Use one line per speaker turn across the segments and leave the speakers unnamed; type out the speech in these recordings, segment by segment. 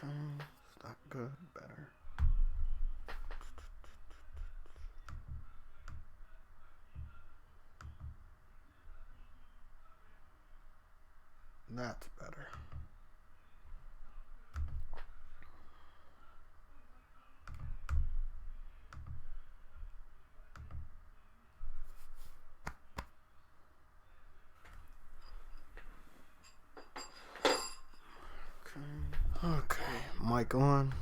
Okay, it's not good. Better. That's better. Okay. Okay. Mic on.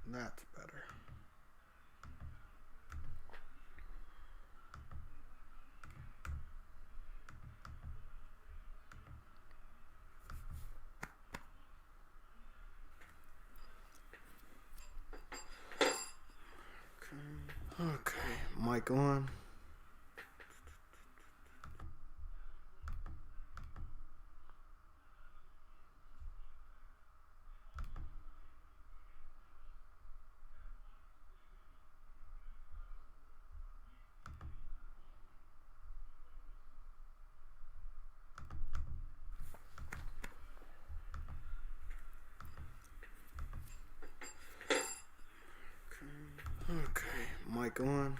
That's better. Okay. Mic on. Okay. Mic on.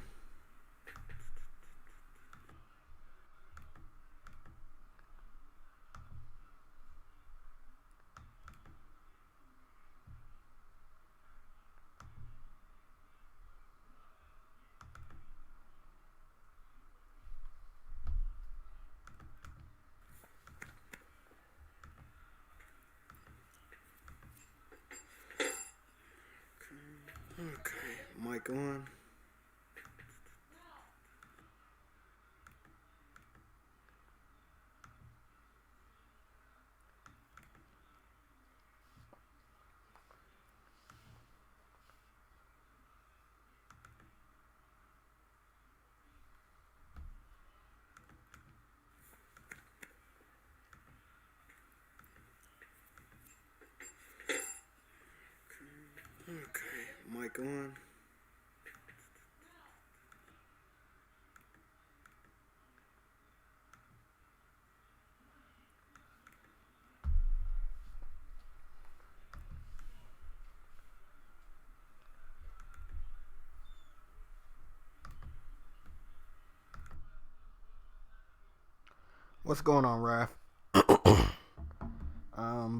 Okay. Mic on. Okay. Mic on. What's going on, Raph?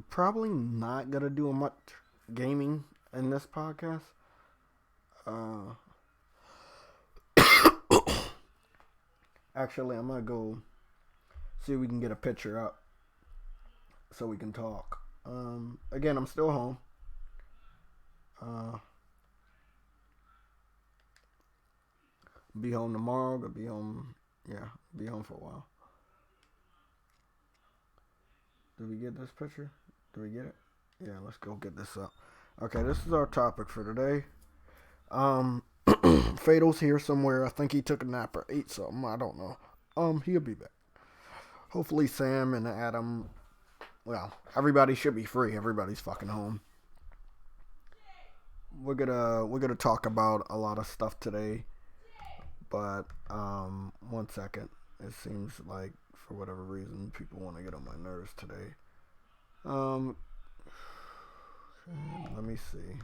Probably not gonna do much gaming in this podcast. Uh, Actually, I'm gonna go see if we can get a picture up so we can talk. Again, I'm still home. Uh, be home tomorrow. Gonna be home. Yeah, be home for a while. Did we get this picture? Did we get it? Yeah, let's go get this up. Okay, this is our topic for today. Um, Fatal's here somewhere. I think he took a nap or ate something. I don't know. He'll be back. Hopefully, Sam and Adam. Well, everybody should be free. Everybody's fucking home. We're gonna talk about a lot of stuff today, but one second. It seems like for whatever reason people want to get on my nerves today. Um, let me see.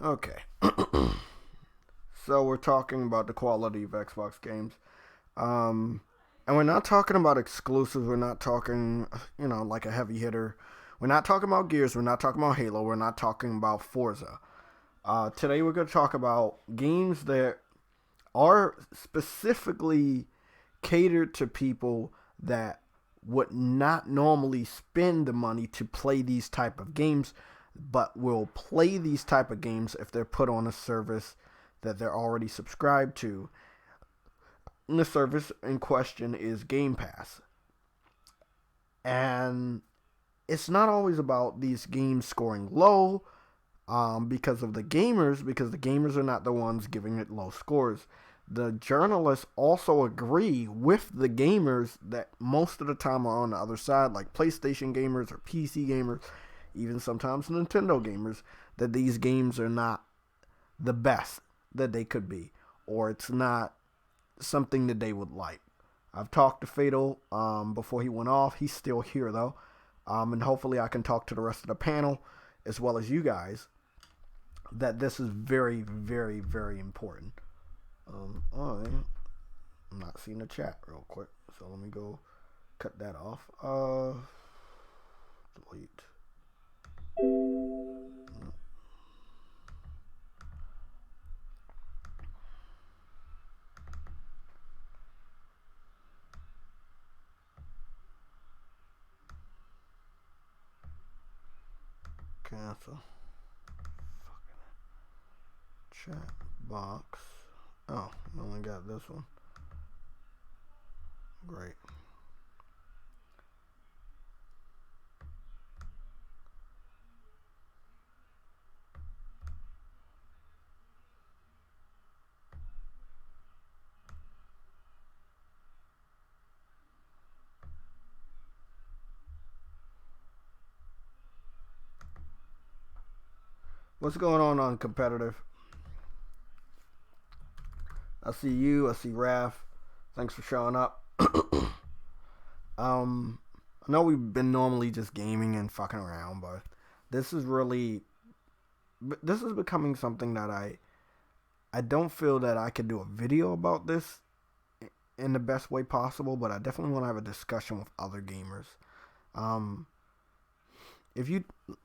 Okay. So we're talking about the quality of Xbox games. Um, and we're not talking about exclusives. We're not talking, like a heavy hitter. We're not talking about Gears. We're not talking about Halo. We're not talking about Forza. Today we're going to talk about games that are specifically catered to people that would not normally spend the money to play these type of games, but will play these type of games if they're put on a service that they're already subscribed to. And the service in question is Game Pass. And it's not always about these games scoring low because the gamers are not the ones giving it low scores. The journalists also agree with the gamers that most of the time are on the other side, like PlayStation gamers or PC gamers, even sometimes Nintendo gamers, that these games are not the best that they could be, or it's not something that they would like. I've talked to Fatal before he went off. He's still here though, and hopefully I can talk to the rest of the panel as well as you guys that this is very, very, very important. I'm not seeing the chat real quick, so let me go cut that off. Delete. Cancel. Chat box. Oh, I only got this one. Great. What's going on competitive? I see you. I see Raph. Thanks for showing up. I know we've been normally just gaming and fucking around, but this is becoming something that I don't feel that I could do a video about this in the best way possible, but I definitely want to have a discussion with other gamers.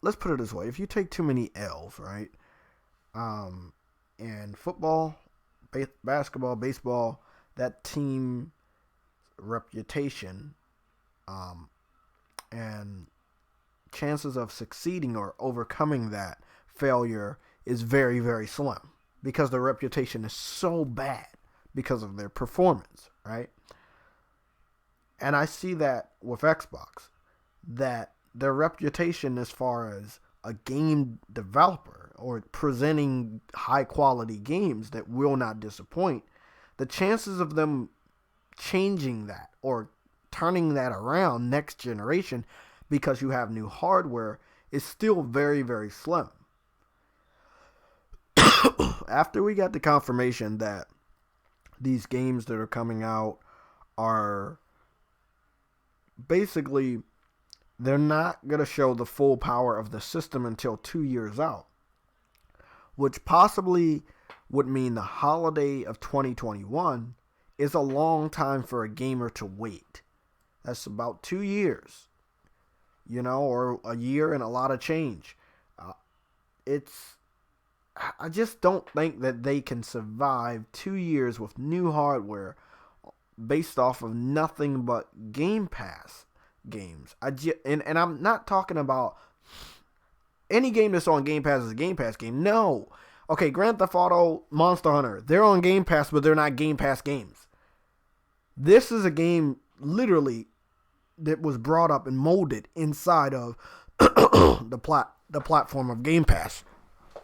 Let's put it this way, if you take too many L's, right? In football, basketball, baseball, that team reputation and chances of succeeding or overcoming that failure is very, very slim because their reputation is so bad because of their performance, right? And I see that with Xbox, that their reputation as far as a game developer or presenting high quality games that will not disappoint, the chances of them changing that or turning that around next generation because you have new hardware is still very, very slim. After we got the confirmation that these games that are coming out are basically, they're not going to show the full power of the system until 2 years out, which possibly would mean the holiday of 2021 is a long time for a gamer to wait. That's about 2 years, or a year and a lot of change. I just don't think that they can survive 2 years with new hardware based off of nothing but Game Pass games. And I'm not talking about any game that's on Game Pass is a Game Pass game. No. Okay, Grand Theft Auto, Monster Hunter, they're on Game Pass, but they're not Game Pass games. This is a game literally that was brought up and molded inside of the platform of Game Pass. God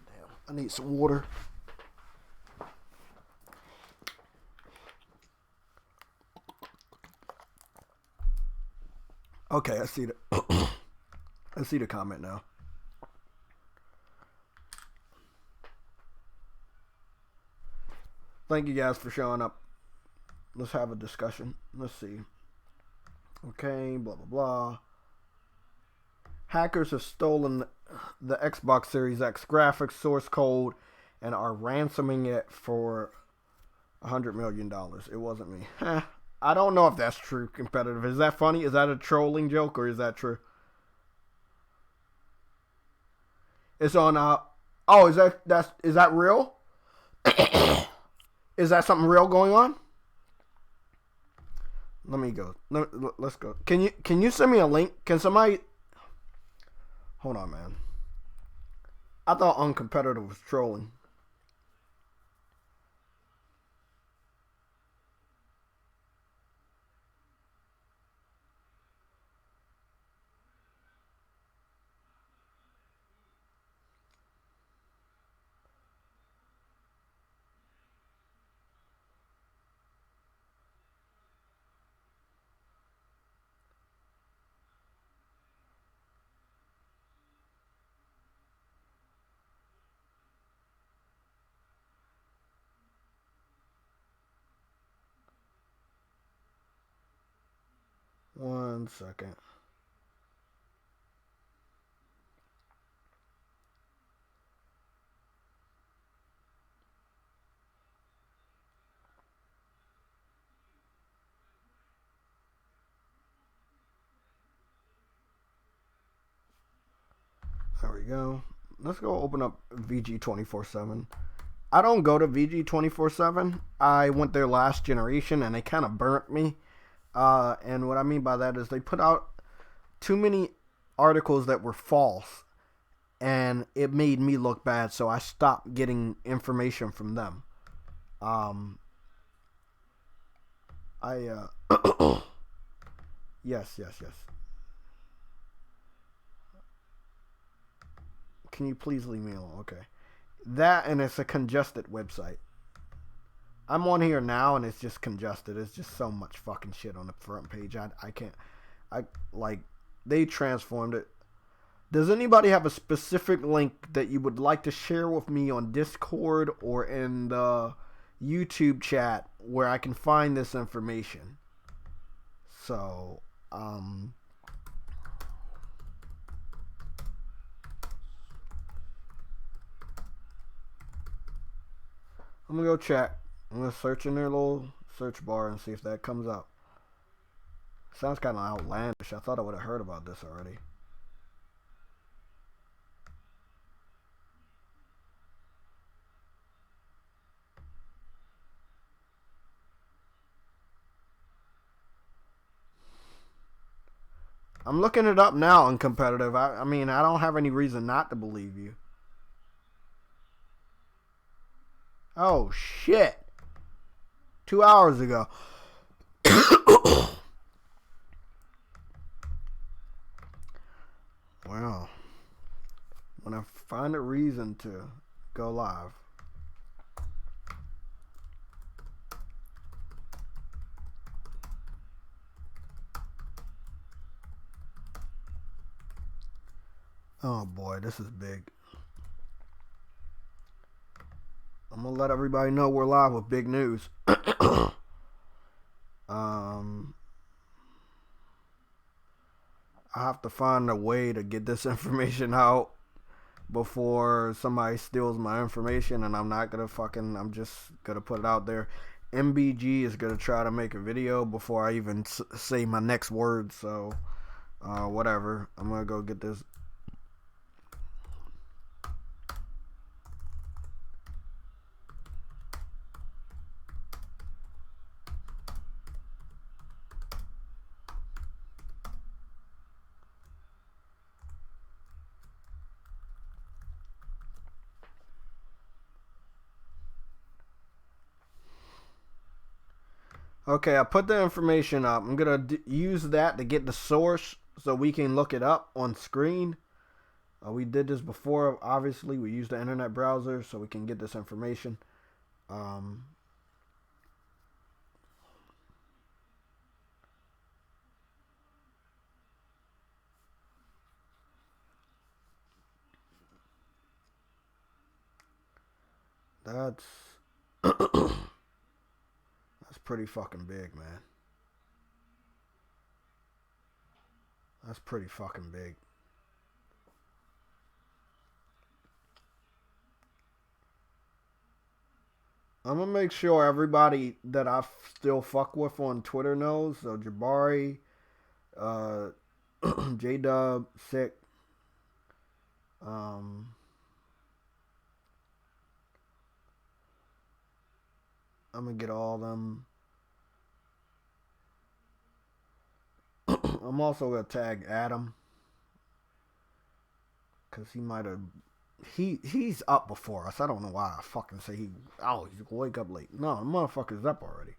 damn, I need some water. Okay, I see the comment now. Thank you guys for showing up. Let's have a discussion. Let's see. Okay, blah, blah, blah. Hackers have stolen the Xbox Series X graphics source code and are ransoming it for $100 million. It wasn't me. I don't know if that's true, competitive. Is that funny? Is that a trolling joke or is that true? It's on is that real? Is that something real going on? Let me go. Let's go. Can you send me a link? Can somebody? Hold on, man. I thought Uncompetitive was trolling. One second. There we go. Let's go open up VG 24/7. I don't go to VG 24/7. I went there last generation and they kind of burnt me. And what I mean by that is they put out too many articles that were false, and it made me look bad. So I stopped getting information from them. I yes, yes, yes. Can you please leave me alone? Okay. That, and it's a congested website. I'm on here now and it's just congested. It's just so much fucking shit on the front page. I can't. I like they transformed it. Does anybody have a specific link that you would like to share with me on Discord or in the YouTube chat where I can find this information? So, I'm gonna go check. I'm gonna search in their little search bar and see if that comes up. Sounds kind of outlandish. I thought I would have heard about this already. I'm looking it up now on competitive. I mean, I don't have any reason not to believe you. Oh, shit. 2 hours ago. Wow. When I find a reason to go live. Oh boy, this is big. I'm gonna let everybody know we're live with big news. I have to find a way to get this information out before somebody steals my information, and I'm not gonna fucking. I'm just gonna put it out there. MBG is gonna try to make a video before I even say my next word. So, whatever. I'm gonna go get this. Okay, I put the information up. I'm gonna use that to get the source so we can look it up on screen. We did this before. Obviously, we used the internet browser so we can get this information. Um, that's that's pretty fucking big, man. That's pretty fucking big. I'm gonna make sure everybody that I still fuck with on Twitter knows. So Jabari, uh, J Dub, Sick, um, I'm gonna get all them. I'm also gonna tag Adam because he might have. He's up before us. I don't know why I fucking say he. Oh, he's gonna wake up late. No, the motherfucker's up already.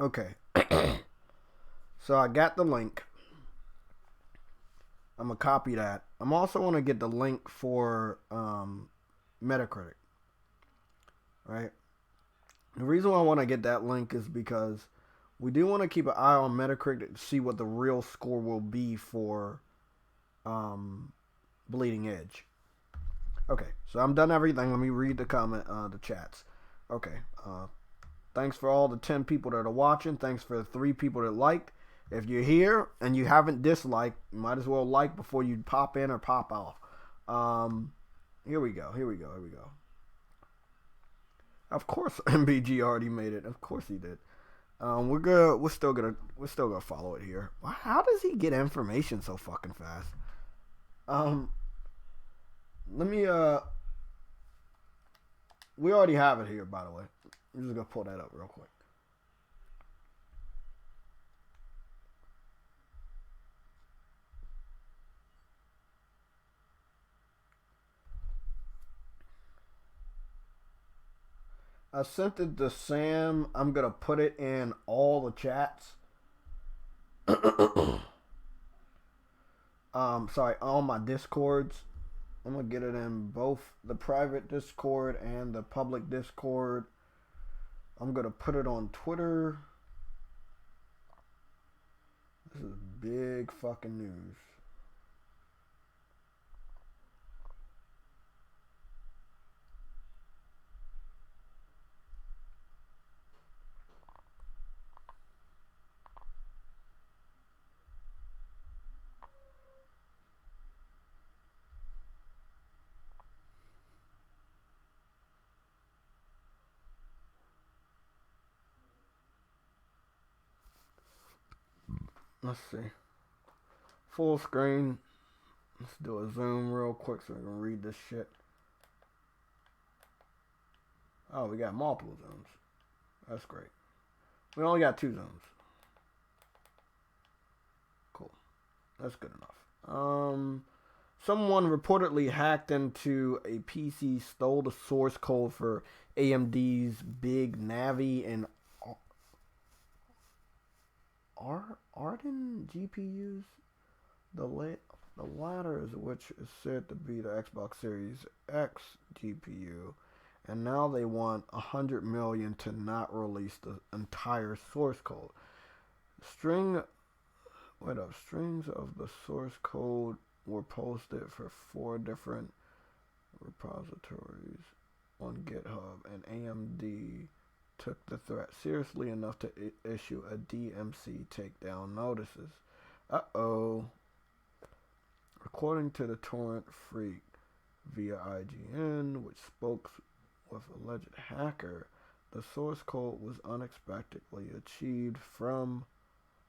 Okay. So I got the link. I'm gonna copy that. I'm also gonna get the link for Metacritic. Right. The reason why I want to get that link is because we do want to keep an eye on Metacritic to see what the real score will be for Bleeding Edge. Okay, so I'm done everything. Let me read the the chats. Okay, thanks for all the 10 people that are watching. Thanks for the 3 people that liked. If you're here and you haven't disliked, you might as well like before you pop in or pop off. Here we go. Of course, MBG already made it. Of course he did. We're good. We're still gonna follow it here. How does he get information so fucking fast? Let me. We already have it here, by the way. I'm just gonna pull that up real quick. I sent it to Sam. I'm gonna put it in all the chats. Sorry, all my discords. I'm gonna get it in both the private Discord and the public Discord. I'm gonna put it on Twitter. This is big fucking news. Let's see. Full screen. Let's do a zoom real quick so I can read this shit. Oh, we got multiple zones. That's great. We only got 2 zones. Cool. That's good enough. Someone reportedly hacked into a PC, stole the source code for AMD's Big Navi and Arden GPUs. The latter is which is said to be the Xbox Series X GPU, and now they want $100 million to not release the entire source code. Strings of the source code were posted for 4 different repositories on GitHub, and AMD took the threat seriously enough to issue a DMC takedown notices. According to the Torrent Freak via IGN, which spoke with alleged hacker, the source code was unexpectedly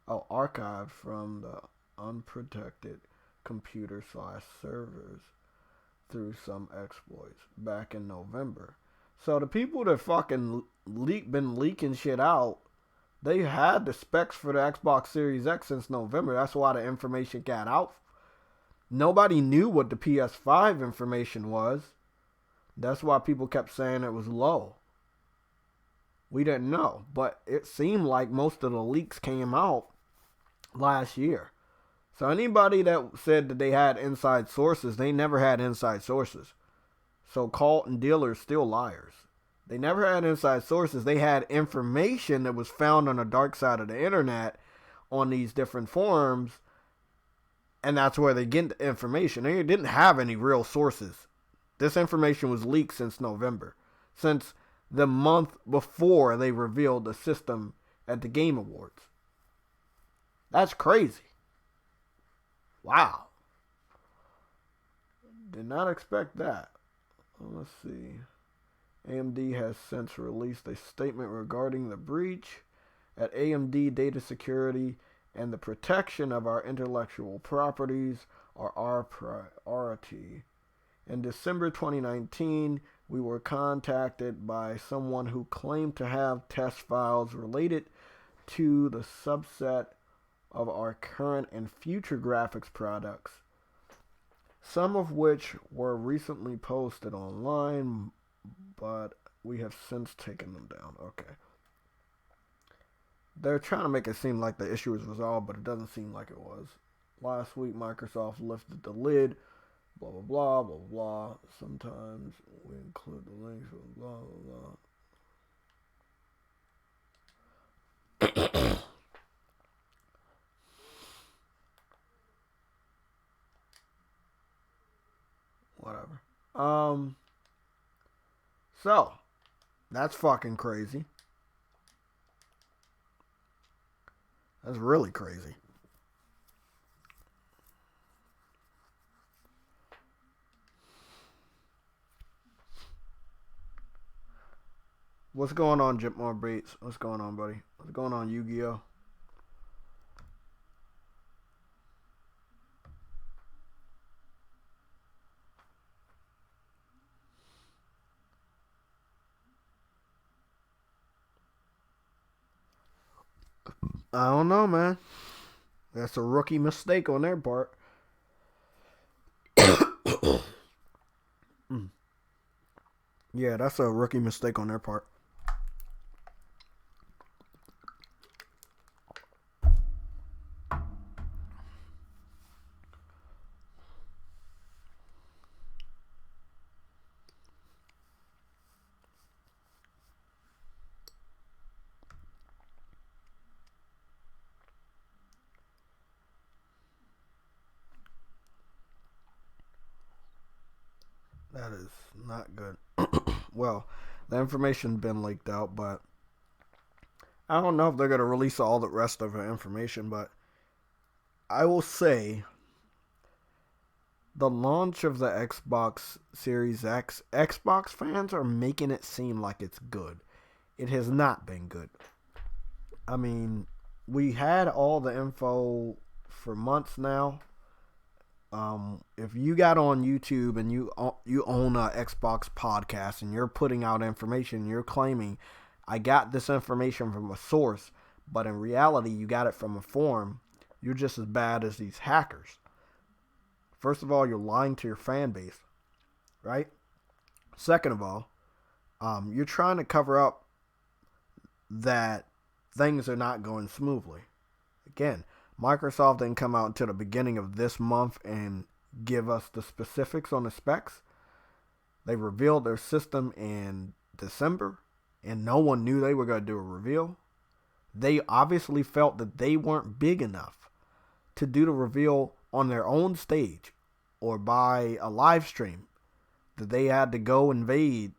archived from the unprotected computer/servers through some exploits back in November. So the people that fucking been leaking shit out, they had the specs for the Xbox Series X since November. That's why the information got out. Nobody knew what the PS5 information was. That's why people kept saying it was low. We didn't know, but it seemed like most of the leaks came out last year. So anybody that said that they had inside sources, they never had inside sources. So cult and dealers still liars. They never had inside sources. They had information that was found on the dark side of the internet on these different forums, and that's where they get the information. They didn't have any real sources. This information was leaked since November, since the month before they revealed the system at the Game Awards. That's crazy. Wow. Did not expect that. Let's see. AMD has since released a statement regarding the breach at AMD data security and the protection of our intellectual properties are our priority. In December 2019, we were contacted by someone who claimed to have test files related to the subset of our current and future graphics products, some of which were recently posted online, but we have since taken them down. Okay. They're trying to make it seem like the issue is resolved, but it doesn't seem like it was. Last week, Microsoft lifted the lid. Blah, blah, blah, blah, blah. Sometimes we include the links. Blah, blah, blah. Whatever. So, that's fucking crazy. That's really crazy. What's going on, Jipmore Bates? What's going on, buddy? What's going on, Yu-Gi-Oh? I don't know, man. That's a rookie mistake on their part. Yeah, that's a rookie mistake on their part. That is not good. Well, the information's been leaked out, but I don't know if they're going to release all the rest of the information, but I will say the launch of the Xbox Series X, Xbox fans are making it seem like it's good. It has not been good. I mean, we had all the info for months now. If you got on YouTube and you own a Xbox podcast and you're putting out information, you're claiming I got this information from a source, but in reality you got it from a forum, you're just as bad as these hackers. First of all, you're lying to your fan base, right? Second of all, you're trying to cover up that things are not going smoothly. Again, Microsoft didn't come out until the beginning of this month and give us the specifics on the specs. They revealed their system in December, and no one knew they were going to do a reveal. They obviously felt that they weren't big enough to do the reveal on their own stage or by a live stream, that they had to go invade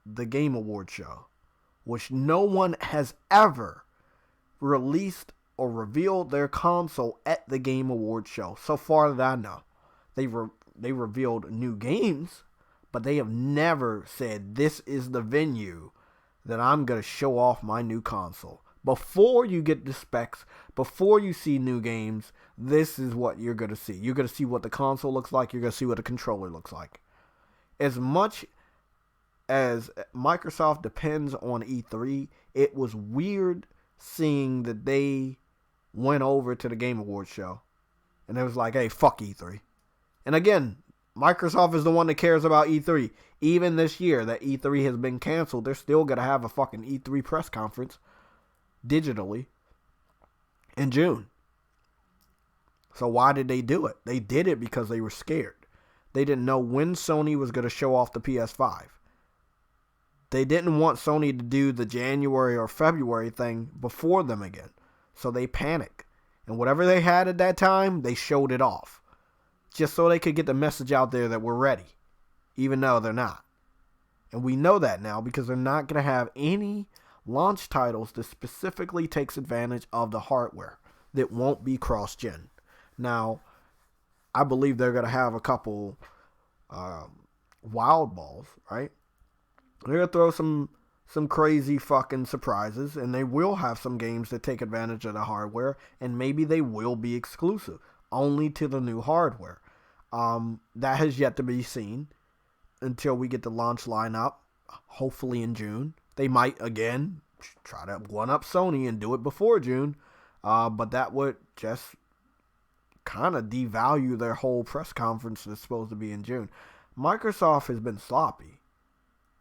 the Game Awards show, which no one has ever released or revealed their console at the Game Awards show, so far that I know. They revealed new games, but they have never said this is the venue that I'm going to show off my new console. Before you get the specs, before you see new games, this is what you're going to see. You're going to see what the console looks like. You're going to see what the controller looks like. As much as Microsoft depends on E3, it was weird seeing that they went over to the Game Awards show and it was like, hey, fuck E3. And again, Microsoft is the one that cares about E3. Even this year that E3 has been canceled, they're still going to have a fucking E3 press conference digitally in June. So why did they do it? They did it because they were scared. They didn't know when Sony was going to show off the PS5. They didn't want Sony to do the January or February thing before them again. So they panicked. And whatever they had at that time, they showed it off. Just so they could get the message out there that we're ready. Even though they're not. And we know that now because they're not going to have any launch titles that specifically takes advantage of the hardware that won't be cross-gen. Now, I believe they're going to have a couple wild balls, right? They're going to throw some crazy fucking surprises, and they will have some games that take advantage of the hardware, and maybe they will be exclusive. only to the new hardware. That has yet to be seen until we get the launch lineup, hopefully in June. They might, again, try to one-up Sony and do it before June, but that would just kind of devalue their whole press conference that's supposed to be in June. Microsoft has been sloppy.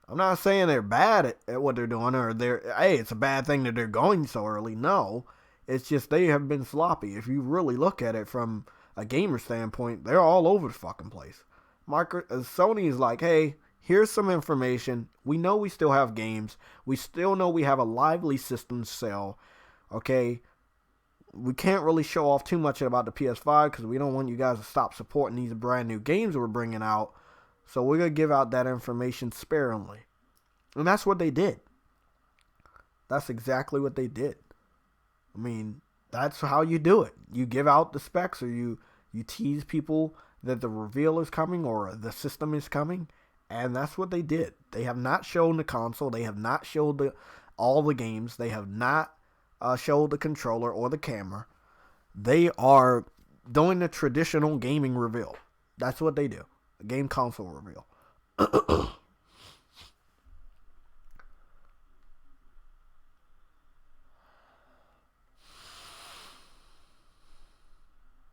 I'm not saying they're bad at what they're doing, or it's a bad thing that they're going so early. No, it's just they have been sloppy. If you really look at it from a gamer standpoint, they're all over the fucking place. Sony is like, hey, here's some information. We know we still have games. We still know we have a lively system to sell. Okay, we can't really show off too much about the PS5 because we don't want you guys to stop supporting these brand new games we're bringing out. So we're going to give out that information sparingly. And that's what they did. That's exactly what they did. I mean, that's how you do it. You give out the specs, or you tease people that the reveal is coming or the system is coming. And that's what they did. They have not shown the console. They have not showed all the games. They have not showed the controller or the camera. They are doing the traditional gaming reveal. That's what they do. A game console reveal.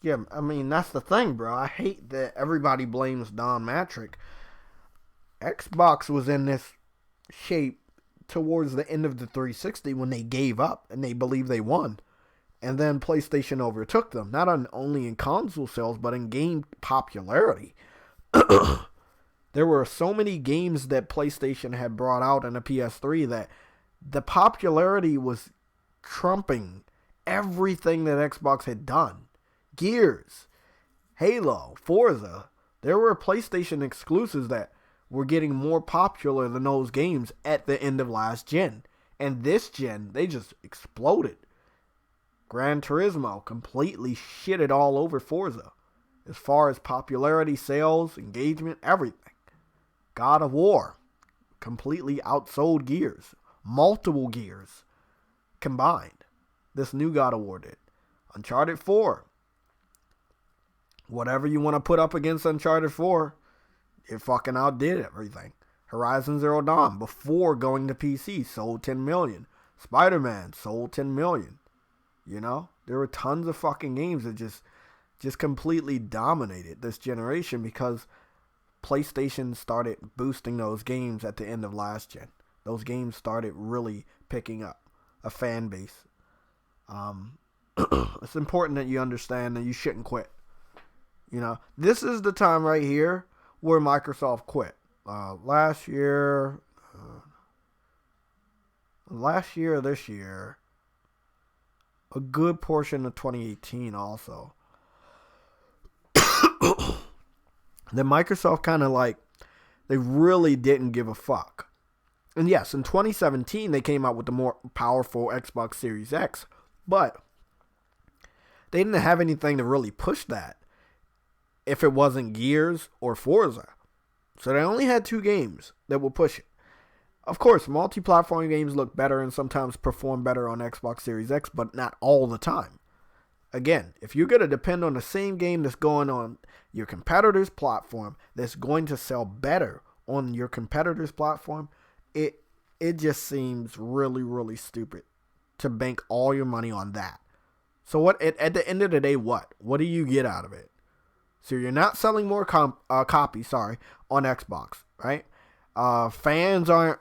Yeah, I mean, that's the thing, bro. I hate that everybody blames Don Matrick. Xbox was in this shape towards the end of the 360 when they gave up and they believed they won. And then PlayStation overtook them, not only in console sales, but in game popularity. There were so many games that PlayStation had brought out in the PS3 that the popularity was trumping everything that Xbox had done. Gears, Halo, Forza. There were PlayStation exclusives that were getting more popular than those games at the end of last gen. And this gen, they just exploded. Gran Turismo completely shitted all over Forza. As far as popularity, sales, engagement, everything. God of War completely outsold Gears. Multiple Gears combined. This new God of War did. Uncharted 4. Whatever you want to put up against Uncharted 4, it fucking outdid everything. Horizon Zero Dawn, before going to PC, sold 10 million. Spider-Man sold 10 million. You know? There were tons of fucking games that just completely dominated this generation because PlayStation started boosting those games at the end of last gen. Those games started really picking up a fan base. It's important that you understand that you shouldn't quit. You know, this is the time right here where Microsoft quit. Last year, this year, a good portion of 2018 also. Then Microsoft kind of like, they really didn't give a fuck. And yes, in 2017, they came out with the more powerful Xbox Series X, but they didn't have anything to really push that if it wasn't Gears or Forza. So they only had 2 games that would push it. Of course, multi-platform games look better and sometimes perform better on Xbox Series X, but not all the time. Again, if you're going to depend on the same game that's going on your competitor's platform, that's going to sell better on your competitor's platform, it just seems really, really stupid to bank all your money on that. So what at the end of the day, what do you get out of it? So you're not selling more copies, on Xbox, right? Fans aren't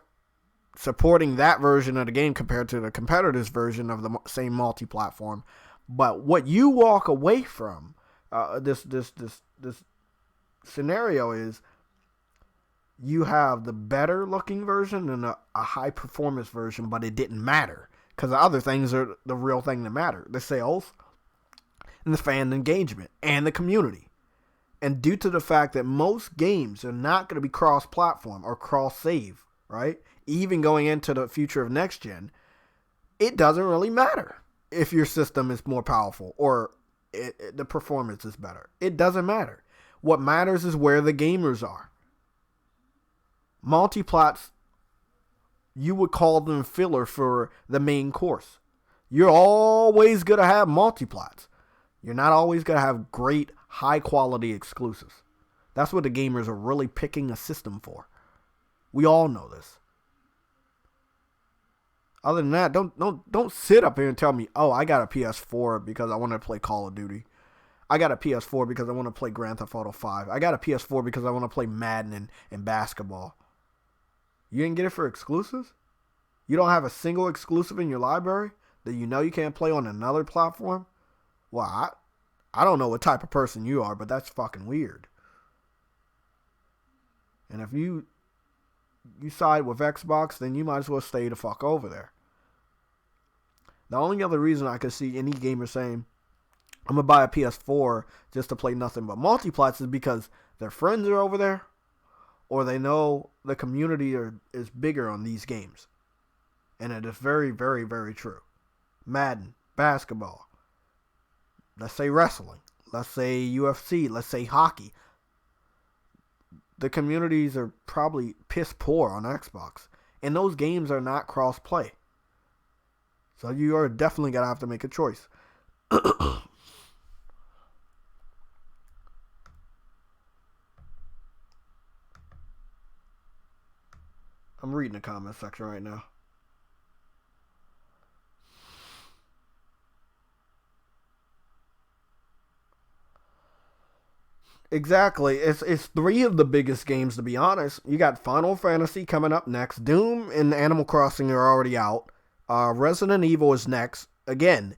supporting that version of the game compared to the competitor's version of the same multi-platform. But what you walk away from this scenario is you have the better looking version and a high performance version, but it didn't matter because the other things are the real thing that matter: the sales and the fan engagement and the community. And due to the fact that most games are not going to be cross-platform or cross-save, right? Even going into the future of next gen, it doesn't really matter if your system is more powerful or the performance is better. It doesn't matter. What matters is where the gamers are. Multiplats, you would call them filler for the main course. You're always going to have multiplats. You're not always going to have great, high-quality exclusives. That's what the gamers are really picking a system for. We all know this. Other than that, don't sit up here and tell me, oh, I got a PS4 because I want to play Call of Duty. I got a PS4 because I want to play Grand Theft Auto 5. I got a PS4 because I want to play Madden and basketball. You didn't get it for exclusives? You don't have a single exclusive in your library that you know you can't play on another platform? Well, I don't know what type of person you are, but that's fucking weird. And if you side with Xbox, then you might as well stay the fuck over there. The only other reason I could see any gamer saying, I'm going to buy a PS4 just to play nothing but multiplats is because their friends are over there or they know the community is bigger on these games. And it is very, very, very true. Madden, basketball, let's say wrestling, let's say UFC, let's say hockey. The communities are probably piss poor on Xbox. And those games are not cross-play. So you are definitely going to have to make a choice. I'm reading the comment section right now. Exactly. It's three of the biggest games, to be honest. You got Final Fantasy coming up next. Doom and Animal Crossing are already out. Resident Evil is next. Again,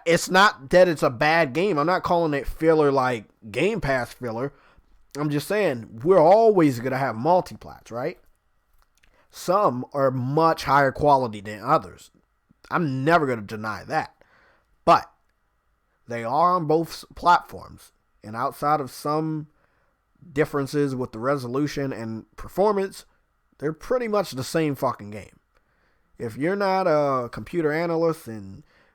it's not that it's a bad game. I'm not calling it filler like Game Pass filler. I'm just saying we're always going to have multiplats, right? Some are much higher quality than others. I'm never going to deny that. But they are on both platforms. And outside of some differences with the resolution and performance, they're pretty much the same fucking game. If you're not a computer analyst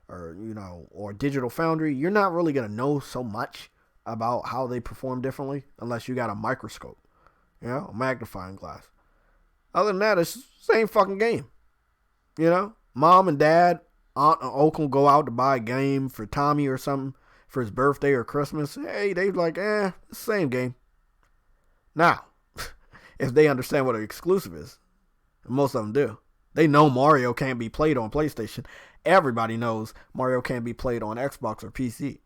or Digital Foundry, you're not really going to know so much about how they perform differently unless you got a microscope, a magnifying glass. Other than that, it's the same fucking game. Mom and dad, aunt and uncle go out to buy a game for Tommy or something for his birthday or Christmas. Hey, they're like, it's the same game. Now, if they understand what an exclusive is, and most of them do, they know Mario can't be played on PlayStation. Everybody knows Mario can't be played on Xbox or PC.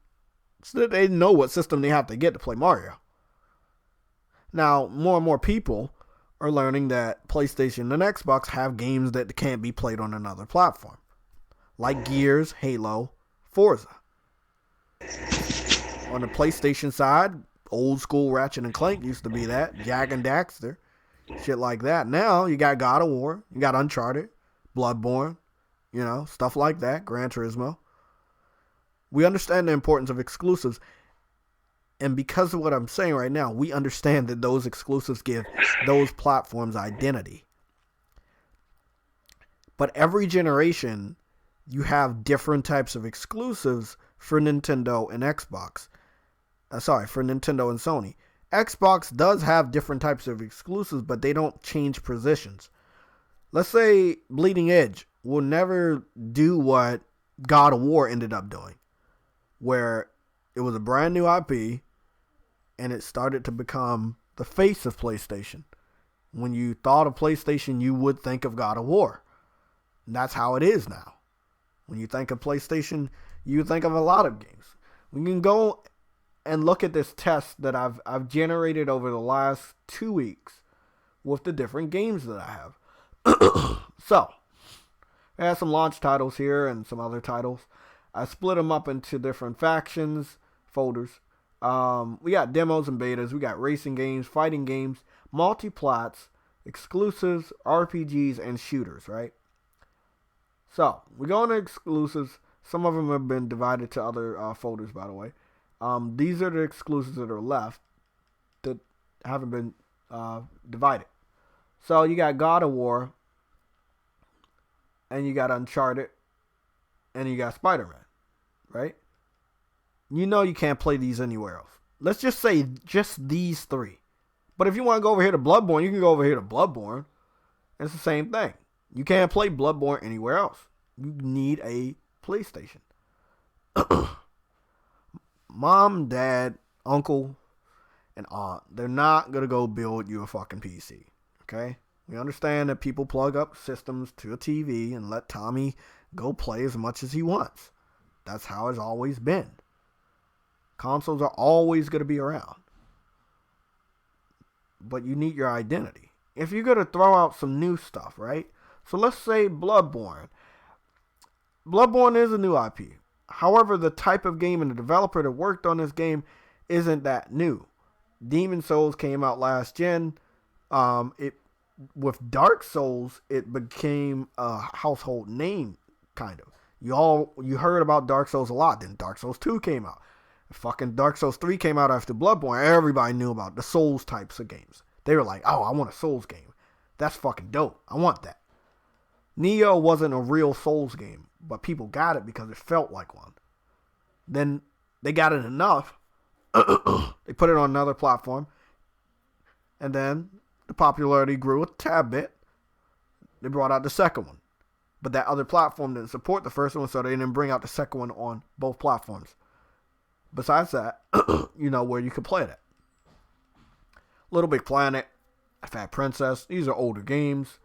So they know what system they have to get to play Mario. Now, more and more people are learning that PlayStation and Xbox have games that can't be played on another platform. Like Gears, Halo, Forza. On the PlayStation side, old school Ratchet and Clank used to be that. Jak and Daxter. Shit like that. Now, you got God of War. You got Uncharted. Bloodborne. Stuff like that. Gran Turismo. We understand the importance of exclusives. And because of what I'm saying right now, we understand that those exclusives give those platforms identity. But every generation, you have different types of exclusives for Nintendo and Xbox. For Nintendo and Sony. Xbox does have different types of exclusives, but they don't change positions. Let's say Bleeding Edge will never do what God of War ended up doing, where it was a brand new IP, and it started to become the face of PlayStation. When you thought of PlayStation, you would think of God of War. And that's how it is now. When you think of PlayStation, you think of a lot of games. We can go and look at this test that I've generated over the last 2 weeks with the different games that I have. So, I have some launch titles here and some other titles. I split them up into different factions, folders. We got demos and betas. We got racing games, fighting games, multiplats, exclusives, RPGs, and shooters, right? So, we go into exclusives. Some of them have been divided to other folders, by the way. These are the exclusives that are left that haven't been divided. So you got God of War, and you got Uncharted, and you got Spider-Man, right? You know you can't play these anywhere else. Let's just say just these three. But if you want to go over here to Bloodborne, you can go over here to Bloodborne. It's the same thing. You can't play Bloodborne anywhere else. You need a PlayStation. Mom, dad, uncle, and aunt, they're not going to go build you a fucking PC. Okay? We understand that people plug up systems to a TV and let Tommy go play as much as he wants. That's how it's always been. Consoles are always going to be around. But you need your identity. If you're going to throw out some new stuff, right? So let's say Bloodborne. Bloodborne is a new IP. However, the type of game and the developer that worked on this game isn't that new. Demon Souls came out last gen. With Dark Souls, it became a household name, kind of. You heard about Dark Souls a lot. Then Dark Souls 2 came out. Fucking Dark Souls 3 came out after Bloodborne. Everybody knew about the Souls types of games. They were like, oh, I want a Souls game. That's fucking dope. I want that. Neo wasn't a real Souls game, but people got it because it felt like one. Then they got it enough. They put it on another platform. And then the popularity grew a tad bit. They brought out the second one. But that other platform didn't support the first one, so they didn't bring out the second one on both platforms. Besides that, you know where you could play it. Little Big Planet, Fat Princess, these are older games.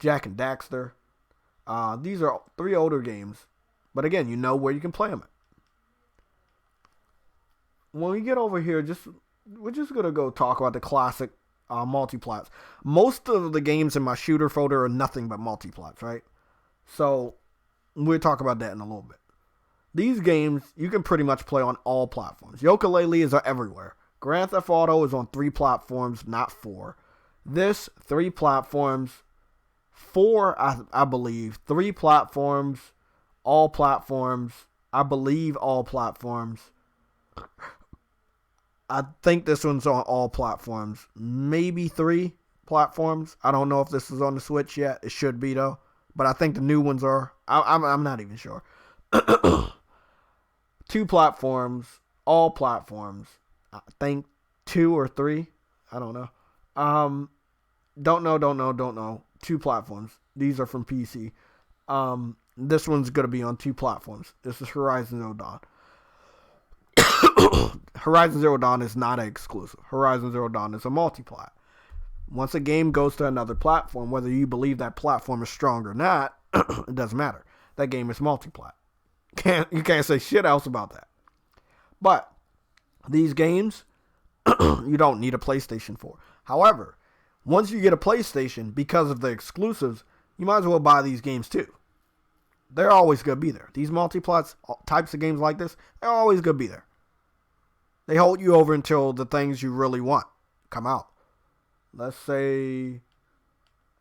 Jack and Daxter. These are 3 older games. But again, you know where you can play them at. When we get over here, we're just going to go talk about the classic multiplats. Most of the games in my shooter folder are nothing but multiplats, right? So we'll talk about that in a little bit. These games, you can pretty much play on all platforms. Yooka-Laylees are everywhere. Grand Theft Auto is on 3 platforms, not 4. This, 3 platforms. 4, I believe. 3 platforms. All platforms. I believe all platforms. I think this one's on all platforms. Maybe 3 platforms. I don't know if this is on the Switch yet. It should be, though. But I think the new ones are. I'm not even sure. 2 platforms, all platforms. I think 2 or 3. I don't know. Don't know. 2 platforms. These are from PC. This one's going to be on 2 platforms. This is Horizon Zero Dawn. Horizon Zero Dawn is not an exclusive. Horizon Zero Dawn is a multiplat. Once a game goes to another platform, whether you believe that platform is strong or not, it doesn't matter. That game is multiplat. You can't say shit else about that. But these games, you don't need a PlayStation for. However, once you get a PlayStation, because of the exclusives, you might as well buy these games too. They're always going to be there. These multiplats, types of games like this, they're always going to be there. They hold you over until the things you really want come out. Let's say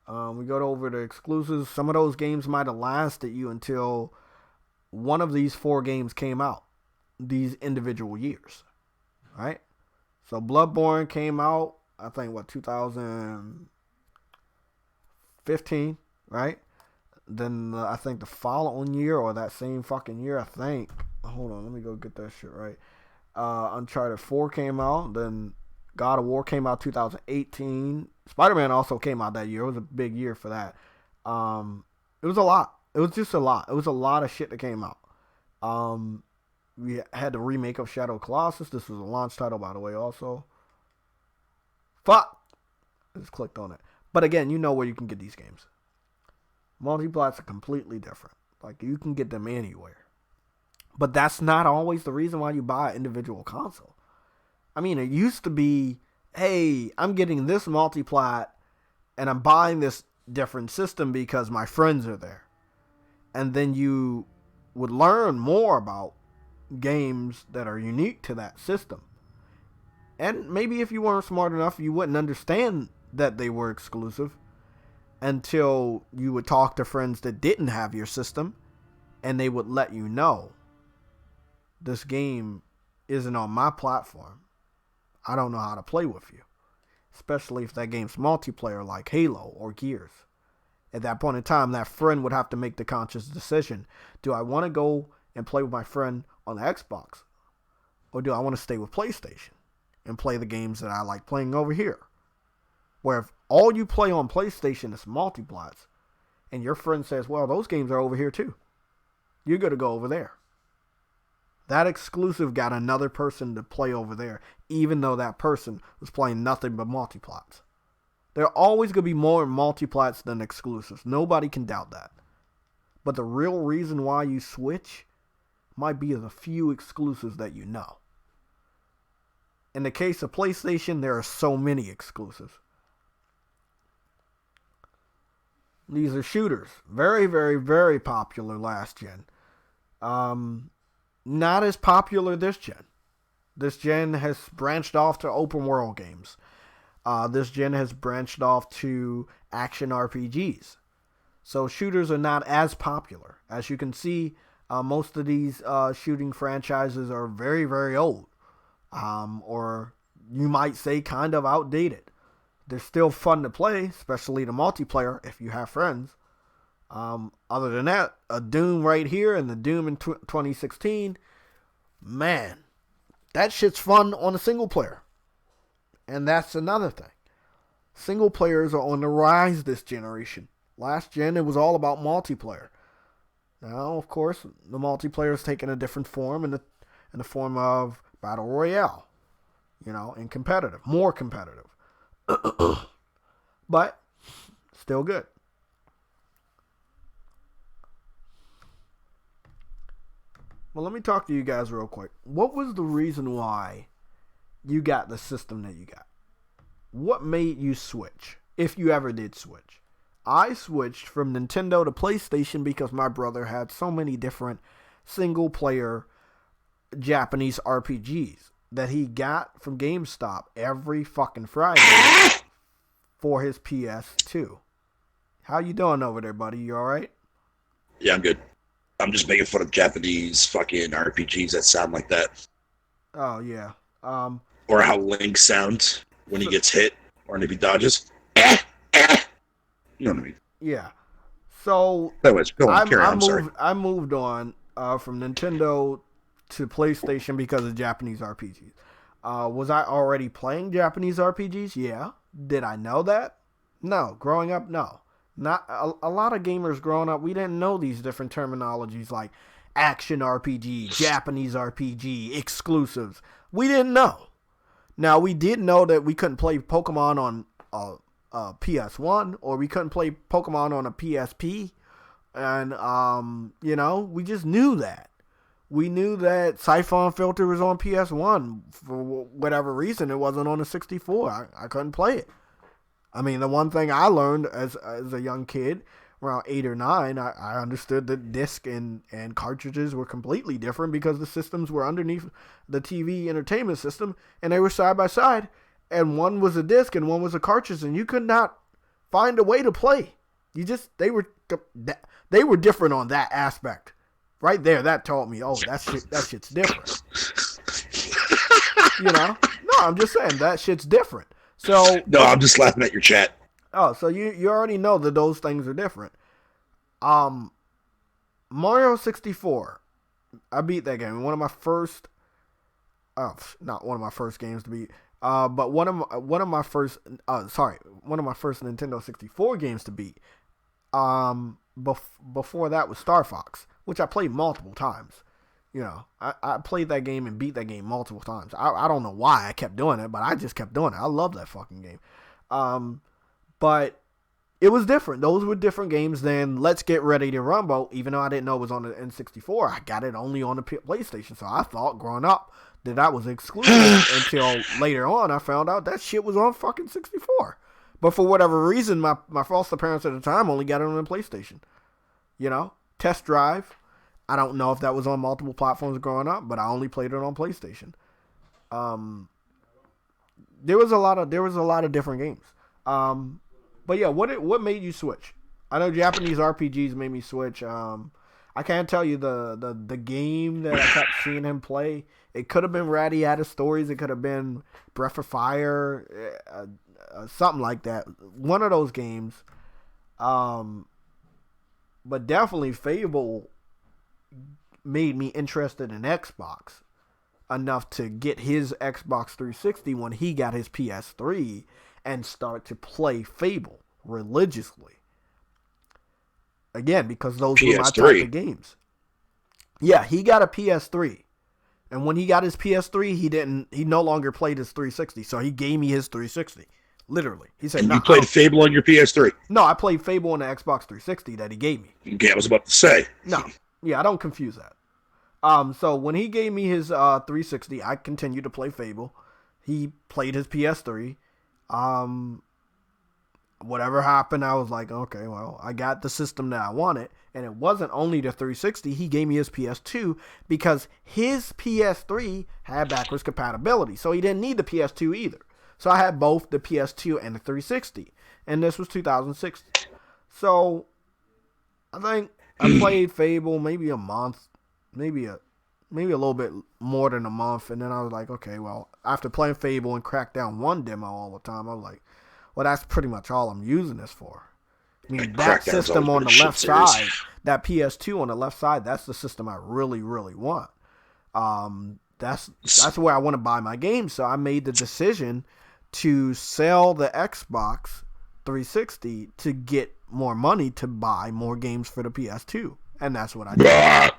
we go over the exclusives. Some of those games might have lasted you until one of these 4 games came out. These individual years. Right? So Bloodborne came out, I think, 2015, right? Then I think the following year or that same fucking year, I think. Hold on, let me go get that shit right. Uncharted 4 came out. Then God of War came out 2018. Spider-Man also came out that year. It was a big year for that. It was a lot. It was just a lot. It was a lot of shit that came out. We had the remake of Shadow Colossus. This was a launch title, by the way, also. Fuck! I just clicked on it. But again, you know where you can get these games. Multiplats are completely different. Like, you can get them anywhere. But that's not always the reason why you buy an individual console. I mean, it used to be, hey, I'm getting this multiplat and I'm buying this different system because my friends are there. And then you would learn more about games that are unique to that system. And maybe if you weren't smart enough, you wouldn't understand that they were exclusive until you would talk to friends that didn't have your system, and they would let you know, this game isn't on my platform. I don't know how to play with you. Especially if that game's multiplayer like Halo or Gears. At that point in time, that friend would have to make the conscious decision. Do I want to go and play with my friend on the Xbox? Or do I want to stay with PlayStation and play the games that I like playing over here? Where if all you play on PlayStation is multiplats, and your friend says, well, those games are over here too, you're going to go over there. That exclusive got another person to play over there, even though that person was playing nothing but multiplats. There are always going to be more multiplats than exclusives. Nobody can doubt that. But the real reason why you switch might be the few exclusives that you know. In the case of PlayStation, there are so many exclusives. These are shooters. Very, very, very popular last gen. Not as popular this gen. This gen has branched off to open world games. This gen has branched off to action RPGs. So shooters are not as popular. As you can see, most of these shooting franchises are very, very old. Or you might say kind of outdated. They're still fun to play, especially the multiplayer if you have friends. Other than that, a Doom right here and the Doom in 2016, man, that shit's fun on a single player. And that's another thing. Single players are on the rise this generation. Last gen, it was all about multiplayer. Now, of course, the multiplayer is taking a different form in the form of Battle Royale. And competitive. More competitive. But still good. Well, let me talk to you guys real quick. What was the reason why you got the system that you got? What made you switch, if you ever did switch? I switched from Nintendo to PlayStation because my brother had so many different single-player Japanese RPGs that he got from GameStop every fucking Friday for his PS2. How you doing over there, buddy? You alright?
Yeah, I'm good. I'm just making fun of Japanese fucking RPGs that sound like that.
Oh, yeah.
Or how Link sounds when he gets hit, or if he dodges. You know what I mean?
Yeah. So,
Anyways, go on, carry on, I'm sorry.
I moved on from Nintendo to PlayStation because of Japanese RPGs. Was I already playing Japanese RPGs? Yeah. Did I know that? No. Growing up, no. Not a lot of gamers growing up, we didn't know these different terminologies like action RPG, Japanese RPG, exclusives. We didn't know. Now, we did know that we couldn't play Pokemon on PS1 or we couldn't play Pokemon on a PSP. And, we just knew that. We knew that Siphon Filter was on PS1. For whatever reason, it wasn't on the 64. I couldn't play it. I mean, the one thing I learned as a young kid, around 8 or 9, I understood that disc and cartridges were completely different because the systems were underneath the TV entertainment system, and they were side by side, and one was a disc and one was a cartridge, and you could not find a way to play. They were different on that aspect. Right there, that told me, oh, that shit's different. No, I'm just saying that shit's different. So
no, I'm just laughing at your chat.
Oh, so you already know that those things are different. Mario 64, I beat that game. One of my first, not one of my first games to beat, but one of my first Nintendo 64 games to beat. Before that was Star Fox, which I played multiple times. I played that game and beat that game multiple times. I don't know why I kept doing it, but I just kept doing it. I love that fucking game. But it was different. Those were different games than Let's Get Ready to Rumble, even though I didn't know it was on the N64. I got it only on the PlayStation, so I thought growing up that was exclusive until later on I found out that shit was on fucking 64. But for whatever reason, my foster parents at the time only got it on the PlayStation. Test Drive. I don't know if that was on multiple platforms growing up, but I only played it on PlayStation. There was a lot of different games. But yeah, what made you switch? I know Japanese RPGs made me switch. I can't tell you the game that I kept seeing him play. It could have been Ratty Atta Stories. It could have been Breath of Fire, something like that. One of those games. But definitely Fable made me interested in Xbox enough to get his Xbox 360 when he got his PS3 and start to play Fable religiously. Again, because those were my type of games. Yeah, he got a PS3. And when he got his PS3, he no longer played his 360. So he gave me his 360. Literally. He said,
And
"No,
you played Fable on your PS3.
No, I played Fable on the Xbox 360 that he gave me."
Okay, I was about to say.
No. Yeah, I don't confuse that. So when he gave me his 360, I continued to play Fable. He played his PS3. Whatever happened, I was like, okay, well, I got the system that I wanted. And it wasn't only the 360. He gave me his PS2 because his PS3 had backwards compatibility. So he didn't need the PS2 either. So I had both the PS2 and the 360. And this was 2006. So I think I played Fable maybe a month, maybe a little bit more than a month. And then I was like, okay, well, after playing Fable and Crackdown 1 demo all the time, I was like, well, that's pretty much all I'm using this for. I mean, that system on the left side, that PS2 on the left side, that's the system I really, really want. That's where I want to buy my games. So I made the decision to sell the Xbox 360 to get more money to buy more games for the PS2, and that's what I did.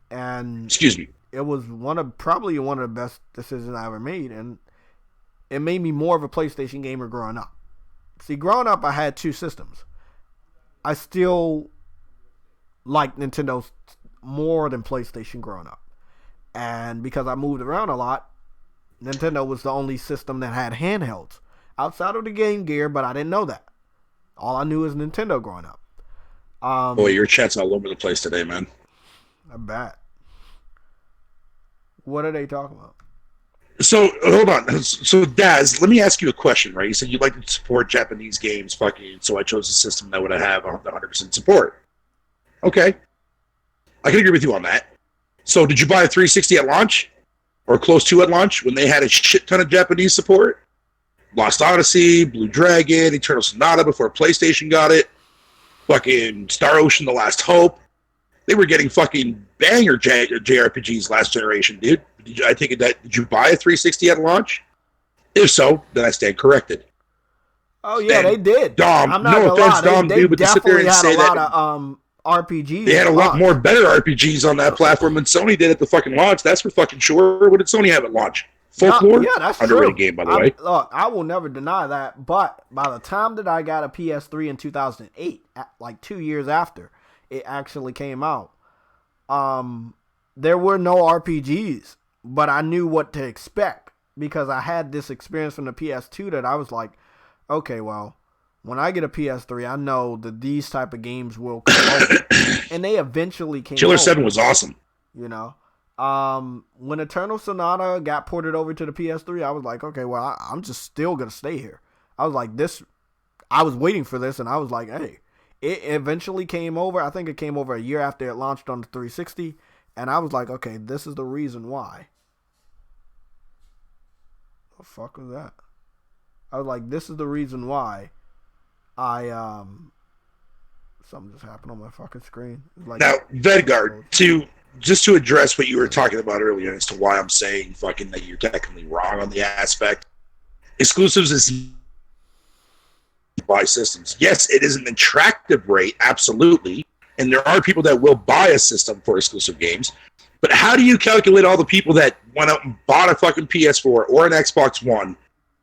And
excuse me,
it was probably one of the best decisions I ever made, and it made me more of a PlayStation gamer growing up. See, growing up, I had two systems. I still liked Nintendo more than PlayStation growing up. And because I moved around a lot, Nintendo was the only system that had handhelds outside of the Game Gear, but I didn't know that. All I knew was Nintendo growing up.
Boy, your chat's all over the place today, man.
I bet. What are they talking about?
So, hold on. So, Daz, let me ask you a question, right? You said you'd like to support Japanese games, so I chose a system that would have 100% support. Okay. I can agree with you on that. So, did you buy a 360 at launch? Or close to at launch when they had a shit ton of Japanese support? Lost Odyssey, Blue Dragon, Eternal Sonata before PlayStation got it. Fucking Star Ocean, The Last Hope. They were getting fucking banger JRPGs last generation, dude. Did you buy a 360 at launch? If so, then I stand corrected.
Oh yeah, they did.
Dom,
I'm not no offense,
Dom, dude, but to sit there and say that
of RPGs.
They had a lot more better RPGs on that platform than Sony did at the fucking launch. That's for fucking sure. What did Sony have at launch? Folklore?
Yeah, that's
underrated
true.
Game, by the way.
Look, I will never deny that. But by the time that I got a PS3 in 2008, like 2 years after it actually came out, there were no RPGs. But I knew what to expect because I had this experience from the PS2 that I was like, okay, well, when I get a PS3, I know that these type of games will come over. And they eventually came
Killer
over.
7 was awesome.
You know? When Eternal Sonata got ported over to the PS3, I was like, okay, well, I'm just still going to stay here. I was like, I was waiting for this, and I was like, hey. It eventually came over. I think it came over a year after it launched on the 360. And I was like, okay, this is the reason why. What the fuck was that? I was like, this is the reason why something just happened on my fucking screen. Like,
now, Vedgard, to address what you were talking about earlier as to why I'm saying fucking that you're technically wrong on the aspect. Exclusives is buy systems. Yes, it is an attractive rate, absolutely. And there are people that will buy a system for exclusive games. But how do you calculate all the people that went out and bought a fucking PS4 or an Xbox One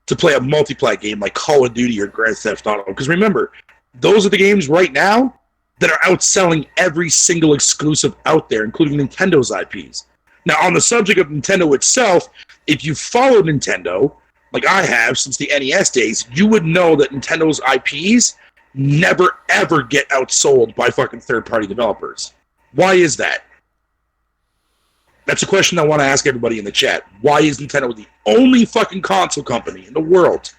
to play a multiplayer game like Call of Duty or Grand Theft Auto? Because remember, those are the games right now that are outselling every single exclusive out there, including Nintendo's IPs. Now, on the subject of Nintendo itself, if you follow Nintendo, like I have since the NES days, you would know that Nintendo's IPs never, ever get outsold by fucking third-party developers. Why is that? That's a question I want to ask everybody in the chat. Why is Nintendo the only fucking console company in the world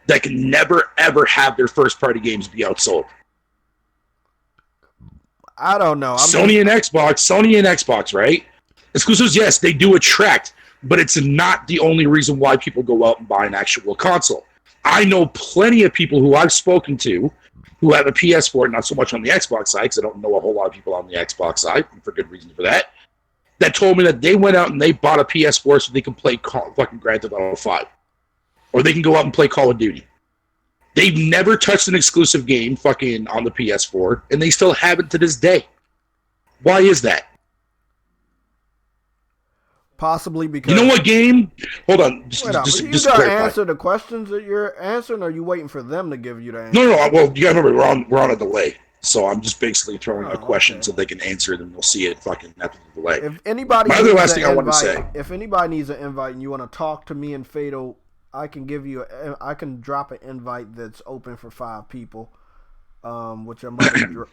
that can never, ever have their first-party games be outsold?
I don't know.
Sony and Xbox, right? Exclusives, yes, they do attract, but it's not the only reason why people go out and buy an actual console. I know plenty of people who I've spoken to who have a PS4, not so much on the Xbox side, because I don't know a whole lot of people on the Xbox side, and for good reason for that, that told me that they went out and they bought a PS4 so they can play fucking Grand Theft Auto 5. Or they can go out and play Call of Duty. They've never touched an exclusive game fucking on the PS4, and they still haven't to this day. Why is that?
Possibly because...
You know what game? Hold on.
Wait up. You
Just
got to
clarify.
answer the questions that you're answering, or are you waiting for them to give you the answer?
No. Well, you got to remember, we're on a delay. So I'm just basically throwing a question
okay.
so they can answer it, and we'll see it fucking after the delay.
If anybody
My other last thing I wanted to say.
If anybody needs an invite and you want to talk to me and Fatal, I can give you. I can drop an invite that's open for 5 people. Which I'm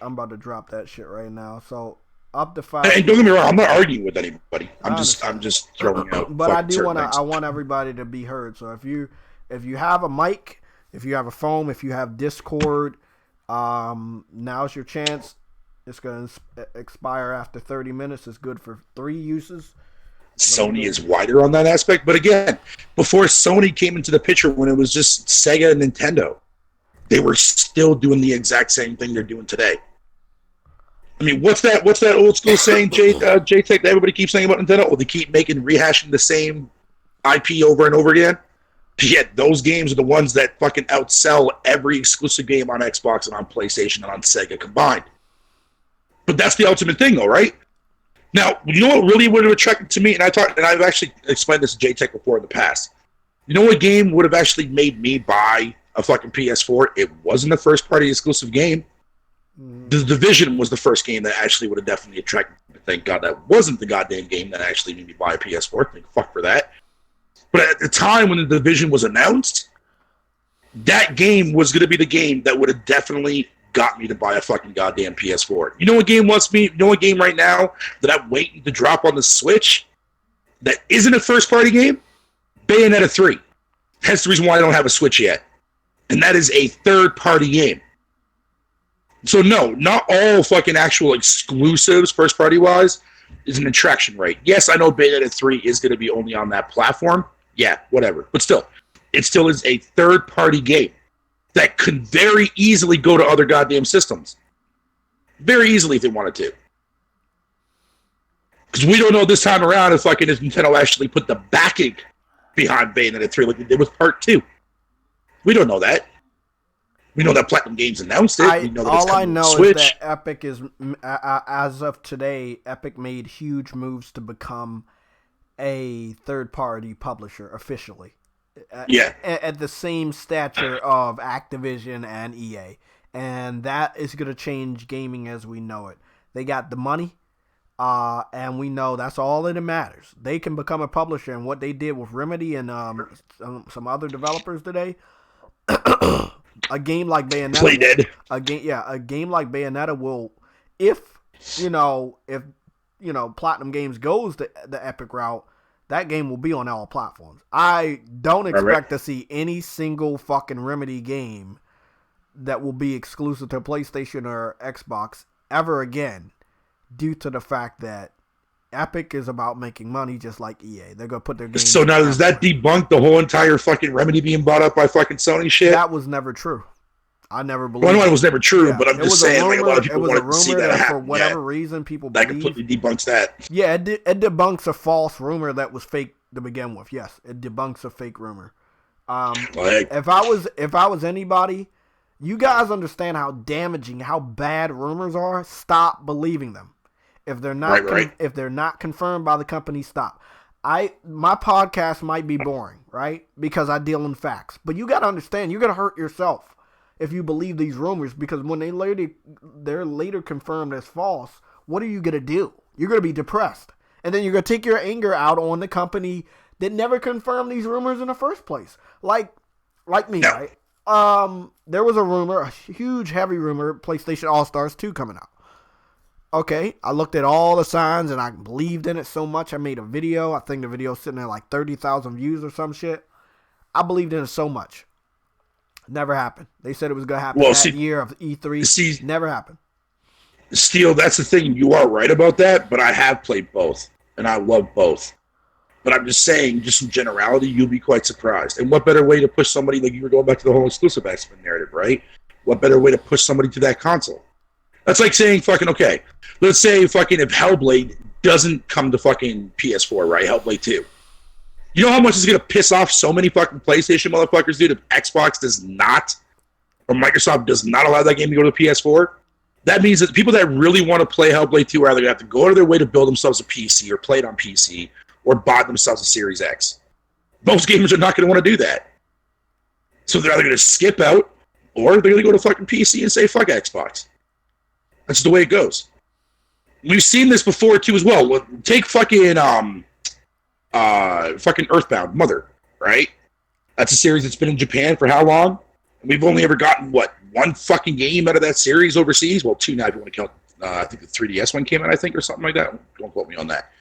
about to drop that shit right now. So up to 5.
And don't get me wrong, I'm not arguing with anybody. I'm just throwing out.
But I do want to. I want everybody to be heard. So if you have a mic, if you have a phone, if you have Discord, now's your chance. It's going to expire after 30 minutes. It's good for 3 uses.
Sony is wider on that aspect, but again, before Sony came into the picture, when it was just Sega and Nintendo, they were still doing the exact same thing they're doing today. I mean, what's that old school saying, JTech, that everybody keeps saying about Nintendo? Well, they keep rehashing the same IP over and over again. Yet those games are the ones that fucking outsell every exclusive game on Xbox and on PlayStation and on Sega combined. But that's the ultimate thing, though, right? Now, you know what really would have attracted to me, and I've actually explained this to JTech before in the past. You know what game would have actually made me buy a fucking PS4? It wasn't a first-party exclusive game. The Division was the first game that actually would have definitely attracted me. Thank God that wasn't the goddamn game that actually made me buy a PS4. Thank fuck for that. But at the time when the Division was announced, that game was going to be the game that would have definitely got me to buy a fucking goddamn PS4. You know what game right now that I'm waiting to drop on the Switch that isn't a first-party game? Bayonetta 3. That's the reason why I don't have a Switch yet. And that is a third-party game. So no, not all fucking actual exclusives, first-party wise, is an attraction rate. Yes, I know Bayonetta 3 is going to be only on that platform. Yeah, whatever. But still, it still is a third-party game that could very easily go to other goddamn systems. Very easily if they wanted to. Because we don't know this time around if fucking Nintendo actually put the backing behind Bayonetta 3 like they did with Part 2. We don't know that. We know that Platinum Games announced it. We know that
all I know
Switch.
is that Epic is, as of today, Epic made huge moves to become a third-party publisher officially.
Yeah.
At the same stature of Activision and EA. And that is going to change gaming as we know it. They got the money, and we know that's all that matters. They can become a publisher, and what they did with Remedy and some other developers today, a game like Bayonetta, a game like Bayonetta will, if Platinum Games goes the Epic route, that game will be on all platforms. I don't expect to see any single fucking Remedy game that will be exclusive to PlayStation or Xbox ever again, due to the fact that Epic is about making money just like EA. They're going to put their games...
So now does that debunk the whole entire fucking Remedy being bought up by fucking Sony shit?
That was never true. I never believed.
Well, I know it was never true, but I'm just saying, like, a lot of people wanted to see that happen.
For whatever reason, people
that
believe...
completely debunks that.
Yeah, it debunks a false rumor that was fake to begin with. Yes, it debunks a fake rumor. If I was anybody, you guys understand how damaging, how bad rumors are. Stop believing them. If they're not if they're not confirmed by the company, stop. My podcast might be boring, right? Because I deal in facts. But you got to understand, you're going to hurt yourself if you believe these rumors, because when they're later confirmed as false, what are you going to do? You're going to be depressed. And then you're going to take your anger out on the company that never confirmed these rumors in the first place. Like me, right? There was a rumor, a huge, heavy rumor, PlayStation All-Stars 2 coming out. Okay, I looked at all the signs and I believed in it so much. I made a video. I think the video's sitting at like 30,000 views or some shit. I believed in it so much. Never happened. They said it was going to happen year of E3. Never happened.
Steel, that's the thing. You are right about that, but I have played both, and I love both. But I'm just saying, just in generality, you'll be quite surprised. And what better way to push somebody, like you were going back to the whole exclusive X-Men narrative, right? What better way to push somebody to that console? That's like saying fucking, okay, let's say fucking if Hellblade doesn't come to fucking PS4, right? Hellblade 2. You know how much it's going to piss off so many fucking PlayStation motherfuckers, dude, if Xbox does not, or Microsoft does not allow that game to go to the PS4? That means that people that really want to play Hellblade 2 are either going to have to go out of their way to build themselves a PC or play it on PC, or bought themselves a Series X. Most gamers are not going to want to do that. So they're either going to skip out or they're going to go to fucking PC and say, fuck Xbox. That's the way it goes. We've seen this before, too, as well. Take fucking Earthbound, Mother, right? That's a series that's been in Japan for how long? And we've only ever gotten, one fucking game out of that series overseas? Well, two now if you want to count. I think the 3DS one came out, I think, or something like that. Don't quote me on that.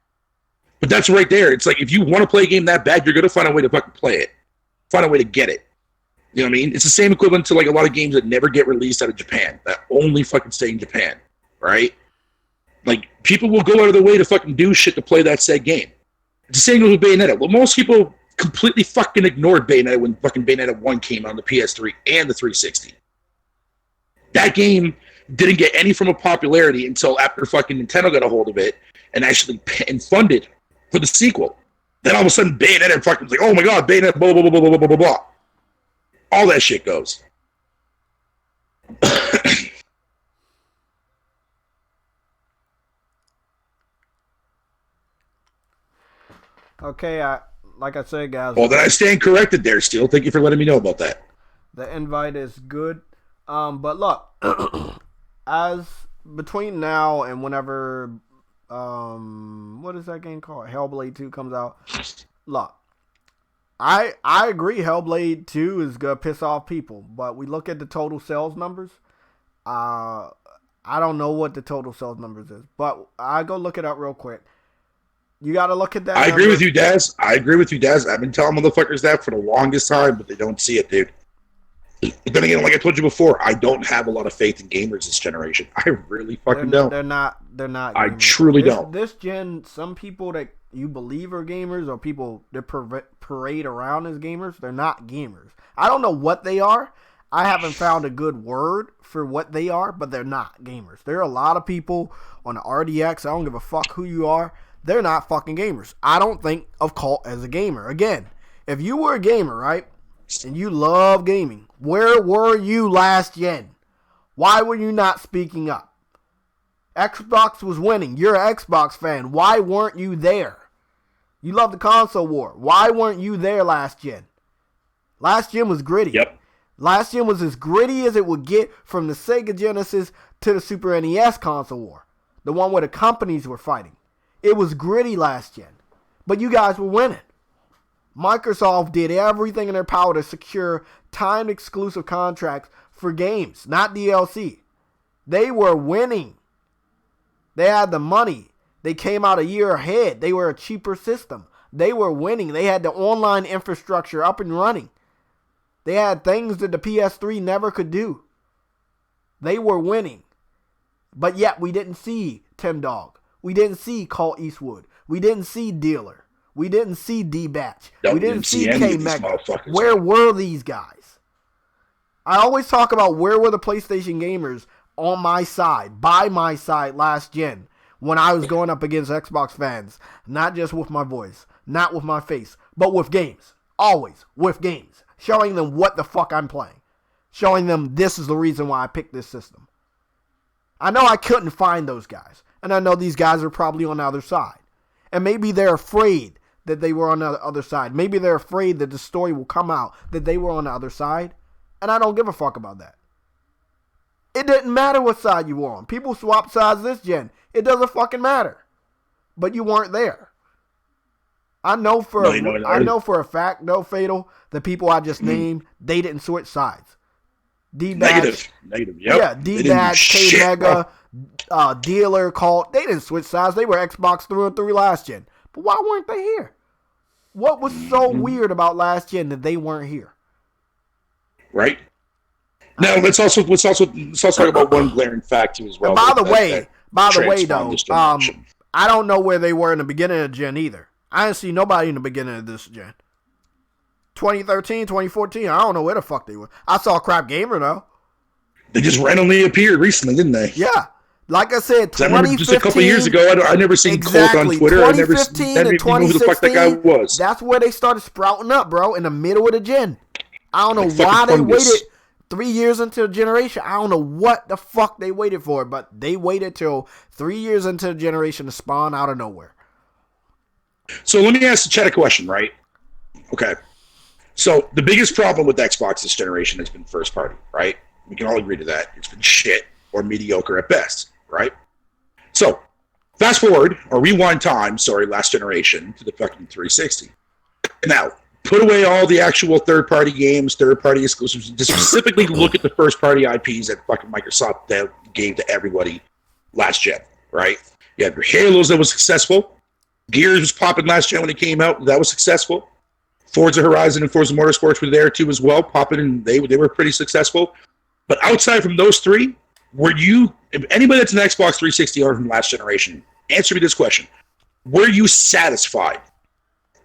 But that's right there. It's like, if you want to play a game that bad, you're going to find a way to fucking play it. Find a way to get it. You know what I mean? It's the same equivalent to like a lot of games that never get released out of Japan, that only fucking stay in Japan, right? Like, people will go out of their way to fucking do shit to play that said game. It's the same with Bayonetta. Well, most people completely fucking ignored Bayonetta when fucking Bayonetta 1 came out on the PS3 and the 360. That game didn't get any form of popularity until after fucking Nintendo got a hold of it and actually funded for the sequel. Then all of a sudden, Bayonetta fucking was like, oh my god, Bayonetta, blah, blah, blah, blah, blah, blah, blah, blah. All that shit goes.
Okay, like I said, guys.
Well, then I stand corrected there, Steel. Thank you for letting me know about that.
The invite is good. But look, as between now and whenever, what is that game called? Hellblade 2 comes out. Look, I agree Hellblade 2 is going to piss off people, but we look at the total sales numbers. I don't know what the total sales numbers is, but I go look it up real quick. You got to look at that.
I agree with you, Daz. I've been telling motherfuckers that for the longest time, but they don't see it, dude. But then again, like I told you before, I don't have a lot of faith in gamers this generation. I really fucking don't.
They're not.
I truly don't.
This gen, some people that you believe are gamers or people that parade around as gamers, they're not gamers. I don't know what they are. I haven't found a good word for what they are, but they're not gamers. There are a lot of people on the RDX. I don't give a fuck who you are. They're not fucking gamers. I don't think of Cult as a gamer. Again, if you were a gamer, right, and you love gaming, where were you last gen? Why were you not speaking up? Xbox was winning. You're an Xbox fan. Why weren't you there? You love the console war. Why weren't you there last gen? Last gen was gritty.
Yep.
Last gen was as gritty as it would get from the Sega Genesis to the Super NES console war. The one where the companies were fighting. It was gritty last gen. But you guys were winning. Microsoft did everything in their power to secure timed exclusive contracts for games, not DLC. They were winning. They had the money. They came out a year ahead. They were a cheaper system. They were winning. They had the online infrastructure up and running. They had things that the PS3 never could do. They were winning. But yet we didn't see Tim Dog. We didn't see Call Eastwood. We didn't see Dealer. We didn't see D-Batch. We didn't see K-Mega. Where were these guys? I always talk about where were the PlayStation gamers on my side, by my side last gen, when I was going up against Xbox fans. Not just with my voice, not with my face, but with games. Always with games. Showing them what the fuck I'm playing. Showing them this is the reason why I picked this system. I know I couldn't find those guys. And I know these guys are probably on the other side. And maybe they're afraid that they were on the other side. Maybe they're afraid that the story will come out that they were on the other side. And I don't give a fuck about that. It didn't matter what side you were on. People swap sides this gen. It doesn't fucking matter. But you weren't there. I know for a fact, no Fatal, the people I just named, they didn't switch sides.
Negative. Yep.
Yeah, D-Batch, K-Mega, Dealer, Cult. They didn't switch sides. They were Xbox through and through last gen. But why weren't they here? What was so weird about last gen that they weren't here?
Right. Now let's also talk about one glaring fact too as well.
And by the way, though, I don't know where they were in the beginning of gen either. I didn't see nobody in the beginning of this gen. 2013, 2014, I don't know where the fuck they were. I saw Crap Gamer, though.
They just randomly appeared recently, didn't they?
Yeah. Like I said, 2015.
Just a couple of years ago, I never seen Colt on Twitter.
2015 and 2016,
who the fuck that guy was.
That's where they started sprouting up, bro, in the middle of the gen. I don't know why they waited 3 years into the generation. I don't know what the fuck they waited for, but they waited till 3 years into the generation to spawn out of nowhere.
So let me ask the chat a question, right? Okay. So the biggest problem with Xbox this generation has been first party, right? We can all agree to that. It's been shit or mediocre at best, right? So fast forward or rewind time, last generation to the fucking 360. Now, put away all the actual third-party games, third-party exclusives, and just specifically look at the first-party IPs that fucking Microsoft gave to everybody last gen, right? You have your Halos that was successful. Gears was popping last gen when it came out. That was successful. Forza Horizon and Forza Motorsports were there too as well, popping, and they were pretty successful. But outside from those three, if anybody that's an Xbox 360 owner from last generation, answer me this question. Were you satisfied?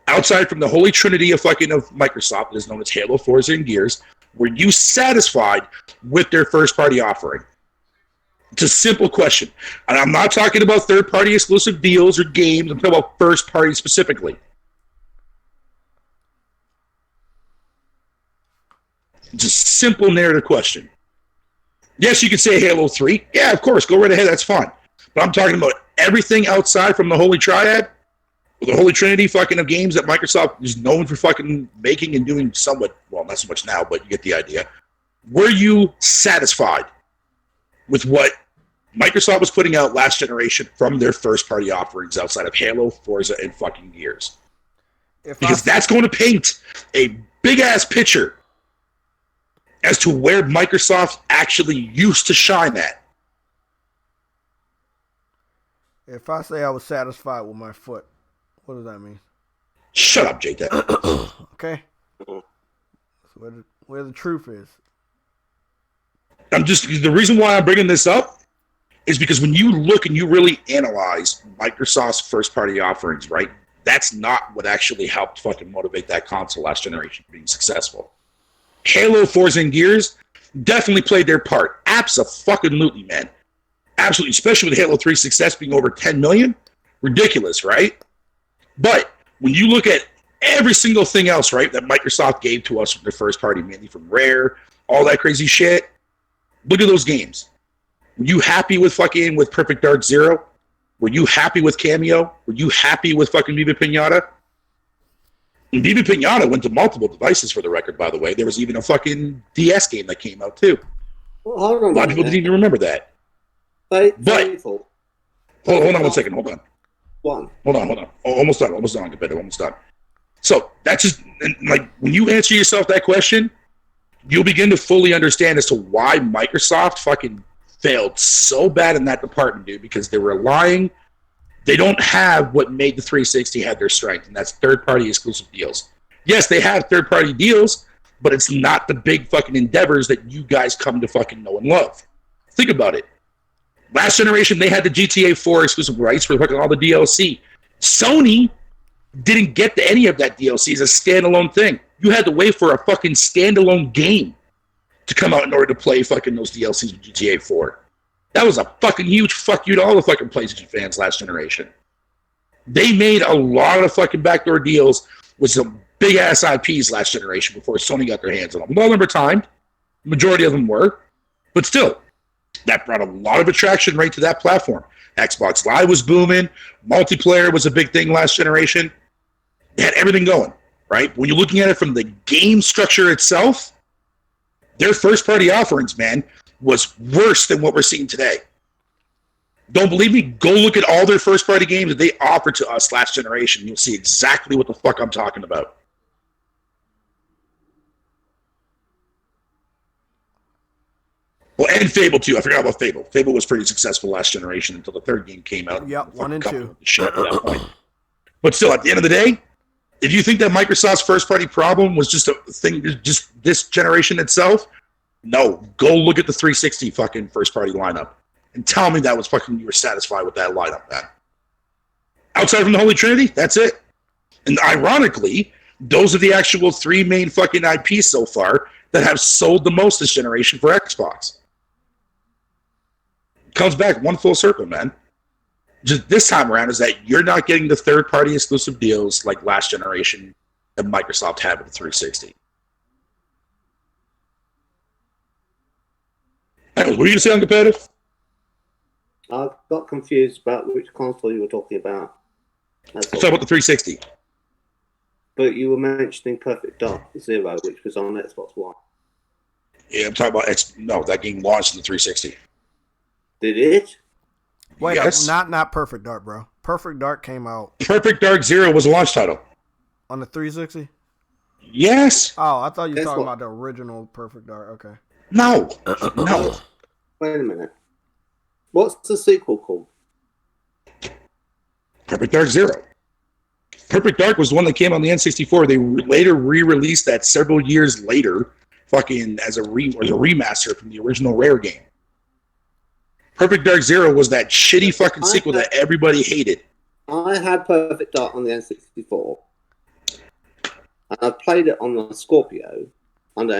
Outside from the holy trinity of Microsoft that is known as Halo, Forza, and Gears, were you satisfied with their first-party offering? It's a simple question. And I'm not talking about third-party exclusive deals or games. I'm talking about first-party specifically. It's a simple narrative question. Yes, you could say Halo 3. Yeah, of course. Go right ahead. That's fine. But I'm talking about everything outside from the Holy Triad, the Holy Trinity of games that Microsoft is known for fucking making and doing somewhat, well, not so much now, but you get the idea. Were you satisfied with what Microsoft was putting out last generation from their first-party offerings outside of Halo, Forza, and fucking Gears? Because that's going to paint a big-ass picture as to where Microsoft actually used to shine at.
If I say I was satisfied with my foot, what does that mean?
Shut up, J-Tech.
Okay. That's where the truth is.
The reason why I'm bringing this up is because when you look and you really analyze Microsoft's first-party offerings, right, that's not what actually helped fucking motivate that console last generation being successful. Halo, Forza, and Gears definitely played their part. Abso-fucking-lutely, man. Absolutely, especially with Halo 3's success being over 10 million. Ridiculous, right? But when you look at every single thing else, right, that Microsoft gave to us from their first party, mainly from Rare, all that crazy shit, look at those games. Were you happy with Perfect Dark Zero? Were you happy with Cameo? Were you happy with fucking Viva Pinata? And Viva Pinata went to multiple devices, for the record, by the way. There was even a fucking DS game that came out, too.
Well, hold on
a lot of people didn't even remember that.
Hold
on 1 second. Hold on.
One.
Hold on. Almost done. Almost done. So that's just, like, when you answer yourself that question, you'll begin to fully understand as to why Microsoft fucking failed so bad in that department, dude, because they were lying. They don't have what made the 360 have their strength, and that's third-party exclusive deals. Yes, they have third-party deals, but it's not the big fucking endeavors that you guys come to fucking know and love. Think about it. Last generation, they had the GTA 4 exclusive rights for fucking all the DLC. Sony didn't get to any of that DLC as a standalone thing. You had to wait for a fucking standalone game to come out in order to play fucking those DLCs with GTA 4. That was a fucking huge fuck you to all the fucking PlayStation fans last generation. They made a lot of fucking backdoor deals with some big-ass IPs last generation before Sony got their hands on them. All number timed. Majority of them were. But still, that brought a lot of attraction right to that platform. Xbox Live was booming. Multiplayer was a big thing last generation. They had everything going, right? When you're looking at it from the game structure itself, their first-party offerings, man, was worse than what we're seeing today. Don't believe me? Go look at all their first-party games that they offered to us last generation. You'll see exactly what the fuck I'm talking about. Well, and Fable, too. I forgot about Fable. Fable was pretty successful last generation until the third game came out.
Yep, 1 and 2.
Shit at that point. But still, at the end of the day, if you think that Microsoft's first-party problem was just a thing, just this generation itself, no. Go look at the 360 fucking first-party lineup and tell me that was fucking you were satisfied with that lineup, man. Outside from the Holy Trinity, that's it. And ironically, those are the actual three main fucking IPs so far that have sold the most this generation for Xbox. Comes back one full circle, man. Just this time around is that you're not getting the third-party exclusive deals like last generation that Microsoft had with the 360. Anyways, what were you going to say on competitive?
I got confused about which console you were talking about. That's
Let's
all.
talk about the 360.
But you were mentioning Perfect Dark Zero, which was on Xbox One.
Yeah, I'm talking about no, that game launched in the 360.
Did it?
Wait
Yes.
up, not Perfect Dark, bro. Perfect Dark came out
Perfect Dark Zero was a launch title.
on the 360.
Yes.
Oh, I thought you were
Guess
talking
what?
about the original Perfect Dark. Okay.
No. No.
Wait a minute. What's the sequel called?
Perfect Dark Zero. Perfect Dark was the one that came on the N64. They later re-released that several years later, fucking as a remaster from the original Rare game. Perfect Dark Zero was that shitty fucking sequel that everybody hated.
I had Perfect Dark on the N64, and I played it on the Scorpio under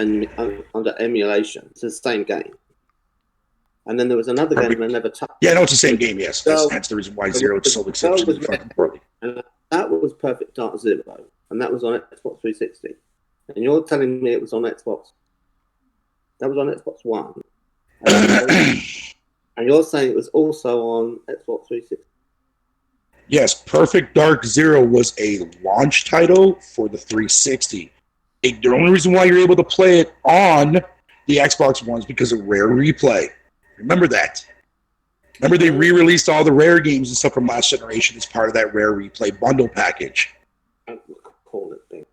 emulation. It's the same game. And then there was another game I never touched.
Yeah, no, it's the same game. Yes,
So-
that's the reason why Zero sold exceptionally fucking poorly.
And that was Perfect Dark Zero, and that was on Xbox 360. And you're telling me it was on Xbox? That was on Xbox One. And you're saying it was also on Xbox 360.
Yes, Perfect Dark Zero was a launch title for the 360. The only reason why you're able to play it on the Xbox One is because of Rare Replay. Remember that. Remember they re-released all the Rare games and stuff from last generation as part of that Rare Replay bundle package.
I call it thing.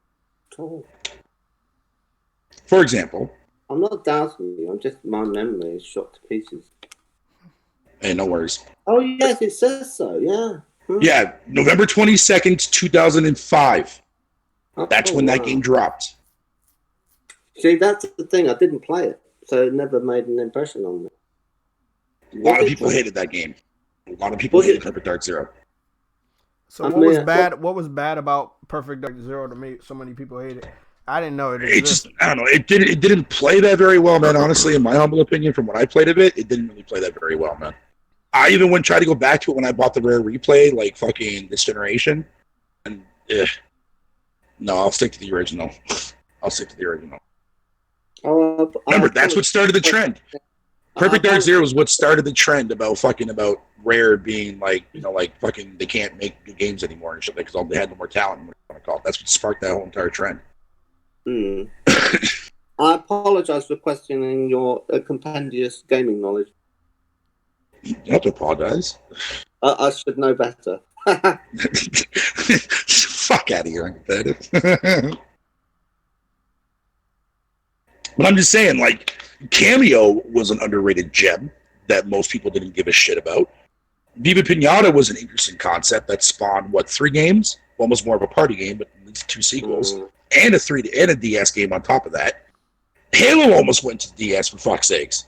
Oh,
For example,
I'm not doubting you. I'm just my memory is shot to pieces.
hey, no worries.
Oh yes, it says so. Yeah.
Yeah, November 22nd, 2005. That's when that game dropped.
See, that's the thing. I didn't play it, so it never made an impression on me.
A lot of people hated that game. A lot of people hated Perfect Dark Zero.
So what was bad? What was bad about Perfect Dark Zero to me? So many people hate it. I didn't know it existed.
I don't know. It didn't play that very well, man. Honestly, in my humble opinion, from what I played of it, it didn't really play that very well, man. I even went try to go back to it when I bought the Rare Replay, like fucking this generation, and no, I'll stick to the original. Remember, that's what started the trend. Perfect Dark Zero is what started the trend about Rare being like fucking they can't make good games anymore and shit because they had no more talent. What you want to call it. That's what sparked that whole entire trend.
I apologize for questioning your compendious gaming knowledge.
You don't have to apologize.
I should know better.
Fuck out of here, but I'm just saying, like, Cameo was an underrated gem that most people didn't give a shit about. Viva Pinata was an interesting concept that spawned, 3 games? One was more of a party game, but 2 sequels. And a DS game on top of that. Halo almost went to DS, for fuck's sakes.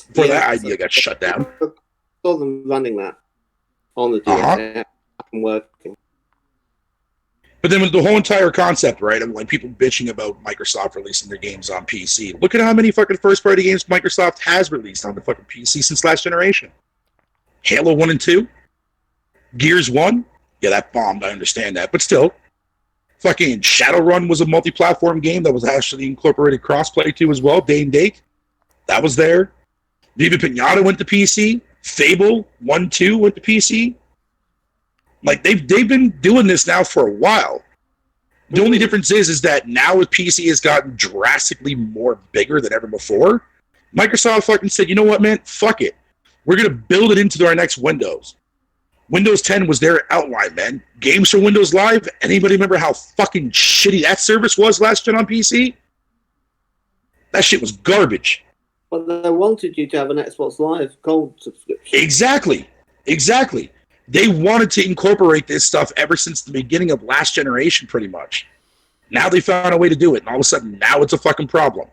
Before that idea got shut down.
I saw them running that on the DS and working.
But then with the whole entire concept, right, of like people bitching about Microsoft releasing their games on PC. Look at how many fucking first-party games Microsoft has released on the fucking PC since last generation. Halo 1 and 2. Gears 1. Yeah, that bombed, I understand that. But still. Fucking Shadowrun was a multi-platform game that was actually incorporated crossplay too as well, day and date. That was there. Viva Pinata went to PC. Fable 1, 2 went to PC. Like, they've been doing this now for a while. The only difference is that now with PC has gotten drastically more bigger than ever before. Microsoft fucking said, you know what, man? Fuck it. We're going to build it into our next Windows. Windows 10 was their outline, man. Games for Windows Live. Anybody remember how fucking shitty that service was last gen on PC? That shit was garbage.
But they wanted you to have an Xbox Live Gold subscription.
Exactly. They wanted to incorporate this stuff ever since the beginning of last generation, pretty much. Now they found a way to do it, and all of a sudden, now it's a fucking problem.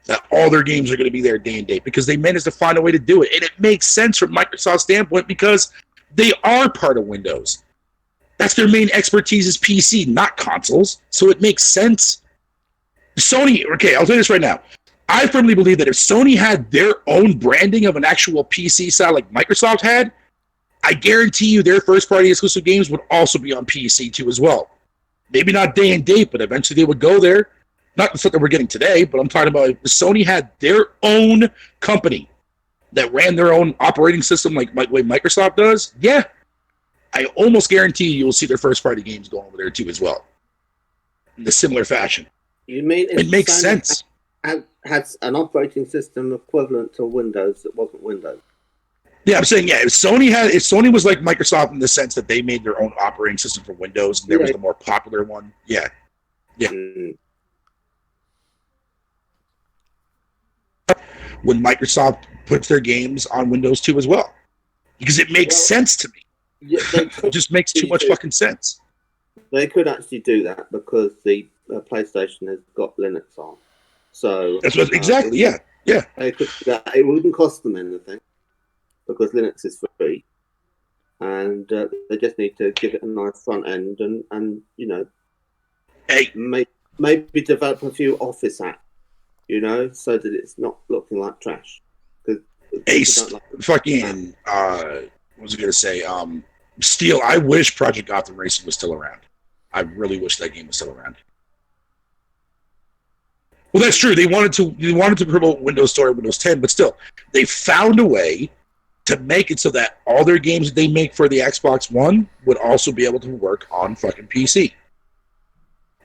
That all their games are going to be there day and date because they managed to find a way to do it. And it makes sense from Microsoft's standpoint because they are part of Windows. That's their main expertise is PC, not consoles. So it makes sense. Sony, okay, I'll tell you this right now. I firmly believe that if Sony had their own branding of an actual PC style like Microsoft had, I guarantee you their first-party exclusive games would also be on PC too as well. Maybe not day and date, but eventually they would go there. Not the stuff that we're getting today, but I'm talking about if Sony had their own company that ran their own operating system like way Microsoft does, yeah. I almost guarantee you will see their first party games going over there too as well, in a similar fashion.
You mean
it makes sense?
Had an operating system equivalent to Windows that wasn't Windows.
Yeah, I'm saying, yeah, if Sony was like Microsoft in the sense that they made their own operating system for Windows and there was the more popular one, yeah. When Microsoft puts their games on Windows too as well, because it makes sense to me.
Yeah,
it just makes too much fucking sense.
They could actually do that because the PlayStation has got Linux on. So
that's what exactly. Yeah.
They could do that. It wouldn't cost them anything because Linux is free, and they just need to give it a nice front end and you know, maybe develop a few Office apps, you know, so that it's not looking like trash. Because
fucking what was I gonna say? Steel. I wish Project Gotham Racing was still around. I really wish that game was still around. Well, that's true. They wanted to promote Windows Store, Windows 10, but still, they found a way to make it so that all their games that they make for the Xbox One would also be able to work on fucking PC.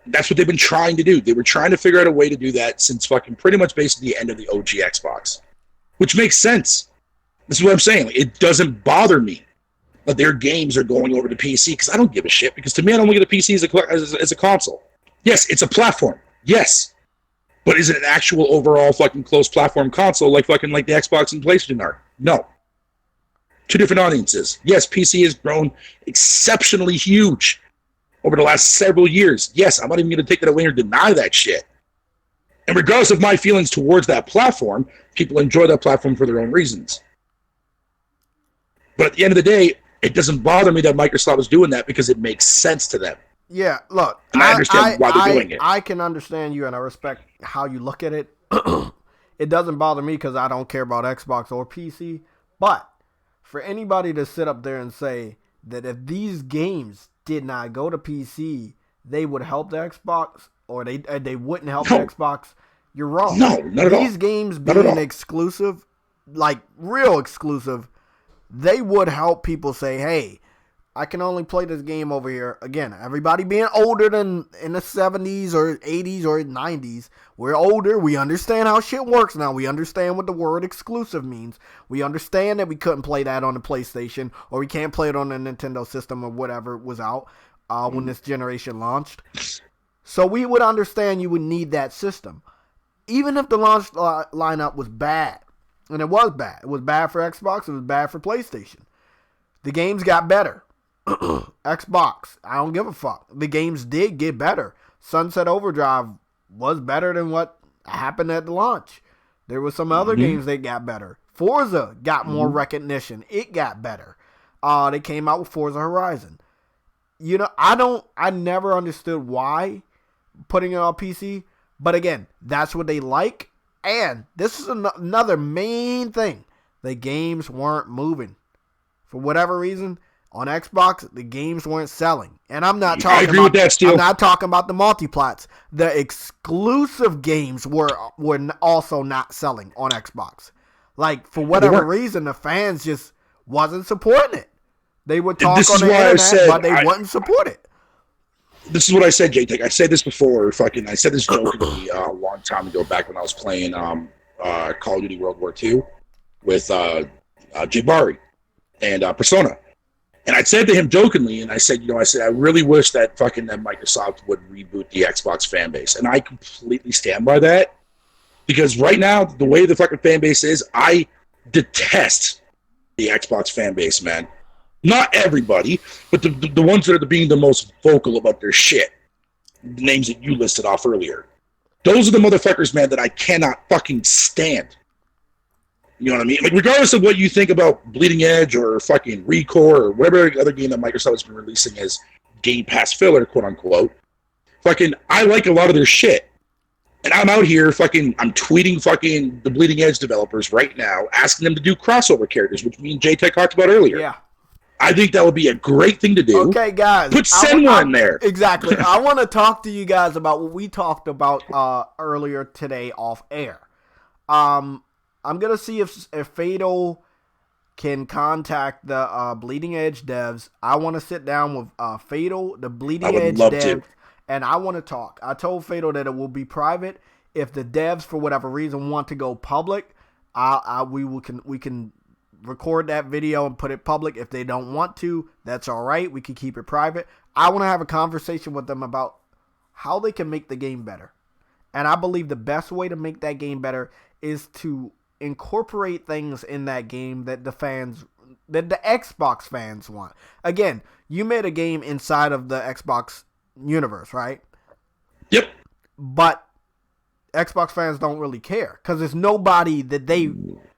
That's what they've been trying to do. They were trying to figure out a way to do that since fucking pretty much basically the end of the OG Xbox, which makes sense. This is what I'm saying. It doesn't bother me that their games are going over to PC because I don't give a shit. Because to me, I don't look at the PC as a console. Yes, it's a platform. Yes. But is it an actual overall fucking close platform console like the Xbox and PlayStation are? No. Two different audiences. Yes, PC has grown exceptionally huge over the last several years. Yes, I'm not even going to take that away or deny that shit. And regardless of my feelings towards that platform, people enjoy that platform for their own reasons. But at the end of the day, it doesn't bother me that Microsoft is doing that because it makes sense to them.
Yeah, look,
and I understand why they're doing it.
I can understand you, and I respect how you look at it. It doesn't bother me because I don't care about Xbox or PC. But for anybody to sit up there and say that if these games did not go to PC, they would help the Xbox, or they wouldn't help the Xbox, you're wrong.
No, not at all.
These games being exclusive, like real exclusive, they would help people say, hey, I can only play this game over here. Again, everybody being older than in the 70s or 80s or 90s. We're older. We understand how shit works now. We understand what the word exclusive means. We understand that we couldn't play that on the PlayStation, or we can't play it on the Nintendo system or whatever was out when this generation launched. So we would understand you would need that system. Even if the launch lineup was bad. And it was bad. It was bad for Xbox. It was bad for PlayStation. The games got better. Xbox, I don't give a fuck. The games did get better. Sunset Overdrive was better than what happened at the launch. There were some other games that got better. Forza got more recognition. It got better. They came out with Forza Horizon. You know, I never understood why putting it on PC. But again, that's what they like. And this is another main thing. The games weren't moving. For whatever reason, on Xbox, the games weren't selling. And I'm not talking
with that, Steel.
I'm not talking about the multiplats. The exclusive games were also not selling on Xbox. Like, for whatever reason, the fans just wasn't supporting it. They would talk on the internet, but they wouldn't support it.
This is what I said, JTech. I said this before. I said this jokingly a long time ago, back when I was playing Call of Duty World War II with Jabari and Persona. And I said to him jokingly, and I said, I really wish that Microsoft would reboot the Xbox fan base. And I completely stand by that. Because right now, the way the fucking fan base is, I detest the Xbox fan base, man. Not everybody, but the ones that are being the most vocal about their shit. The names that you listed off earlier. Those are the motherfuckers, man, that I cannot fucking stand. You know what I mean? Like, regardless of what you think about Bleeding Edge or fucking Recore or whatever other game that Microsoft has been releasing as Game Pass filler, quote unquote, I like a lot of their shit. And I'm out here I'm tweeting the Bleeding Edge developers right now, asking them to do crossover characters, which me and JTech talked about earlier.
Yeah.
I think that would be a great thing to do.
Okay, guys.
Put Senwa in there.
Exactly. I want to talk to you guys about what we talked about earlier today off air. I'm going to see if Fatal can contact the Bleeding Edge devs. I want to sit down with Fatal, the Bleeding Edge devs, and I want to talk. I told Fatal that it will be private. If the devs, for whatever reason, want to go public, we can record that video and put it public. If they don't want to, that's all right. We can keep it private. I want to have a conversation with them about how they can make the game better. And I believe the best way to make that game better is to incorporate things in that game that the Xbox fans want. Again, you made a game inside of the Xbox universe, right?
Yep.
But Xbox fans don't really care because there's nobody that they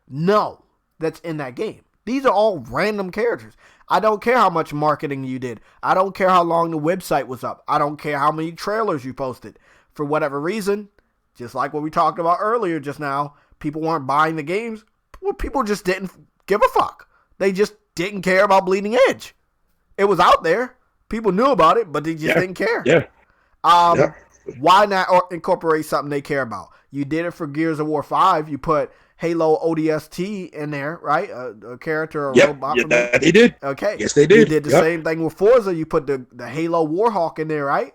know that's in that game. These are all random characters. I don't care how much marketing you did. I don't care how long the website was up. I don't care how many trailers you posted. For whatever reason, just like what we talked about earlier just now, people weren't buying the games. Well, people just didn't give a fuck. They just didn't care about Bleeding Edge. It was out there. People knew about it, but they just didn't care.
Yeah.
Why not incorporate something they care about? You did it for Gears of War 5. You put Halo ODST in there, right? A character, a robot.
Yeah, they did.
Okay.
Yes, they did.
You did the same thing with Forza. You put the Halo Warhawk in there, right?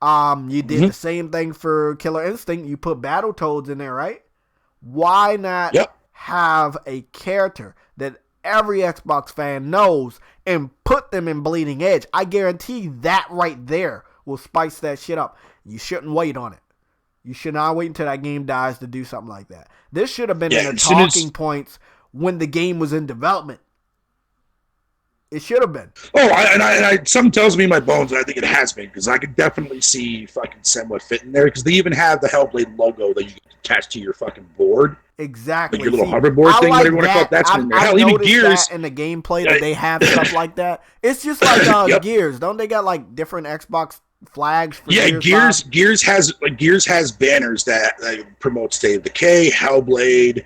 You did the same thing for Killer Instinct. You put Battletoads in there, right? Why not have a character that every Xbox fan knows and put them in Bleeding Edge? I guarantee that right there will spice that shit up. You shouldn't wait on it. You should not wait until that game dies to do something like that. This should have been in the talking points when the game was in development. It should have been.
Oh, something tells me in my bones that I think it has been, because I could definitely see fucking Semwa fit in there, because they even have the Hellblade logo that you can attach to your fucking board.
Exactly.
Like your little hoverboard thing, whatever you want to call it, that's been in there. Hell, even Gears.
In the gameplay that they have stuff like that. It's just like Gears. Don't they got like different Xbox flags for
Gears has banners that promote State of Decay, Hellblade,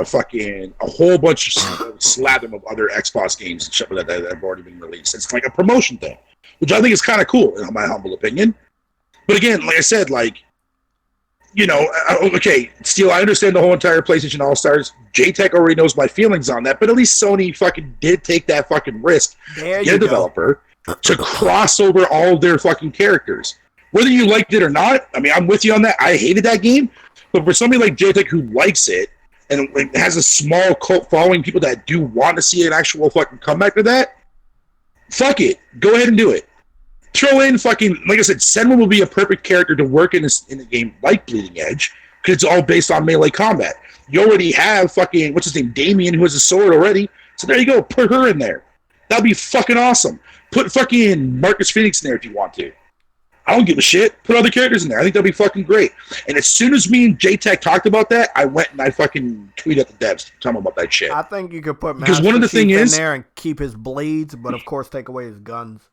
fucking a whole bunch of slather of other Xbox games and shit that have already been released. It's like a promotion thing, which I think is kind of cool in my humble opinion. But again, like I said, okay, Steel, I understand the whole entire PlayStation All-Stars. JTech already knows my feelings on that, but at least Sony fucking did take that fucking risk to get a developer to cross over all their fucking characters. Whether you liked it or not, I mean, I'm with you on that. I hated that game, but for somebody like JTech who likes it and has a small cult following, people that do want to see an actual fucking comeback to that, fuck it. Go ahead and do it. Throw in fucking, like I said, Senwa will be a perfect character to work in a game like Bleeding Edge, because it's all based on melee combat. You already have fucking, what's his name, Damien, who has a sword already. So there you go, put her in there. That'd be fucking awesome. Put fucking Marcus Phoenix in there if you want to. I don't give a shit. Put other characters in there. I think that'd be fucking great. And as soon as me and JTech talked about that, I went and I fucking tweeted at the devs to tell them about that shit.
I think you could put
Master Chief
in there and keep his blades, but of course take away his guns.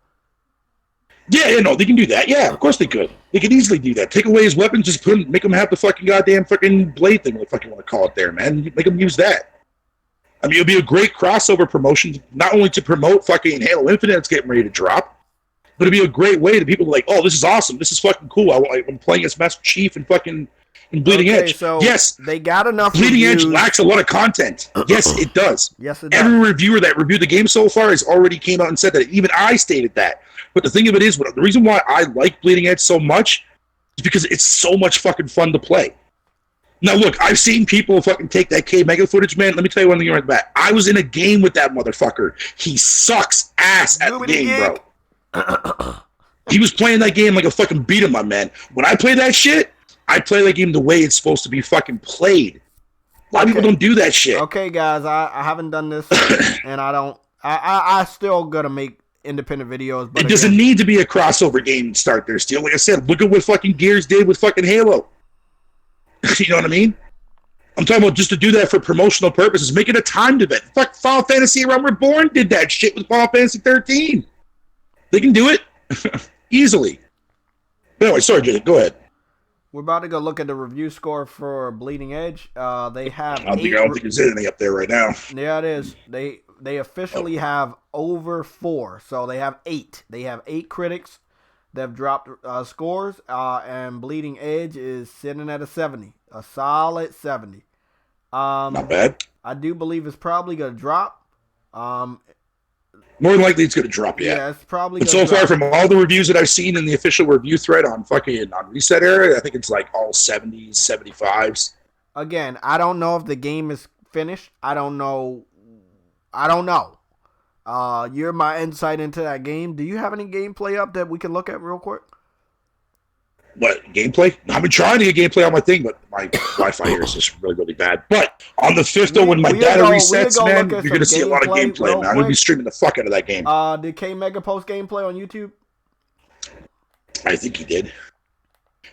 Yeah, no, they can do that. Yeah, of course they could. They could easily do that. Take away his weapons, just make him have the fucking goddamn fucking blade thing, what the fuck you want to call it there, man. Make him use that. I mean, it'll be a great crossover promotion, not only to promote fucking Halo Infinite that's getting ready to drop, but it'll be a great way to people like, oh, this is awesome. This is fucking cool. I'm playing as Master Chief and fucking in Bleeding Edge.
So
yes,
they got enough.
Bleeding Edge lacks a lot of content. Yes, it does.
Yes, it does.
Every reviewer that reviewed the game so far has already came out and said that. Even I stated that. But the thing of it is, the reason why I like Bleeding Edge so much is because it's so much fucking fun to play. Now, look, I've seen people fucking take that K-Mega footage, man. Let me tell you one thing right back. I was in a game with that motherfucker. He sucks ass at the game, bro. He was playing that game like a fucking beat 'em up, man. When I play that shit, I play that game the way it's supposed to be fucking played. A lot of people don't do that shit.
Okay, guys, I haven't done this, and I still gotta make independent videos. But
it doesn't need to be a crossover game to start there, Steel. Like I said, look at what fucking Gears did with fucking Halo. You know what I mean? I'm talking about just to do that for promotional purposes. Make it a timed event. Fuck, Final Fantasy Realm Reborn did that shit with Final Fantasy 13. They can do it easily. But anyway, sorry, Jay, go ahead.
We're about to go look at the review score for Bleeding Edge. They have.
I don't think there's anything up there right now.
Yeah, it is. They officially have over 4, so they have 8. They have 8 critics that have dropped scores, and Bleeding Edge is sitting at a 70, a solid 70.
Not bad.
I do believe it's probably gonna drop Um,
More than likely, it's going to drop.
yeah, it's probably.
But so far, from all the reviews that I've seen in the official review thread on Reset Era, I think it's like all 70s, 75s.
Again, I don't know if the game is finished. I don't know. You're my insight into that game. Do you have any gameplay up that we can look at real quick?
What, gameplay? I've been trying to get gameplay on my thing, but my Wi-Fi here is just really, really bad. But on the 5th, when my data resets, man, you're going to see a lot of gameplay, man. I'm going to be streaming the fuck out of that game.
Did K-Mega post gameplay on YouTube?
I think he did.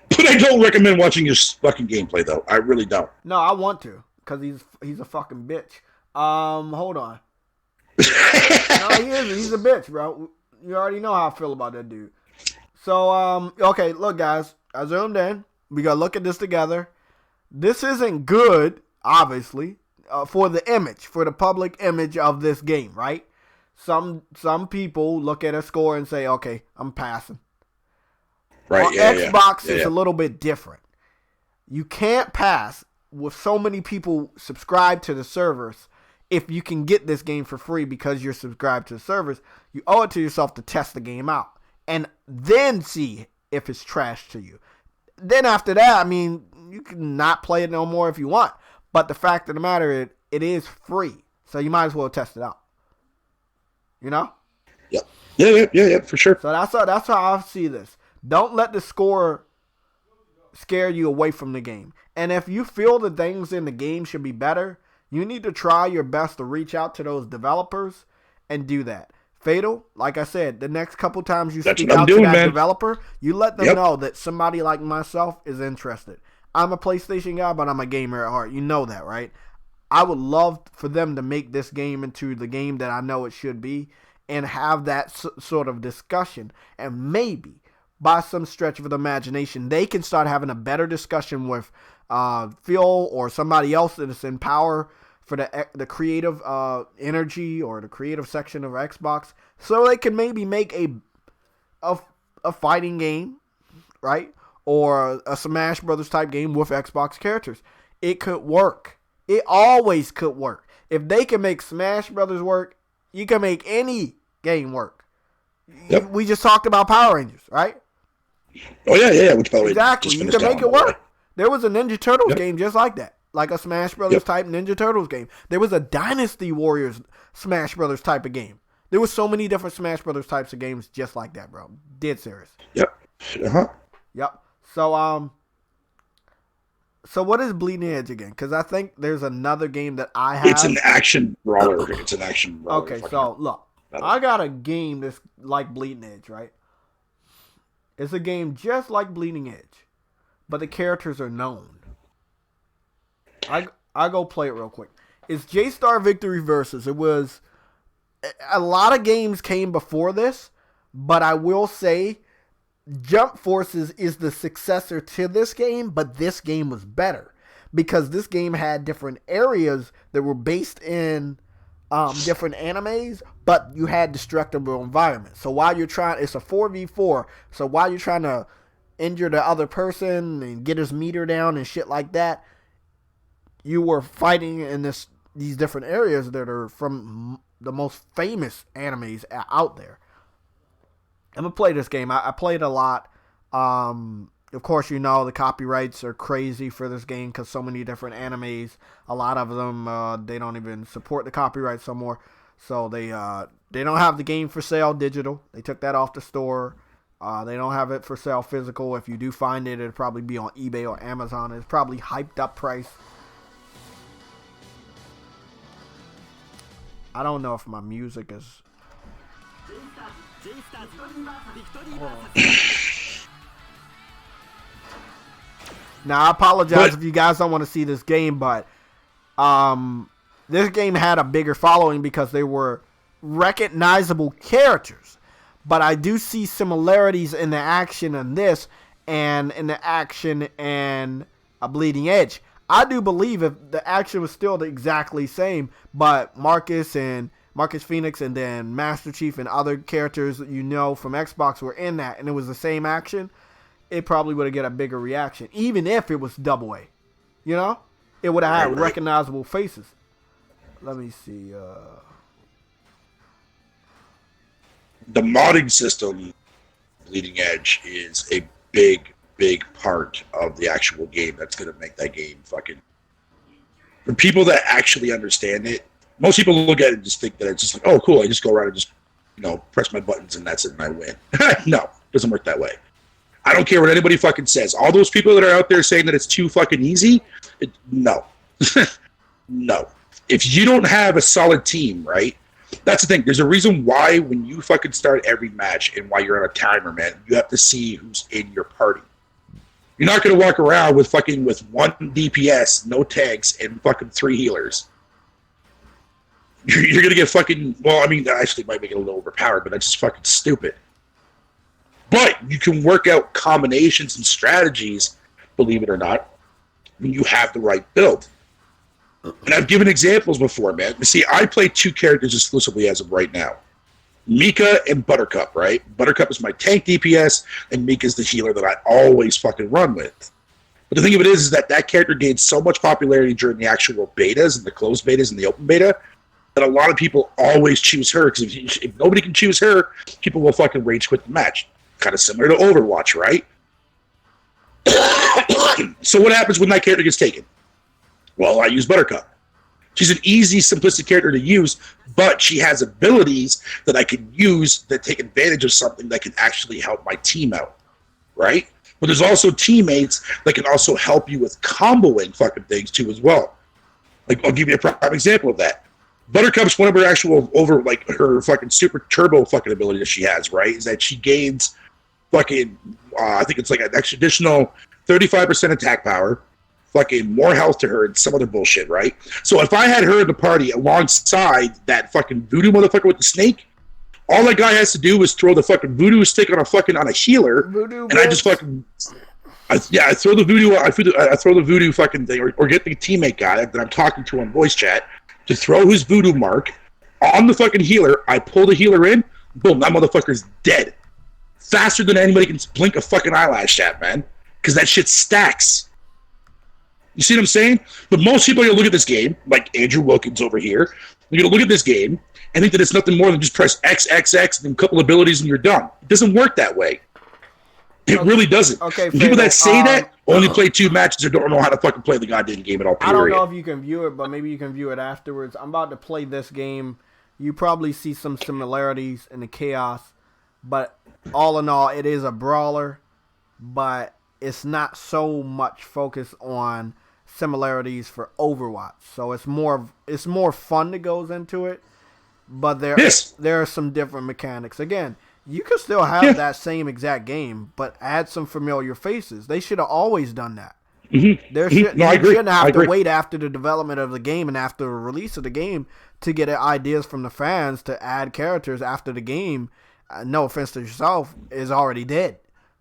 But I don't recommend watching his fucking gameplay, though. I really don't.
No, I want to, because he's a fucking bitch. Hold on. No, he is. He's a bitch, bro. You already know how I feel about that dude. So, okay, look, guys. I zoomed in. We got to look at this together. This isn't good, obviously, for the image, for the public image of this game, right? Some people look at a score and say, okay, I'm passing.
Right,
on Xbox, it's a little bit different. You can't pass with so many people subscribed to the servers. If you can get this game for free because you're subscribed to the servers, you owe it to yourself to test the game out and then see if it's trash to you. Then after that, I mean, you can not play it no more if you want. But the fact of the matter, it is free. So you might as well test it out. You know?
Yeah, for sure.
So that's how I see this. Don't let the score scare you away from the game. And if you feel the things in the game should be better, you need to try your best to reach out to those developers and do that. Fatal, like I said, the next couple times you speak out to that developer, you let them know that somebody like myself is interested. I'm a PlayStation guy, but I'm a gamer at heart. You know that, right? I would love for them to make this game into the game that I know it should be and have that sort of discussion. And maybe, by some stretch of the imagination, they can start having a better discussion with Phil or somebody else that is in power for the creative energy or the creative section of Xbox, so they can maybe make a fighting game, right? Or a Smash Brothers type game with Xbox characters. It could work. It always could work. If they can make Smash Brothers work, you can make any game work. Yep. We just talked about Power Rangers, right?
Oh yeah. Which by the way,
exactly. You can make it work. There was a Ninja Turtles game just like that. Like a Smash Brothers type Ninja Turtles game. There was a Dynasty Warriors Smash Brothers type of game. There was so many different Smash Brothers types of games just like that, bro. Dead serious.
Yep.
Yep. So what is Bleeding Edge again? Because I think there's another game that I have.
It's an action brawler.
Okay, so look. I got a game that's like Bleeding Edge, right? It's a game just like Bleeding Edge, but the characters are known. I go play it real quick. It's J-Star Victory Versus. It was a lot of games came before this, but I will say Jump Forces is the successor to this game, but this game was better because this game had different areas that were based in different animes, but you had destructible environments. So while you're trying, it's a 4v4. So while you're trying to injure the other person and get his meter down and shit like that, you were fighting in these different areas that are from the most famous animes out there. I'm going to play this game. I played a lot. Of course, you know the copyrights are crazy for this game because so many different animes. A lot of them, they don't even support the copyrights no more. So they don't have the game for sale digital. They took that off the store. They don't have it for sale physical. If you do find it, it'll probably be on eBay or Amazon. It's probably hyped up price. I don't know if my music is... Now, I apologize if you guys don't want to see this game, but this game had a bigger following because they were recognizable characters. But I do see similarities in the action in this and in the action in a Bleeding Edge. I do believe if the action was still exactly same, but Marcus Phoenix and then Master Chief and other characters that you know from Xbox were in that, and it was the same action, it probably would have get a bigger reaction, even if it was double A. You know? It would have had recognizable faces. Let me see.
the modding system, Bleeding Edge, is a big part of the actual game that's going to make that game fucking. For people that actually understand it, most people look at it and just think that it's just like, oh, cool, I just go around and just, press my buttons and that's it and I win. No, it doesn't work that way. I don't care what anybody fucking says. All those people that are out there saying that it's too fucking easy, no. No. If you don't have a solid team, right? That's the thing. There's a reason why when you fucking start every match and why you're on a timer, man, you have to see who's in your party. You're not going to walk around with one DPS, no tanks, and fucking 3 healers. You're going to get fucking, well, I mean, actually it might make it a little overpowered, but that's just fucking stupid. But you can work out combinations and strategies, believe it or not, when you have the right build. And I've given examples before, man. See, I play 2 characters exclusively as of right now. Mika and Buttercup, right? Buttercup is my tank DPS, and Mika's the healer that I always fucking run with. But the thing of it is that character gained so much popularity during the actual betas and the closed betas and the open beta that a lot of people always choose her, because if nobody can choose her, people will fucking rage quit the match. Kind of similar to Overwatch, right? So what happens when that character gets taken? Well, I use Buttercup. She's an easy, simplistic character to use, but she has abilities that I can use that take advantage of something that can actually help my team out, right? But there's also teammates that can also help you with comboing fucking things too as well. Like, I'll give you a prime example of that. Buttercup's one of her actual her fucking super turbo fucking ability that she has, right? Is that she gains fucking, I think it's like an additional 35% attack power, fucking more health to her and some other bullshit, right? So if I had her in the party alongside that fucking voodoo motherfucker with the snake, all that guy has to do is throw the fucking voodoo stick on a healer, and I just fucking, I throw the voodoo fucking thing, or get the teammate guy that I'm talking to on voice chat to throw his voodoo mark on the fucking healer. I pull the healer in, boom, that motherfucker's dead. Faster than anybody can blink a fucking eyelash at, man. Because that shit stacks. You see what I'm saying? But most people are going to look at this game, like Andrew Wilkins over here, they're going to look at this game and think that it's nothing more than just press X, X, X, and a couple abilities and you're done. It doesn't work that way. It really doesn't. Okay, people that say that only play 2 matches or don't know how to fucking play the goddamn game at all, period.
I don't know if you can view it, but maybe you can view it afterwards. I'm about to play this game. You probably see some similarities in the chaos, but all in all, it is a brawler, but it's not so much focused on similarities for Overwatch. So it's more fun that goes into it, but there are some different mechanics. Again, you could still have that same exact game, but add some familiar faces. They should have always done that.
Mm-hmm.
You shouldn't have to wait after the development of the game and after the release of the game to get ideas from the fans to add characters after the game. No offense to yourself, is already dead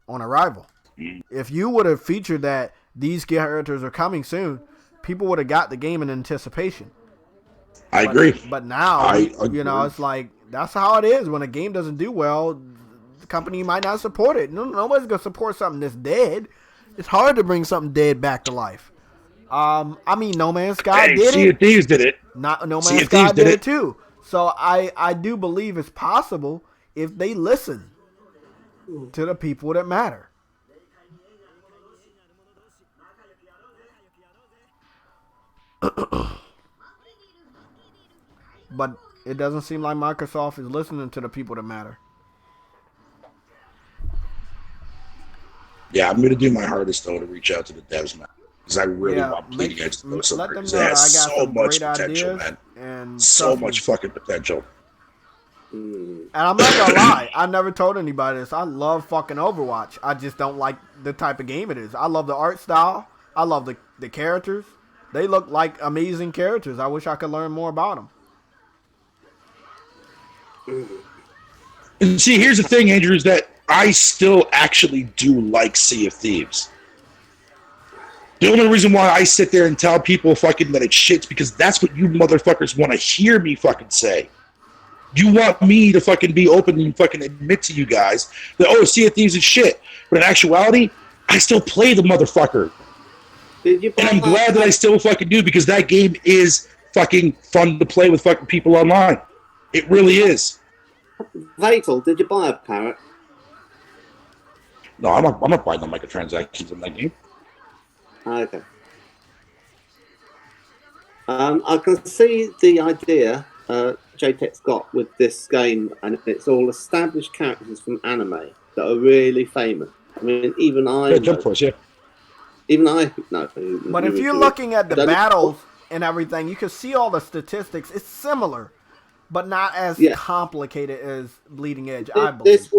on arrival. If you would have featured that these characters are coming soon, people would have got the game in anticipation.
I agree.
But now, it's like, that's how it is. When a game doesn't do well, the company might not support it. Nobody's going to support something that's dead. It's hard to bring something dead back to life. I mean, No Man's Sky did it.
Sea of Thieves did it.
No Man's Sky did it too. So I do believe it's possible if they listen to the people that matter. But it doesn't seem like Microsoft is listening to the people that matter.
Yeah, I'm going to do my hardest, though, to reach out to the devs, man. Because I really want Bleeding Edge to go somewhere. Because it has so much potential, man. And so much fucking potential.
And I'm not going to lie. I never told anybody this. I love fucking Overwatch. I just don't like the type of game it is. I love the art style. I love the characters. They look like amazing characters. I wish I could learn more about them.
And see, here's the thing, Andrew, is that I still actually do like Sea of Thieves. The only reason why I sit there and tell people fucking that it's shit is because that's what you motherfuckers want to hear me fucking say. You want me to fucking be open and fucking admit to you guys that, Sea of Thieves is shit. But in actuality, I still play the motherfucker. And I'm glad that I still fucking do, because that game is fucking fun to play with fucking people online. It really is.
Fatal, did you buy a parrot?
No, I'm not buying no microtransactions in that game.
Okay. I can see the idea JTech's got with this game, and it's all established characters from anime that are really famous. I mean, even I
Yeah,
know.
Jump Force, yeah.
Even I know.
But if you're looking at the battles and everything, you can see all the statistics. It's similar, but not as complicated as Bleeding Edge, I believe.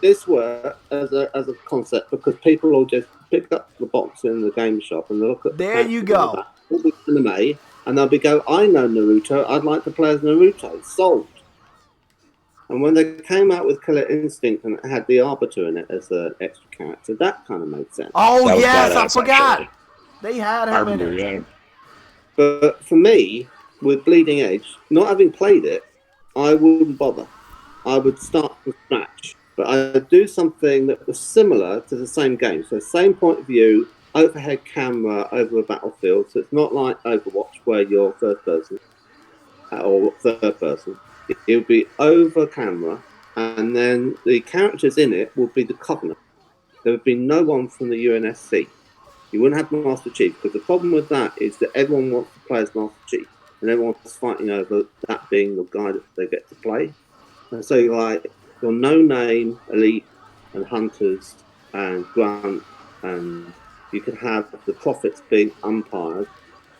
This works as a concept because people will just pick up the box in the game shop and look at
there you go.
Anime, and they'll be go, I know Naruto, I'd like to play as Naruto. Sold. And when they came out with Killer Instinct and it had the Arbiter in it as an extra character, that kind of made sense.
Oh, yes, I forgot. Actually. They had him in it.
Yeah.
But for me, with Bleeding Edge, not having played it, I wouldn't bother. I would start from scratch. But I'd do something that was similar to the same game. So same point of view, overhead camera over a battlefield. So it's not like Overwatch where you're first person or third person. It would be over camera, and then the characters in it would be the Covenant. There would be no one from the UNSC. You wouldn't have Master Chief, because the problem with that is that everyone wants to play as Master Chief, and everyone's fighting over that being the guy that they get to play. And so you're like, your no-name elite and hunters and grunt, and you could have the prophets being umpires,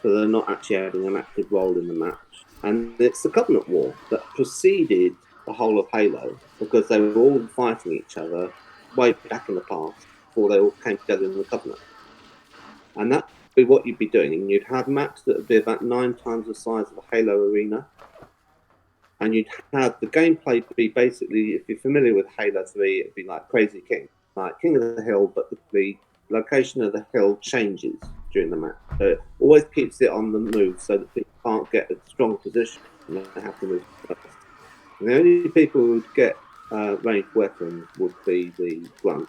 so they're not actually having an active role in the match. And it's the Covenant War that preceded the whole of Halo, because they were all fighting each other way back in the past before they all came together in the Covenant. And that would be what you'd be doing. And you'd have maps that would be about 9 times the size of a Halo arena. And you'd have the gameplay be basically, if you're familiar with Halo 3, it'd be like Crazy King, like King of the Hill, but the location of the hill changes during the match. So it always keeps it on the move so that people can't get a strong position and they have to move first. And the only people who would get ranged weapons would be the grunt,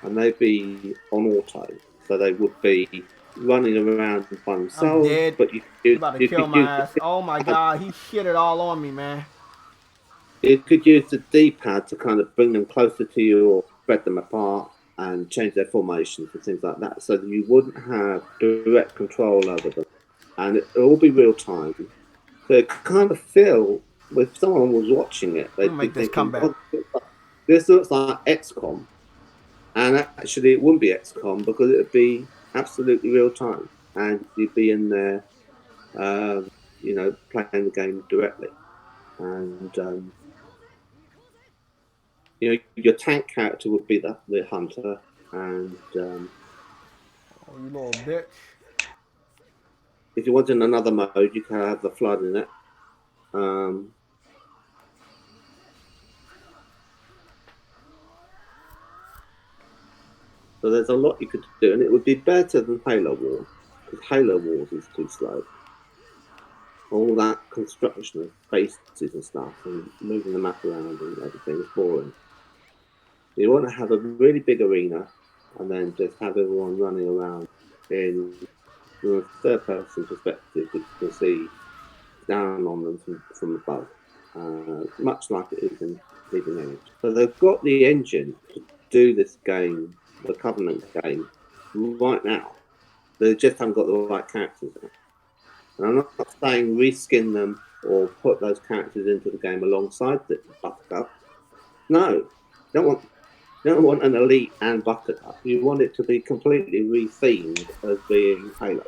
and they'd be on auto. So they would be running around by themselves.
I'm dead.
But
you about to kill my ass. Oh my god, he shit it all on me, man.
You could use the D-pad to kind of bring them closer to you or spread them apart and change their formations and things like that, so that you wouldn't have direct control over them. And it'll all be real time. So it kind of feel, if someone was watching it, they'd be thinking, oh, this looks like XCOM. And actually, it wouldn't be XCOM because it would be absolutely real time. And you'd be in there, playing the game directly. And, your tank character would be the hunter. And
oh, you little bitch.
If you want in another mode, you can have the flood in it. So there's a lot you could do, and it would be better than Halo Wars, because Halo Wars is too slow. All that construction of bases and stuff, and moving the map around and everything is boring. You want to have a really big arena, and then just have everyone running around in from a third-person perspective, which you can see down on them from above, much like it is in Bleeding Edge. So they've got the engine to do this game, the Covenant game, right now. They just haven't got the right characters in it. And I'm not saying reskin them or put those characters into the game alongside the Buttercup. No, you don't want an Elite and Buttercup. You want it to be completely rethemed as being Halo.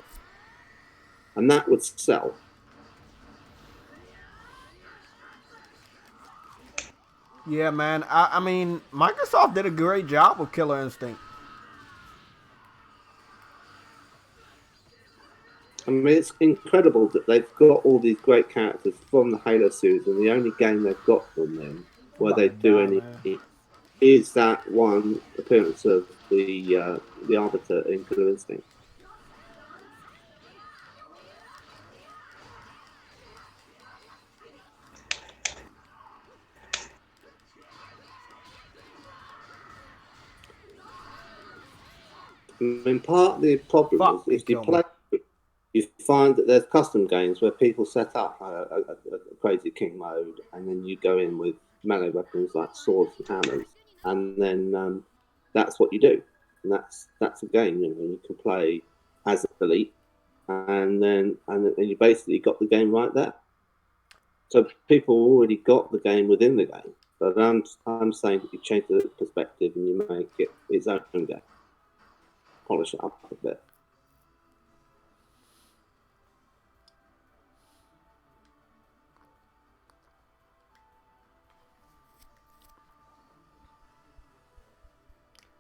And that would sell.
Yeah, man. I mean, Microsoft did a great job with Killer Instinct.
I mean, it's incredible that they've got all these great characters from the Halo series, and the only game they've got from them where they do anything is that one appearance of the Arbiter in Killer Instinct. I mean, part of the problem is if you play, you find that there's custom games where people set up a Crazy King mode, and then you go in with melee weapons like swords and hammers, and then that's what you do, and that's a game. You know, you can play as elite, and then you basically got the game right there. So people already got the game within the game. But I'm saying that you change the perspective and you make it its own game, polish it up a bit.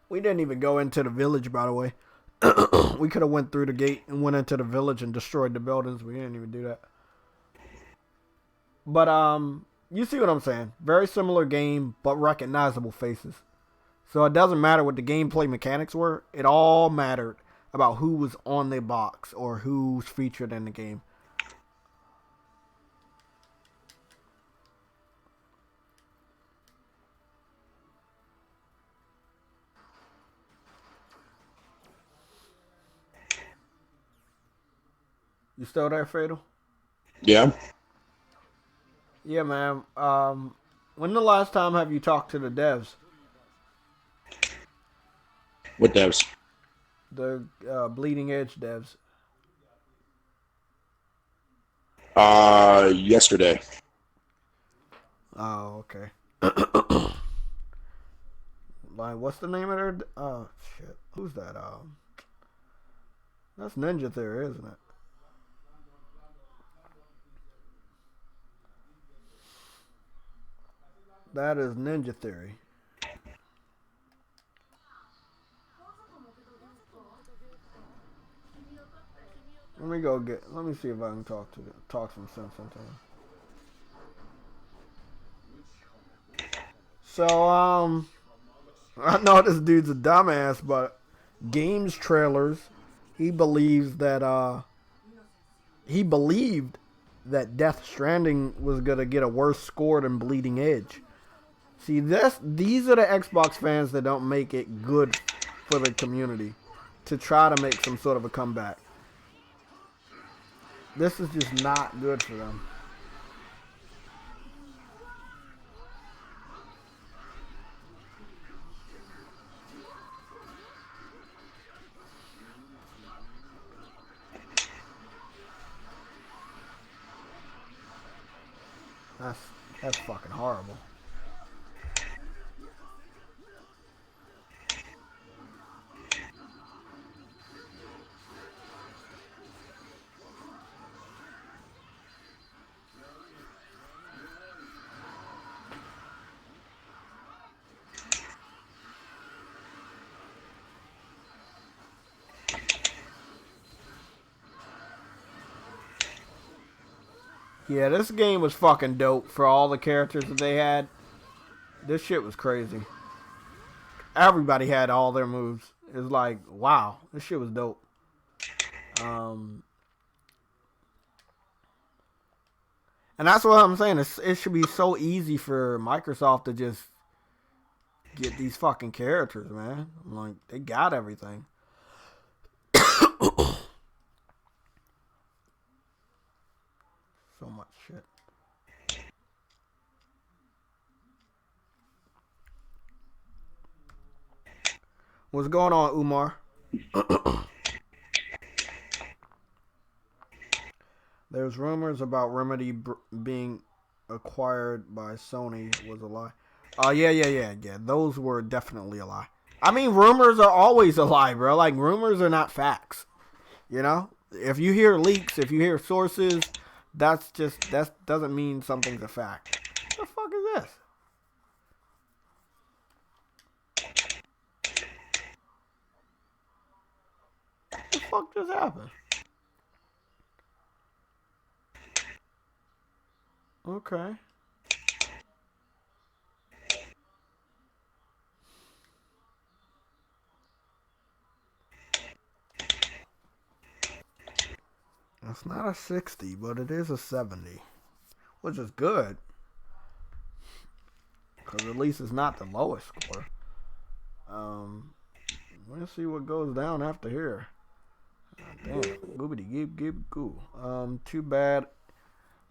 We didn't even go into the village, by the way. We could have went through the gate and went into the village and destroyed the buildings. We didn't even do that. But you see what I'm saying? Very similar game, but recognizable faces. So it doesn't matter what the gameplay mechanics were. It all mattered about who was on the box or who's featured in the game. You still there, Fatal?
Yeah.
Yeah, man. When the last time have you talked to the devs?
What devs?
The Bleeding Edge devs.
Yesterday.
Oh, okay. Like, what's the name of their? Oh shit, who's that? That's Ninja Theory, isn't it? That is Ninja Theory. Let me see if I can talk some sense into him. So, I know this dude's a dumbass, but games trailers, he believed that Death Stranding was gonna get a worse score than Bleeding Edge. See, these are the Xbox fans that don't make it good for the community to try to make some sort of a comeback. This is just not good for them. That's fucking horrible. Yeah, this game was fucking dope for all the characters that they had. This shit was crazy. Everybody had all their moves. It was like, wow, this shit was dope. And that's what I'm saying. It should be so easy for Microsoft to just get these fucking characters, man. Like, they got everything. So much shit. What's going on, Umar? There's rumors about Remedy being acquired by Sony was a lie. Yeah. Those were definitely a lie. I mean, rumors are always a lie, bro. Like, rumors are not facts. You know? If you hear leaks, if you hear sources, that doesn't mean something's a fact. What the fuck is this? What the fuck just happened? Okay. It's not a 60, but it is a 70, which is good. Because at least it's not the lowest score. Let's see what goes down after here. Damn, goobity geep geep goo. Too bad.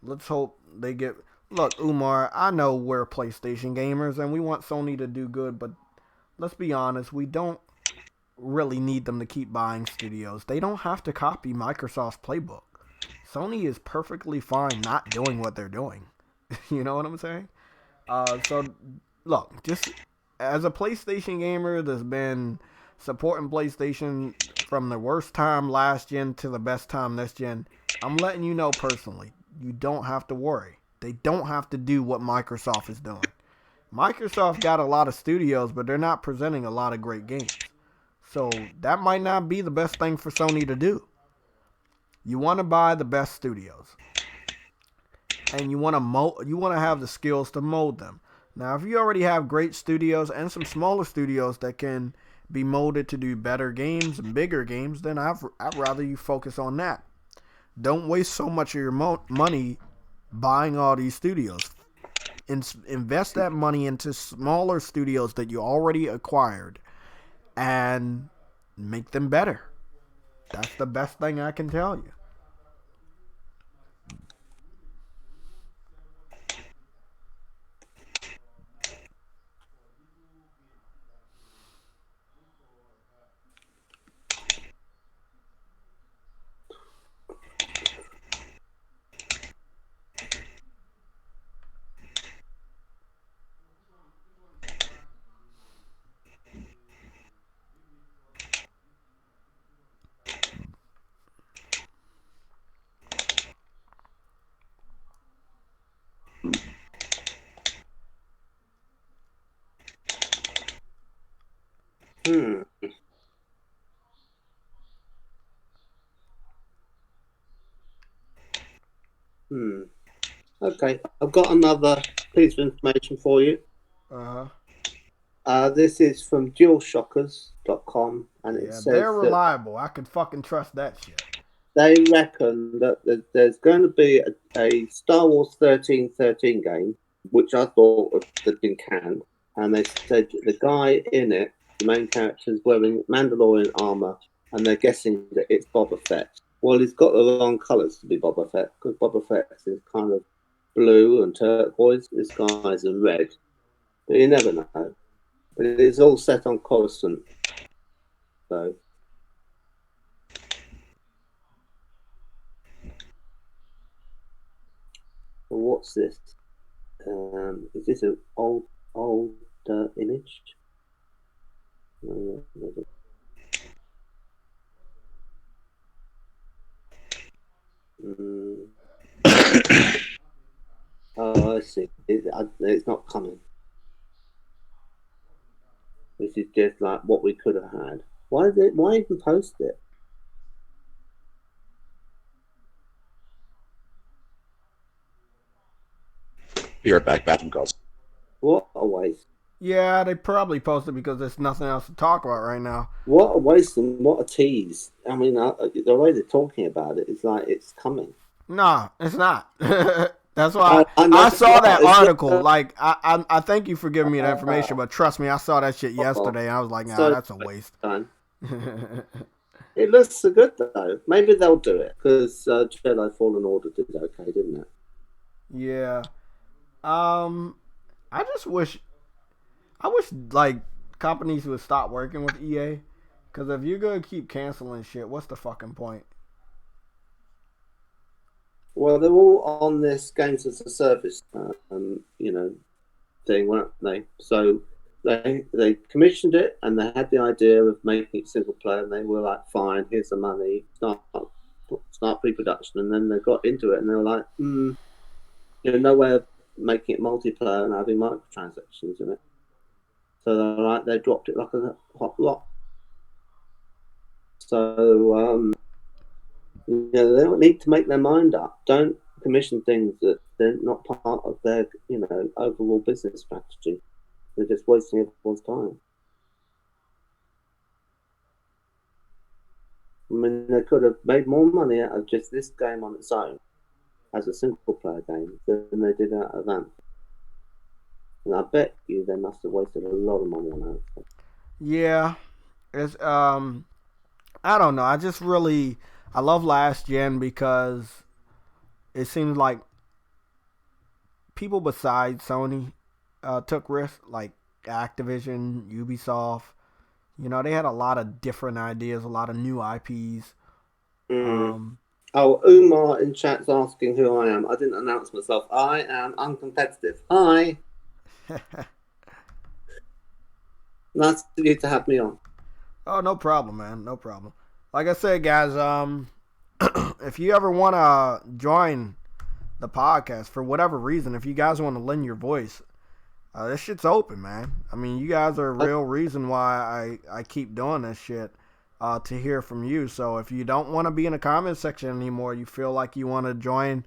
Let's hope they get. Look, Umar, I know we're PlayStation gamers and we want Sony to do good, but let's be honest, we don't really need them to keep buying studios. They don't have to copy Microsoft's playbook. Sony is perfectly fine not doing what they're doing. You know what I'm saying? So, look, just as a PlayStation gamer that's been supporting PlayStation from the worst time last gen to the best time this gen, I'm letting you know personally, you don't have to worry. They don't have to do what Microsoft is doing. Microsoft got a lot of studios, but they're not presenting a lot of great games. So that might not be the best thing for Sony to do. You want to buy the best studios, and you want to have the skills to mold them. Now, if you already have great studios and some smaller studios that can be molded to do better games and bigger games, then I'd rather you focus on that. Don't waste so much of your money buying all these studios. Invest that money into smaller studios that you already acquired and make them better. That's the best thing I can tell you.
Hmm. Hmm. Okay, I've got another piece of information for you.
Uh-huh.
This is from DualShockers.com, and it
Yeah,
says
they're
that
reliable. I could fucking trust that shit.
they reckon that there's going to be a Star Wars 1313 game, which I thought had been canned, and they said the guy in it, the main character, is wearing Mandalorian armor, and they're guessing that it's Boba Fett. Well, he's got the wrong colours to be Boba Fett, because Boba Fett is kind of blue and turquoise. This guy's in red, but you never know. But it's all set on Coruscant, so. Well, what's this? Is this an old image? Mm. Oh, I see. It's not coming. This is just like what we could have had. Why is it? Why even post it?
Be right back. Bathroom calls.
What a waste!
Yeah, they probably posted because there's nothing else to talk about right now.
What a waste and what a tease! I mean, the way they're talking about it is like it's coming.
Nah, it's not. That's why
I know
I
it's
saw that
not. It's
article.
not.
Like, I thank you for giving me the information, but trust me, I saw that shit yesterday. And I was like, nah,
So
that's a waste.
done. It looks so good though. Maybe they'll do it because Jedi Fallen Order did okay, didn't it?
Yeah. I just wish, like companies would stop working with EA, because if you're gonna keep canceling shit, what's the fucking point?
Well, they're all on this games as a service, thing, weren't they? So they commissioned it and they had the idea of making it single player, and they were like, "Fine, here's the money, start pre-production." And then they got into it and they were like, no way of making it multiplayer and having microtransactions in it. So they're like, they dropped it like a hot rock. So they don't need to make their mind up. Don't commission things that they're not part of their overall business strategy. They're just wasting everyone's time. I mean, they could have made more money out of just this game on its own as a single player game than they did out of that. And I bet you they must have wasted a lot of money on that.
Yeah, it's I don't know. I love last gen because it seems like people besides Sony took risks, like Activision, Ubisoft. You know, they had a lot of different ideas, a lot of new IPs.
Oh, Umar in chat's asking who I am. I didn't announce myself. I am uncompetitive. Hi. Nice of you to have me on.
Oh, no problem, man. No problem. Like I said, guys, if you ever want to join the podcast for whatever reason, if you guys want to lend your voice, this shit's open, man. I mean, you guys are a real reason why I keep doing this shit, to hear from you. So if you don't want to be in the comment section anymore, you feel like you want to join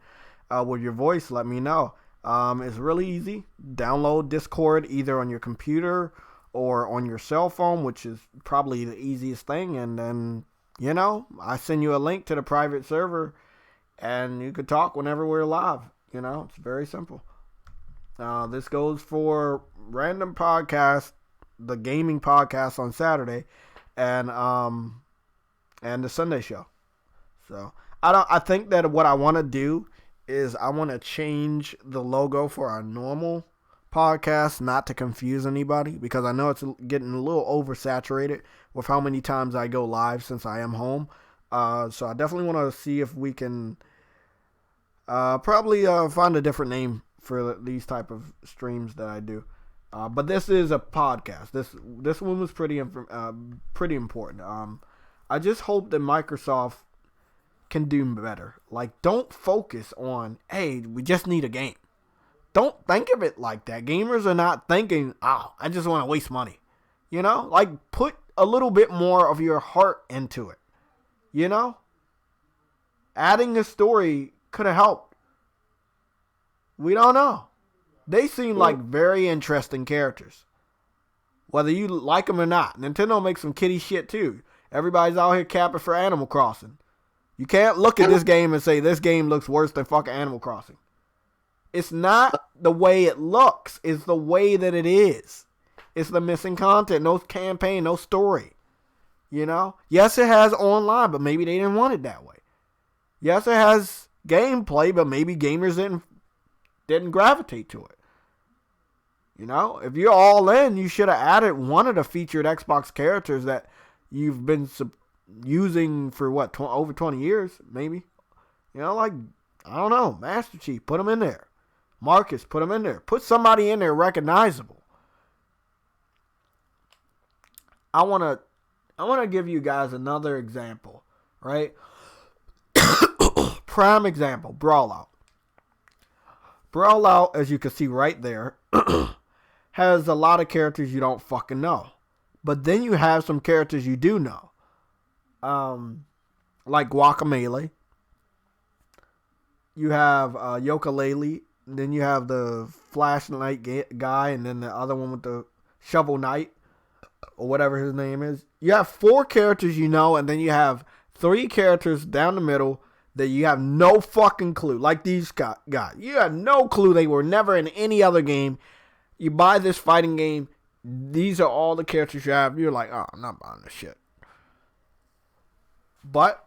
with your voice, let me know. It's really easy. Download Discord either on your computer or on your cell phone, which is probably the easiest thing. And then, you know, I send you a link to the private server and you could talk whenever we're live. You know, it's very simple. This goes for Random Podcast, the gaming podcast on Saturday, and the Sunday show. So I think that what I want to do is I want to change the logo for our normal podcast, not to confuse anybody, because I know it's getting a little oversaturated with how many times I go live since I am home. So I definitely want to see if we can probably find a different name for these type of streams that I do. But this is a podcast. This one was pretty important. I just hope that Microsoft can do better. Like, don't focus on, hey, we just need a game. Don't think of it like that. Gamers are not thinking, oh, I just want to waste money. You know? Like, put a little bit more of your heart into it. You know? Adding a story could have helped. We don't know. They seem like very interesting characters. Whether you like them or not. Nintendo makes some kiddie shit too. Everybody's out here capping for Animal Crossing. You can't look at this game and say this game looks worse than fucking Animal Crossing. It's not the way it looks. It's the way that it is. It's the missing content. No campaign, no story. You know? Yes, it has online, but maybe they didn't want it that way. Yes, it has gameplay, but maybe gamers didn't gravitate to it. You know? If you're all in, you should have added one of the featured Xbox characters that you've been using for over 20 years, maybe. You know, like, I don't know, Master Chief, put him in there. Marcus, put him in there. Put somebody in there recognizable. I want to give you guys another example, right? Prime example, Brawlout. Brawlout, as you can see right there, has a lot of characters you don't fucking know. But then you have some characters you do know. Like Guacamelee. You have Yooka-Laylee. Then you have the Flashlight guy. And then the other one with the Shovel Knight. Or whatever his name is. You have 4 characters you know. And then you have 3 characters down the middle that you have no fucking clue. Like these guys. You have no clue. They were never in any other game. You buy this fighting game. These are all the characters you have. You're like, oh, I'm not buying this shit. But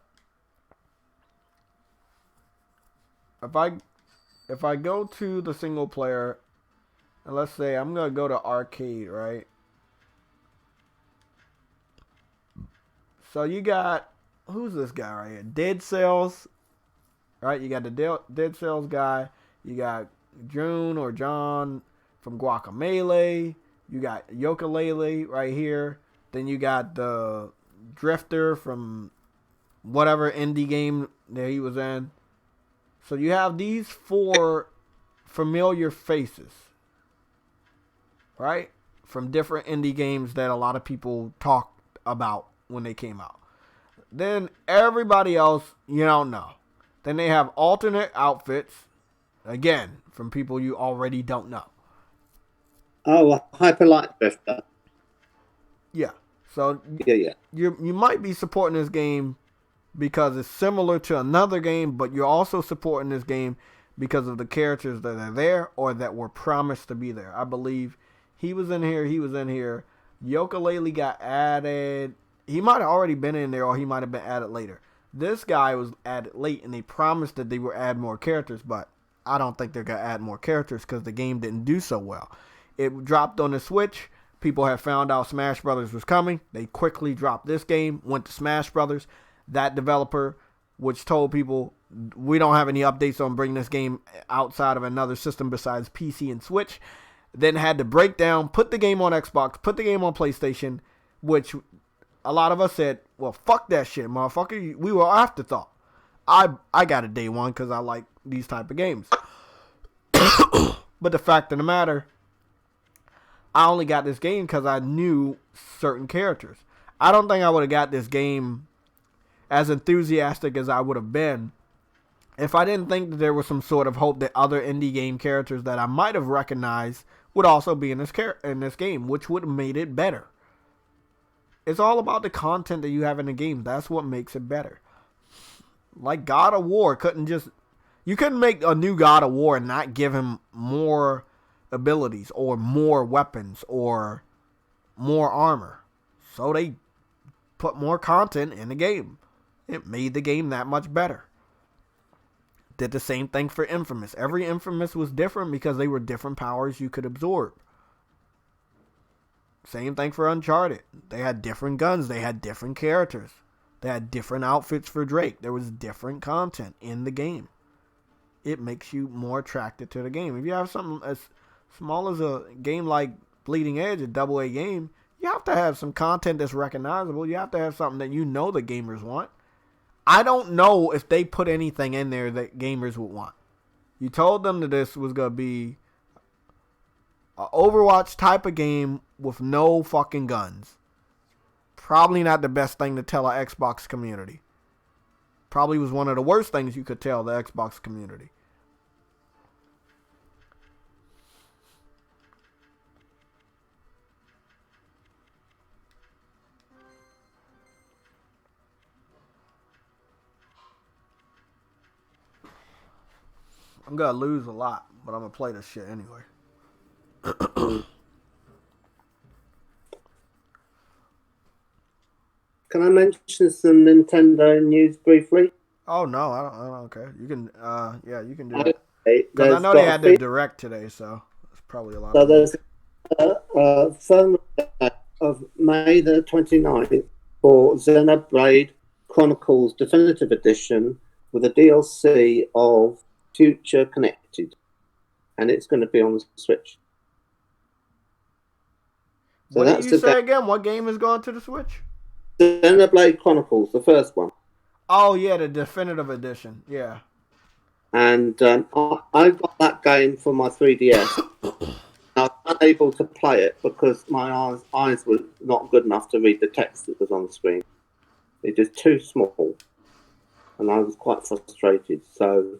if I go to the single player, and let's say I'm gonna go to arcade, right? So you got, who's this guy right here? Dead Cells, right? You got the Dead Cells guy. You got June or John from Guacamelee. You got Yooka-Laylee right here. Then you got the Drifter from whatever indie game that he was in. So you have these 4 familiar faces, right? From different indie games that a lot of people talked about when they came out. Then everybody else you don't know. Then they have alternate outfits, again, from people you already don't know.
Oh, Hyper Light Drifter.
Yeah. So
Yeah.
You might be supporting this game because it's similar to another game, but you're also supporting this game because of the characters that are there or that were promised to be there. I believe he was in here. Yooka-Laylee got added. He might have already been in there or he might have been added later. This guy was added late and they promised that they would add more characters, but I don't think they're going to add more characters because the game didn't do so well. It dropped on the Switch. People had found out Smash Brothers was coming. They quickly dropped this game, went to Smash Brothers. That developer, which told people, we don't have any updates on bringing this game outside of another system besides PC and Switch, then had to break down, put the game on Xbox, put the game on PlayStation, which a lot of us said, well, fuck that shit, motherfucker. We were afterthought. I got it day one because I like these type of games. But the fact of the matter, I only got this game because I knew certain characters. I don't think I would have got this game as enthusiastic as I would have been if I didn't think that there was some sort of hope that other indie game characters that I might have recognized would also be in this game, which would have made it better. It's all about the content that you have in the game. That's what makes it better. Like God of War you couldn't make a new God of War and not give him more abilities or more weapons or more armor. So they put more content in the game. It made the game that much better. Did the same thing for Infamous. Every Infamous was different because they were different powers you could absorb. Same thing for Uncharted. They had different guns. They had different characters. They had different outfits for Drake. There was different content in the game. It makes you more attracted to the game. If you have something as small as a game like Bleeding Edge, a AA game, you have to have some content that's recognizable. You have to have something that you know the gamers want. I don't know if they put anything in there that gamers would want. You told them that this was going to be an Overwatch type of game with no fucking guns. Probably not the best thing to tell an Xbox community. Probably was one of the worst things you could tell the Xbox community. I'm going to lose a lot, but I'm going to play this shit anyway.
Can I mention some Nintendo news briefly?
Oh, no, I don't care. You can, you can do that.
Okay,
Because I know they had their direct today, so it's probably a lot.
So there's a phone of May the 29th for Xenoblade Chronicles Definitive Edition with a DLC of Future Connected, and it's going to be on the Switch.
So what did you say again? What game is going to the Switch?
Xenoblade Chronicles, the first one.
Oh, yeah, the Definitive Edition, yeah.
And I got that game for my 3DS. I was unable to play it because my eyes were not good enough to read the text that was on the screen. It was too small, and I was quite frustrated. So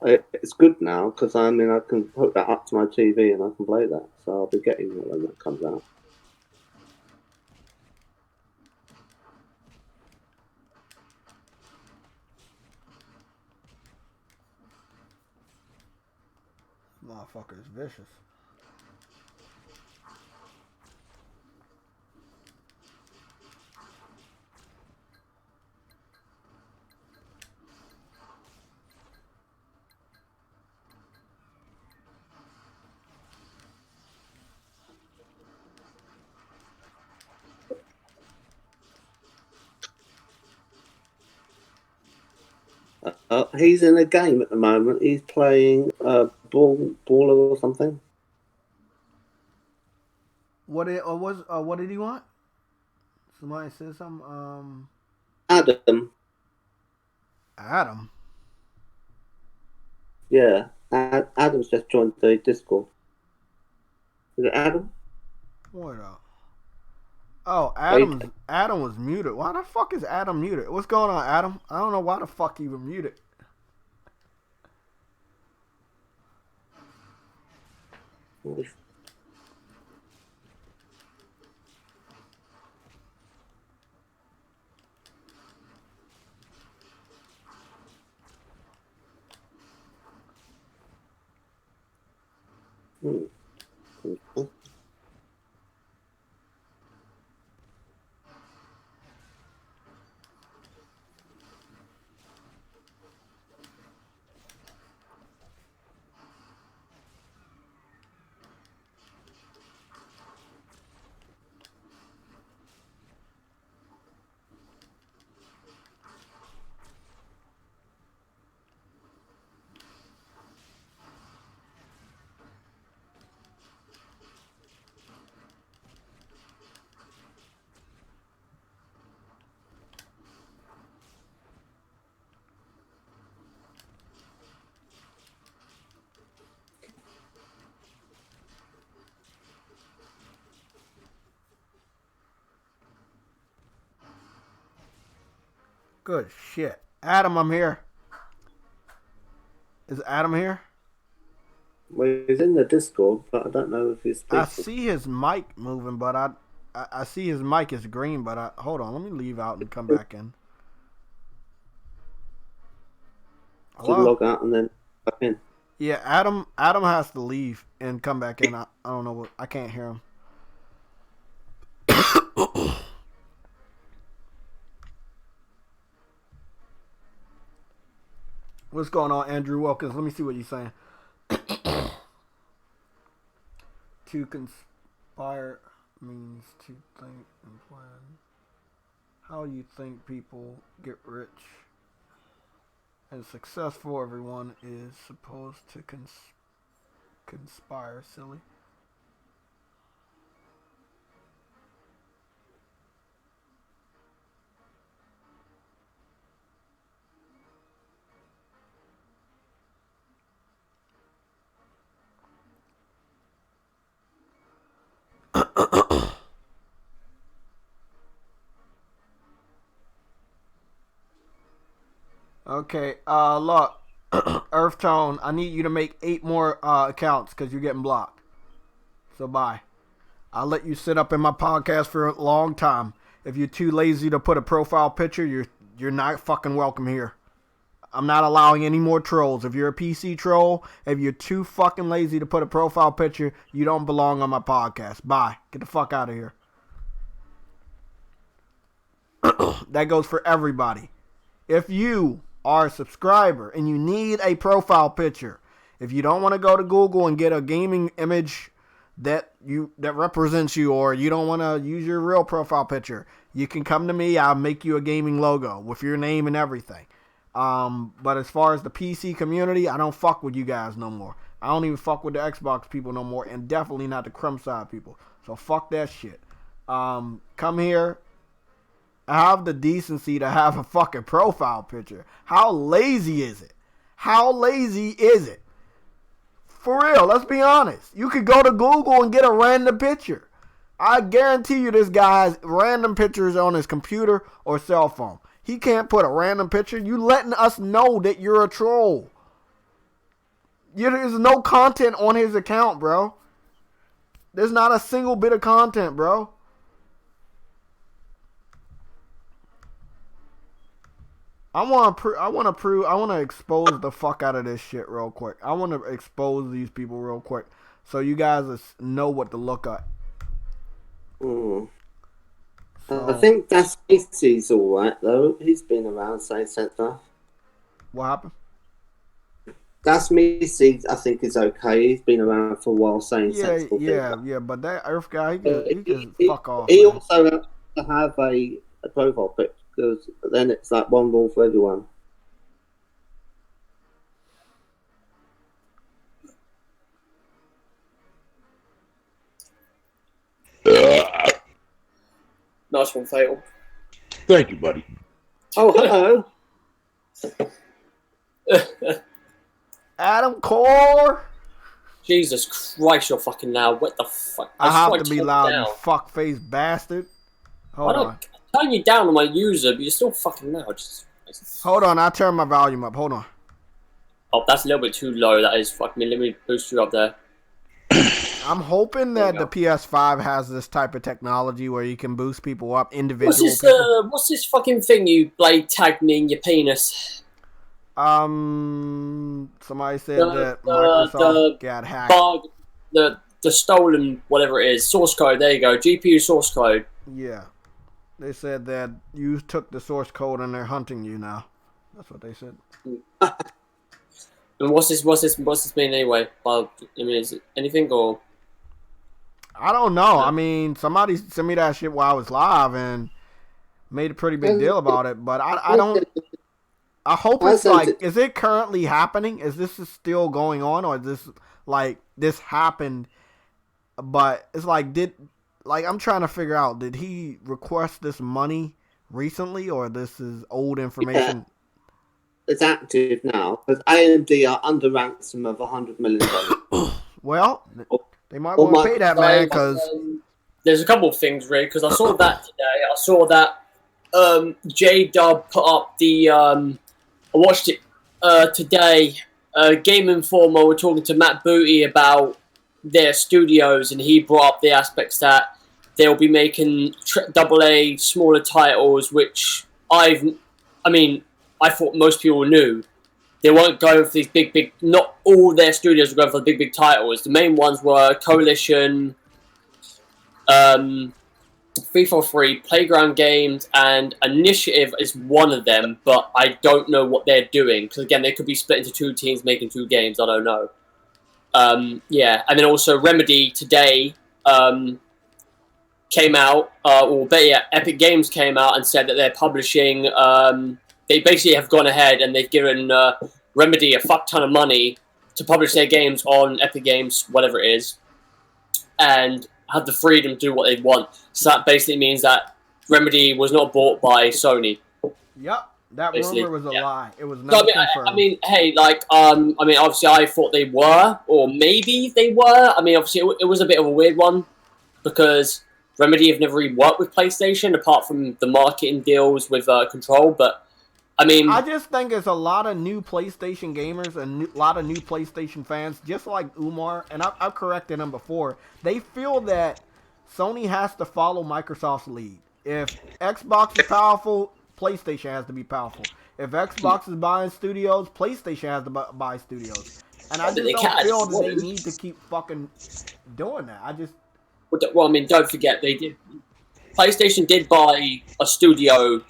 it's good now because I can hook that up to my TV and I can play that. So I'll be getting it when that comes out.
Motherfucker is vicious.
He's in a game at the moment. He's playing baller or something.
What did he want? Somebody said something. Adam.
Yeah, Adam's just joined the Discord. Is it Adam?
What up? Oh, Adam was muted. Why the fuck is Adam muted? What's going on, Adam? I don't know why the fuck you were muted. Good shit. Adam, I'm here. Is Adam here?
Well, he's in the Discord, but I don't know if he's speaking.
I see his mic moving, but I see his mic is green, but hold on, let me leave out and come back in.
Hello? Log out and then back in.
Yeah, Adam has to leave and come back in. I don't know what, I can't hear him. What's going on, Andrew Wilkins? Let me see what you're saying. To conspire means to think and plan. How you think people get rich and successful, everyone is supposed to conspire, silly. Okay, look, Earth Tone, I need you to make 8 more accounts because you're getting blocked. So bye. I'll let you sit up in my podcast for a long time. If you're too lazy to put a profile picture, you're not fucking welcome here. I'm not allowing any more trolls. If you're a PC troll, if you're too fucking lazy to put a profile picture, you don't belong on my podcast. Bye. Get the fuck out of here. That goes for everybody. If you are a subscriber and you need a profile picture, if you don't want to go to Google and get a gaming image that represents you, or you don't want to use your real profile picture, you can come to me. I'll make you a gaming logo with your name and everything. But as far as the PC community, I don't fuck with you guys no more. I don't even fuck with the Xbox people no more, and definitely not the Crumb Side people. So fuck that shit. Come here. Have the decency to have a fucking profile picture. How lazy is it? How lazy is it? For real, let's be honest. You could go to Google and get a random picture. I guarantee you this guy's random pictures on his computer or cell phone. He can't put a random picture. You letting us know that you're a troll. There's no content on his account, bro. There's not a single bit of content, bro. I want to expose the fuck out of this shit real quick. I want to expose these people real quick so you guys know what to look at.
So, I think Das Macy's alright though. He's been around saying stuff. What
happened?
Das Macy, I think, is okay. He's been around for a while saying sensible things.
Yeah, but that Earth guy, he can fuck off.
He also has to have a profile pic, because then it's like one rule for everyone.
Nice one, Fatal.
Thank you, buddy.
Oh, hello.
Adam Core.
Jesus Christ, you're fucking loud. What the fuck?
I have to be loud, you fuckface bastard. Hold on.
I'm turning you down on my user, but you're still fucking loud.
Hold on, I'll turn my volume up. Hold on.
Oh, that's a little bit too low. That is. Fuck me. Let me boost you up there.
I'm hoping that the PS5 has this type of technology where you can boost people up individually.
What's this fucking thing you blade tagged me in your penis?
Somebody said that Microsoft got hacked.
The stolen whatever it is source code. There you go. GPU source code.
Yeah, they said that you took the source code and they're hunting you now. That's what they said.
And what's this mean anyway? Well, I mean, is it anything or?
I don't know. I mean, somebody sent me that shit while I was live and made a pretty big deal about it. But I don't. I hope it's like, is it currently happening? Is this still going on, or is this like this happened? But it's like, I'm trying to figure out, did he request this money recently, or this is old information?
Yeah. It's active now because AMD are under ransom of $100 million.
Well, they might want to pay that man because
there's a couple of things, Ray. Because I saw that today. I saw that J Dub put up the I watched it today. Game Informer were talking to Matt Booty about their studios, and he brought up the aspects that they'll be making AA smaller titles, which I thought most people knew. They weren't going for these big. Not all their studios were going for the big titles. The main ones were Coalition, 343, Playground Games, and Initiative is one of them, but I don't know what they're doing. Because again, they could be split into two teams making two games. I don't know. And then also Remedy today came out, Epic Games came out and said that they're publishing. They basically have gone ahead and they've given Remedy a fuck ton of money to publish their games on Epic Games, whatever it is, and have the freedom to do what they want. So that basically means that Remedy was not bought by Sony.
Yep, that
Basically,
rumor was a
yeah.
lie. It was
So,
not confirmed.
Obviously I thought they were, or maybe they were. I mean, obviously it was a bit of a weird one because Remedy have never really worked with PlayStation apart from the marketing deals with Control, but I mean,
I just think it's a lot of new PlayStation gamers and a lot of new PlayStation fans, just like Umar, and I've corrected him before. They feel that Sony has to follow Microsoft's lead. If Xbox is powerful, PlayStation has to be powerful. If Xbox is buying studios, PlayStation has to buy studios. And I just don't feel that they need to keep fucking doing that.
Well, I mean, don't forget, they did. PlayStation did buy a studio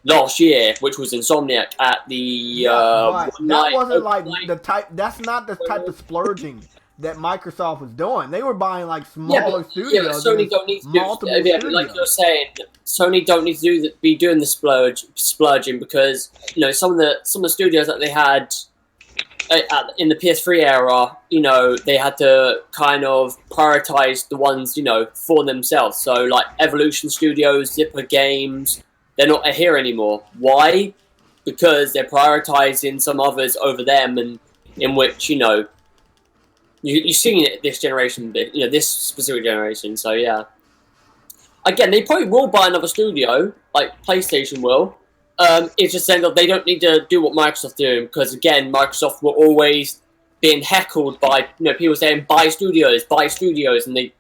last year, which was Insomniac at the
that wasn't like the type. That's not the type of splurging that Microsoft was doing. They were buying like smaller studios.
Yeah, but Sony don't need to do. Like you're saying, Sony don't need to be doing the splurging because some of the studios that they had in the PS3 era, they had to kind of prioritize the ones for themselves. So like Evolution Studios, Zipper Games. They're not here anymore. Why? Because they're prioritizing some others over them, and in which you're seeing it this generation, this specific generation. So yeah, again, they probably will buy another studio, like PlayStation will. It's just saying that they don't need to do what Microsoft doing because again, Microsoft were always being heckled by people saying buy studios, and they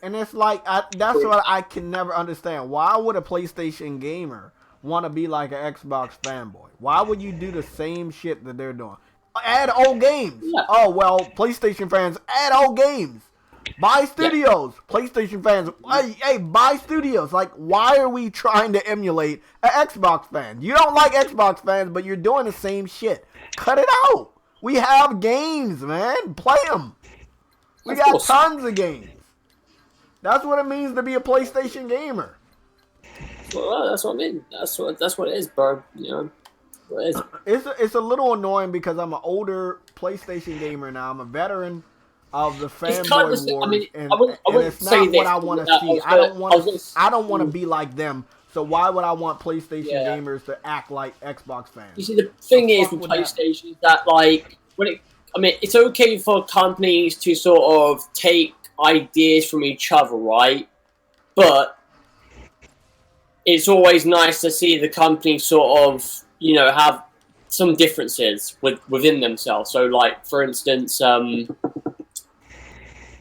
and it's like that's what I can never understand. Why would a PlayStation gamer want to be like an Xbox fanboy? Why would you do the same shit that they're doing? Add old games. Yeah. Oh well, PlayStation fans, add old games. Buy studios. Yeah. PlayStation fans, hey, buy studios. Like, why are we trying to emulate an Xbox fan? You don't like Xbox fans, but you're doing the same shit. Cut it out. We have games, man. Play them. We got tons of games. That's what it means to be a PlayStation gamer.
Well, that's what I mean. That's what it is, bro. What it is.
It's a little annoying because I'm an older PlayStation gamer now. I'm a veteran of the fanboy wars, and it's not what I want to see. I don't want to be like them. So why would I want PlayStation gamers to act like Xbox fans?
You see, the thing is with PlayStation is that it's okay for companies to sort of take ideas from each other, right? But it's always nice to see the company sort of, have some differences within themselves. So, like, for instance,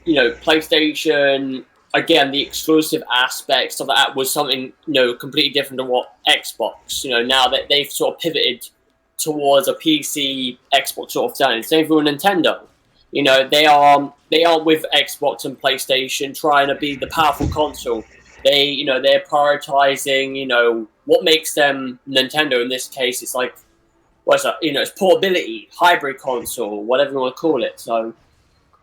PlayStation, again, the exclusive aspects of that was something, completely different to what Xbox, now that they've sort of pivoted towards a PC, Xbox sort of thing. Same for Nintendo. They are with Xbox and PlayStation trying to be the powerful console. They're prioritizing, what makes them Nintendo in this case. It's like, it's portability, hybrid console, whatever you want to call it. So,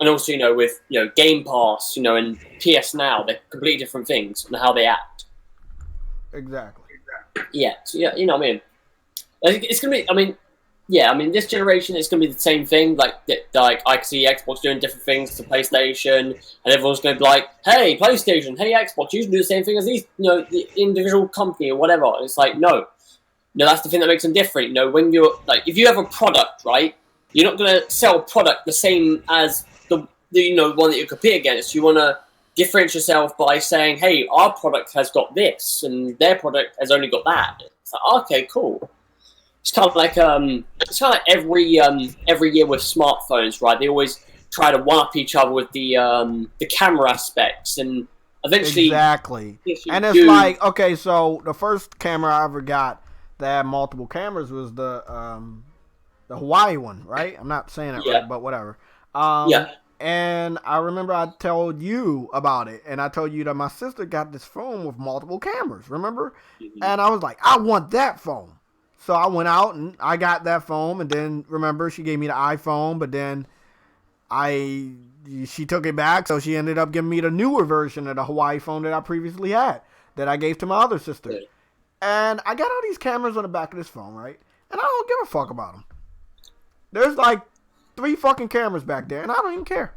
and also, with, Game Pass, and PS Now, they're completely different things and how they act.
Exactly.
Yeah. So, yeah, what I mean? It's going to be, this generation is going to be the same thing. Like I can see Xbox doing different things to PlayStation, and everyone's going to be like, "Hey, PlayStation, hey, Xbox, you should do the same thing as these, the individual company or whatever." And it's like, no, that's the thing that makes them different. When you're like, if you have a product, right, you're not going to sell a product the same as the one that you compete against. You want to differentiate yourself by saying, "Hey, our product has got this, and their product has only got that." It's like, okay, cool. It's kind of like every year with smartphones, right? They always try to one up each other with the camera aspects, and eventually,
exactly. And it's like, okay, so the first camera I ever got that had multiple cameras was the Hawaii one, right? I'm not saying it right, but whatever.
Yeah.
And I remember I told you about it, and I told you that my sister got this phone with multiple cameras, remember? Mm-hmm. And I was like, I want that phone. So I went out and I got that phone, and then, remember, she gave me the iPhone, but then she took it back, so she ended up giving me the newer version of the Hawaii phone that I previously had, that I gave to my other sister. Yeah. And I got all these cameras on the back of this phone, right? And I don't give a fuck about them. There's like 3 fucking cameras back there, and I don't even care.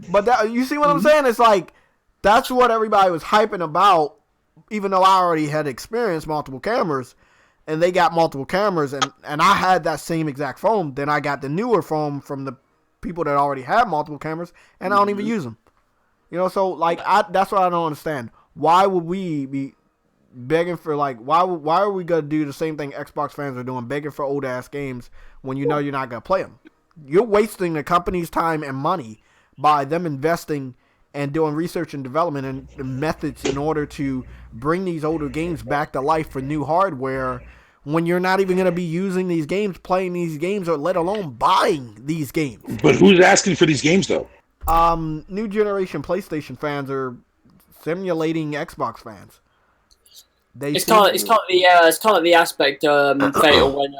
But that, you see what I'm saying? It's like, that's what everybody was hyping about, even though I already had experienced multiple cameras, and they got multiple cameras, and I had that same exact phone. Then I got the newer phone from the people that already had multiple cameras, and I don't even use them. You know, so, like, that's what I don't understand. Why would we be begging for, like, why are we going to do the same thing Xbox fans are doing, begging for old-ass games when you know you're not going to play them? You're wasting the company's time and money by them investing and doing research and development and methods in order to bring these older games back to life for new hardware when you're not even going to be using these games, playing these games, or let alone buying these games.
But who's asking for these games, though?
New generation PlayStation fans are simulating Xbox fans.
It's kind of the aspect fatal when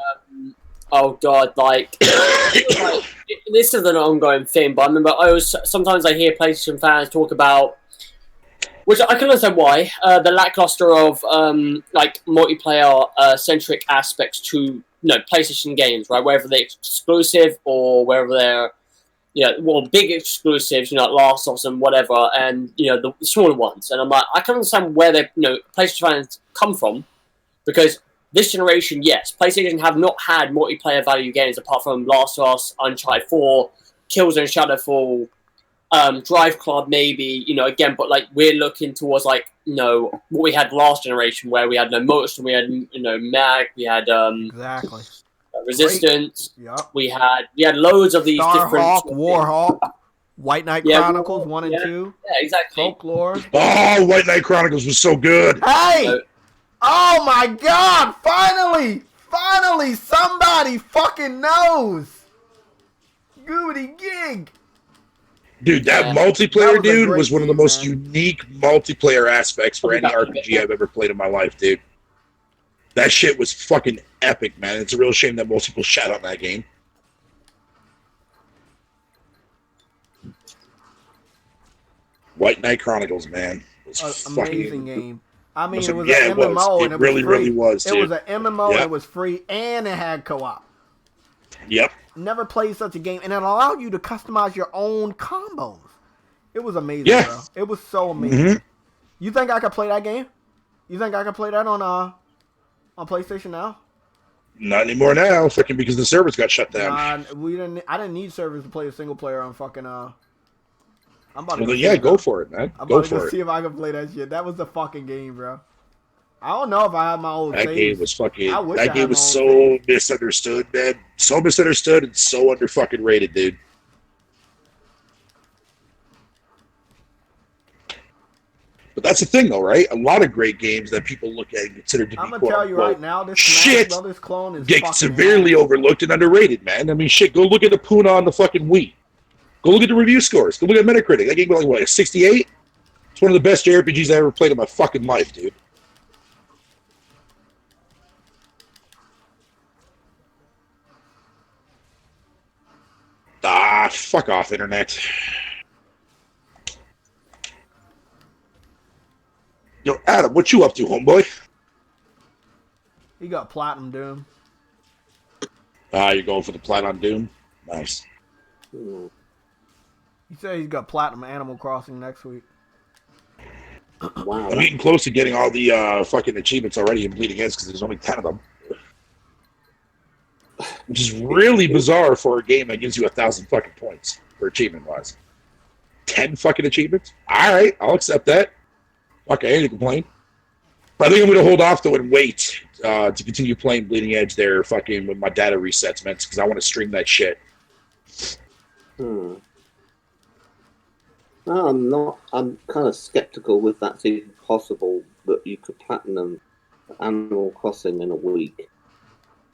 oh god, like this is an ongoing thing. But I remember sometimes I hear PlayStation fans talk about, which I can understand why, the lackluster of like multiplayer centric aspects to PlayStation games, right? Whether they're exclusive or whether they're big exclusives, like Last of Us and whatever, and the smaller ones. And I'm like, I can understand where they PlayStation fans come from, because this generation, yes, PlayStation have not had multiplayer value games apart from Last of Us, Uncharted 4, Killzone Shadowfall, Drive Club maybe, again, but like we're looking towards like, what we had last generation, where we had no Motorsport, we had, Mag, we had
exactly
Resistance.
Yep.
We had loads of these different
Warhawk, White Knight Chronicles 1 and 2.
Yeah, exactly.
Folklore.
Oh, White Knight Chronicles was so good.
Hey! Oh my god! Finally, somebody fucking knows. Goody gig.
Dude, that multiplayer, was one of the most unique multiplayer aspects for any RPG I've ever played in my life, dude. That shit was fucking epic, man. It's a real shame that most people shat on that game. White Knight Chronicles, man. It was
amazing game. I mean, it was
an
MMO, and it
really,
was free.
Really was, dude.
It was an MMO, and it was free, and it had co-op.
Yep.
Never played such a game, and it allowed you to customize your own combos. It was amazing, bro. It was so amazing. Mm-hmm. You think I could play that game? You think I could play that on PlayStation now?
Not anymore now, fucking because the servers got shut down.
I didn't need servers to play a single player on fucking I'm about
to go for it, man.
I'm about to see if I can play that shit. That was the fucking game, bro. I don't know if I have my old saves.
Game was fucking. That game was so misunderstood, man. So misunderstood and so under fucking rated, dude. But that's the thing, though, right? A lot of great games that people look at and consider to be,
I'm gonna tell you right now, this
shit
Smash Brothers clone is
get severely overlooked and underrated, man. I mean, shit. Go look at the Puna on the fucking Wii. Go look at the review scores. Go look at Metacritic. That game was like, what, a 68? It's one of the best JRPGs I ever played in my fucking life, dude. Ah, fuck off, Internet. Yo, Adam, what you up to, homeboy?
He got Platinum Doom.
Ah, you're going for the Platinum Doom? Nice.
He said he's got Platinum Animal Crossing next week.
Wow.
I'm getting close to getting all the fucking achievements already in Bleed Against because there's only 10 of them. Which is really bizarre for a game that gives you 1,000 fucking points for achievement-wise. 10 fucking achievements. All right, I'll accept that. Fuck, I ain't gonna complain. But I think I'm gonna hold off though and wait to continue playing Bleeding Edge there, fucking when my data resets, man, because I want to stream that shit.
No, I'm not. I'm kind of skeptical if that's even possible that you could platinum Animal Crossing in a week.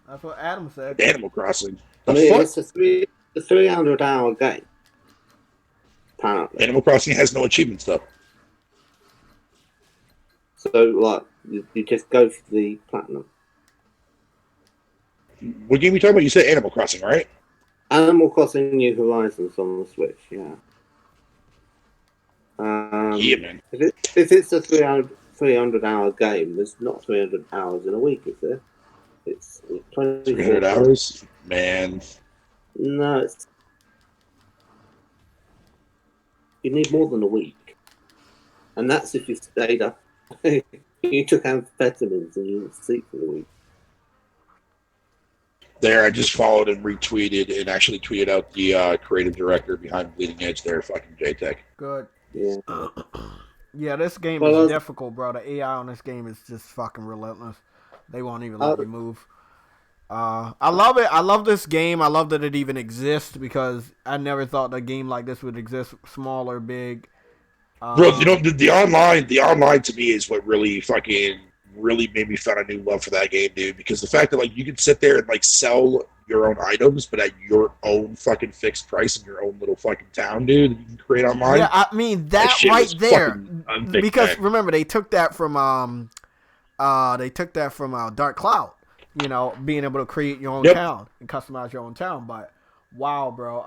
That's what Adam said.
Animal Crossing.
I mean, it's a 300-hour game. Apparently,
Animal Crossing has no achievements though.
So, like, you just go for the platinum.
What game are you talking about? You said Animal Crossing, right?
Animal Crossing New Horizons on the Switch, yeah.
Yeah, man.
If it's a 300-hour game, there's not 300 hours in a week, is there? It's
300 hours? Man.
No, you need more than a week. And that's if you stayed up. You took amphetamines and you didn't sleep for the week.
There, I just followed and retweeted and actually tweeted out the creative director behind Bleeding Edge there, fucking JTech.
Good.
Yeah.
Yeah, this game is difficult, bro. The AI on this game is just fucking relentless. They won't even let you move. I love it. I love this game. I love that it even exists because I never thought a game like this would exist, small or big.
Bro, you know, the online to me is what really made me find a new love for that game, dude. Because the fact that like you can sit there and like sell your own items, but at your own fucking fixed price in your own little fucking town, dude, that you can create online.
Yeah, I mean that right there. Because remember, they took that from Dark Cloud. You know, being able to create your own town and customize your own town. But wow, bro,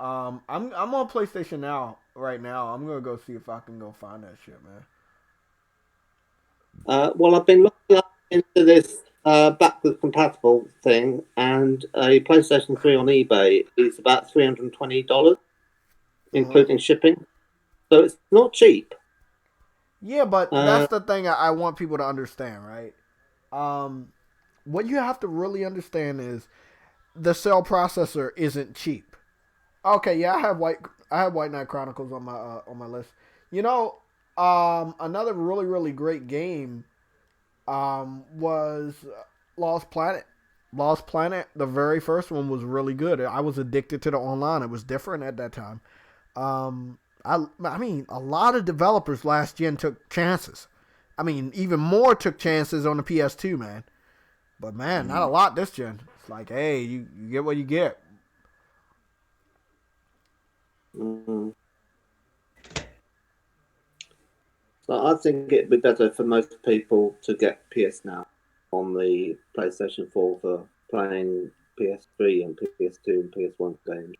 I'm on PlayStation now. Right now, I'm gonna go see if I can go find that shit, man.
Well, I've been looking up into this backwards compatible thing, and a PlayStation 3 on eBay is about $320, including shipping. So it's not cheap.
Yeah, but that's the thing I want people to understand, right? What you have to really understand is the cell processor isn't cheap. Okay, yeah, I have White Knight Chronicles on my list. You know, another really, really great game was Lost Planet. Lost Planet, the very first one was really good. I was addicted to the online. It was different at that time. I mean, a lot of developers last gen took chances. I mean, even more took chances on the PS2, man. But man, not a lot this gen. It's like, hey, you get what you get.
So I think it'd be better for most people to get PS Now on the PlayStation 4 for playing PS3 and PS2 and PS1 games.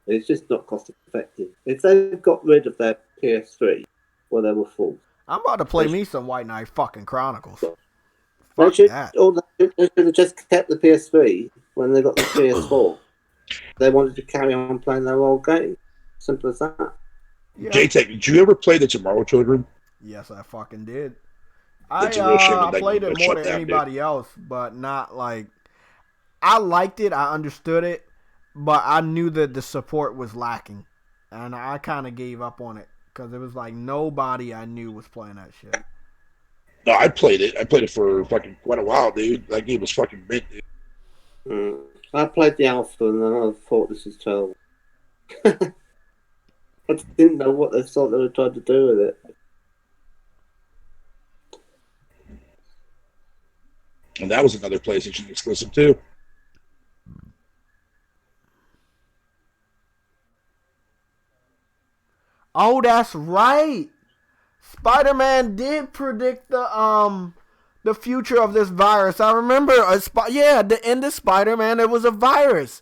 It's just not cost effective. If they've got rid of their PS3, well, they were fools.
I'm about to play me some White Knight fucking Chronicles.
They should have just kept the PS3 when they got the PS4. They wanted to carry on playing their old game. Simple as that.
Yeah. J-Tech, did you ever play the Tomorrow Children?
Yes, I fucking did. I played it more than anybody else, but not like... I liked it, I understood it, but I knew that the support was lacking. And I kind of gave up on it, because it was like nobody I knew was playing that shit.
No, I played it. I played it for fucking quite a while, dude. That game was fucking mint, dude.
I played the alpha and then I thought this is terrible. I didn't know what they thought they were trying to do with it.
And that was another PlayStation exclusive too.
Oh, that's right. Spider-Man did predict the future of this virus. I remember at the end of Spider-Man there was a virus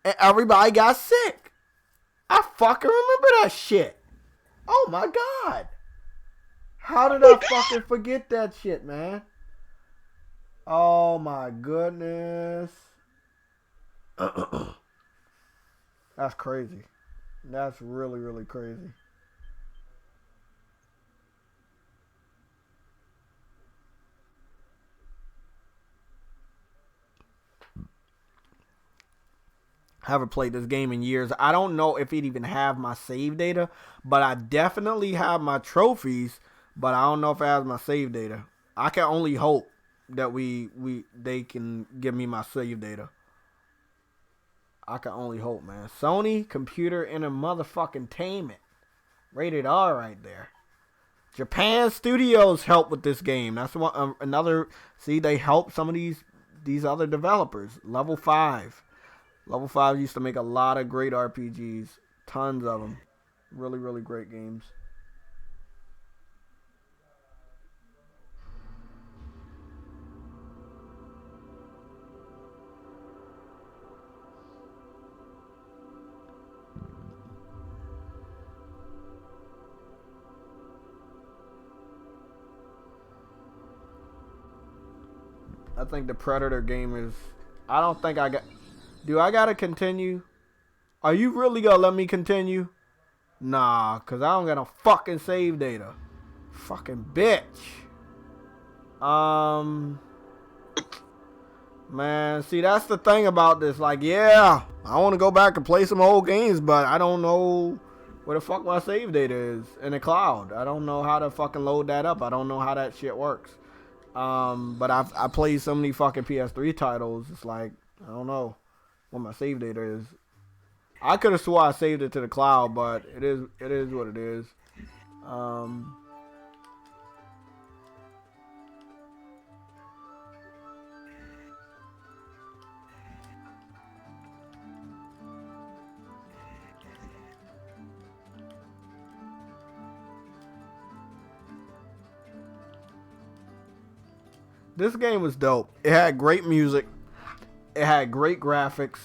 and everybody got sick. I fucking remember that shit. Oh my god. How did I fucking forget that shit, man? Oh my goodness. That's crazy. That's really, really crazy. Haven't played this game in years. I don't know if it even have my save data, but I definitely have my trophies. But I don't know if it has my save data. I can only hope that they can give me my save data. I can only hope, man. Sony Computer in a motherfucking tainment. Rated R right there. Japan Studios helped with this game. That's one another. See, they help some of these other developers. Level 5. Level 5 used to make a lot of great RPGs. Tons of them. Really, really great games. I think the Predator game is... I don't think I got... Do I gotta continue? Are you really gonna let me continue? Nah, because I don't got no fucking save data. Fucking bitch. Man, see, that's the thing about this. Like, yeah, I want to go back and play some old games, but I don't know where the fuck my save data is in the cloud. I don't know how to fucking load that up. I don't know how that shit works. But I played so many fucking PS3 titles. It's like, I don't know what my save data is. I could have swore I saved it to the cloud, but it is what it is. This game was dope. It had great music. It had great graphics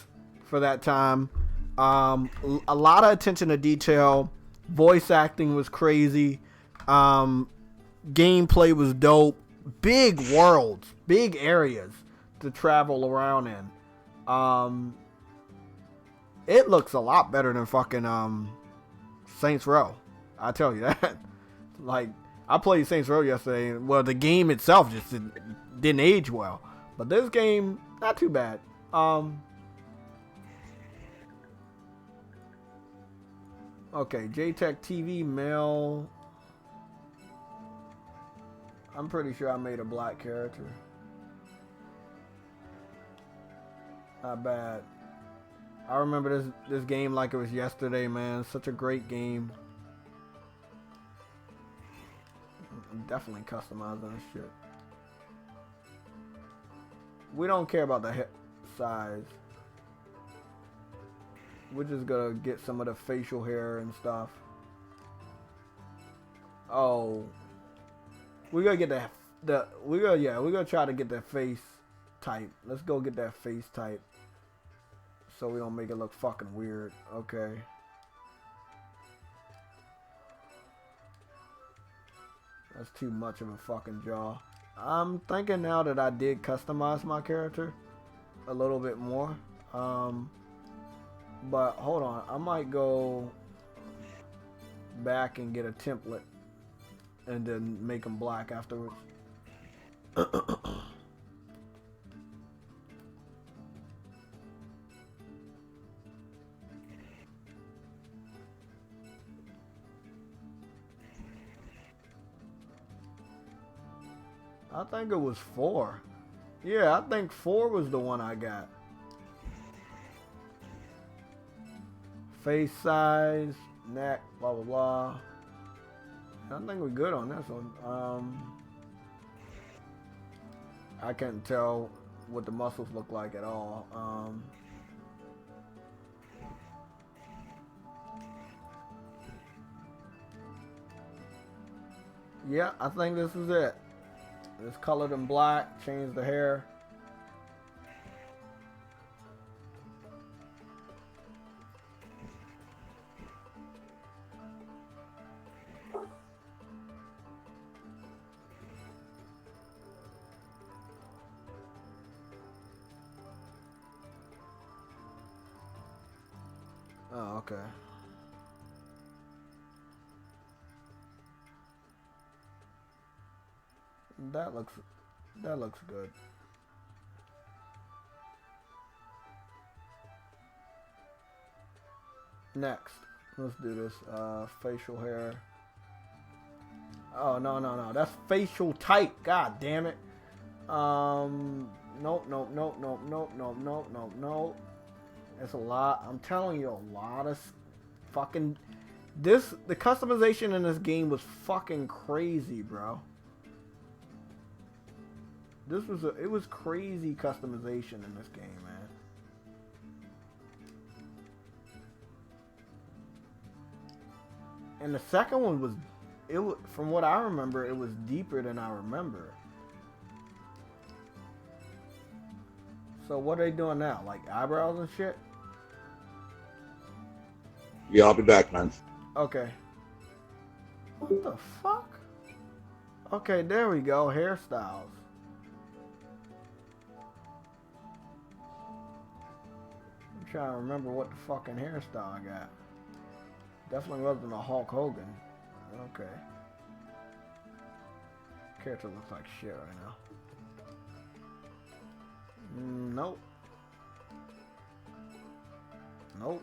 for that time. A lot of attention to detail. Voice acting was crazy. Gameplay was dope. Big worlds, big areas to travel around in. It looks a lot better than fucking Saints Row. I tell you that. Like, I played Saints Row yesterday. Well, the game itself just didn't age well. But this game, not too bad. Okay, JTech TV male. I'm pretty sure I made a black character. Not bad. I remember this game like it was yesterday, man. Such a great game. I'm definitely customizing this shit. We don't care about the hip size. We're just gonna get some of the facial hair and stuff. Oh, we're gonna get we're gonna try to get the face type. Let's go get that face type, so we don't make it look fucking weird. Okay. That's too much of a fucking jaw. I'm thinking now that I did customize my character a little bit more. But hold on, I might go back and get a template and then make them black afterwards. I think it was 4. Yeah, I think 4 was the one I got. Face size, neck, blah blah blah. I think we're good on this one. I can't tell what the muscles look like at all. Yeah, I think this is it. It's colored in black, change the hair. Oh, okay. That looks good. Next, let's do this. Facial hair. Oh, no. That's facial type. God damn it. Nope. It's a lot. I'm telling you, a lot of fucking... The customization in this game was fucking crazy, bro. It was crazy customization in this game, man. And the second one was, from what I remember, it was deeper than I remember. So what are they doing now? Like eyebrows and shit?
Yeah, I'll be back, man.
Okay. What the fuck? Okay, there we go. Hairstyles. I'm trying to remember what the fucking hairstyle I got. Definitely wasn't a Hulk Hogan. Okay. Character looks like shit right now. Nope. Nope.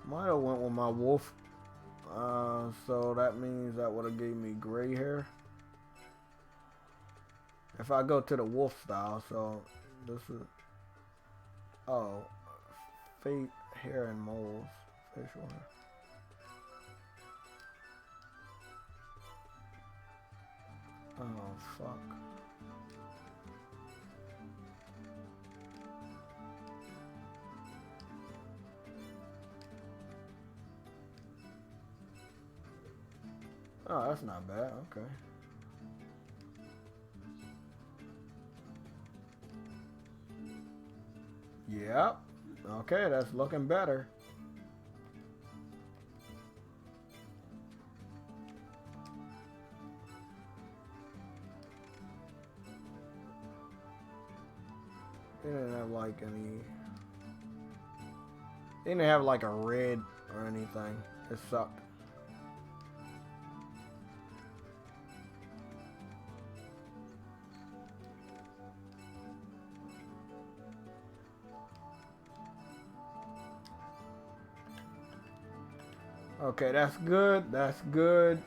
Might have went with my wolf. So that means that would have gave me gray hair. If I go to the wolf style, so this is... Oh. Fake hair and moles. Facial hair. Oh, fuck. Oh, that's not bad. Okay. Yep. Okay, that's looking better. They didn't have like any... They didn't have like a red or anything. It sucked. Okay, that's good. That's good.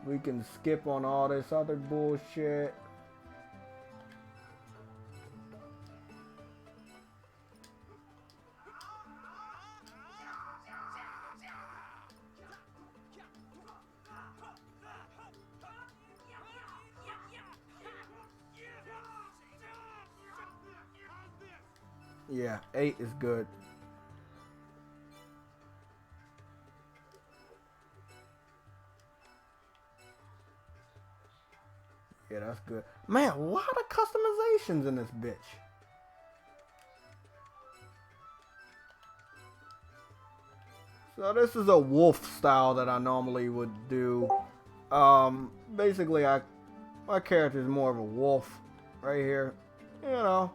We can skip on all this other bullshit. Yeah, 8 is good. Yeah, that's good. Man, a lot of customizations in this bitch. So this is a wolf style that I normally would do. Basically, my character is more of a wolf right here. You know,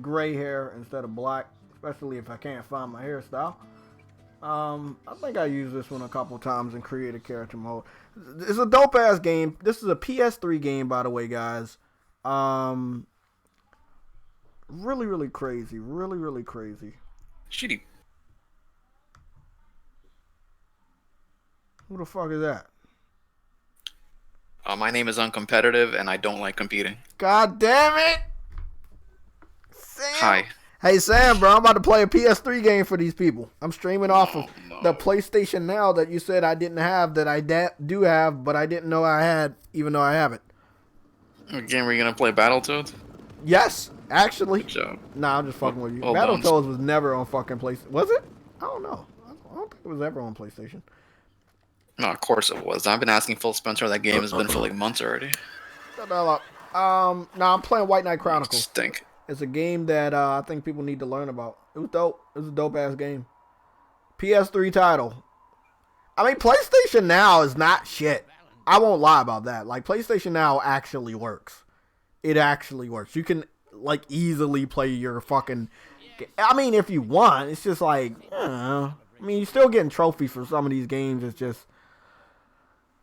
gray hair instead of black, especially if I can't find my hairstyle. I think I used this one a couple times in creative character mode. It's a dope ass game. This is a PS3 game, by the way, guys. Really crazy. Really crazy.
Shitty.
Who the fuck is that?
My name is Uncompetitive, and I don't like competing.
God damn it! Sam.
Hi.
Hey Sam, bro, I'm about to play a PS3 game for these people. I'm streaming off of the PlayStation Now that you said I didn't have, that I do have, but I didn't know I had, even though I have it.
What game are you gonna play? Battletoads?
Yes, actually.
Good job.
Nah, I'm just fucking with you.
Well
Battletoads was never on fucking PlayStation. Was it? I don't know. I don't think it was ever on PlayStation.
No, of course it was. I've been asking Phil Spencer that game has been for like months already.
Shut the hell up. Nah, I'm playing White Knight Chronicles.
Stink.
It's a game that I think people need to learn about. It was dope. It was a dope ass game. PS3 title. I mean, PlayStation Now is not shit. I won't lie about that. Like, PlayStation Now actually works. It actually works. You can, like, easily play your fucking... I mean, if you want. It's just like, I mean, you're still getting trophies for some of these games. It's just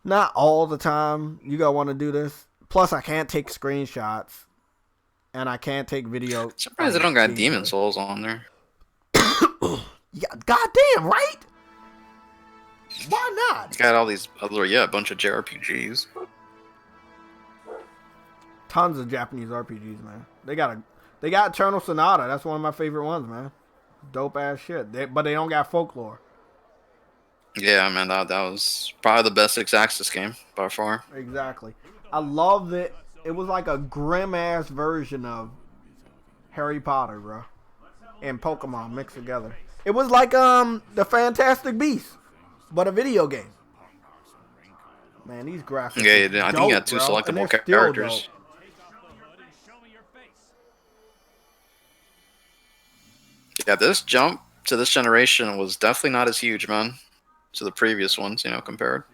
not all the time you gotta want to do this. Plus, I can't take screenshots, and I can't take video.
Surprised they don't got Demon Souls on there.
Yeah, goddamn, right? Why not?
It's got all these other, a bunch of JRPGs.
Tons of Japanese RPGs, man. They got Eternal Sonata. That's one of my favorite ones, man. Dope ass shit. But they don't got folklore.
Yeah, man, that was probably the best X-Axis game by far.
Exactly. I love that it was like a grim ass version of Harry Potter, bro, and Pokemon mixed together. It was like the Fantastic Beasts, but a video game. Man, these graphics.
Yeah, I think you had 2 selectable characters. Yeah, this jump to this generation was definitely not as huge, man, to the previous ones, compared.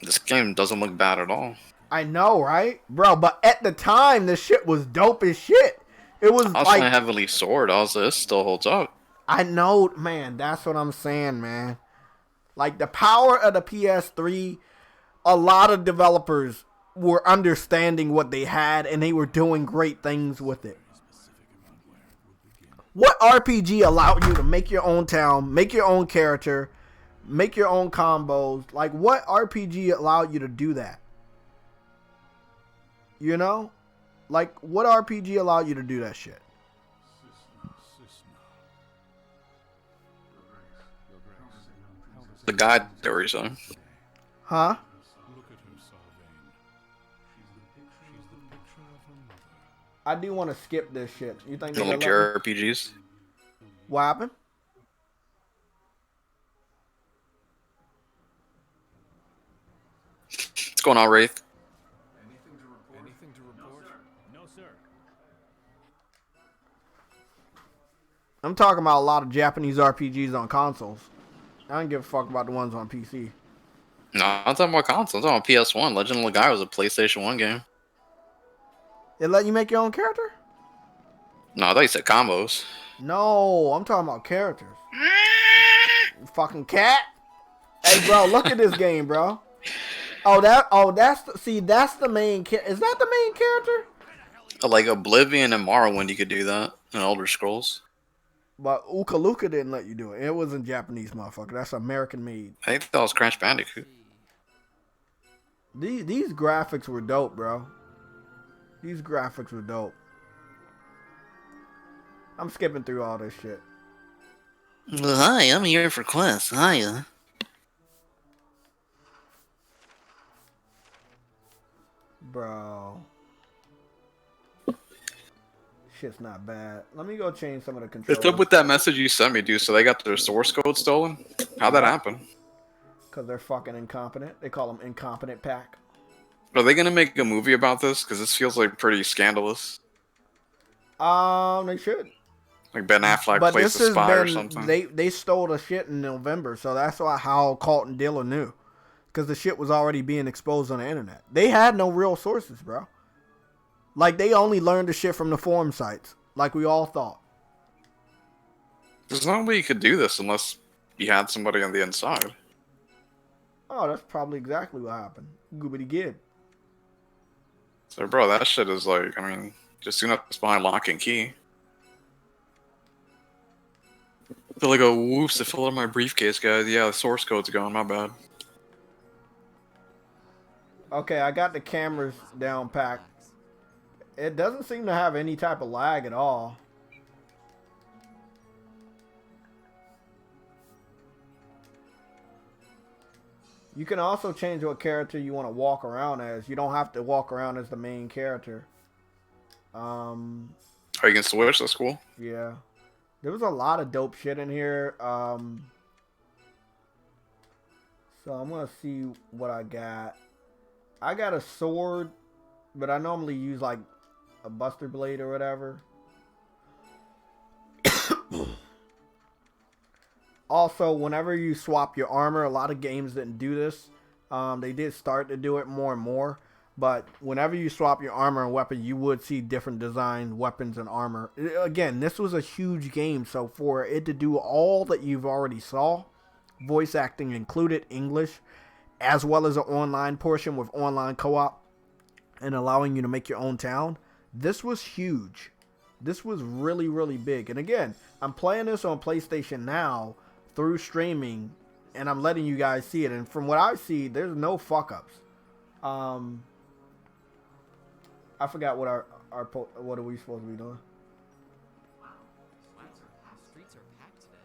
This game doesn't look bad at all.
I know, right? Bro, but at the time, this shit was dope as shit. It was
also like heavily sword. Also, this still holds up.
I know, man. That's what I'm saying, man. Like, the power of the PS3, a lot of developers were understanding what they had, and they were doing great things with it. What RPG allowed you to make your own town, make your own character, make your own combos? Like, what RPG allowed you to do that? You know? Like, what RPG allowed you to do that shit?
The guide stories, though.
Huh? I do want to skip this shit. You think
You don't like JRPGs?
What happened?
What's going on, Wraith?
Anything to report? No, sir.
I'm talking about a lot of Japanese RPGs on consoles. I don't give a fuck about the ones on PC.
No, I'm talking about consoles. I'm talking about PS1. Legend of Legaia was a PlayStation 1 game.
It let you make your own character?
No, I thought you said combos.
No, I'm talking about characters. Fucking cat. Hey, bro, look at this game, bro. That's the main character. Is that the main character?
Like Oblivion and Morrowind, you could do that in Elder Scrolls.
But Uka Luka didn't let you do it. It wasn't Japanese, motherfucker. That's American made.
I think that was Crash Bandicoot.
These graphics were dope, bro. These graphics were dope. I'm skipping through all this shit.
Well, hi, I'm here for quests. Hiya.
Bro. Shit's not bad. Let me go change some of the controls.
What's up with that message you sent me, dude? So they got their source code stolen? How'd that happen?
Because they're fucking incompetent. They call them incompetent pack.
Are they gonna make a movie about this? Because this feels like pretty scandalous.
They should.
Like Ben Affleck plays the spy or something.
They stole the shit in November, so that's how Carlton Diller knew. Because the shit was already being exposed on the internet. They had no real sources, bro. Like, they only learned the shit from the forum sites, like we all thought.
There's no way you could do this unless you had somebody on the inside.
Oh, that's probably exactly what happened. Goobity Gib.
So, bro, that shit is like, I mean, just soon as it's behind lock and key. They're like, oh, whoops, I fell out of my briefcase, guys. Yeah, the source code's gone, my bad.
Okay, I got the cameras down packed. It doesn't seem to have any type of lag at all. You can also change what character you want to walk around as. You don't have to walk around as the main character.
Oh, you can switch? That's cool.
Yeah. There was a lot of dope shit in here. So I'm going to see what I got. I got a sword, but I normally use like a buster blade or whatever. Also, whenever you swap your armor, a lot of games didn't do this. They did start to do it more and more. But whenever you swap your armor and weapon, you would see different designed weapons and armor. Again, this was a huge game, so for it to do all that you've already saw, voice acting included, English, as well as an online portion with online co-op and allowing you to make your own town. This was huge. This was really, really big. And again, I'm playing this on PlayStation Now through streaming, and I'm letting you guys see it. And from what I see, there's no fuck-ups. I forgot what what are we supposed to be doing?
Streets are packed today.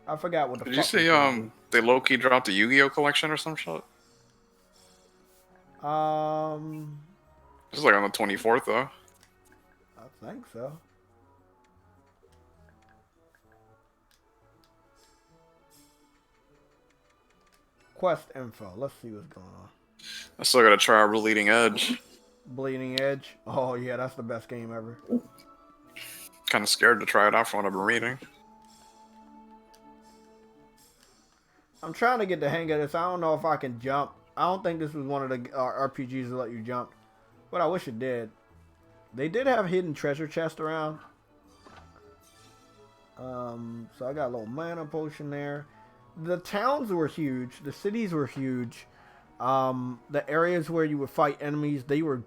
I forgot what the
Did
fuck
you say they low-key dropped the Yu-Gi-Oh collection or some shit? This is like on the 24th though.
I think so. Quest info. Let's see what's going on.
I still gotta try Bleeding Edge.
Bleeding Edge. Oh yeah, that's the best game ever.
Kind of scared to try it out from what I've been reading.
I'm trying to get the hang of this. I don't know if I can jump. I don't think this was one of the RPGs that let you jump, but I wish it did. They did have hidden treasure chest around. So I got a little mana potion there. The towns were huge. The cities were huge. The areas where you would fight enemies, they were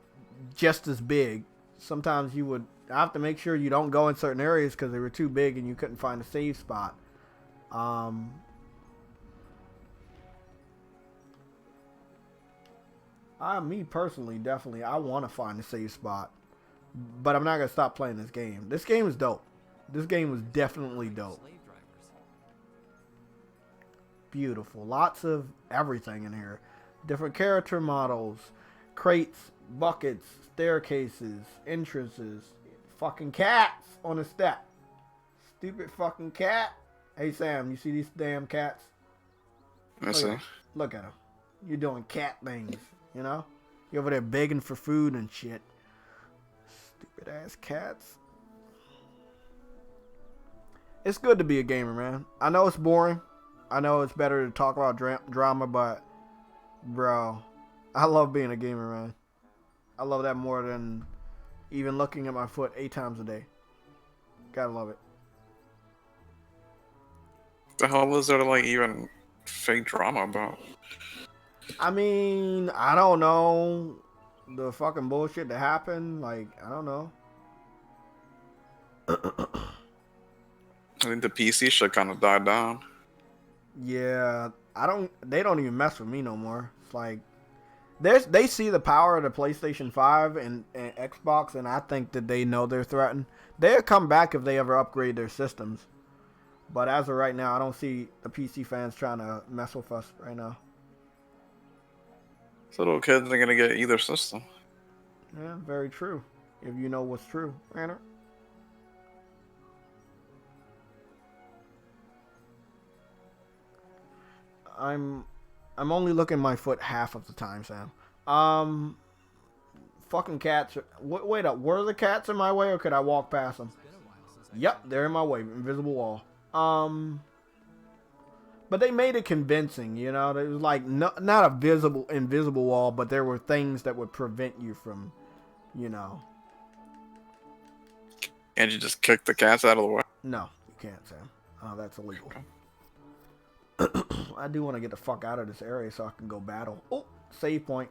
just as big. Sometimes you would have to make sure you don't go in certain areas because they were too big and you couldn't find a save spot. Me personally, definitely, I want to find a save spot, but I'm not gonna stop playing this game. This game is dope. This game was definitely dope.
Slave drivers.
Beautiful. Lots of everything in here. Different character models, crates, buckets, staircases, entrances, fucking cats on the step. Stupid fucking cat. Hey Sam, you see these damn cats?
Let's see.
Look at them. You're doing cat things, you know? You're over there begging for food and shit. Stupid ass cats. It's good to be a gamer, man. I know it's boring. I know it's better to talk about drama, but bro, I love being a gamer, man. I love that more than even looking at my foot 8 times a day. Gotta love it.
The hell is there like even fake drama about?
I mean, I don't know. The fucking bullshit that happened, like, I don't know.
I think the PC shit kind of died down.
Yeah, they don't even mess with me no more. It's like, they see the power of the PlayStation 5 and Xbox, and I think that they know they're threatened. They'll come back if they ever upgrade their systems. But as of right now, I don't see the PC fans trying to mess with us right now.
So little kids are gonna get either system.
Yeah, very true. If you know what's true, Ranner. I'm only looking my foot half of the time, Sam. Fucking cats. Wait up. Were the cats in my way, or could I walk past them? Yep, they're in my way. Invisible wall. But they made it convincing, you know. It was like not a invisible wall, but there were things that would prevent you from, you know.
Can't you just kick the cats out of the way?
No, you can't, Sam. That's illegal. I do want to get the fuck out of this area so I can go battle. Oh, save point.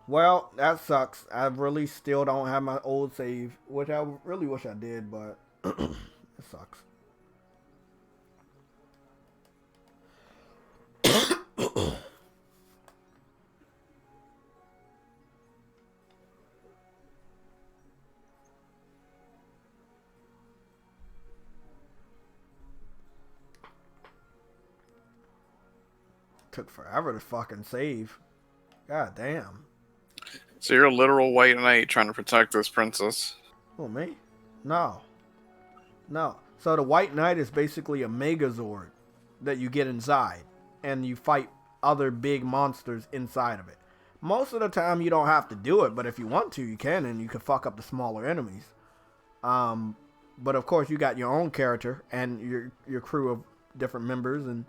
Well, that sucks. I really still don't have my old save, which I really wish I did, but it sucks. Took forever to fucking save. God damn.
So you're a literal white knight trying to protect this princess.
Oh, me? No. So the White Knight is basically a Megazord that you get inside, and you fight other big monsters inside of it. Most of the time you don't have to do it, but if you want to, you can, and you can fuck up the smaller enemies. But of course you got your own character and your crew of different members, and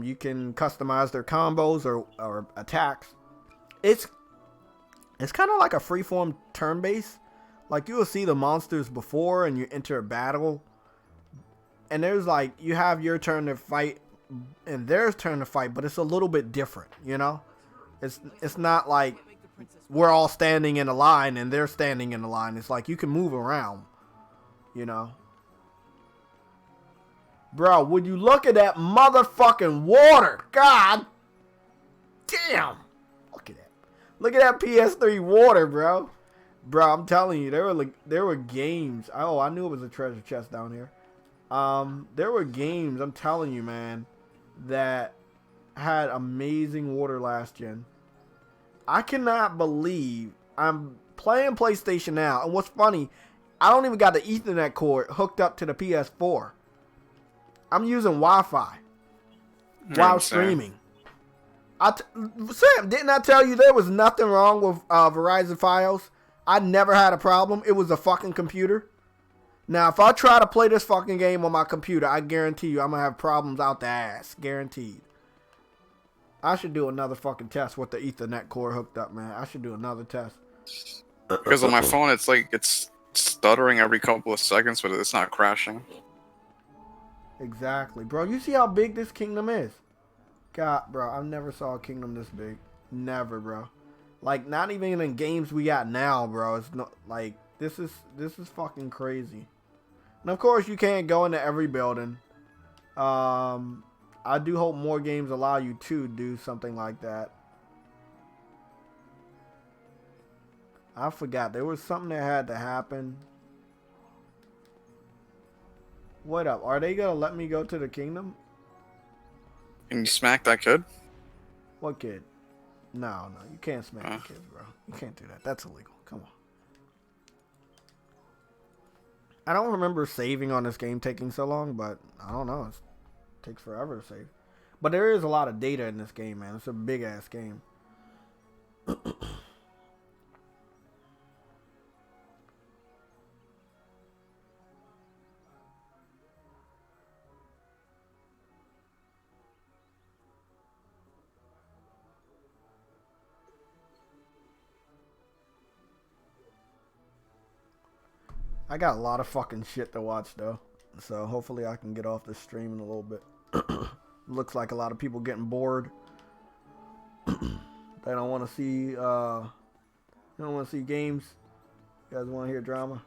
you can customize their combos or attacks. It's kind of like a freeform turn-based. Like, you will see the monsters before and you enter a battle. And there's like, you have your turn to fight and their turn to fight, but it's a little bit different, you know? It's not like we're all standing in a line and they're standing in a line. It's like you can move around, you know? Bro, would you look at that motherfucking water? God damn. Look at that. Look at that PS3 water, bro. Bro, I'm telling you, there were games. Oh, I knew it was a treasure chest down here. There were games, I'm telling you, man, that had amazing water last gen. I cannot believe I'm playing PlayStation now. And what's funny, I don't even got the Ethernet cord hooked up to the PS4. I'm using Wi-Fi while streaming. Sam, didn't I tell you there was nothing wrong with Verizon Files? I never had a problem. It was a fucking computer. Now, if I try to play this fucking game on my computer, I guarantee you I'm going to have problems out the ass. Guaranteed. I should do another fucking test with the Ethernet cord hooked up, man. I should do another test.
Because on my phone, it's like, it's stuttering every couple of seconds, but it's not crashing.
Exactly. Bro, you see how big this kingdom is? God, bro, I never saw a kingdom this big. Never, bro. Like, not even in games we got now, bro. It's not, like, this is fucking crazy. And of course, you can't go into every building. I do hope more games allow you to do something like that. I forgot. There was something that had to happen. What up? Are they going to let me go to the kingdom?
Can you smack that kid?
What kid? No, you can't smack the kids, bro. You can't do that. That's illegal. Come on. I don't remember saving on this game taking so long, but I don't know. It takes forever to save. But there is a lot of data in this game, man. It's a big-ass game. I got a lot of fucking shit to watch, though. So hopefully I can get off this stream in a little bit. Looks like a lot of people getting bored. They don't want to see, games. You guys want to hear drama?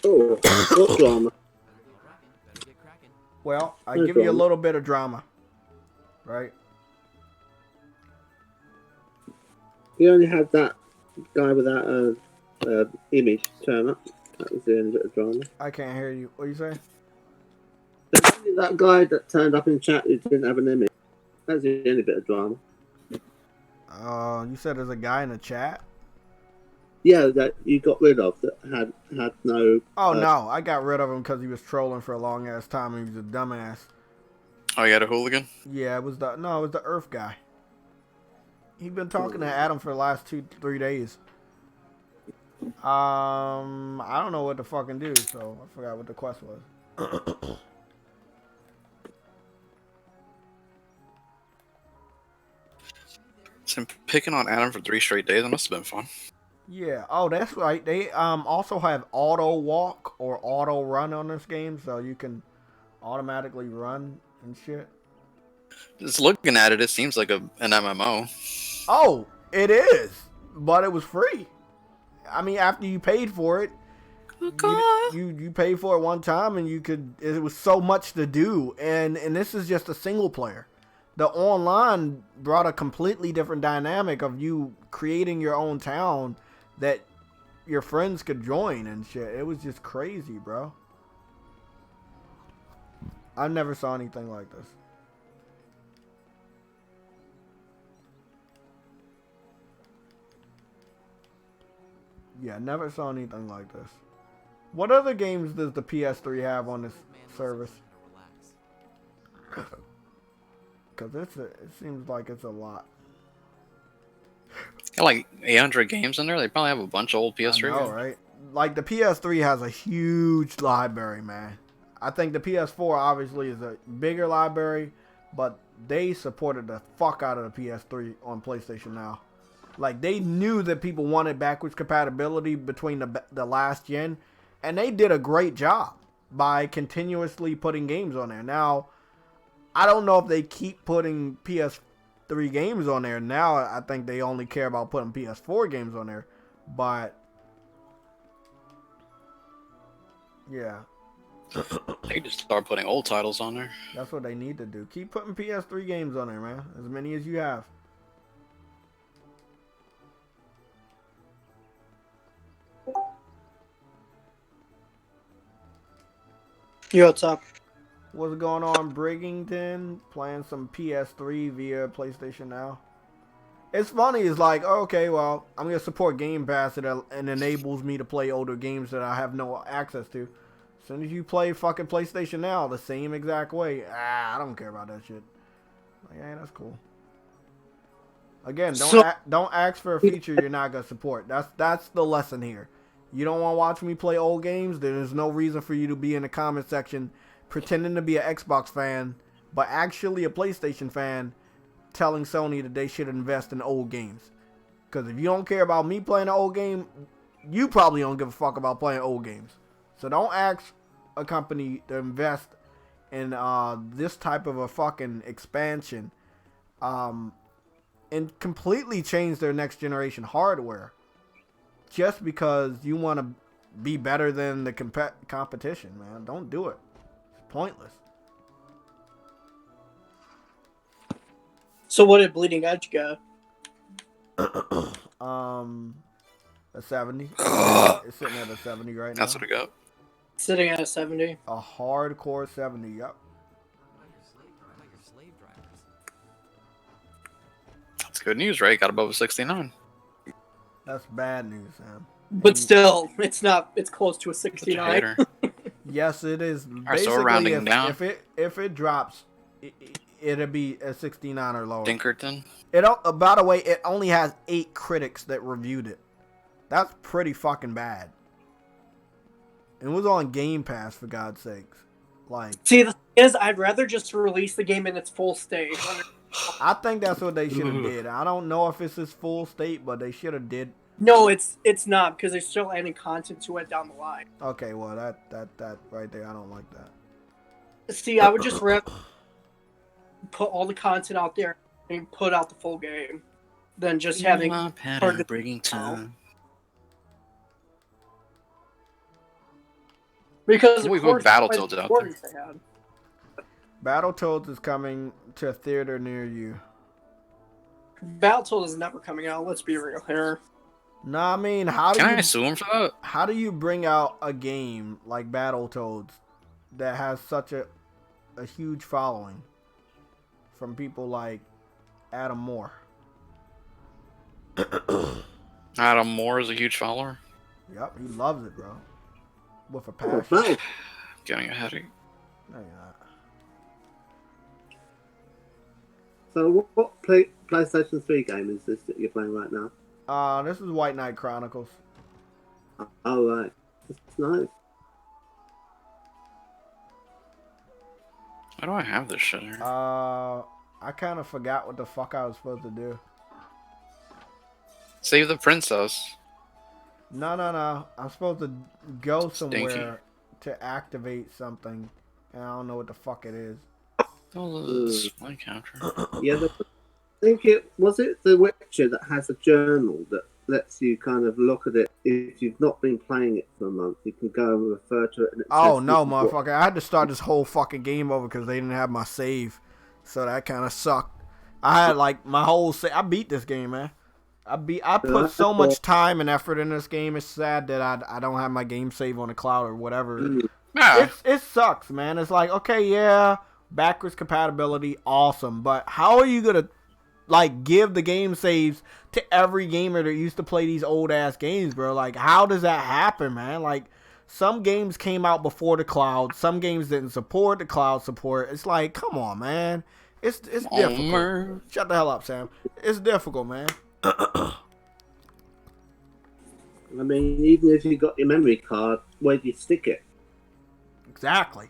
Oh, what drama?
Well, I give you a little bit of drama. Right?
You only had that guy with that image turn up. That was the only bit of drama.
I can't hear you. What are you saying?
There's only that guy that turned up in chat who didn't have an image. That's the only bit of drama.
You said there's a guy in the chat?
Yeah, that you got rid of that had no...
Oh, no. I got rid of him because he was trolling for a long-ass time and he was a dumbass.
Oh, you had a hooligan?
Yeah, it was the Earth guy. He'd been talking to Adam for the last 2-3 days. I don't know what to fucking do, so I forgot what the quest was.
So picking on Adam for 3 straight days, that must have been fun.
Yeah. Oh, that's right. They also have auto walk or auto run on this game, so you can automatically run and shit.
Just looking at it, it seems like an MMO.
Oh, it is, but it was free. I mean, after you paid for it, you paid for it one time, and it was so much to do, and this is just a single player. The online brought a completely different dynamic of you creating your own town that your friends could join and shit. It was just crazy, bro. I never saw anything like this. Yeah, never saw anything like this. What other games does the PS3 have on this service? Because it seems like it's a lot.
Got like 800 games in there. They probably have a bunch of old PS3
I know,
games.
right? Like, the PS3 has a huge library, man. I think the PS4 obviously is a bigger library, but they supported the fuck out of the PS3 on PlayStation Now. Like, they knew that people wanted backwards compatibility between the last gen, and they did a great job by continuously putting games on there. Now, I don't know if they keep putting PS3 games on there. Now, I think they only care about putting PS4 games on there. But, yeah.
They just start putting old titles on there.
That's what they need to do. Keep putting PS3 games on there, man. As many as you have.
Yo, what's up?
What's going on, Brigington? Playing some PS3 via PlayStation Now. It's funny. It's like, okay, well, I'm going to support Game Pass and enables me to play older games that I have no access to. As soon as you play fucking PlayStation Now the same exact way, I don't care about that shit. Like, yeah, that's cool. Again, don't ask for a feature you're not going to support. That's the lesson here. You don't want to watch me play old games? There's no reason for you to be in the comment section pretending to be an Xbox fan, but actually a PlayStation fan, telling Sony that they should invest in old games. Because if you don't care about me playing an old game, you probably don't give a fuck about playing old games. So don't ask a company to invest in this type of a fucking expansion and completely change their next generation hardware just because you want to be better than the competition, man. Don't do it. It's pointless.
So what did Bleeding Edge go?
A 70. It's sitting at a 70 right now.
That's what I got.
Sitting at a 70.
A hardcore 70, yep.
That's good news, right? Got above a 69.
That's bad news, Sam.
But still, it's not. It's close to a
Such a
69.
hater.
Yes, it is.
Alright, so we're rounding down.
If it drops, it'll be a 69 or lower.
Dinkerton.
By the way, it only has 8 critics that reviewed it. That's pretty fucking bad. It was on Game Pass, for God's sakes. Like,
See, the thing is, I'd rather just release the game in its full state.
I think that's what they should have did. I don't know if it's its full state, but they should have did.
No, it's not, because they're still adding content to it down the line.
Okay, well that right there, I don't like that.
See, I would just rather put all the content out there and put out the full game than just having target- Because
We
of
put
course,
Battletoads out there.
they had.
Battletoads is coming to a theater near you.
Battletoads is never coming out. Let's be real here.
No, I mean, how do
Can
you
I sue him for that?
how do you bring out a game like Battletoads that has such a huge following from people like Adam Moore?
Adam Moore is a huge follower.
Yep, he loves it, bro. With a passion.
Well,
Getting a headache.
No, you're not.
so what PlayStation 3 game is this that you're playing right now?
This is White Knight Chronicles.
Oh, right. That's nice.
Why do I have this shit here?
I kind of forgot what the fuck I was supposed to do.
Save the princess.
No. I'm supposed to go
Stinky.
somewhere to activate something, and I don't know what the fuck it is.
Oh, the display capture.
Yeah, I think it was The Witcher that has a journal that lets you kind of look at it. If you've not been playing it for a month, you can go and refer to it. And it
Oh
says
no,
this is what-
motherfucker! I had to start this whole fucking game over because they didn't have my save, so that kind of sucked. I had like my whole I beat this game, man. I put so much time and effort in this game. It's sad that I don't have my game save on the cloud or whatever.
Yeah.
It sucks, man. It's like, okay, yeah, backwards compatibility, awesome, but how are you gonna like give the game saves to every gamer that used to play these old ass games, bro? Like, how does that happen, man? Like, some games came out before the cloud, some games didn't support the cloud support. It's like, come on, man. It's difficult. Shut the hell up, Sam. It's difficult, man.
I mean, even if you got your memory card, where do you stick it?
Exactly.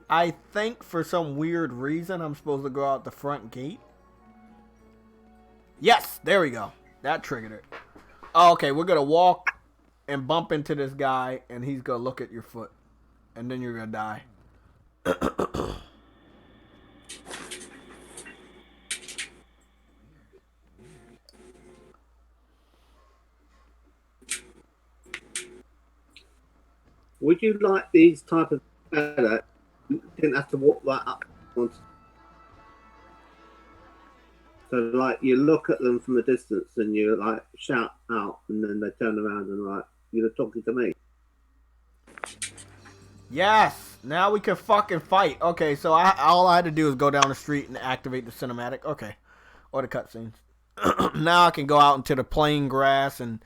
I think for some weird reason I'm supposed to go out the front gate. Yes, there we go. That triggered it. Oh, okay, we're gonna walk and bump into this guy, and he's gonna look at your foot, and then you're gonna die.
Would you like these type of that you didn't have to walk right up? So like you look at them from a distance and you like shout out, and then they turn around and like you're talking to me.
Yes, now we can fucking fight. Okay, so all I had to do was go down the street and activate the cinematic. Okay, or the cutscenes. Now I can go out into the plain grass and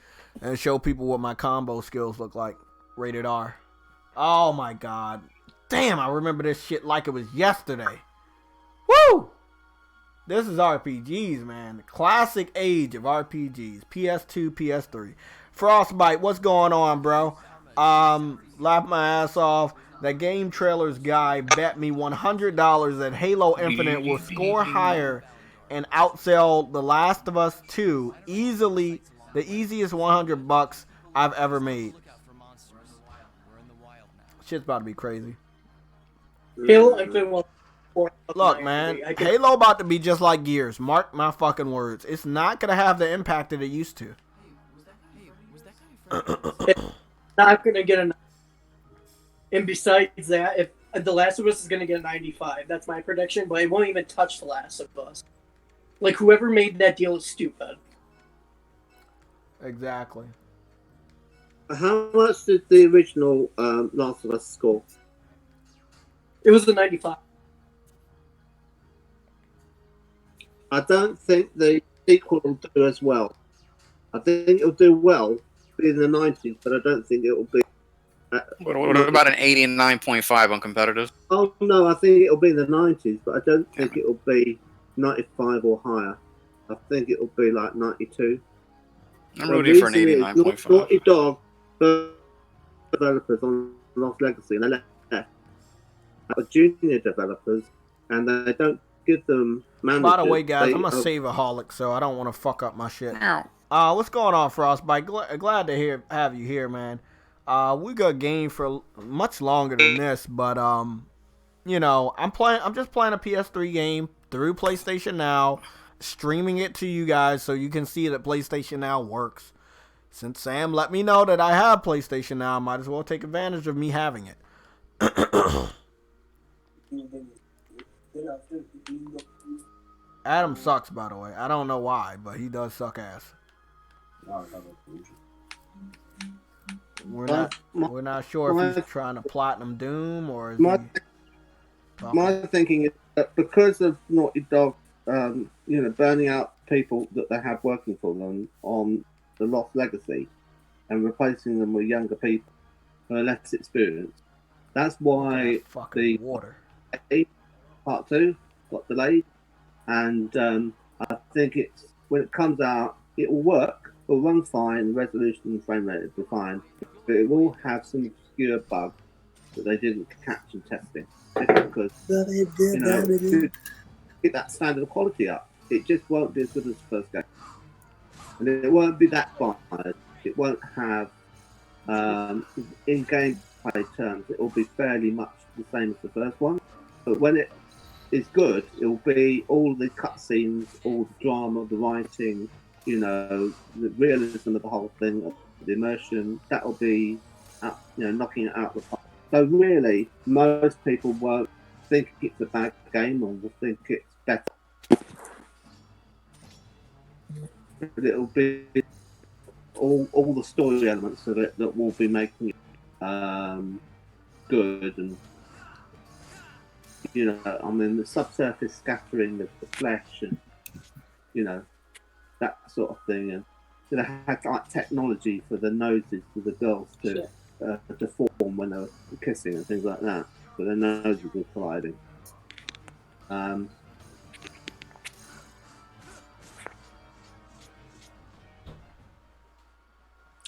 show people what my combo skills look like. Rated R. Oh my god. Damn, I remember this shit like it was yesterday. Woo! This is RPGs, man. The classic age of RPGs. PS2, PS3. Frostbite, what's going on, bro? Laugh my ass off. That game trailers guy bet me $100 that Halo Infinite will score higher and outsell The Last of Us 2 easily, the easiest $100 I've ever made. Shit's about to be crazy.
Halo Infinite.
Look, man, Halo about to be just like Gears. Mark my fucking words. It's not gonna have the impact that it used to.
It's not gonna get a. And besides that, if The Last of Us is gonna get a 95, that's my prediction. But it won't even touch The Last of Us. Like whoever made that deal is stupid.
Exactly.
How much did the original Last of Us score?
It was the 95.
I don't think the sequel will do as well. I think it'll do well, be in the 90s, but I don't think it'll be.
What about an 89.5 on competitive?
Oh no, I think it'll be in the 90s, but I don't think it'll be 95 or higher. I think it'll be like 92.
I'm rooting for an 89.5.
Naughty Dog developers on Lost Legacy, and they left. Junior developers, and they don't give them managers.
By the way, guys, I'm a save-aholic, so I don't want to fuck up my shit. What's going on, Frostbite? Glad to have you here, man. We got a game for much longer than this, but you know, I'm just playing a PS3 game through PlayStation Now, streaming it to you guys so you can see that PlayStation Now works. Since Sam let me know that I have PlayStation Now, I might as well take advantage of me having it. Adam sucks, by the way. I don't know why, but he does suck ass. We're not sure if he's trying to platinum Doom or is
my thinking is that because of Naughty Dog, burning out people that they have working for them on the Lost Legacy and replacing them with younger people who are less experienced. That's why the
water.
Part 2 got delayed, and I think when it comes out, it will work. It'll run fine. The resolution and frame rate will be fine, but it will have some obscure bugs that they didn't catch in testing. Because get that standard of quality up, it just won't be as good as the first game, and it won't be that biased. It won't have in gameplay terms. It will be fairly much the same as the first one, but when it is good, it will be all the cutscenes, all the drama, the writing, the realism of the whole thing, the immersion. That will be, knocking it out of the park. So really, most people won't think it's a bad game or will think it's better. But it'll be all the story elements of it that will be making it good, and the subsurface scattering of the flesh, and that sort of thing, and they had like technology for the noses for the girls to form when they were kissing and things like that, but their noses were colliding.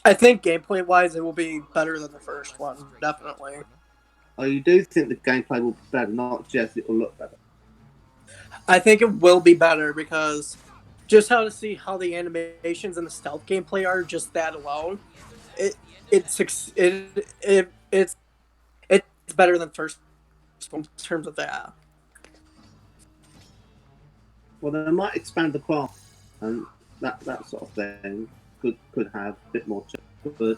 I think gameplay-wise, it will be better than the first one, definitely.
you do think the gameplay will be better, not just it will look better?
I think it will be better because just how to see how the animations and the stealth gameplay are, just that alone, it's better than first one in terms of that.
Well, they might expand the craft and that sort of thing could have a bit more. But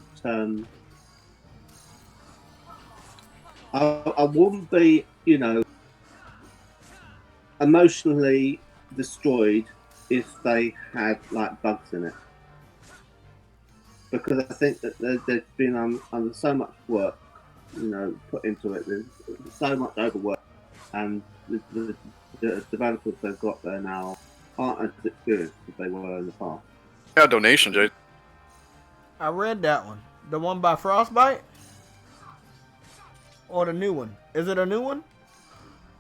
I wouldn't be, emotionally destroyed if they had like bugs in it, because I think that there's been under so much work, put into it. There's so much overwork, and the developers they've got there now aren't as experienced as they were in the past.
Yeah, donation, Jay.
I read that one. The one by Frostbite? Or the new one? Is it a new one?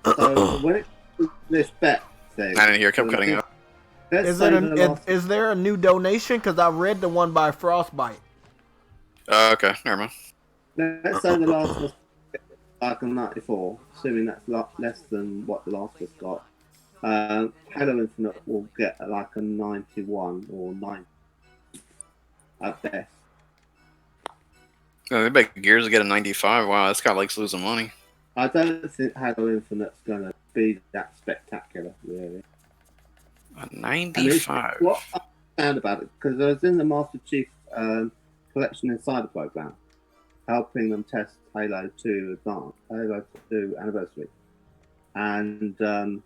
So when it this bet thing,
I didn't hear. Kept cutting out.
Is there a new donation? Because I read the one by Frostbite.
Okay, never mind.
Let's say the last was like a 94, assuming that's less than what the last was got. Halo Infinite will get like a 91 or 90 at best.
Oh, they bet Gears get a 95. Wow, this guy likes losing money.
I don't think Halo Infinite's going to be that spectacular, really.
A 95.
What I found about it, because I was in the Master Chief Collection Insider program, helping them test Halo 2 Anniversary. And there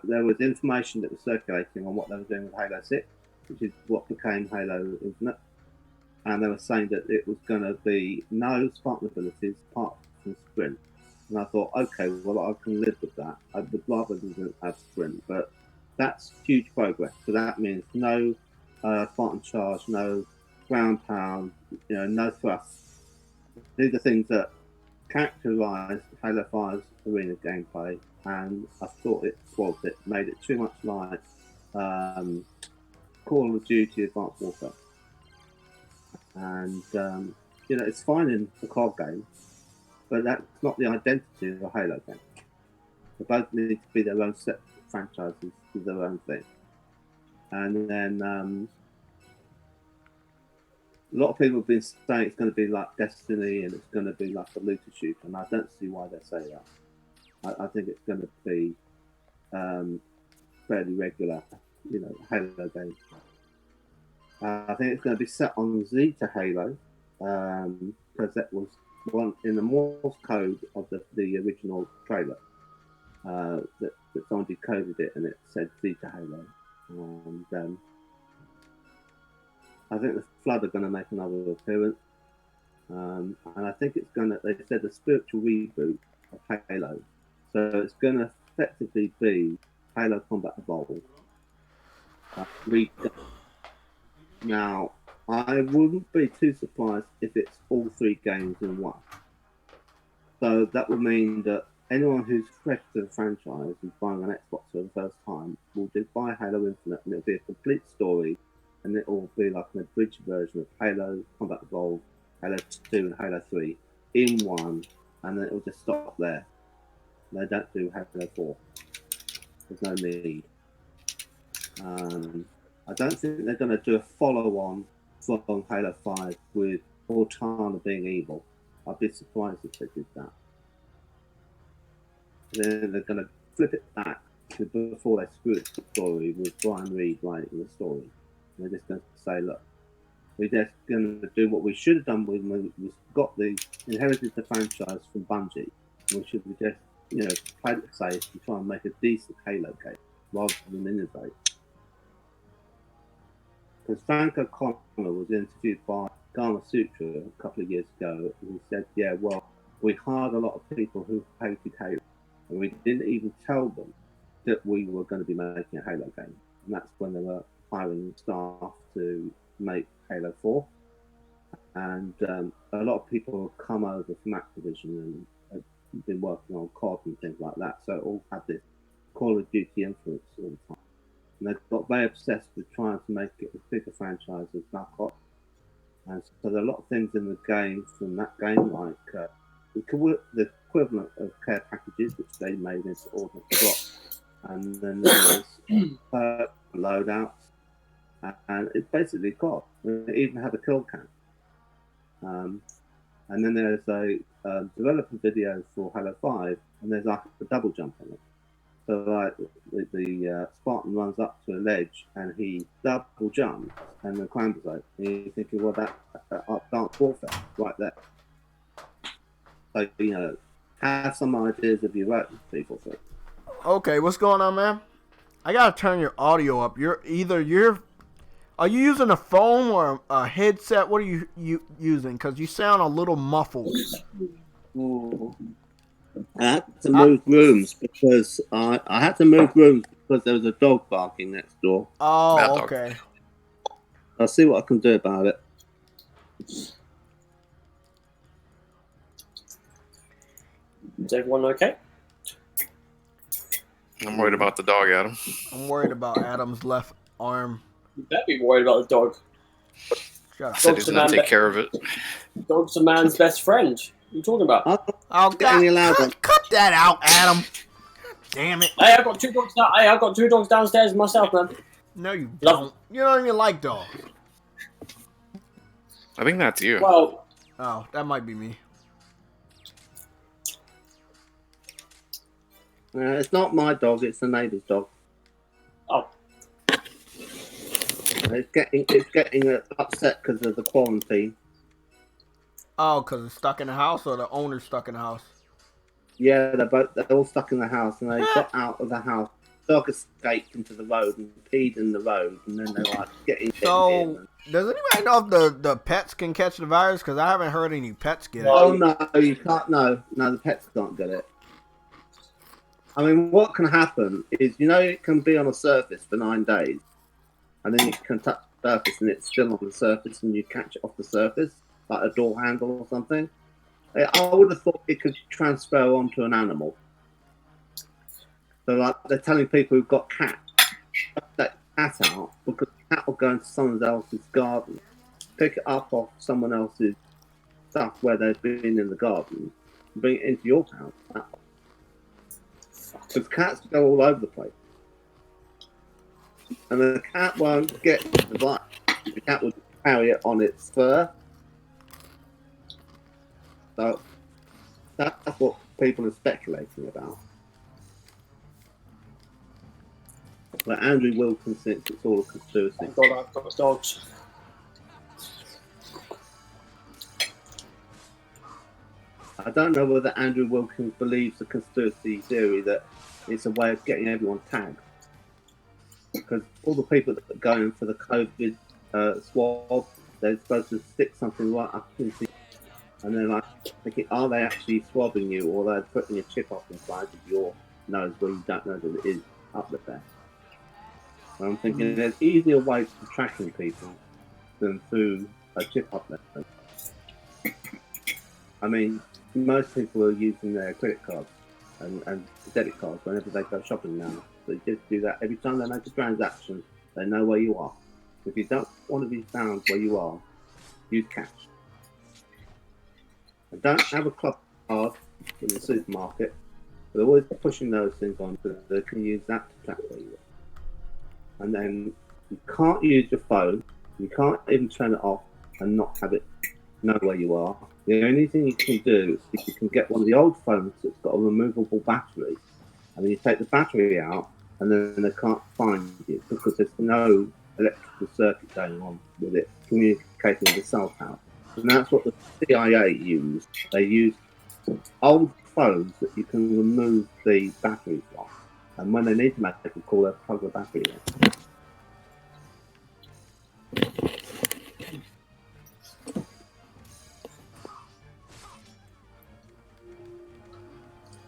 was information that was circulating on what they were doing with Halo 6, which is what became Halo Infinite. And they were saying that it was going to be no Spartan abilities apart from sprint. And I thought, okay, well, I can live with that. I would rather didn't have sprint, but that's huge progress. So that means no Spartan charge, no ground pound, no thrust. These are things that characterise Halo 5's arena gameplay, and I thought it spoiled it, made it too much like Call of Duty Advanced Warfare. And it's fine in the COD game, but that's not the identity of a Halo game. They both need to be their own separate franchises with their own thing. And then a lot of people have been saying it's going to be like Destiny and it's going to be like a looter shooter, and I don't see why they say that. I think it's going to be fairly regular, Halo game. I think it's going to be set on Zeta Halo, because that was one in the Morse code of the original trailer. That someone decoded it and it said Zeta Halo. And I think the Flood are going to make another appearance. And I think it's going to, they said, a spiritual reboot of Halo. So it's going to effectively be Halo Combat Evolved. Now, I wouldn't be too surprised if it's all three games in one. So that would mean that anyone who's fresh to the franchise and buying an Xbox for the first time will just buy Halo Infinite, and it'll be a complete story, and it will be like an abridged version of Halo Combat Evolved, Halo 2 and Halo 3 in one, and then it will just stop there. They don't do Halo 4. There's no need. I don't think they're going to do a follow-on from Halo 5 with Cortana being evil. I'd be surprised if they did that. Then they're going to flip it back to before they screw it the story with Brian Reed writing the story. And they're just going to say, look, we're just going to do what we should have done when we inherited the franchise from Bungie. We should have just, played it safe and try and make a decent Halo game rather than innovate. Because Franco Connor was interviewed by Gama Sutra a couple of years ago, and he said, yeah, well, we hired a lot of people who hated Halo, and we didn't even tell them that we were going to be making a Halo game. And that's when they were hiring staff to make Halo 4. And a lot of people have come over from Activision and have been working on COD and things like that, so it all had this Call of Duty influence all the time. And they got very obsessed with trying to make it as big a franchise as Black Ops. And so there are a lot of things in the game from that game, like the equivalent of care packages, which they made into ordnance blocks. And then there was loadouts. And it's basically COD. It even had a kill cam. And then there's a developer video for Halo 5, and there's like a double jump in it. So like the Spartan runs up to a ledge and he double jumps and then climbs over. And you're thinking, well, that's advanced warfare right there. So, you know, have some ideas of your own, people.
Okay, what's going on, man? I gotta turn your audio up. Are you using a phone or a headset? What are you using? Because you sound a little muffled.
I had to move rooms because there was a dog barking next door.
Oh, okay.
I'll see what I can do about it.
Is everyone okay?
I'm worried about the dog, Adam.
I'm worried about Adam's left arm.
You better be worried about the dog.
I said he's going to take care of it.
Dog's a man's best friend. What are you talking about?
Oh, God. Cut that out, Adam. Damn it.
Hey, I've got two dogs. I've got two dogs downstairs myself, man.
No, you don't. You don't even like dogs.
I think that's you.
Well,
oh, that might be me.
It's not my dog, it's the neighbour's dog.
Oh.
It's getting upset because of the quarantine.
Oh, because it's stuck in the house or the owner's stuck in the house?
Yeah, they're all stuck in the house and they got out of the house. Dog escaped into the road and peed in the road and then they're like getting in.
Does anybody know if the pets can catch the virus? Because I haven't heard any pets get it.
Oh, no, you can't. No, the pets can't get it. I mean, what can happen is, you know, it can be on a surface for 9 days, and then you can touch the surface and it's still on the surface and you catch it off the surface, like a door handle or something. I would have thought it could transfer onto an animal. So, like, they're telling people who've got cats, that cat out, because the cat will go into someone else's garden, pick it up off someone else's stuff where they've been in the garden, and bring it into your house. Because cats go all over the place. And the cat won't get the virus. The cat will carry it on its fur. So that's what people are speculating about. But Andrew Wilkins thinks it's all a conspiracy.
thank God I've got dogs.
I don't know whether Andrew Wilkins believes the conspiracy theory that it's a way of getting everyone tagged. Because all the people that are going for the COVID swab, they're supposed to stick something right up into, and they're like thinking, are they actually swabbing you, or they're putting a chip up inside of your nose where you don't know that it is up there? And I'm thinking there's easier ways of tracking people than through a chip up there. I mean, most people are using their credit cards and debit cards whenever they go shopping now. They just do that every time they make a transaction. They know where you are. If you don't want to be found where you are, use cash. And don't have a club card in the supermarket. They're always pushing those things on because they can use that to track where you are. And then you can't use your phone. You can't even turn it off and not have it know where you are. The only thing you can do is you can get one of the old phones that's got a removable battery, and then you take the battery out, and then they can't find you because there's no electrical circuit going on with it communicating with the cell tower. And that's what the CIA used. They used old phones that you can remove the battery from, and when they need to make a call, they plug the battery in.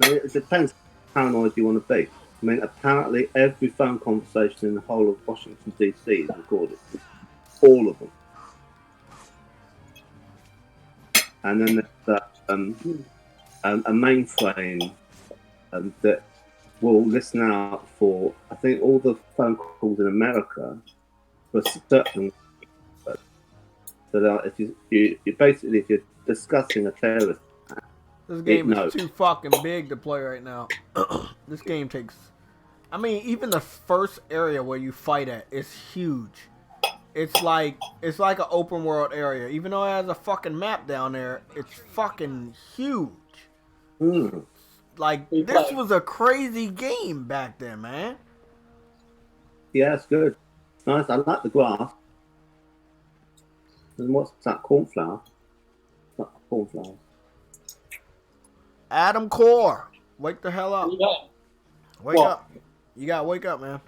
It depends how paranoid you want to be. I mean, apparently every phone conversation in the whole of Washington, D.C. is recorded. All of them. And then there's a mainframe that will listen out for, I think, all the phone calls in America for certain. So that if you basically, if you're discussing a terrorist attack,
This game
No.
is too fucking big to play right now. This game takes... I mean, even the first area where you fight at is huge. It's like an open world area. Even though it has a fucking map down there, it's fucking huge.
Mm.
Like, this was a crazy game back then, man.
Yeah, it's good. Nice. I like the grass. And what's that? Cornflower? Not cornflower.
Adam Core, wake the hell up.
Yeah.
Wake up. You gotta wake up, man.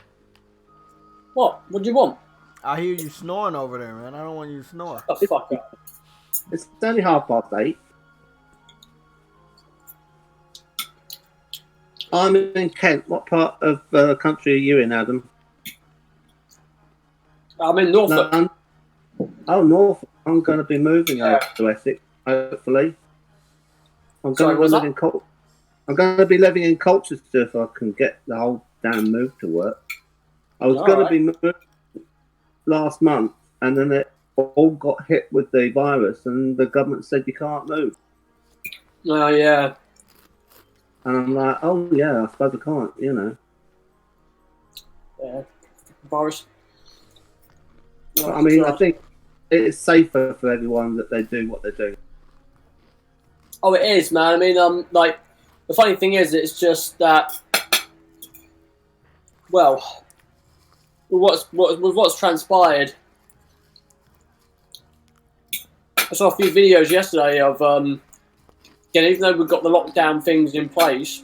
What? What do you want?
I hear you snoring over there, man. I don't want you to snore.
Oh, fuck up.
It's only 8:30. I'm in Kent. What part of the country are you in, Adam?
I'm in Norfolk.
Oh, Norfolk. I'm going to be moving over to Essex, hopefully. I'm going to be living in Colchester if I can get the whole damn move to work. I was going to be moved last month, and then it all got hit with the virus, and the government said you can't move.
Oh, yeah.
And I'm like, oh, yeah, I suppose I can't, you know.
Yeah. Virus.
But, I mean, I think it's safer for everyone that they do what they do.
Oh, it is, man. I mean, like, the funny thing is, it's just that, well, what's transpired. I saw a few videos yesterday of, again, even though we've got the lockdown things in place,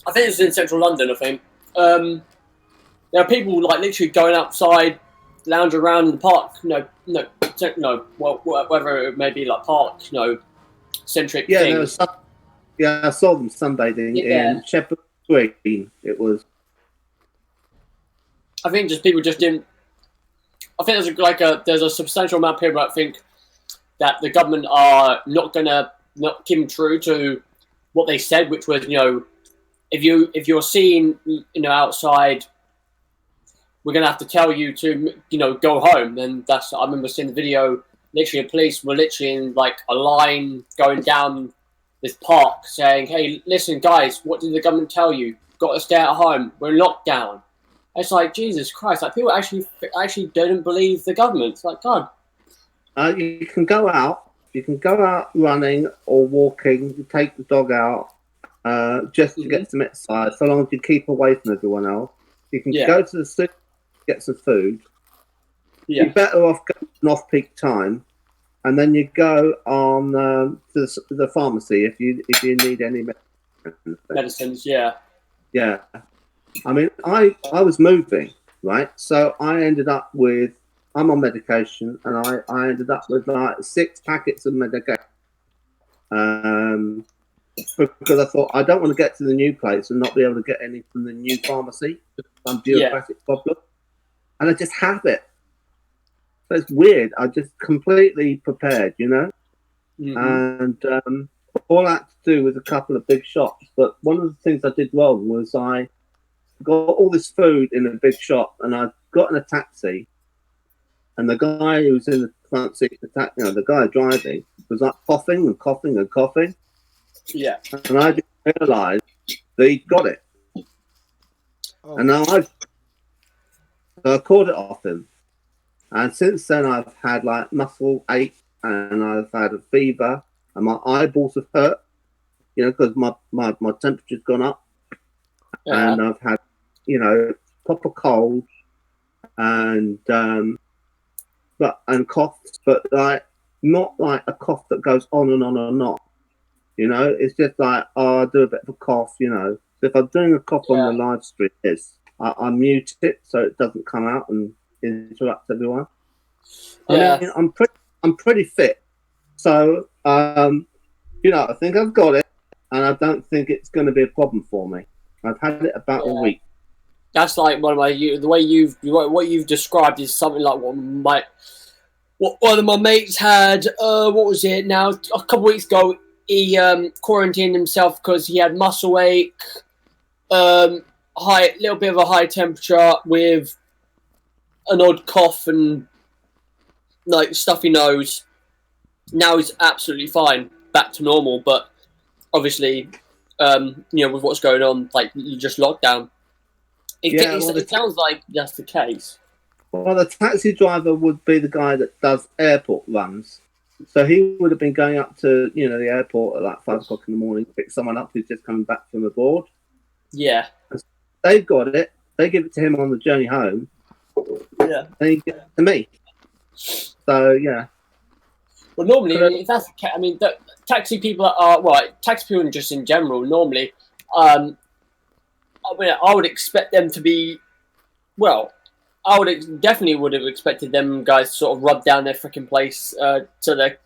I think it's in central London, I think, there are people, like, literally going outside, lounging around in the park, well, whether it may be, like, park, centric things.
I saw them sunbathing in Shepherd Green. It was.
I think just people just didn't. I think there's a substantial amount of people that think that the government are not keep true to what they said, which was, if you're seen, outside, we're gonna have to tell you to, go home. And that's, I remember seeing the video. Literally, police were literally in like a line going down this park, saying, "Hey, listen, guys, what did the government tell you? Got to stay at home. We're in lockdown." It's like, Jesus Christ! Like, people actually don't believe the government. It's like, God.
You can go out. You can go out running or walking. You take the dog out just to get some exercise. So long as you keep away from everyone else, you can go to the store, get some food. You're better off going on off-peak time, and then you go on to the pharmacy if you need any
medicines. Yeah.
I mean, I was moving, right? So I ended up with, I'm on medication, and I ended up with like 6 packets of medication. Because I thought, I don't want to get to the new place and not be able to get any from the new pharmacy. Some bureaucratic problem. And I just have it. So it's weird. I just completely prepared, And all I had to do was a couple of big shops. But one of the things I did wrong was I got all this food in a big shop, and I got in a taxi, and the guy who was in the front seat, the guy driving, was like coughing and coughing and coughing.
Yeah.
And I didn't realise that he got it. Oh. And now I called it off him. And since then I've had like muscle ache, and I've had a fever, and my eyeballs have hurt, because my temperature's gone up. Yeah. And I've had, proper cold and coughs, but like not like a cough that goes on and on and on. It's just like, I do a bit of a cough, So if I'm doing a cough on the live stream, I mute it so it doesn't come out and interrupt everyone. I mean, I'm pretty fit, so I think I've got it, and I don't think it's going to be a problem for me. I've had it about a week.
That's like one of what you've described is something like what one of my mates had. What was it now? A couple of weeks ago, he quarantined himself because he had muscle ache, little bit of a high temperature with an odd cough and like stuffy nose. Now he's absolutely fine. back to normal. But obviously, with what's going on, like just lockdown, it sounds like that's the case.
Well, the taxi driver would be the guy that does airport runs. So he would have been going up to, the airport at like 5 o'clock in the morning, pick someone up who's just coming back from abroad.
Yeah.
They've got it. They give it to him on the journey home.
Yeah.
And he gives it to me. So, yeah.
Well, normally, if that's the case, I mean, taxi people taxi people just in general, normally, I would expect them to be, definitely would have expected them guys to sort of rub down their freaking place to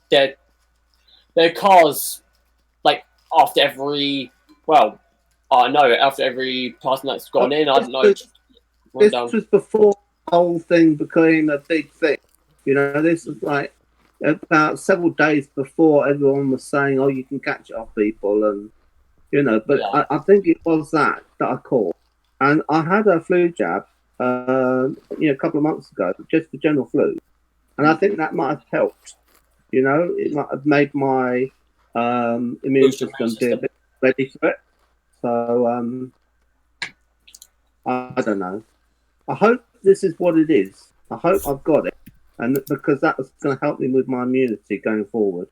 their cars, like after every after every person that's gone in. I don't know.
This was before the whole thing became a big thing. This was like about several days before everyone was saying, "Oh, you can catch it off people," and But yeah. I think it was that I caught, and I had a flu jab. A couple of months ago, just for general flu, and I think that might have helped. It might have made my immune system be a bit ready for it. So I don't know. I hope this is what it is. I hope I've got it, and because that's going to help me with my immunity going forward.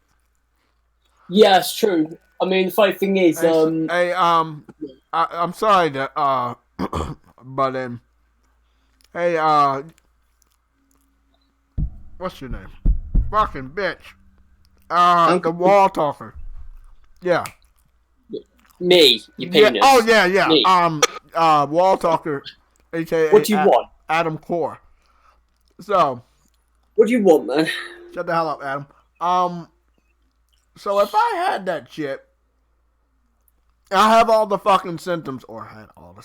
Yeah, it's true. I mean, the funny thing is,
I'm sorry that but hey, what's your name? Fucking bitch. The wall talker. Yeah.
Me, you penis.
Oh yeah.
Me.
Wall talker, aka
what do you want?
Adam Core. So.
What do you want, man?
Shut the hell up, Adam. So if I had that shit, I have all the fucking symptoms, or I had all the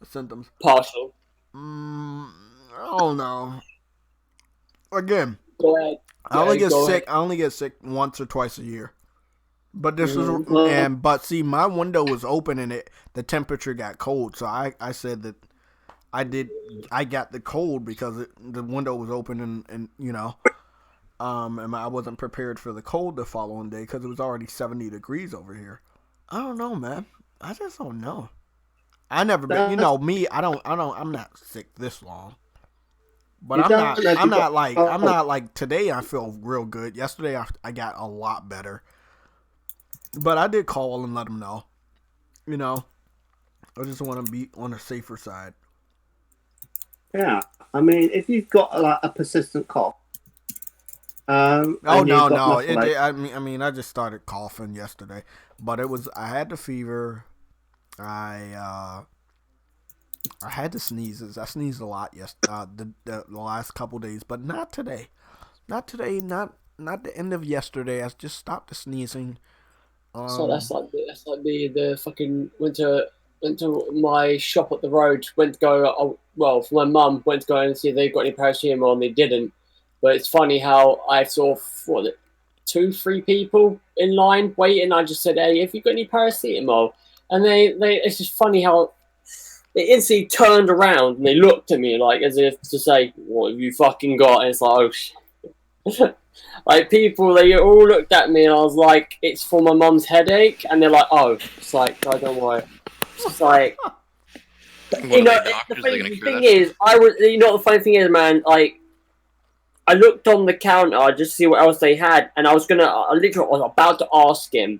symptoms.
Partial.
I don't know. Again,
go ahead.
I only get sick once or twice a year. But this is but see, my window was open and the temperature got cold, so I said that I got the cold because the window was open and and I wasn't prepared for the cold the following day because it was already 70 degrees over here. I don't know, man. I just don't know. I never been, me. I'm not sick this long, but I'm not like today. I feel real good. Yesterday I got a lot better, but I did call and let them know. I just want to be on the safer side.
Yeah, I mean, if you've got a persistent cough.
No. I just started coughing yesterday, but I had the fever. I had the sneezes. I sneezed a lot the last couple days, but not today. Not today. Not the end of yesterday. I just stopped the sneezing.
So that's like the fucking went to my shop up the road. Went to go. For my mum went to go and see if they got any paracetamol, and they didn't. But it's funny how I saw 2-3 people in line waiting. I just said, "Hey, have you got any paracetamol?" And it's just funny how they instantly turned around and they looked at me like as if to say, "What have you fucking got?" And it's like, "Oh shit!" Like people, they all looked at me and I was like, "It's for my mum's headache," and they're like, "Oh," it's like, "Oh, don't worry." It's like, the funny thing is, the funny thing is, man, like. I looked on the counter just to see what else they had, and I was about to ask him,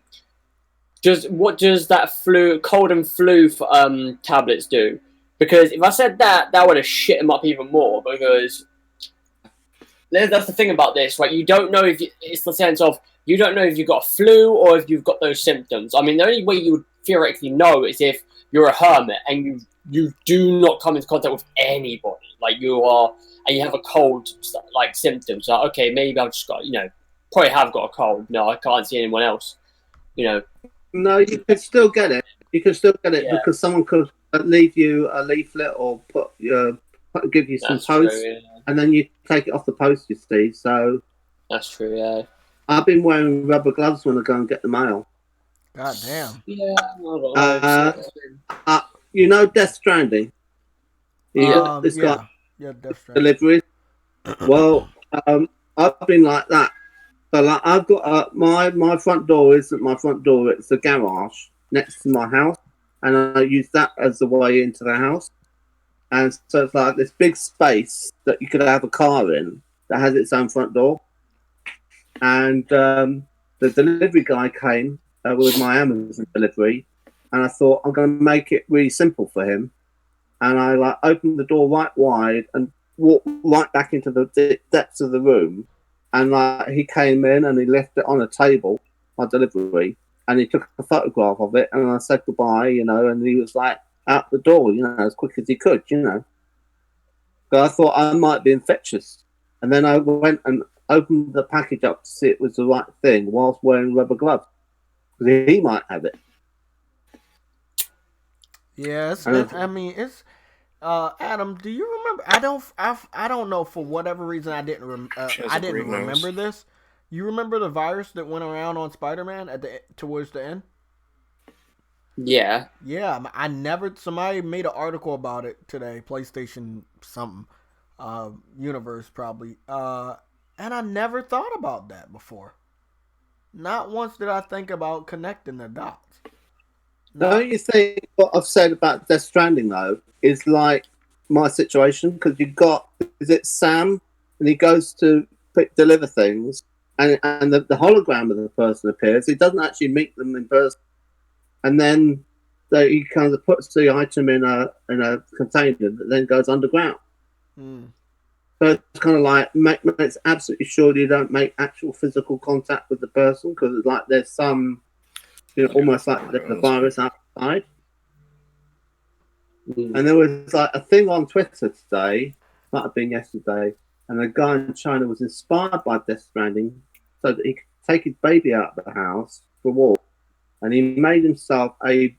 what does that cold and flu tablets do? Because if I said that would have shit him up even more. Because that's the thing about this, right? You don't know it's the sense of you don't know if you've got flu or if you've got those symptoms. I mean, the only way you would theoretically know is if you're a hermit and you do not come into contact with anybody, like you are. And you have a cold, like, symptoms. Like, okay, maybe I've just got, probably have got a cold. No, I can't see anyone else,
No, you can still get it. You can still get it because someone could leave you a leaflet or give you some post, and then you take it off the post, you see. So
that's true, yeah.
I've been wearing rubber gloves when I go and get the mail.
God damn.
Yeah.
Death Stranding? This guy.
Yeah, Death Stranding.
Deliveries. Well, I've been like that But like, I've got my front door isn't my front door; it's a garage next to my house, and I use that as the way into the house. And so it's like this big space that you could have a car in that has its own front door. And the delivery guy came with my Amazon delivery, and I thought I'm going to make it really simple for him. And I like opened the door right wide and walked right back into the depths of the room. And like he came in and he left it on a table, my delivery, and he took a photograph of it. And I said goodbye, and he was like out the door, as quick as he could, But I thought I might be infectious. And then I went and opened the package up to see it was the right thing whilst wearing rubber gloves. Because he might have it.
Yeah, it's. Adam, do you remember? I don't know, for whatever reason I didn't remember this. You remember the virus that went around on Spider-Man towards the end?
Yeah.
Yeah, somebody made an article about it today, PlayStation something, universe probably. And I never thought about that before. Not once did I think about connecting the dots.
Don't you think what I've said about Death Stranding, though, is like my situation? Because is it Sam? And he goes to deliver things, and the hologram of the person appears. He doesn't actually meet them in person. And then he kind of puts the item in a container that then goes underground. So it's kind of like makes absolutely sure you don't make actual physical contact with the person, because it's like there's some... almost like the virus outside. And there was like a thing on Twitter today, might have been yesterday, and a guy in China was inspired by Death Stranding so that he could take his baby out of the house for a walk, and he made himself a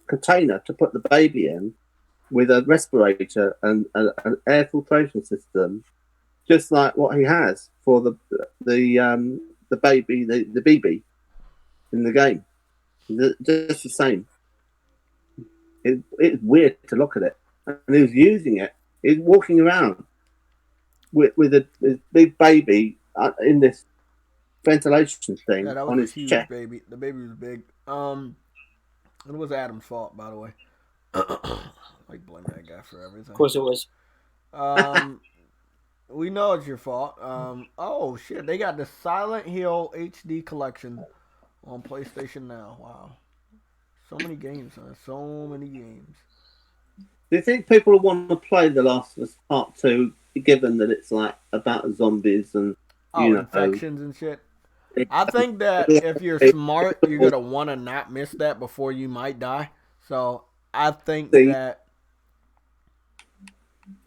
container to put the baby in with a respirator and an air filtration system, just like what he has for the baby, the BB. In the game, just the same. It's weird to look at it, and he was using it. He's walking around with his big baby in this ventilation thing on his chest.
Baby. The baby was big. It was Adam's fault, by the way. Like blame that guy for everything.
Of course it was.
We know it's your fault. Oh shit, they got the Silent Hill HD collection on PlayStation Now. Wow. So many games, huh? So many games.
Do you think people will want to play The Last of Us Part 2, given that it's like about zombies and
infections and shit? I think that if you're smart, you're going to want to not miss that before you might die. So I think that...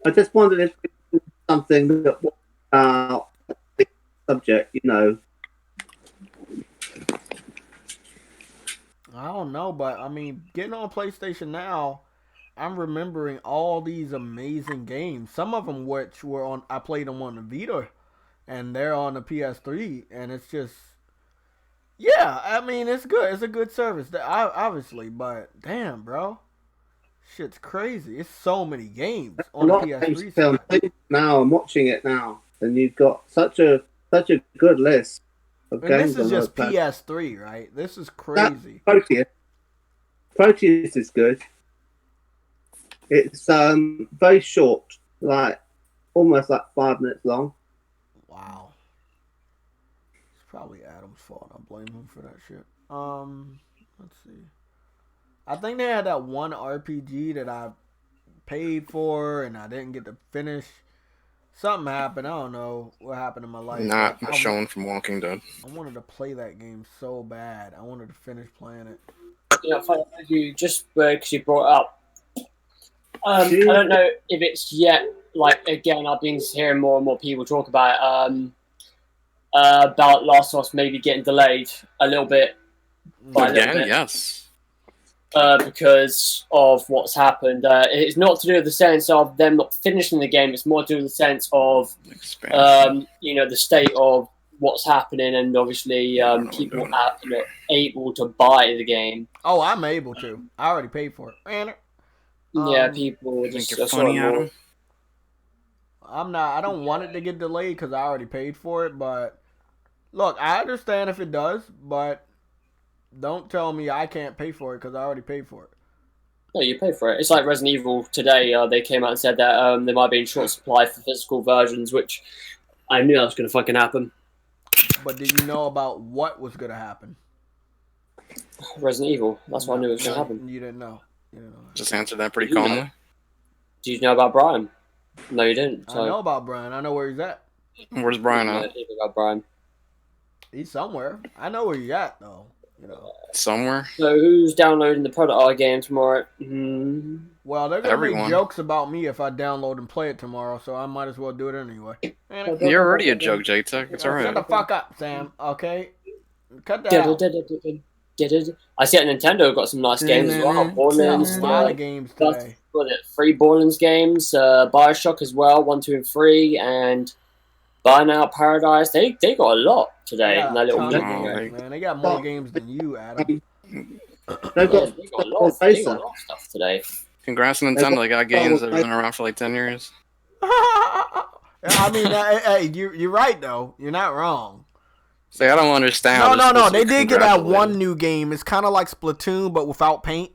I just wondered if it's something that subject,
I don't know, but I mean, getting on PlayStation Now, I'm remembering all these amazing games. Some of them which were on, I played them on the Vita, and they're on the PS3, and it's just, yeah, I mean, it's good. It's a good service, obviously, but damn, bro, shit's crazy. It's so many games on the PS3.
Now I'm watching it now, and you've got such a good list.
And this is just PS3, right? This is crazy.
Proteus is good. It's very short, like almost like 5 minutes long.
Wow. It's probably Adam's fault. I blame him for that shit. Let's see. I think they had that one RPG that I paid for and I didn't get to finish. Something happened. I don't know what happened in my life.
Not shown from Walking Dead.
I wanted to play that game so bad. I wanted to finish playing it.
Yeah, you just because you brought it up. I don't know if it's yet. Like again, I've been hearing more and more people talk about Last of Us maybe getting delayed a little bit.
Yes.
Because of what's happened. It's not to do with the sense of them not finishing the game. It's more to do with the sense of, the state of what's happening, and obviously people are able to buy the game.
Oh, I'm able to. I already paid for it.
Yeah, people
think you're funny, Adam?
I'm not. I don't want it to get delayed because I already paid for it. But look, I understand if it does, but don't tell me I can't pay for it because I already paid for it.
No, you pay for it. It's like Resident Evil today. They came out and said that there might be in short supply for physical versions, which I knew that was going to fucking happen.
But did you know about what was going to happen?
Resident Evil. That's what I knew was going to happen.
You didn't know. You didn't know.
Just answered that pretty calmly.
Did you know about Brian? No, you didn't.
So. I know about Brian. I know where he's at.
Where's Brian at?
About Brian.
He's somewhere. I know where he's at, though. You know.
Somewhere.
So who's downloading the Predator game tomorrow?
Well, they're gonna make jokes about me if I download and play it tomorrow, so I might as well do it anyway.
You're already a joke, J-Tech. It's alright.
Shut the fuck up, Sam. Okay. Cut that out.
I see that Nintendo got some nice games as well. Borderlands.
A lot of games today.
3 Borderlands games, Bioshock as well, 1, 2, and 3. And Burnout Paradise. They got a lot today.
Yeah,
in that little
man, they got more games than you, Adam.
They got
a lot of stuff today.
Congrats to Nintendo. They got games that have been around for like 10 years.
I mean, hey, you're right though. You're not wrong.
See, I don't understand.
No. They did get that one new game. It's kind of like Splatoon, but without paint.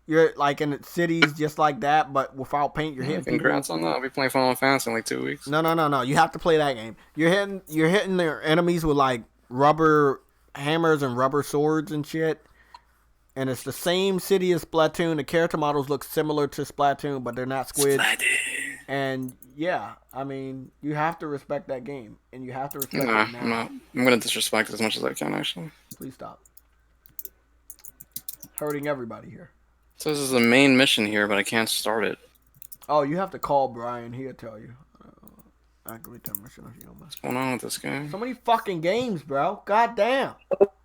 You're like in cities just like that, but without paint. You're hitting.
Congrats on that. I'll be playing Final Fantasy in like 2 weeks.
No. You have to play that game. You're hitting their enemies with like rubber hammers and rubber swords and shit. And it's the same city as Splatoon. The character models look similar to Splatoon, but they're not squids. And yeah, I mean, you have to respect that game, and you have to respect it now.
I'm not. I'm gonna disrespect it as much as I can, actually.
Please stop. Hurting everybody here.
So this is the main mission here, but I can't start it.
Oh, you have to call Brian. He'll tell you. Activate that mission if you don't mind.
What's going on with this game?
So many fucking games, bro. God damn.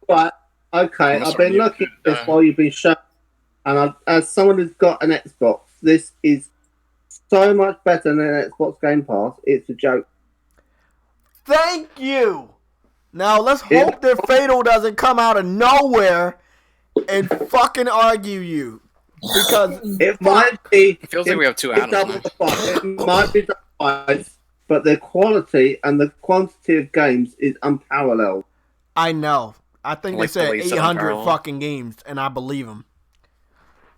Right. Okay, I've been looking at this while you've been showing, and as someone who's got an Xbox, this is so much better than an Xbox Game Pass. It's a joke.
Thank you. Now let's hope that Fatal doesn't come out of nowhere and fucking argue you, because
it might be.
It feels like we have two Adams.
It might be the price, but the quality and the quantity of games is unparalleled.
I know. I think they said 800 fucking games, and I believe them.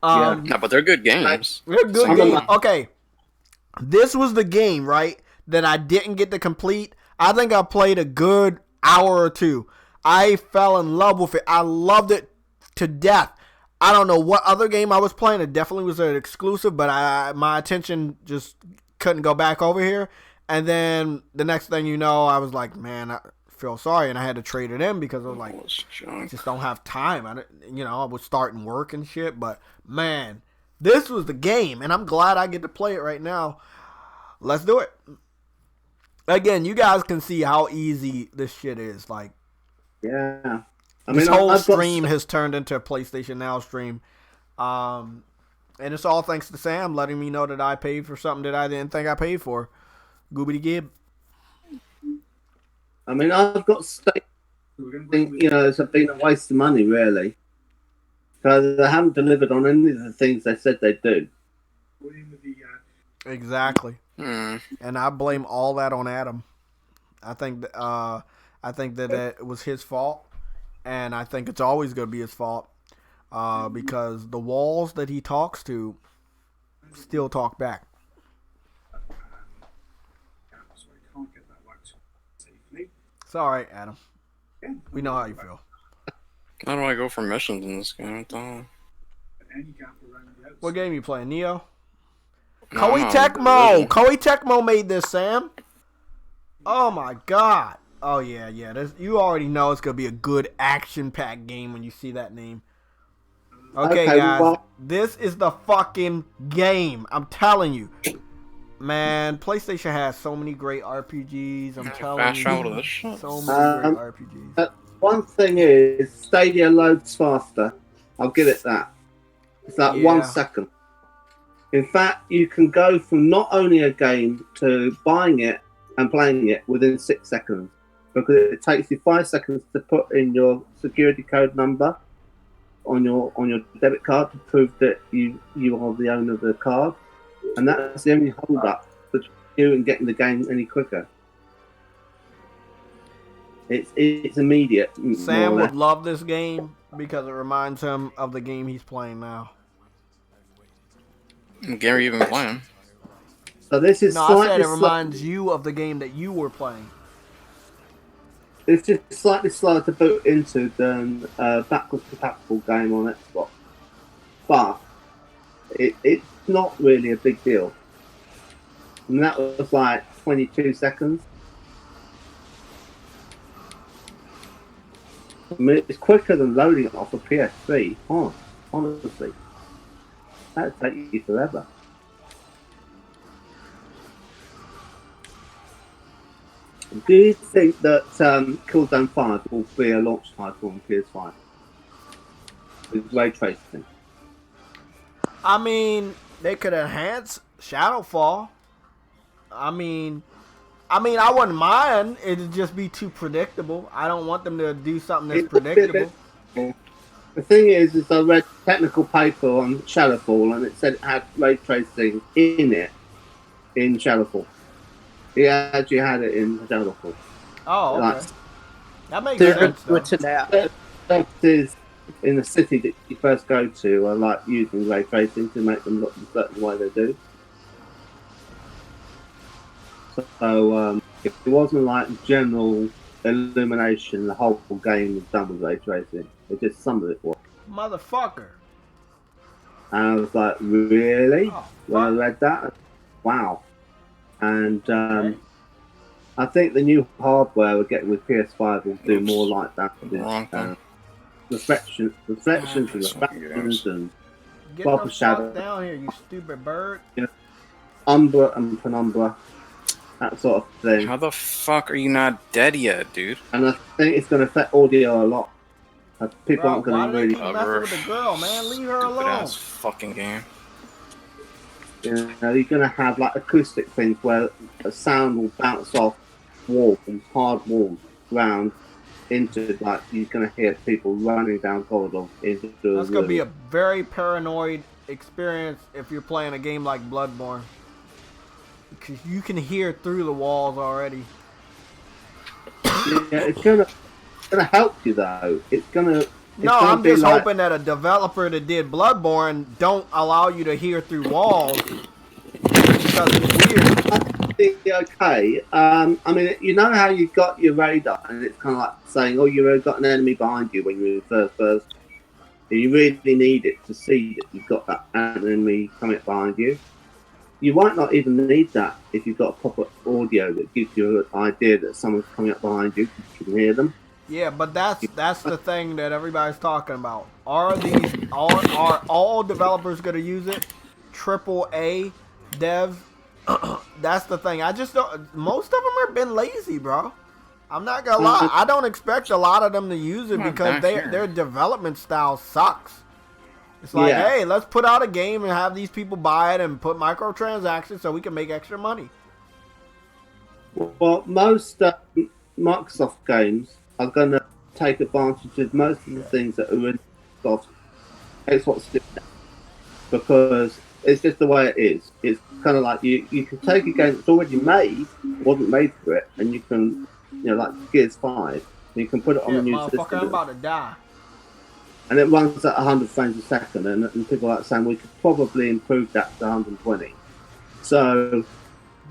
No, but they're good games.
They're good games. Okay, this was the game, right, that I didn't get to complete. I think I played a good hour or two. I fell in love with it. I loved it to death. I don't know what other game I was playing. It definitely was an exclusive, but my attention just couldn't go back over here. And then the next thing you know, I was like, man, I feel sorry, and I had to trade it in because I was like, I just don't have time. I was starting work and shit, but man, this was the game, and I'm glad I get to play it right now. Let's do it. Again, you guys can see how easy this shit is. Like,
yeah,
this whole stream has turned into a PlayStation Now stream, and it's all thanks to Sam letting me know that I paid for something that I didn't think I paid for. Goobity Gib.
I mean, I've got state. It's been a waste of money, really. Because they haven't delivered on any of the things they said they'd do.
Exactly. And I blame all that on Adam. I think that it was his fault, and I think it's always going to be his fault, because the walls that he talks to still talk back. It's all right, Adam. We know how you feel.
How do I go for missions in this game?
What game you playing, Neo?
No,
Koei Tecmo. Koei Tecmo made this, Sam. Oh my god. Oh yeah. You already know it's gonna be a good action-packed game when you see that name. Okay, guys, this is the fucking game. I'm telling you. Man, PlayStation has so many great RPGs. I'm telling you. So many great RPGs.
One thing is, Stadia loads faster. I'll give it that. It's like 1 second. In fact, you can go from not owning a game to buying it and playing it within 6 seconds. Because it takes you 5 seconds to put in your security code number on your debit card to prove that you are the owner of the card. And that's the only hold up between you and getting the game any quicker. It's immediate.
Sam would love this game because it reminds him of the game he's playing now.
Gary, you've been playing.
So this is
No, I said it reminds you of the game that you were playing.
It's just slightly slower to boot into than backwards compatible game on Xbox, but it's not really a big deal. And that was like 22 seconds. I mean, it's quicker than loading it off a PS3. Honestly, that'd take you forever. Do you think that Killzone 5 will be a launch title on PS5 with ray tracing?
I mean, they could enhance Shadowfall. I mean, I wouldn't mind. It'd just be too predictable. I don't want them to do something that's predictable.
The thing is I read technical paper on Shadowfall, and it said it had ray tracing in it in Shadowfall. He actually had it in Shadowfall.
Oh, okay.
Like,
that makes sense.
Glitching out.
Services in the city that you first go to are like using ray tracing to make them look a certain way they do. So if it wasn't like general illumination, the whole game was done with ray tracing. It just some of it was.
Motherfucker.
And I was like, really?
Oh,
when I read that, wow. And I think the new hardware we're getting with PS5 will do more like that. Reflections and refractions and
get
proper
the
shadow.
fuck down here, you stupid bird.
Yeah. Umbra and penumbra, that sort of thing.
How the fuck are you not dead yet, dude?
And I think it's going to affect audio a lot. People
Bro,
aren't going to really.
Why do they keep messing with the girl, man? Leave her alone.
Ass fucking game.
You know, you're going to have like acoustic things where a sound will bounce off walls, hard walls, ground, into like you're going to hear people running down corridors into the
That's going to be a very paranoid experience if you're playing a game like Bloodborne, because you can hear through the walls already.
Yeah, it's going to help you though. It's going to.
No, I'm just hoping that a developer that did Bloodborne don't allow you to hear through walls because it's weird.
Okay. I mean, you know how you've got your radar and it's kind of like saying, oh, you've got an enemy behind you when you're in first person. And you really need it to see that you've got that enemy coming behind you. You might not even need that if you've got a proper audio that gives you an idea that someone's coming up behind you. You can hear them.
Yeah, but that's the thing that everybody's talking about. Are all developers going to use it? AAA devs? That's the thing. I just don't. Most of them have been lazy, bro. I'm not gonna lie. I don't expect a lot of them to use it because their development style sucks. It's like, hey, let's put out a game and have these people buy it and put microtransactions so we can make extra money.
Well, most Microsoft games are going to take advantage of most of the things that are in Xbox because it's just the way it is. It's kind of like you can take a game that's already made, wasn't made for it, and you can, like Gears 5, you can put it on the new system.
I'm about to die.
And it runs at 100 frames a second, and people are saying we could probably improve that to 120. So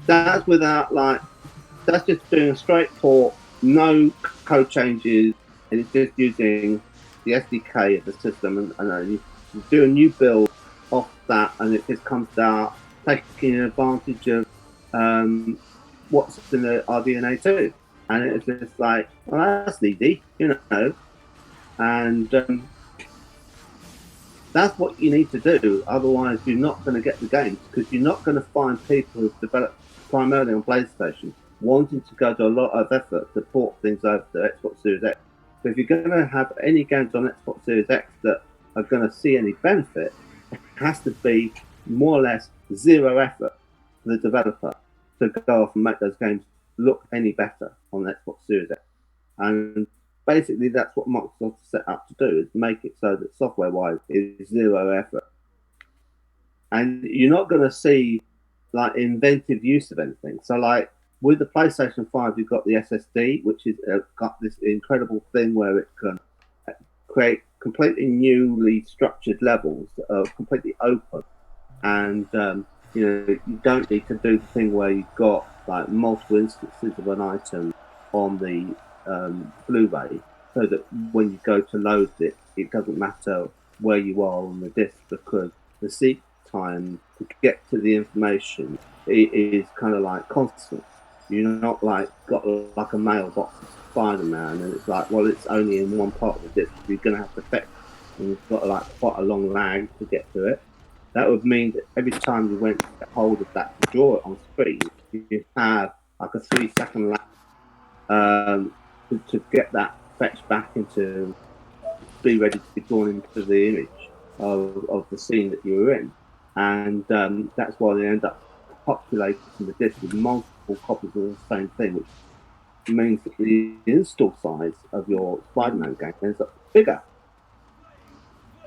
that's that's just doing a straight port, no code changes, and it's just using the SDK of the system, and you do a new build off that, and it just comes out taking advantage of what's in the RDNA 2. And it's just like, well, that's easy, and that's what you need to do. Otherwise, you're not going to get the games because you're not going to find people who've developed primarily on PlayStation wanting to go to a lot of effort to port things over to Xbox Series X. So if you're going to have any games on Xbox Series X that are going to see any benefit, it has to be more or less zero effort for the developer to go off and make those games look any better on the Xbox Series X. And basically that's what Microsoft set up to do, is make it so that software-wise is zero effort. And you're not going to see like inventive use of anything. So like with the PlayStation 5, you've got the SSD, which is got this incredible thing where it can create completely newly structured levels that are completely open, and you don't need to do the thing where you've got like multiple instances of an item on the Blu-ray, so that when you go to load it, it doesn't matter where you are on the disc, because the seek time to get to the information is kind of like constant. You're not like got like a mailbox of Spider-Man, and it's like, well, it's only in one part of the disc. You're going to have to fetch, and you've got like quite a long lag to get to it. That would mean that every time you went to get hold of that to draw it on screen, you have like a 3-second lag to get that fetched back into, be ready to be drawn into the image of the scene that you were in. And that's why they end up populating the disc with multiple copies of the same thing, which means that the install size of your Spider-Man game ends up bigger.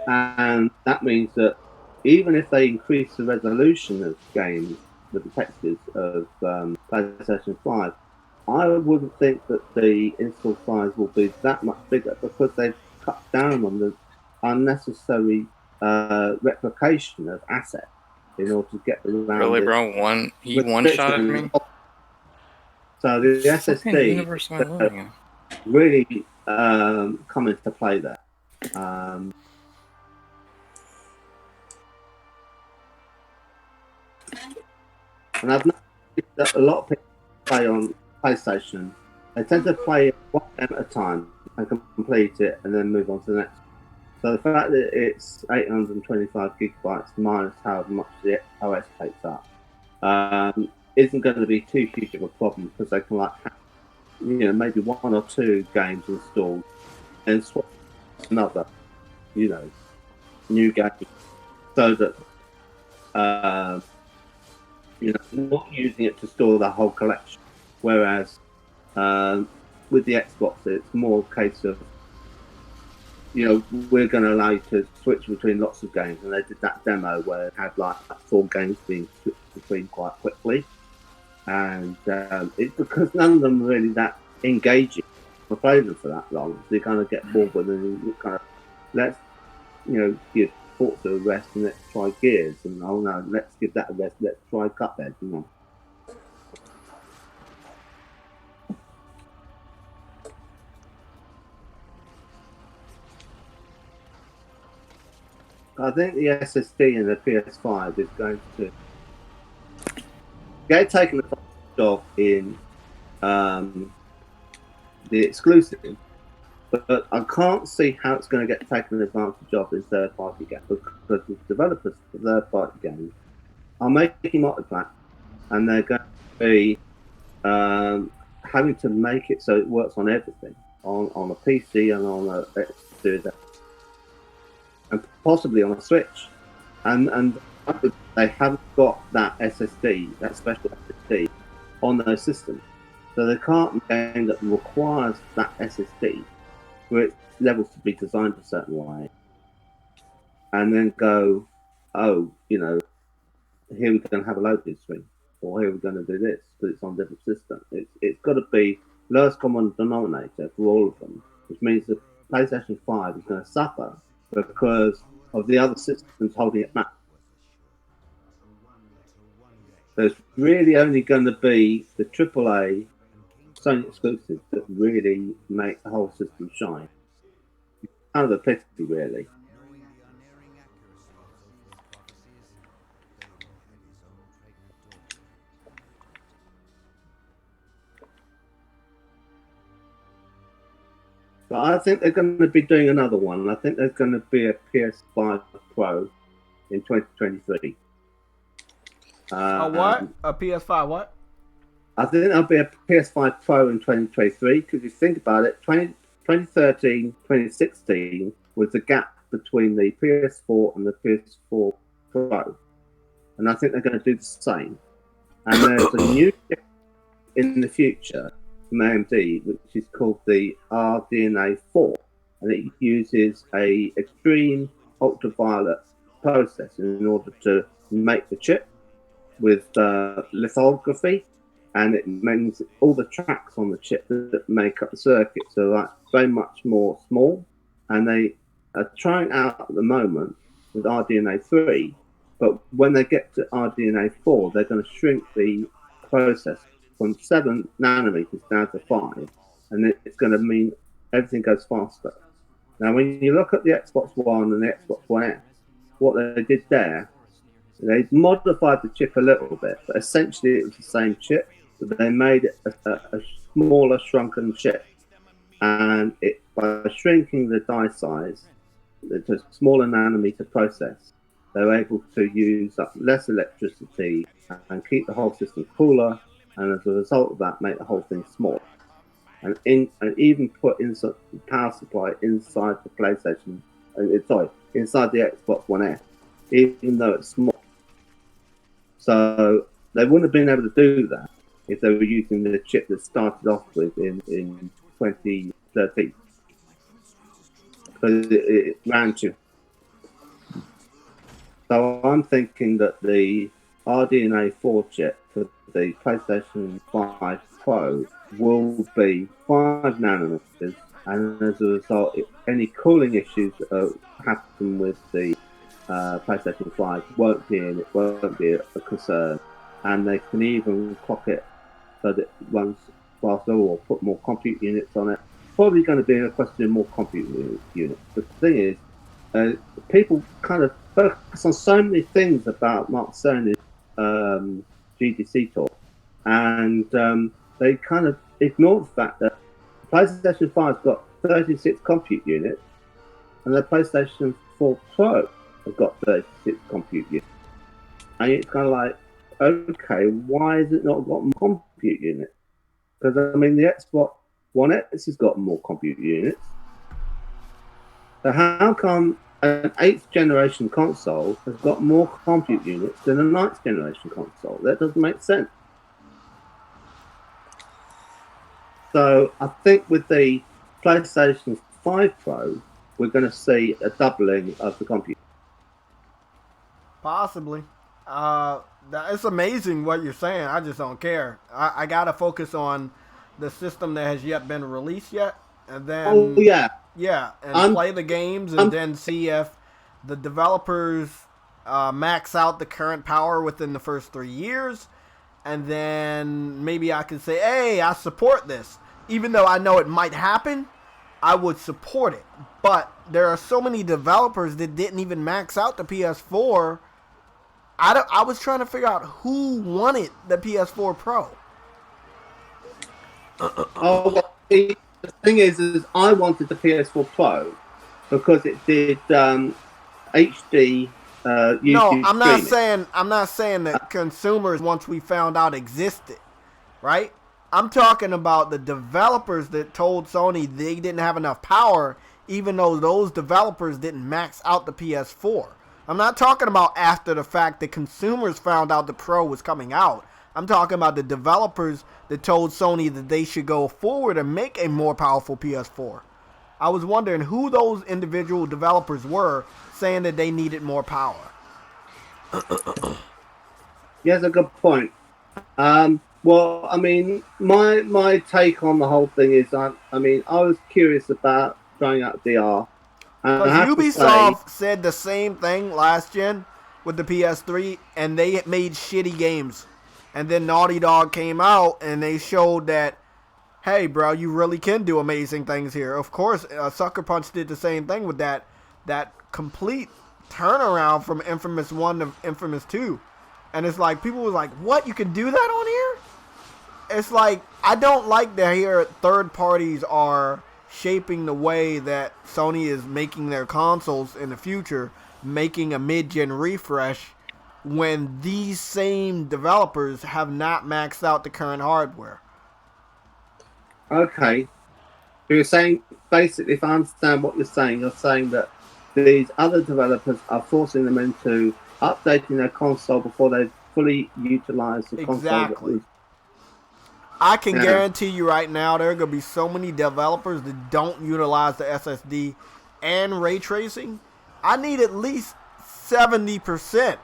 And that means that even if they increase the resolution of games with the textures of PlayStation 5, I wouldn't think that the install size will be that much bigger, because they've cut down on the unnecessary replication of assets in order to get around.
Really, bro? He one-shotted me?
So the SSD really come into play there. And I've noticed that a lot of people play on PlayStation. They tend to play one game at a time and complete it, and then move on to the next. So the fact that it's 825 gigabytes minus how much the OS takes up isn't going to be too huge of a problem, because they can like have, maybe 1 or 2 games installed and swap another, new game, so that not using it to store the whole collection. Whereas with the Xbox, it's more a case of, we're going to allow you to switch between lots of games. And they did that demo where it had like 4 games being switched between quite quickly. And it's because none of them are really that engaging. I played them for that long, so you kind of get bored with them. And you kind of, let's, give Forza a rest and let's try Gears. And oh no, let's give that a rest, let's try Cuphead. I think the SSD in the PS5 is going to get taken advantage of in the exclusive, but I can't see how it's going to get taken advantage of in third-party games, because the developers for third-party games are making multiplayer, and they're going to be having to make it so it works on everything, on a PC and on a Xbox, and possibly on a Switch, and they haven't got that SSD, that special SSD, on those systems, so they can't make a game that requires that SSD for its levels to be designed a certain way, and then go, oh, here we're going to have a loading screen, or here we're going to do this, because it's on a different system. It's got to be lowest common denominator for all of them, which means that PlayStation 5 is going to suffer because of the other systems holding it back. There's really only going to be the AAA Sony exclusives that really make the whole system shine. Kind of a pity, really. But I think they're going to be doing another one. I think there's going to be a PS5 Pro in 2023.
What? A PS5 what?
I think there'll be a PS5 Pro in 2023, because if you think about it, 2013, 2016 was the gap between the PS4 and the PS4 Pro. And I think they're going to do the same. And there's a new chip in the future from AMD, which is called the RDNA 4. And it uses a extreme ultraviolet process in order to make the chip, with lithography, and it means all the tracks on the chip that make up the circuits are like very much more small, and they are trying out at the moment with RDNA 3, but when they get to RDNA 4, they're going to shrink the process from 7 nanometers down to 5, and it's going to mean everything goes faster. Now, when you look at the Xbox One and the Xbox One S, what they did there, they modified the chip a little bit, but essentially it was the same chip, but they made it a smaller, shrunken chip. And by shrinking the die size to a smaller nanometer process, they're able to use up less electricity and keep the whole system cooler, and as a result of that, make the whole thing smaller. And even put inside the power supply inside the PlayStation, inside the Xbox One S, even though it's small. So they wouldn't have been able to do that if they were using the chip that started off with in 2013. Because it ran to. So I'm thinking that the RDNA 4 chip for the PlayStation 5 Pro will be 5 nanometers, and as a result, any cooling issues that happen with the PlayStation 5 won't be a concern, and they can even clock it so that it runs faster or put more compute units on it. Probably going to be a question of more compute units. The thing is, people kind of focus on so many things about Mark Cerny's GDC talk, and they kind of ignore the fact that PlayStation 5's got 36 compute units, and the PlayStation 4 Pro has got 36 compute units. And it's kind of like, okay, why has it not got more compute units? Because, I mean, the Xbox One X has got more compute units. So how come an 8th generation console has got more compute units than a 9th generation console? That doesn't make sense. So I think with the PlayStation 5 Pro, we're going to see a doubling of the compute.
Possibly. It's amazing what you're saying. I just don't care. I got to focus on the system that has yet been released yet. And then, and play the games and then see if the developers max out the current power within the first 3 years. And then maybe I can say, hey, I support this. Even though I know it might happen, I would support it. But there are so many developers that didn't even max out the PS4. I was trying to figure out who wanted the PS4 Pro.
The thing is I wanted the PS4 Pro because it did HD.
No, I'm not saying that consumers, once we found out, existed, right? I'm talking about the developers that told Sony they didn't have enough power, even though those developers didn't max out the PS4. I'm not talking about after the fact that consumers found out the Pro was coming out. I'm talking about the developers that told Sony that they should go forward and make a more powerful PS4. I was wondering who those individual developers were saying that they needed more power.
Yeah, that's a good point. Well, I mean, my take on the whole thing is, I was curious about trying out VR.
Because Ubisoft said the same thing last gen with the PS3, and they made shitty games. And then Naughty Dog came out, and they showed that, hey, bro, you really can do amazing things here. Of course, Sucker Punch did the same thing with that complete turnaround from Infamous 1 to Infamous 2. And it's like, people were like, what, you can do that on here? It's like, I don't like that here third parties are shaping the way that Sony is making their consoles in the future, making a mid-gen refresh, when these same developers have not maxed out the current hardware.
Okay. So you're saying, basically, if I understand what you're saying that these other developers are forcing them into updating their console before they fully utilize the console.
Exactly. I can guarantee you right now there are going to be so many developers that don't utilize the SSD and ray tracing. I need at least 70%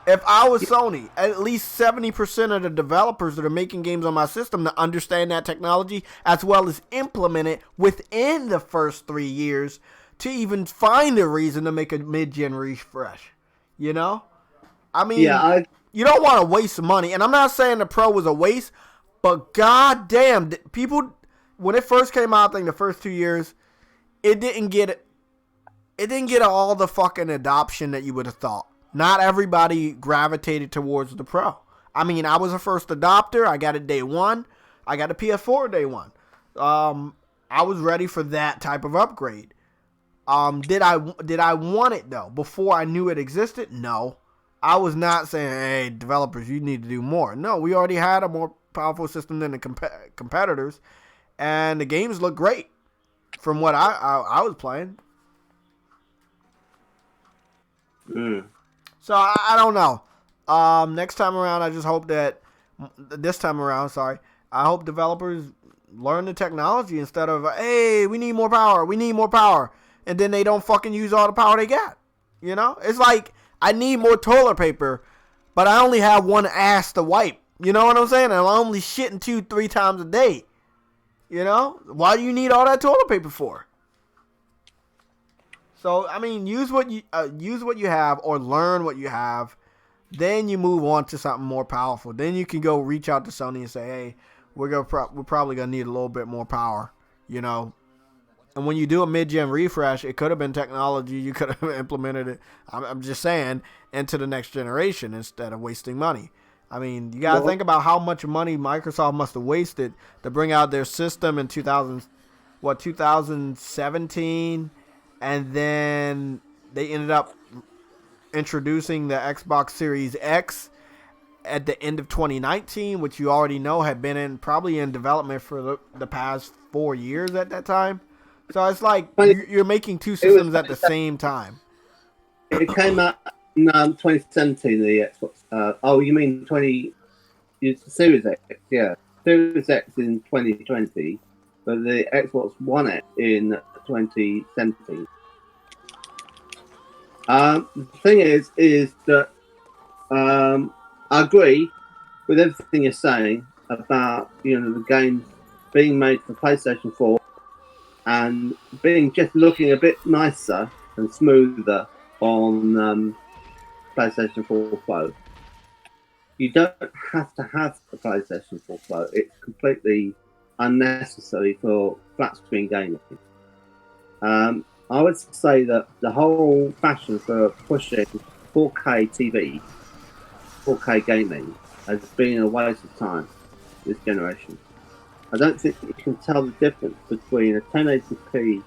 If I was Sony, at least 70% of the developers that are making games on my system to understand that technology as well as implement it within the first 3 years to even find a reason to make a mid-gen refresh. You know? I mean, you don't want to waste money. And I'm not saying the Pro was a waste, but goddamn, people, when it first came out, I think the first 2 years, it didn't get all the fucking adoption that you would have thought. Not everybody gravitated towards the Pro. I mean, I was a first adopter. I got it day one. I got a PS4 day one. I was ready for that type of upgrade. Did I want it though before I knew it existed? No. I was not saying, hey, developers, you need to do more. No, we already had a more powerful system than the competitors, and the games look great from what I was playing. So I don't know. Next time around, I just hope that this time around, I hope developers learn the technology instead of, hey, we need more power, and then they don't fucking use all the power they got. You know, it's like I need more toilet paper, but I only have one ass to wipe. You know what I'm saying? And I'm only shitting 2-3 times a day. You know, why do you need all that toilet paper for? So, I mean, use what you have or learn what you have. Then you move on to something more powerful. Then you can go reach out to Sony and say, hey, we're probably going to need a little bit more power, you know. And when you do a mid-gen refresh, it could have been technology. You could have implemented it, I'm just saying, into the next generation instead of wasting money. I mean, you got to think about how much money Microsoft must have wasted to bring out their system in 2017. And then they ended up introducing the Xbox Series X at the end of 2019, which you already know had been probably in development for the past 4 years at that time. So it's like you're making two systems at the same time.
It came out in 2017, the Xbox. You mean Series X? Yeah, Series X in 2020, but the Xbox One X in 2017. The thing is that I agree with everything you're saying about the games being made for PlayStation 4 and being just looking a bit nicer and smoother on PlayStation 4 Pro. You don't have to have a PlayStation 4 Pro. It's completely unnecessary for flat screen gaming. I would say that the whole fashion for pushing 4K TV, 4K gaming, has been a waste of time this generation. I don't think you can tell the difference between a 1080p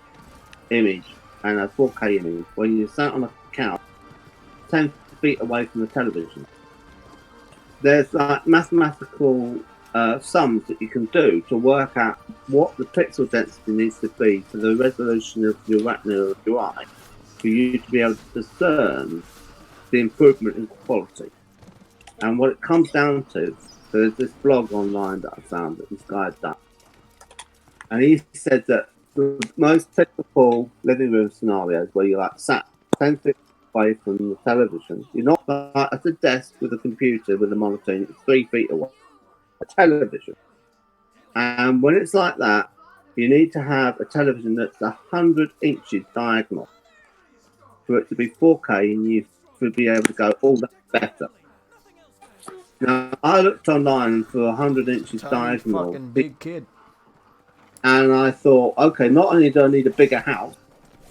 image and a 4K image when you're sat on a couch 10 feet away from the television. There's like mathematical sums that you can do to work out what the pixel density needs to be for the resolution of your retina of your eye for you to be able to discern the improvement in quality. And what it comes down to, there's this blog online that I found that this guy had done. And he said that the most typical living room scenarios where you're like sat 10 feet away from the television, you're not like at a desk with a computer with a monitor, it's 3 feet away. A television. And when it's like that, you need to have a television that's 100 inches diagonal for it to be 4K and you to be able to go, oh, that's better. Now, I looked online for 100 inches diagonal.
Fucking big kid.
And I thought, okay, not only do I need a bigger house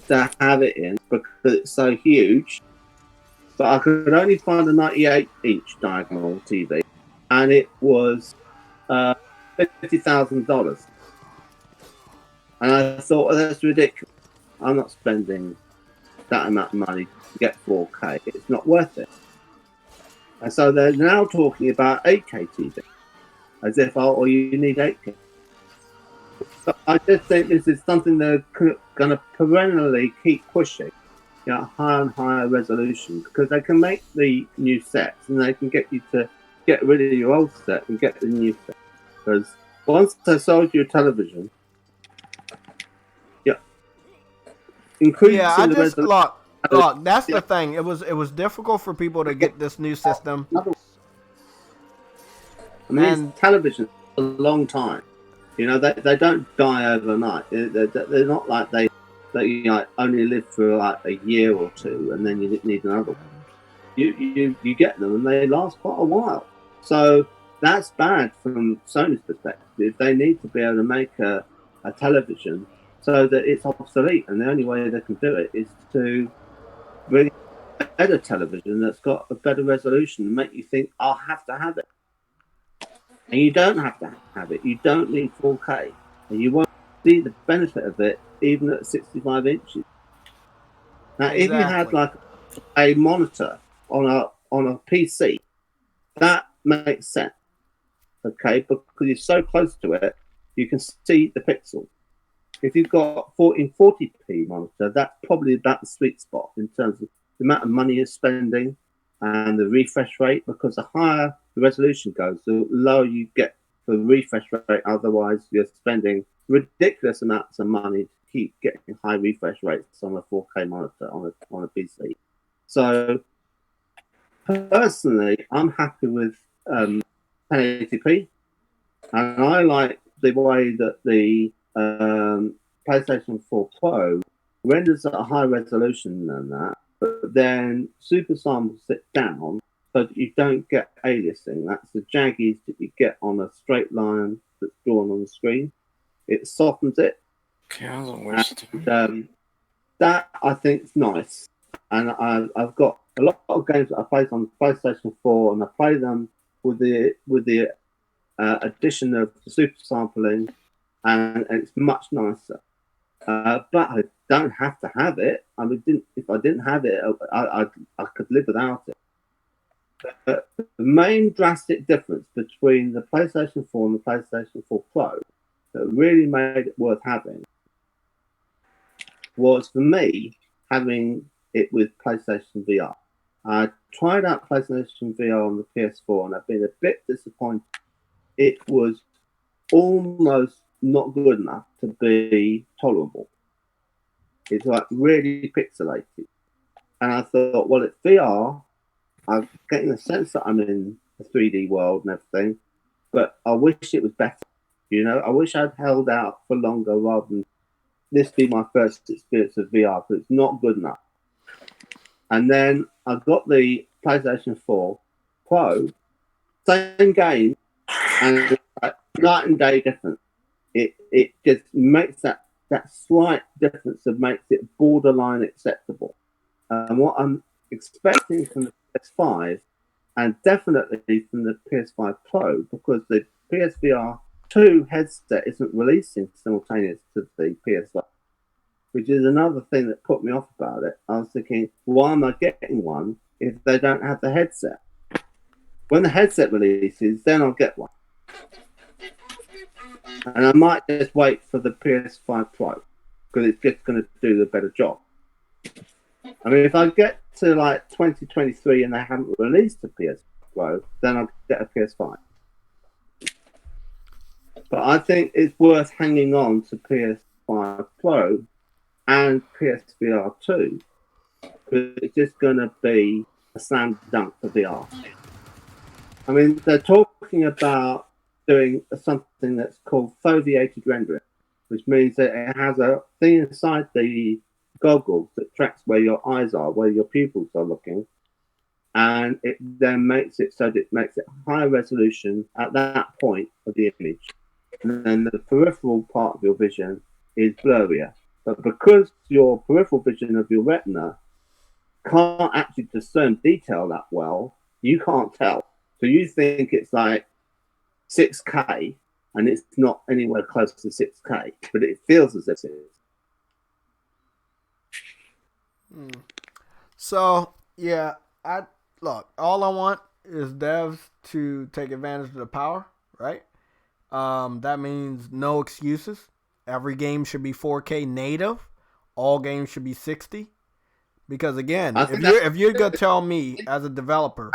to have it in because it's so huge, but I could only find a 98-inch diagonal TV. And it was $50,000. And I thought, well, that's ridiculous. I'm not spending that amount of money to get 4K. It's not worth it. And so they're now talking about 8K TV, as if, you need 8K. But I just think this is something they're going to perennially keep pushing, higher and higher resolution, because they can make the new sets and they can get you to get rid of your old set and get the new set. Because once they sold you a television, increasing the resolution.
look, that's the thing. It was difficult for people to get this new system.
I mean,
And-
it's television for a long time. You know, they don't die overnight. They're not like they only live for like a year or two and then you need another one. You get them and they last quite a while. So that's bad from Sony's perspective. They need to be able to make a television so that it's obsolete, and the only way they can do it is to bring a better television that's got a better resolution and make you think, I'll have to have it. And you don't have to have it. You don't need 4K. And you won't see the benefit of it even at 65 inches. Now, if you had like a monitor on a PC, that makes sense. Okay, because you're so close to it, you can see the pixels. If you've got 1440p monitor, that's probably about the sweet spot in terms of the amount of money you're spending and the refresh rate, because the higher the resolution goes, the lower you get for the refresh rate. Otherwise, you're spending ridiculous amounts of money to keep getting high refresh rates on a 4K monitor on a PC. So, personally, I'm happy with 1080p, and I like the way that the PlayStation 4 Pro renders at a higher resolution than that, but then super samples it down so that you don't get aliasing. That's the jaggies that you get on a straight line that's drawn on the screen. It softens it. And, that I think is nice. And I've got a lot of games that I played on PlayStation 4, and I play them with the addition of the super sampling, and it's much nicer. But I don't have to have it. I mean, if I didn't have it, I could live without it. But the main drastic difference between the PlayStation 4 and the PlayStation 4 Pro that really made it worth having was, for me, having it with PlayStation VR. I tried out PlayStation VR on the PS4 and I've been a bit disappointed. It was almost not good enough to be tolerable. It's like really pixelated. And I thought, well, it's VR. I'm getting the sense that I'm in a 3D world and everything, but I wish it was better. You know, I wish I'd held out for longer rather than this be my first experience of VR, because it's not good enough. And then I got the PlayStation 4 Pro, same game, and night and day difference. It just makes that slight difference that makes it borderline acceptable. And what I'm expecting from the PS5, and definitely from the PS5 Pro, because the PSVR 2 headset isn't releasing simultaneous to the PS5, which is another thing that put me off about it. I was thinking, why am I getting one if they don't have the headset? When the headset releases, then I'll get one. And I might just wait for the PS5 Pro, because it's just going to do the better job. I mean, if I get to like 2023 and they haven't released a PS5 Pro, then I'll get a PS5. But I think it's worth hanging on to PS5 Pro and PSVR 2, because it's just going to be a slam dunk for VR. I mean, they're talking about doing something that's called foveated rendering, which means that it has a thing inside the goggles that tracks where your eyes are, where your pupils are looking, and it then makes it so that it makes it high resolution at that point of the image. And then the peripheral part of your vision is blurrier. But because your peripheral vision of your retina can't actually discern detail that well, you can't tell. So you think it's like 6K, and it's not anywhere close to 6K, but it feels as if it is.
So, yeah, all I want is devs to take advantage of the power, right? That means no excuses. Every game should be 4K native. All games should be 60. Because again, if you're gonna tell me as a developer,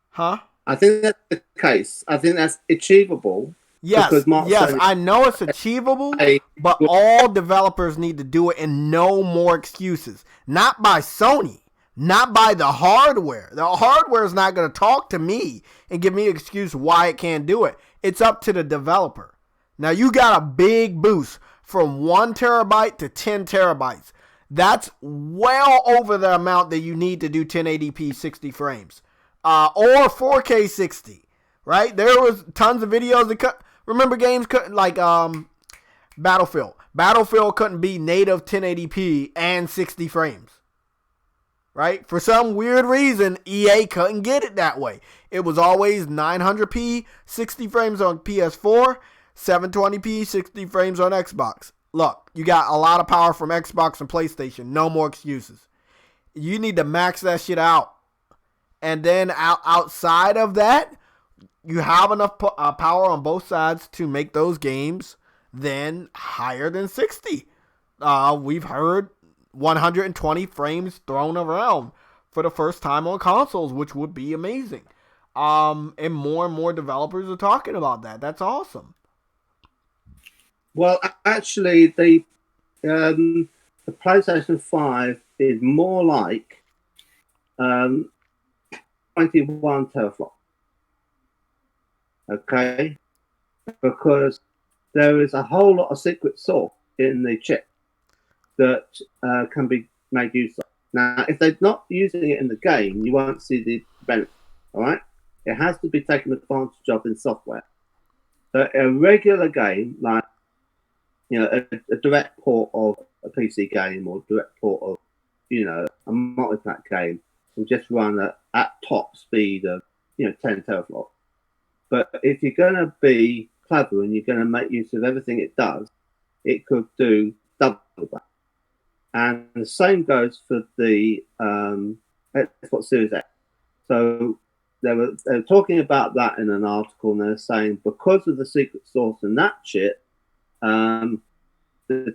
huh?
I think that's the case. I think that's achievable.
Yes,
Because Mark
yes,
Cerny-
I know it's achievable, but all developers need to do it and no more excuses. Not by Sony, not by the hardware. The hardware is not going to talk to me and give me an excuse why it can't do it. It's up to the developer. Now, you got a big boost from 1 terabyte to 10 terabytes. That's well over the amount that you need to do 1080p 60 frames or 4K 60. Right? There was tons of videos that cut. Remember games couldn't, like Battlefield. Battlefield couldn't be native 1080p and 60 frames. Right? For some weird reason, EA couldn't get it that way. It was always 900p 60 frames on PS4, 720p 60 frames on Xbox. Look, you got a lot of power from Xbox and PlayStation. No more excuses. You need to max that shit out. And then outside of that, you have enough power on both sides to make those games then higher than 60. We've heard 120 frames thrown around for the first time on consoles, which would be amazing. And more developers are talking about that. That's awesome.
Well, actually, the PlayStation 5 is more like 21 teraflops. Okay? Because there is a whole lot of secret sauce in the chip that can be made use of. Now, if they're not using it in the game, you won't see the benefit. All right? It has to be taken advantage of in software. So a regular game, like a direct port of a PC game or direct port of, a multi-plat game will just run at top speed of, 10 teraflops. But if you're going to be clever and you're going to make use of everything it does, it could do double that. And the same goes for the Xbox Series X. So they were talking about that in an article, and they're saying because of the secret sauce and that shit, the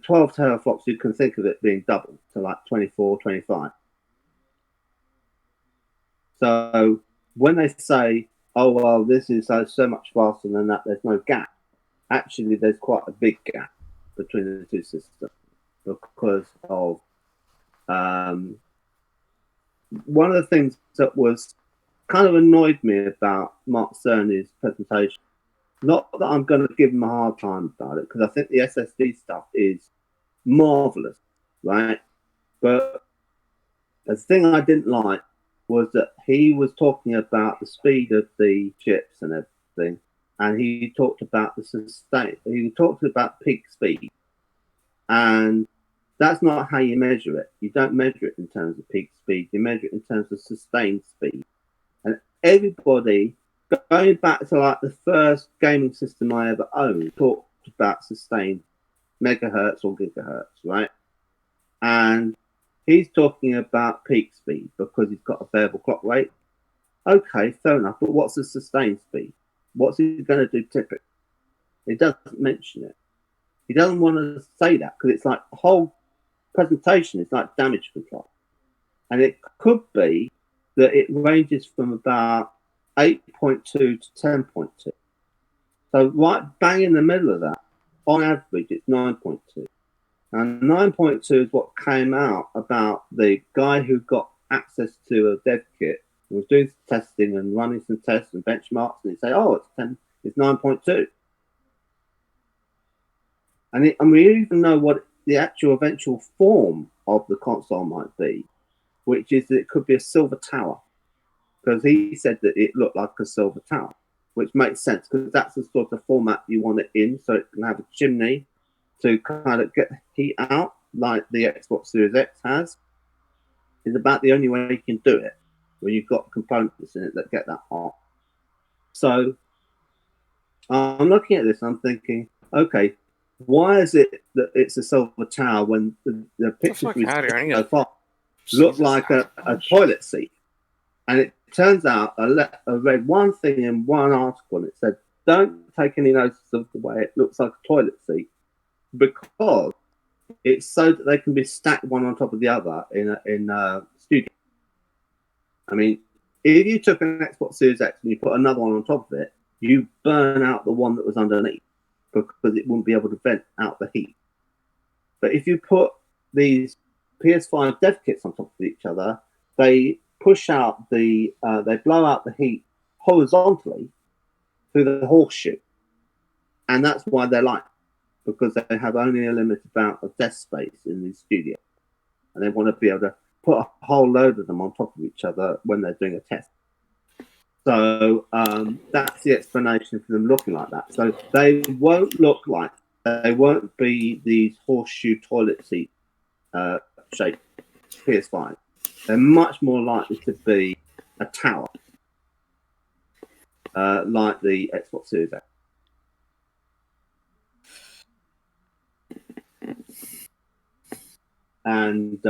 12 teraflops, you can think of it being doubled to like 24, 25. So when they say, oh, well, this is so much faster than that, there's no gap. Actually, there's quite a big gap between the two systems because of one of the things that was kind of annoyed me about Mark Cerny's presentation. Not that I'm going to give him a hard time about it, because I think the SSD stuff is marvelous, right? But the thing I didn't like was that he was talking about the speed of the chips and everything, and he talked about he talked about peak speed, and that's not how you measure it. You don't measure it in terms of peak speed. You measure it in terms of sustained speed. And everybody, going back to like the first gaming system I ever owned, talked about sustained megahertz or gigahertz, right? And he's talking about peak speed because he's got a variable clock rate. Okay, fair enough. But what's the sustained speed? What's he going to do typically? He doesn't mention it. He doesn't want to say that because it's like the whole presentation is like damage control. And it could be that it ranges from about 8.2 to 10.2. So right bang in the middle of that, on average, it's 9.2. And 9.2 is what came out about the guy who got access to a dev kit and was doing some testing and running some tests and benchmarks, and he said, oh, it's 9.2. And we even know what the actual eventual form of the console might be, which is that it could be a silver tower. Because he said that it looked like a silver tower, which makes sense because that's the sort of format you want it in, so it can have a chimney to kind of get heat out, like the Xbox Series X has. Is about the only way you can do it, when you've got components in it that get that hot. So I'm looking at this and I'm thinking, okay, why is it that it's a silver tower when the pictures we see so far look like a toilet seat? And it turns out I read one thing in one article and it said, don't take any notice of the way it looks like a toilet seat because it's so that they can be stacked one on top of the other in a studio. I mean, if you took an Xbox Series X and you put another one on top of it, you burn out the one that was underneath because it wouldn't be able to vent out the heat. But if you put these PS5 dev kits on top of each other, they push out they blow out the heat horizontally through the horseshoe. And that's why they're light, because they have only a limited amount of desk space in the studio. And they want to be able to put a whole load of them on top of each other when they're doing a test. So that's the explanation for them looking like that. So they won't be these horseshoe toilet seat shaped PS5. They're much more likely to be a tower, like the Xbox Series X. And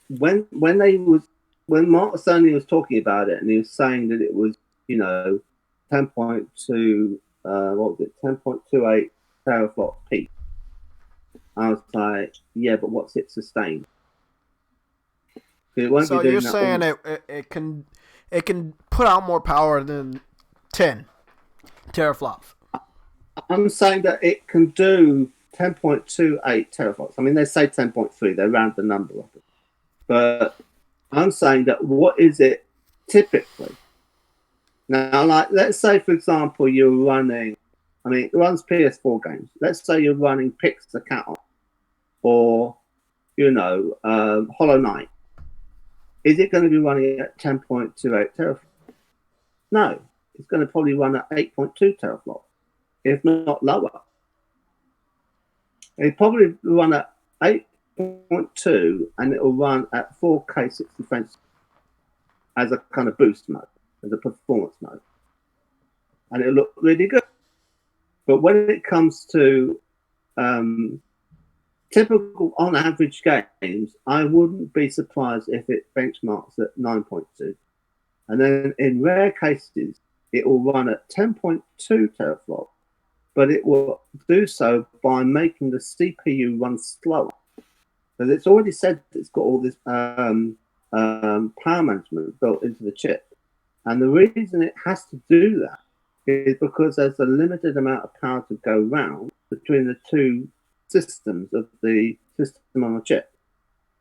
when Mark Cerny was talking about it, and he was saying that it was 10.2 what was it 10.28 teraflop peak, I was like, yeah, but what's it sustained?
So you're saying it can put out more power than 10 teraflops?
I'm saying that it can do 10.28 teraflops. I mean, they say 10.3. They round the number up. But I'm saying that what is it typically? Now, like, let's say, for example, you're running, I mean, it runs PS4 games. Let's say you're running Pix the Cat on, or, Hollow Knight. Is it going to be running at 10.28 teraflops? No. It's going to probably run at 8.2 teraflops, if not lower. It'll probably run at 8.2, and it'll run at 4K 60 frames as a kind of boost mode, as a performance mode. And it'll look really good. But when it comes to typical on average games, I wouldn't be surprised if it benchmarks at 9.2. And then in rare cases, it will run at 10.2 teraflops, but it will do so by making the CPU run slower. Because it's already said it's got all this power management built into the chip. And the reason it has to do that is because there's a limited amount of power to go round between the two systems of the system on the chip.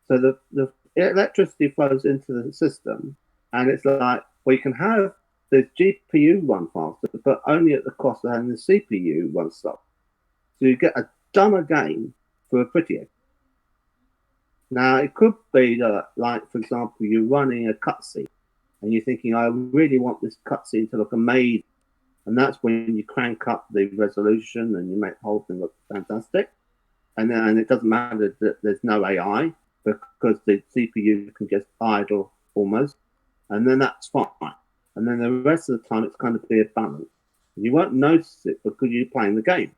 So the electricity flows into the system, and it's like, well, you can have the GPU run faster, but only at the cost of having the CPU run slow. So you get a dumber game for a prettier. Now, it could be that, like, for example, you're running a cutscene, and you're thinking, I really want this cutscene to look amazing. And that's when you crank up the resolution and you make the whole thing look fantastic. And then it doesn't matter that there's no AI, because the CPU can just idle almost. And then that's fine. And then the rest of the time, it's going to be a balance. You won't notice it because you're playing the game.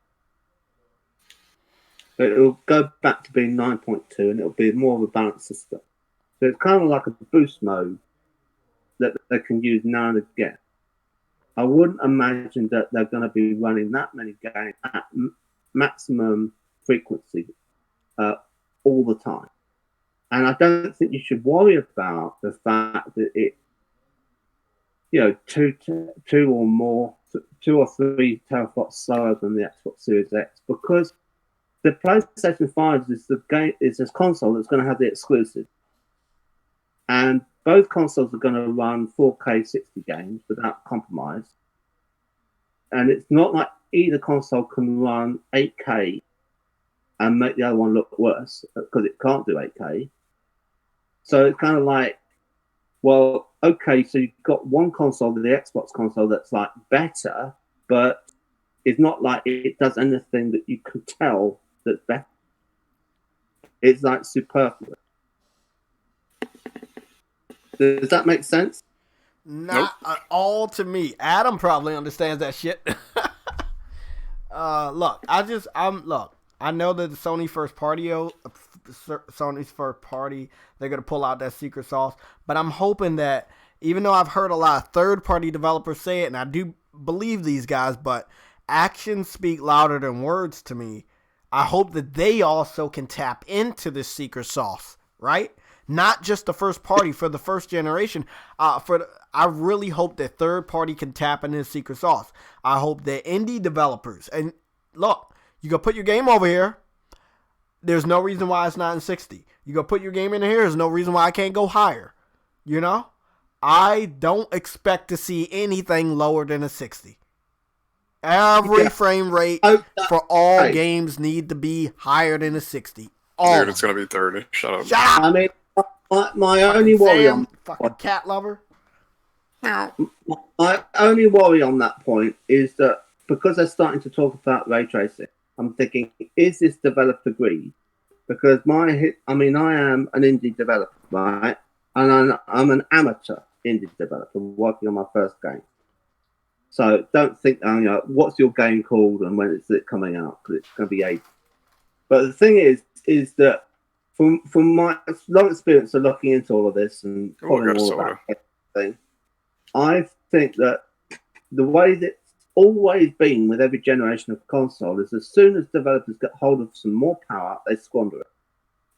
But it'll go back to being 9.2, and it'll be more of a balanced system. So it's kind of like a boost mode that they can use now and again. I wouldn't imagine that they're going to be running that many games at maximum frequency all the time. And I don't think you should worry about the fact that it, two or three teraflops slower than the Xbox Series X, because the PlayStation 5 is this console that's going to have the exclusive. And both consoles are going to run 4K 60 games without compromise. And it's not like either console can run 8K and make the other one look worse, because it can't do 8K. So it's kind of like, well, okay, so you've got one console, the Xbox console, that's like better, but it's not like it does anything that you can tell that's better. It's like superfluous. Does that make sense?
Not at all to me. Adam probably understands that shit. Look, I know that the Sony's first party, they're gonna pull out that secret sauce. But I'm hoping that, even though I've heard a lot of third-party developers say it, and I do believe these guys, but actions speak louder than words to me. I hope that they also can tap into this secret sauce, right? not just the first party, for the first generation. I really hope that third party can tap into the secret sauce. I hope that indie developers, and look, you go put your game over here. There's no reason why it's not in 60. You go put your game in here. There's no reason why I can't go higher. You know, I don't expect to see anything lower than a 60. Every frame rate for all games need to be higher than a 60.
Dude, it's gonna be 30. Shut up.
Shut up.
I mean, my only worry on
fucking cat lover.
My only worry on that point is that because they're starting to talk about ray tracing, I'm thinking, is this developer greed? Because I am an indie developer, right? And I'm an amateur indie developer working on my first game. So don't think, what's your game called and when is it coming out? Because it's going to be 8. But the thing is that from my long experience of looking into all of this and following all about everything, I think that the way that it's always been with every generation of console is as soon as developers get hold of some more power, they squander it.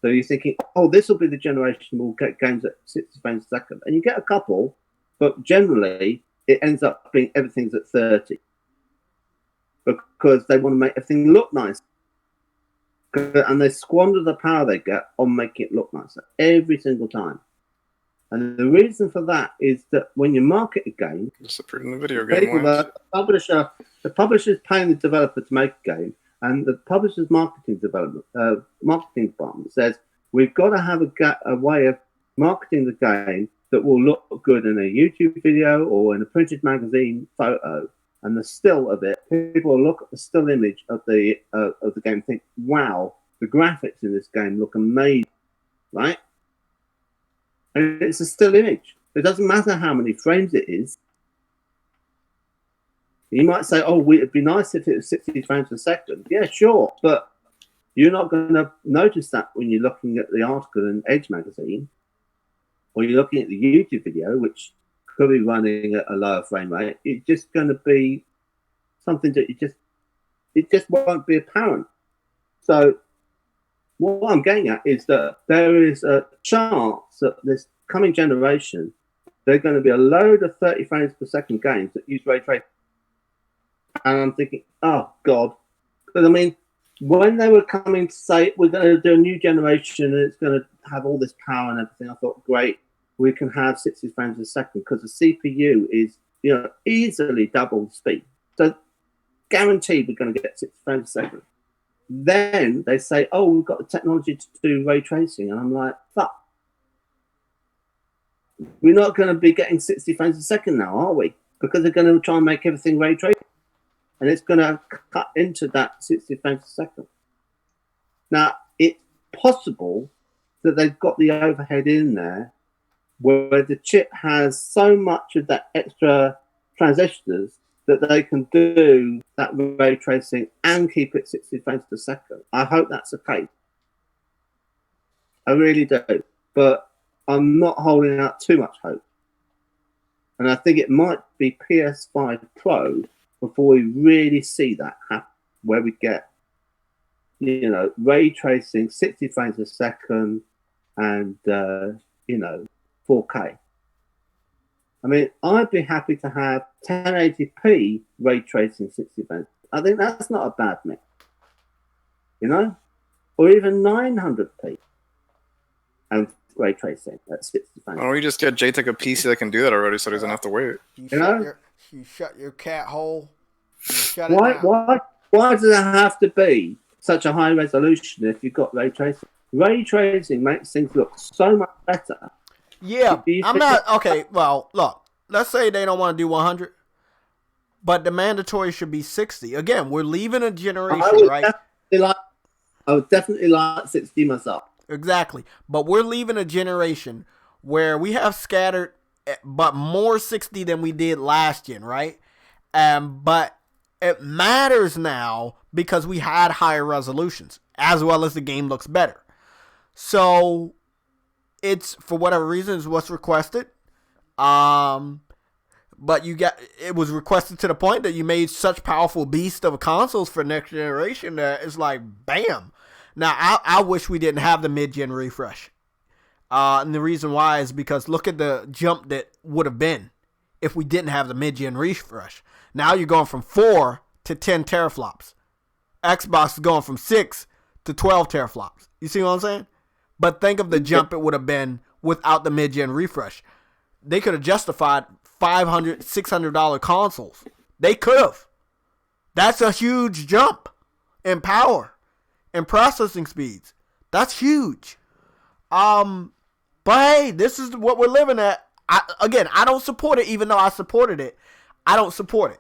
So you're thinking, this will be the generation we'll get games at 60 frames a second. And you get a couple, but generally it ends up being everything's at 30. Because they want to make everything look nice. And they squander the power they get on making it look nicer every single time. And the reason for that is that when you market a game,
it's in the video game.
The publisher's paying the developer to make a game, and the publisher's marketing department says we've got to have a way of marketing the game that will look good in a YouTube video or in a printed magazine photo, and the still of it, people will look at the still image of the game and think, wow, the graphics in this game look amazing, right? And it's a still image. It doesn't matter how many frames it is. You might say, it'd be nice if it was 60 frames a second. Yeah, sure. But you're not going to notice that when you're looking at the article in Edge magazine, or you're looking at the YouTube video, which could be running at a lower frame rate. It's just going to be something that it just won't be apparent. So what I'm getting at is that there is a chance that this coming generation, there are going to be a load of 30 frames per second games that use ray tracing. And I'm thinking, oh, God. Because, when they were coming to say, we're going to do a new generation and it's going to have all this power and everything, I thought, great, we can have 60 frames a second because the CPU is, easily double the speed. So guaranteed we're going to get 60 frames a second. Then they say, we've got the technology to do ray tracing. And I'm like, fuck. We're not going to be getting 60 frames a second now, are we? Because they're going to try and make everything ray tracing. And it's going to cut into that 60 frames a second. Now, it's possible that they've got the overhead in there where the chip has so much of that extra transistors that they can do that ray tracing and keep it 60 frames per second. I hope that's the case. I really do. But I'm not holding out too much hope. And I think it might be PS5 Pro before we really see that happen, where we get, ray tracing, 60 frames a second, and, 4K. I'd be happy to have 1080p ray tracing 60 frames. I think that's not a bad mix. Or even 900p and ray tracing at 60 frames.
Why don't we just get JTech a PC that can do that already so he doesn't have to wait?
You shut your cat hole.
Why does it have to be such a high resolution if you've got ray tracing? Ray tracing makes things look so much better.
Yeah, I'm not... Okay, well, look. Let's say they don't want to do 100, but the mandatory should be 60. Again, we're leaving a generation, right?
I would definitely like 60 myself.
Exactly. But we're leaving a generation where we have scattered, but more 60 than we did last gen, right? But it matters now because we had higher resolutions, as well as the game looks better. So it's, for whatever reason, is what's requested. But it was requested to the point that you made such powerful beast of consoles for next generation that it's like, bam. Now, I wish we didn't have the mid-gen refresh. And the reason why is because look at the jump that would have been if we didn't have the mid-gen refresh. Now you're going from 4 to 10 teraflops. Xbox is going from 6 to 12 teraflops. You see what I'm saying? But think of the jump it would have been without the mid-gen refresh. They could have justified $500, $600 consoles. They could have. That's a huge jump in power and processing speeds. That's huge. But hey, this is what we're living at. I don't support it, even though I supported it. I don't support it.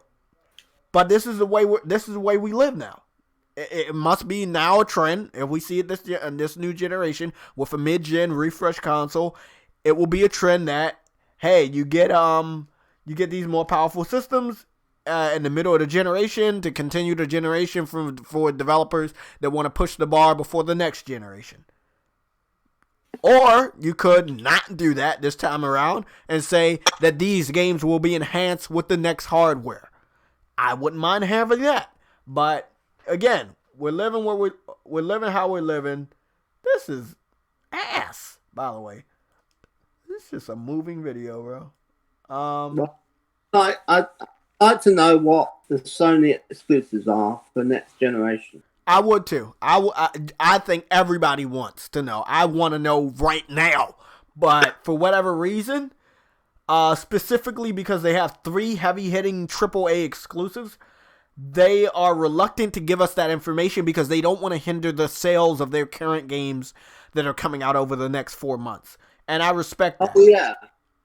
But this is the way we live now. It must be now a trend. If we see it this new generation with a mid-gen refresh console, it will be a trend that you get these more powerful systems in the middle of the generation to continue the generation for developers that want to push the bar before the next generation. Or you could not do that this time around and say that these games will be enhanced with the next hardware. I wouldn't mind having that, but again, we're living how we're living. This is ass, by the way. This is just a moving video, bro.
I'd like to know what the Sony exclusives are for next generation.
I would too. I think everybody wants to know. I want to know right now. But for whatever reason, specifically because they have 3 heavy-hitting AAA exclusives, they are reluctant to give us that information because they don't want to hinder the sales of their current games that are coming out over the next 4 months. And I respect that.
Oh, yeah.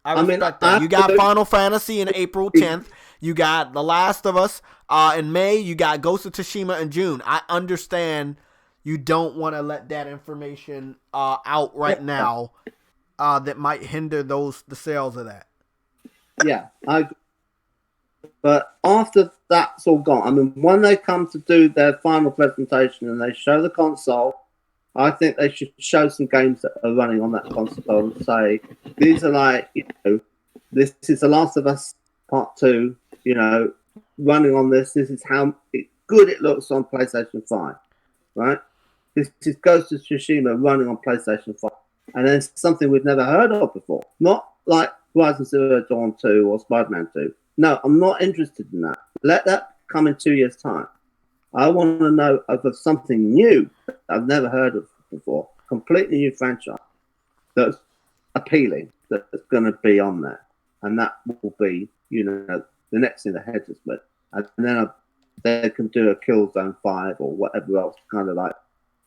I respect that. You got Final Fantasy in April 10th. You got The Last of Us in May. You got Ghost of Tsushima in June. I understand you don't want to let that information out right now that might hinder the sales of that.
Yeah, but after that's all gone, I mean, when they come to do their final presentation and they show the console, I think they should show some games that are running on that console and say, these are like, this is The Last of Us Part 2, running on this. This is how good it looks on PlayStation 5, right? This is Ghost of Tsushima running on PlayStation 5. And then something we've never heard of before. Not like Horizon Zero Dawn 2 or Spider-Man 2. No, I'm not interested in that. Let that come in 2 years' time. I want to know of something new that I've never heard of before. Completely new franchise that's appealing, that's going to be on there. And that will be, the next thing the heads are split. And then they can do a Killzone 5 or whatever else, kind of like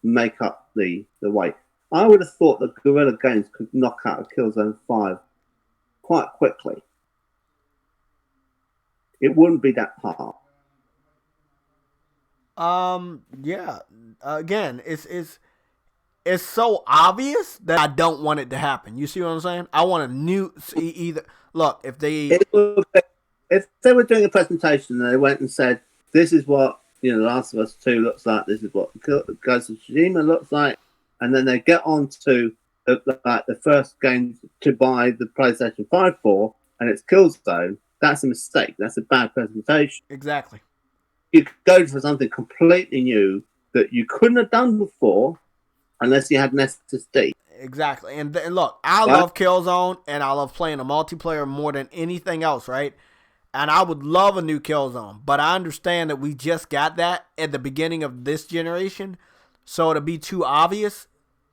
make up the weight. I would have thought that Guerrilla Games could knock out a Killzone 5 quite quickly. It wouldn't be that hard.
Yeah. Again, it's so obvious that I don't want it to happen. You see what I'm saying? I want a new either. Look, if they
were doing a presentation and they went and said, "This is what The Last of Us 2 looks like. This is what Ghost of Tsushima looks like," and then they get on to the first game to buy the PlayStation 5 for, and it's Killzone. That's a mistake. That's a bad presentation.
Exactly.
You go for something completely new that you couldn't have done before unless you had an SSD.
Exactly. And look, I love Killzone, and I love playing a multiplayer more than anything else, right? And I would love a new Killzone, but I understand that we just got that at the beginning of this generation, so it'll be too obvious,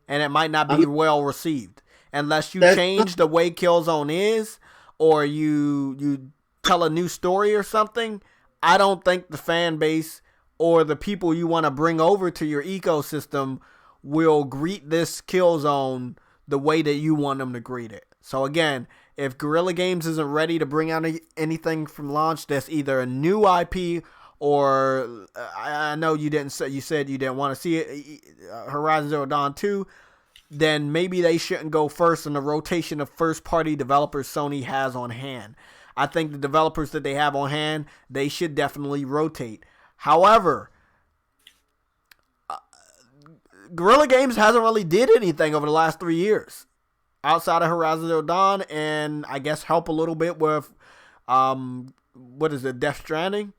and it might not be well received. Unless you change the way Killzone is, or you tell a new story or something, I don't think the fan base or the people you want to bring over to your ecosystem will greet this Killzone the way that you want them to greet it. So again, if Guerrilla Games isn't ready to bring out anything from launch that's either a new IP or I know you said you didn't want to see it, Horizon Zero Dawn 2, then maybe they shouldn't go first in the rotation of first-party developers Sony has on hand. I think the developers that they have on hand, they should definitely rotate. However, Guerrilla Games hasn't really did anything over the last 3 years outside of Horizon Zero Dawn, and I guess help a little bit with Death Stranding.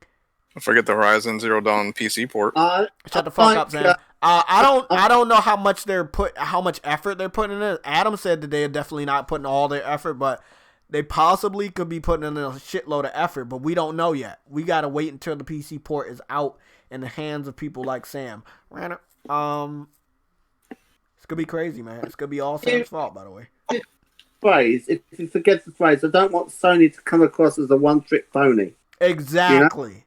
I forget the Horizon Zero Dawn PC port.
Shut the fuck up, Sam. I don't know how much effort they're putting in it. Adam said that they're definitely not putting all their effort, but they possibly could be putting in a shitload of effort, but we don't know yet. We gotta wait until the PC port is out in the hands of people like Sam. It's gonna be crazy, man. It's gonna be all Sam's fault, by the way.
Phrase, if you forget the phrase, I don't want Sony to come across as a one-trick pony.
Exactly.
You know?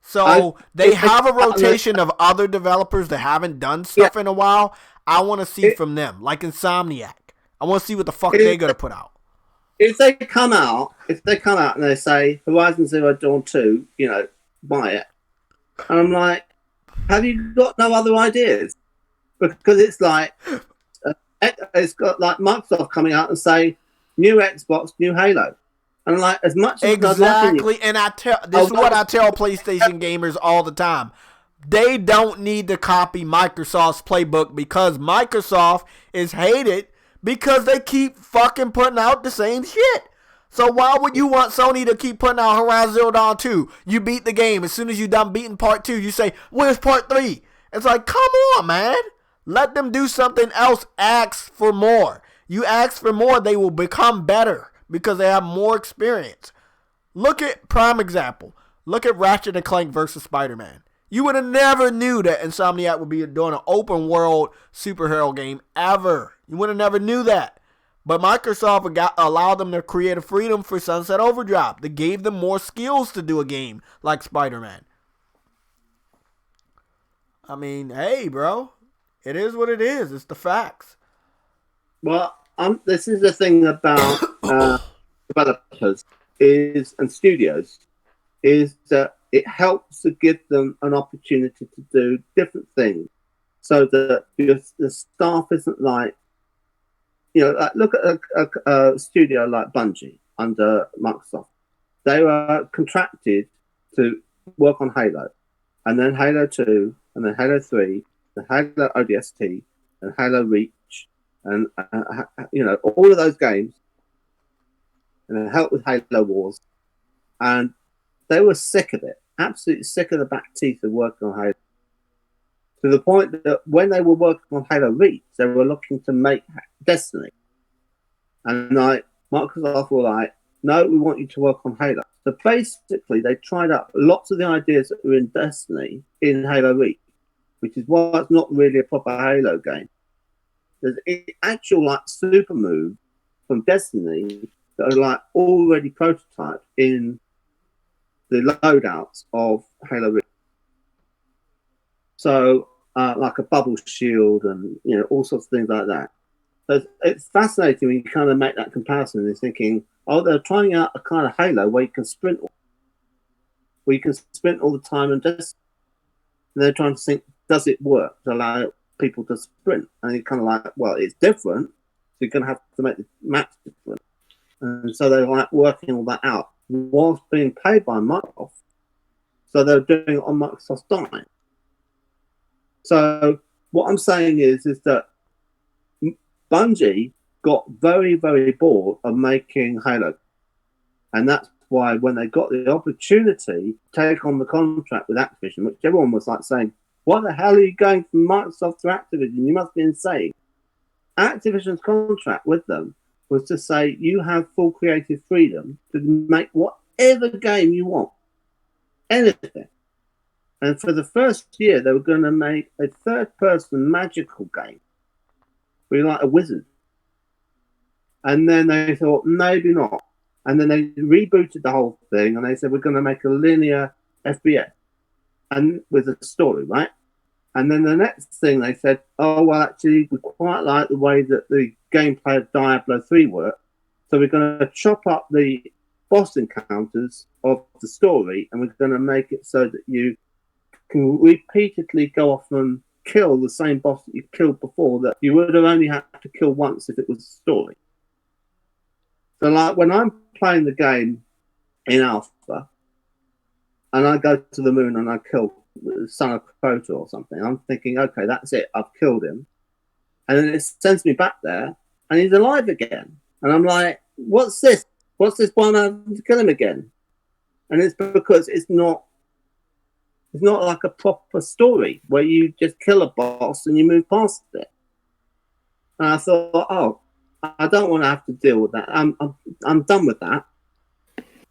So they have a rotation of other developers that haven't done stuff in a while. I want to see from them, like Insomniac. I want to see what the fuck they're gonna put out.
If they come out and they say Horizon Zero Dawn 2, buy it, and I'm like, have you got no other ideas? Because it's like it's got like Microsoft coming out and say new Xbox, new Halo. And I'm like, as much as
exactly, and this is what I tell PlayStation gamers all the time. They don't need to copy Microsoft's playbook because Microsoft is hated because they keep fucking putting out the same shit. So why would you want Sony to keep putting out Horizon Zero Dawn 2? You beat the game. As soon as you done beating part 2, you say, where's part 3? It's like, come on, man. Let them do something else. Ask for more. You ask for more, they will become better because they have more experience. Look at prime example. Look at Ratchet and Clank versus Spider-Man. You would have never knew that Insomniac would be doing an open world superhero game ever. You would have never knew that. But Microsoft allowed them their creative freedom for Sunset Overdrive. They gave them more skills to do a game like Spider-Man. I mean, hey, bro. It is what it is. It's the facts.
Well, this is the thing about developers and studios is that it helps to give them an opportunity to do different things so that the staff isn't like, look at a studio like Bungie under Microsoft. They were contracted to work on Halo, and then Halo 2, and then Halo 3, the Halo ODST, and Halo Reach, and all of those games, and it helped with Halo Wars, and they were sick of it, absolutely sick of the back teeth of working on Halo, to the point that when they were working on Halo Reach, they were looking to make Destiny, and Microsoft were like, no, we want you to work on Halo. So basically, they tried out lots of the ideas that were in Destiny in Halo Reach, which is why it's not really a proper Halo game. There's actual super moves from Destiny that are already prototyped in the loadouts of Halo Reach. So like a bubble shield and all sorts of things like that. So it's fascinating when you kind of make that comparison. You're thinking, oh, they're trying out a kind of Halo where you can sprint all the time and just they're trying to think, does it work to allow people to sprint? And you're kind of like, well, it's different, so you're going to have to make the maps different. And so they're working all that out whilst being paid by Microsoft. So they're doing it on Microsoft's dime. So what I'm saying is that Bungie got very, very bored of making Halo. And that's why when they got the opportunity to take on the contract with Activision, which everyone was saying, what the hell are you going from Microsoft to Activision? You must be insane. Activision's contract with them was to say you have full creative freedom to make whatever game you want. Anything. And for the first year, they were going to make a third-person magical game where you're like a wizard. And then they thought, maybe not. And then they rebooted the whole thing, and they said, we're going to make a linear FPS and with a story, right? And then the next thing they said, oh, well, actually, we quite like the way that the gameplay of Diablo 3 works. So we're going to chop up the boss encounters of the story, and we're going to make it so that you can repeatedly go off and kill the same boss that you killed before that you would have only had to kill once if it was a story. So when I'm playing the game in alpha and I go to the moon and I kill the son of Crota or something, I'm thinking, okay, that's it, I've killed him. And then it sends me back there and he's alive again. And I'm like, what's this? What's this one? I have to kill him again. And it's because it's not It's not like a proper story where you just kill a boss and you move past it. And I thought, oh, I don't want to have to deal with that. I'm done with that.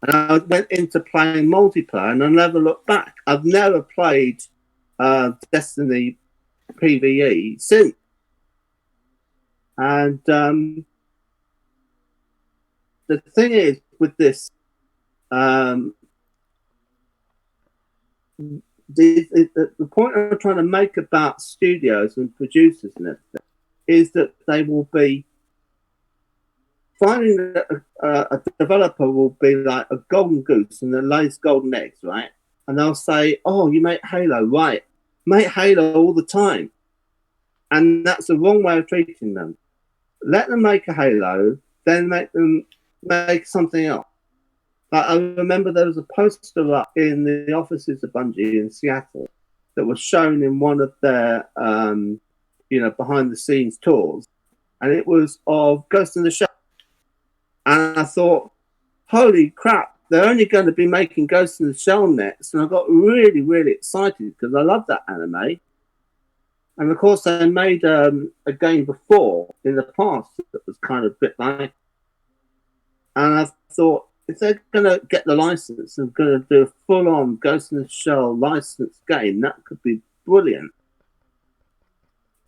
And I went into playing multiplayer, and I never looked back. I've never played Destiny PvE since. And the thing is, with this, the point I'm trying to make about studios and producers and everything is that they will be finding that a developer will be like a golden goose and then lays golden eggs, right? And they'll say, oh, you make Halo, right? Make Halo all the time. And that's the wrong way of treating them. Let them make a Halo, then make them make something else. Like, I remember there was a poster up in the offices of Bungie in Seattle that was shown in one of their, behind the scenes tours. And it was of Ghost in the Shell. And I thought, holy crap, they're only going to be making Ghost in the Shell next. And I got really, really excited because I love that anime. And of course, they made a game before in the past that was kind of a bit like. And I thought, if they're going to get the license and going to do a full-on Ghost in the Shell licensed game, that could be brilliant.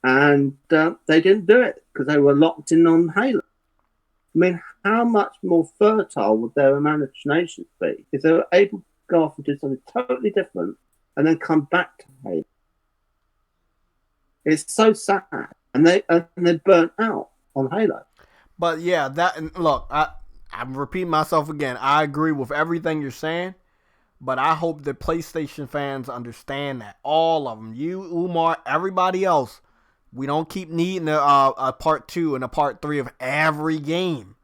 And they didn't do it because they were locked in on Halo. I mean, how much more fertile would their imaginations be if they were able to go off and do something totally different and then come back to Halo? It's so sad, and they're burnt out on Halo.
But yeah, look, I'm repeating myself again. I agree with everything you're saying, but I hope the PlayStation fans understand that. All of them, you, Umar, everybody else. We don't keep needing a part 2 and a part 3 of every game.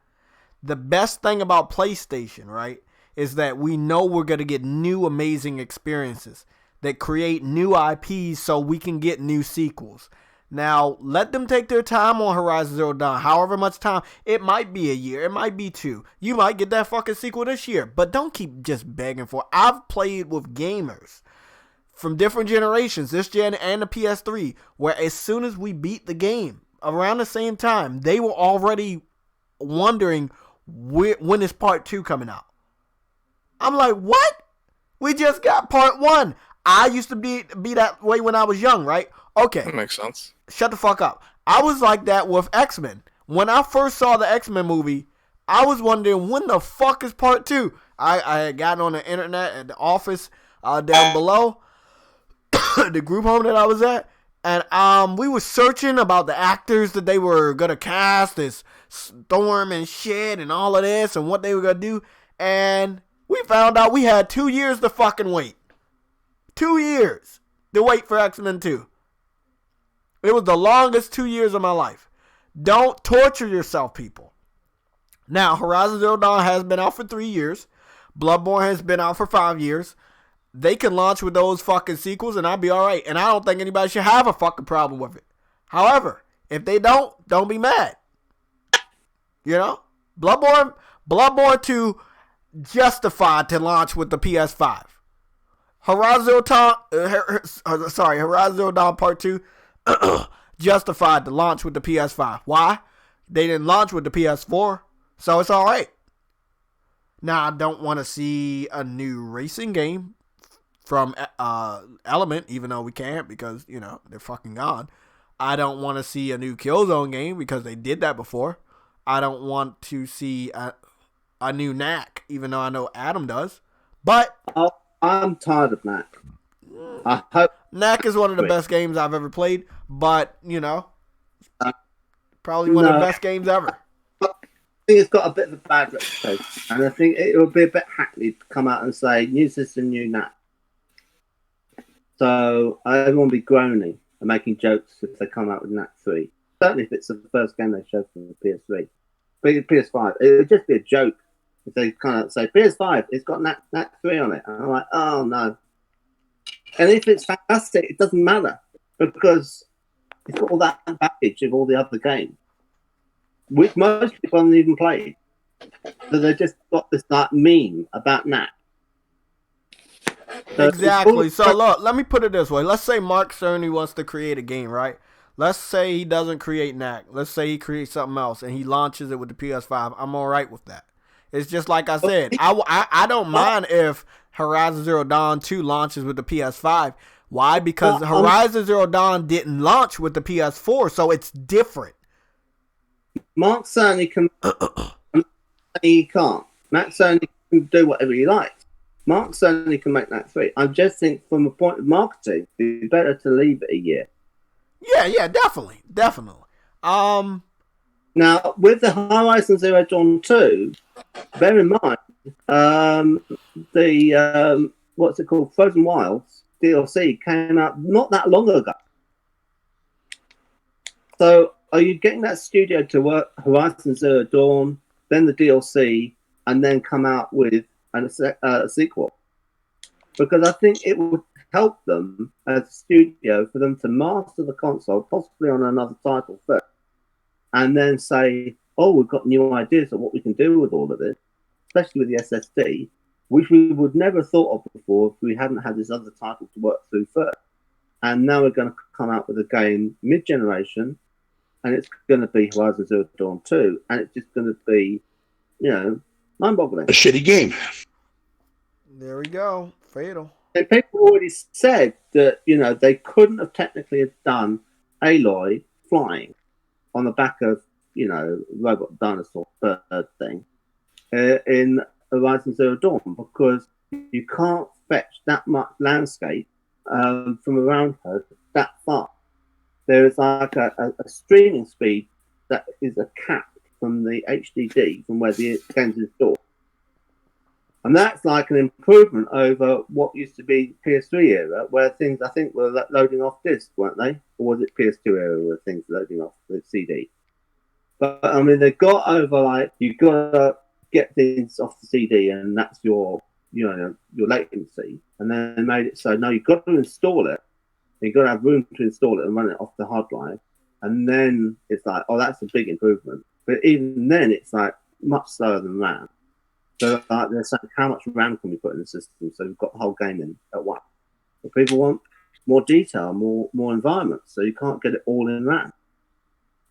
The best thing about PlayStation, right, is that we know we're going to get new amazing experiences that create new IPs so we can get new sequels. Now, let them take their time on Horizon Zero Dawn. However much time. It might be a year. It might be 2. You might get that fucking sequel this year. But don't keep just begging for it. I've played with gamers from different generations, this gen and the PS3, where as soon as we beat the game, around the same time, they were already wondering when is part 2 coming out. I'm like, what? We just got part 1. I used to be that way when I was young, right? Okay.
That makes sense.
Shut the fuck up. I was like that with X-Men. When I first saw the X-Men movie, I was wondering, when the fuck is part 2? I had gotten on the internet at the office down below, the group home that I was at, and we were searching about the actors that they were going to cast as Storm and shit and all of this and what they were going to do, and we found out we had 2 years to fucking wait. 2 years to wait for X-Men 2. It was the longest 2 years of my life. Don't torture yourself, people. Now, Horizon Zero Dawn has been out for 3 years. Bloodborne has been out for 5 years. They can launch with those fucking sequels and I'll be alright. And I don't think anybody should have a fucking problem with it. However, if they don't be mad. You know? Bloodborne 2 justified to launch with the PS5. Horizon Zero Dawn Part 2 justified to launch with the PS5. Why? They didn't launch with the PS4, so it's alright. Now, I don't want to see a new racing game from Element, even though we can't because, they're fucking gone. I don't want to see a new Killzone game because they did that before. I don't want to see a new Knack, even though I know Adam does. But
I'm tired of Knack. I hope
Knack is one of the best games I've ever played, but, probably one of the best games ever.
I think it's got a bit of a bad reputation, and I think it would be a bit hackneyed to come out and say, new system, new Knack. So everyone will be groaning and making jokes if they come out with Knack 3. Certainly if it's the first game they showed from the PS3. But PS5, it would just be a joke if they kind of say, PS5, it's got Knack 3 on it. And I'm like, oh no. And if it's fantastic, it doesn't matter because it's got all that package of all the other games, which most people haven't even played. So they just got this like meme about Knack.
Exactly. So look, let me put it this way. Let's say Mark Cerny wants to create a game, right? Let's say he doesn't create NAC. Let's say he creates something else and he launches it with the PS5. I'm all right with that. It's just like I said. I don't mind if Horizon Zero Dawn 2 launches with the PS5. Why? Because Horizon Zero Dawn didn't launch with the PS4, so it's different.
Mark Cerny can. He can't. Mark Cerny can do whatever he likes. Mark Cerny can make that 3. I just think, from a point of marketing, it'd be better to leave it a year.
Yeah, definitely.
Now, with the Horizon Zero Dawn 2, bear in mind, the what's it called, Frozen Wilds DLC came out not that long ago. So, are you getting that studio to work Horizon Zero Dawn, then the DLC, and then come out with a sequel? Because I think it would help them as a studio for them to master the console, possibly on another title first, and then say, oh, we've got new ideas of what we can do with all of this, especially with the SSD, which we would never have thought of before if we hadn't had this other title to work through first. And now we're going to come out with a game mid-generation, and it's going to be Horizon Zero Dawn 2, and it's just going to be, mind-boggling.
A shitty game.
There we go. Fatal.
And people already said that, they couldn't have technically have done Aloy flying on the back of, robot dinosaur bird thing in Horizon Zero Dawn, because you can't fetch that much landscape from around her that far. There is like a streaming speed that is a cap from the HDD from where the game's installed. And that's like an improvement over what used to be PS3 era, where things, I think, were loading off disc, weren't they? Or was it PS2 era where things were loading off the CD? But, I mean, they got over, you've got to get things off the CD, and that's your latency. And then they made it so, no, you've got to install it. You've got to have room to install it and run it off the hard drive. And then it's like, oh, that's a big improvement. But even then, it's much slower than RAM. So they're saying, how much RAM can we put in the system? So we've got the whole game in at once. But people want more detail, more environment. So you can't get it all in RAM.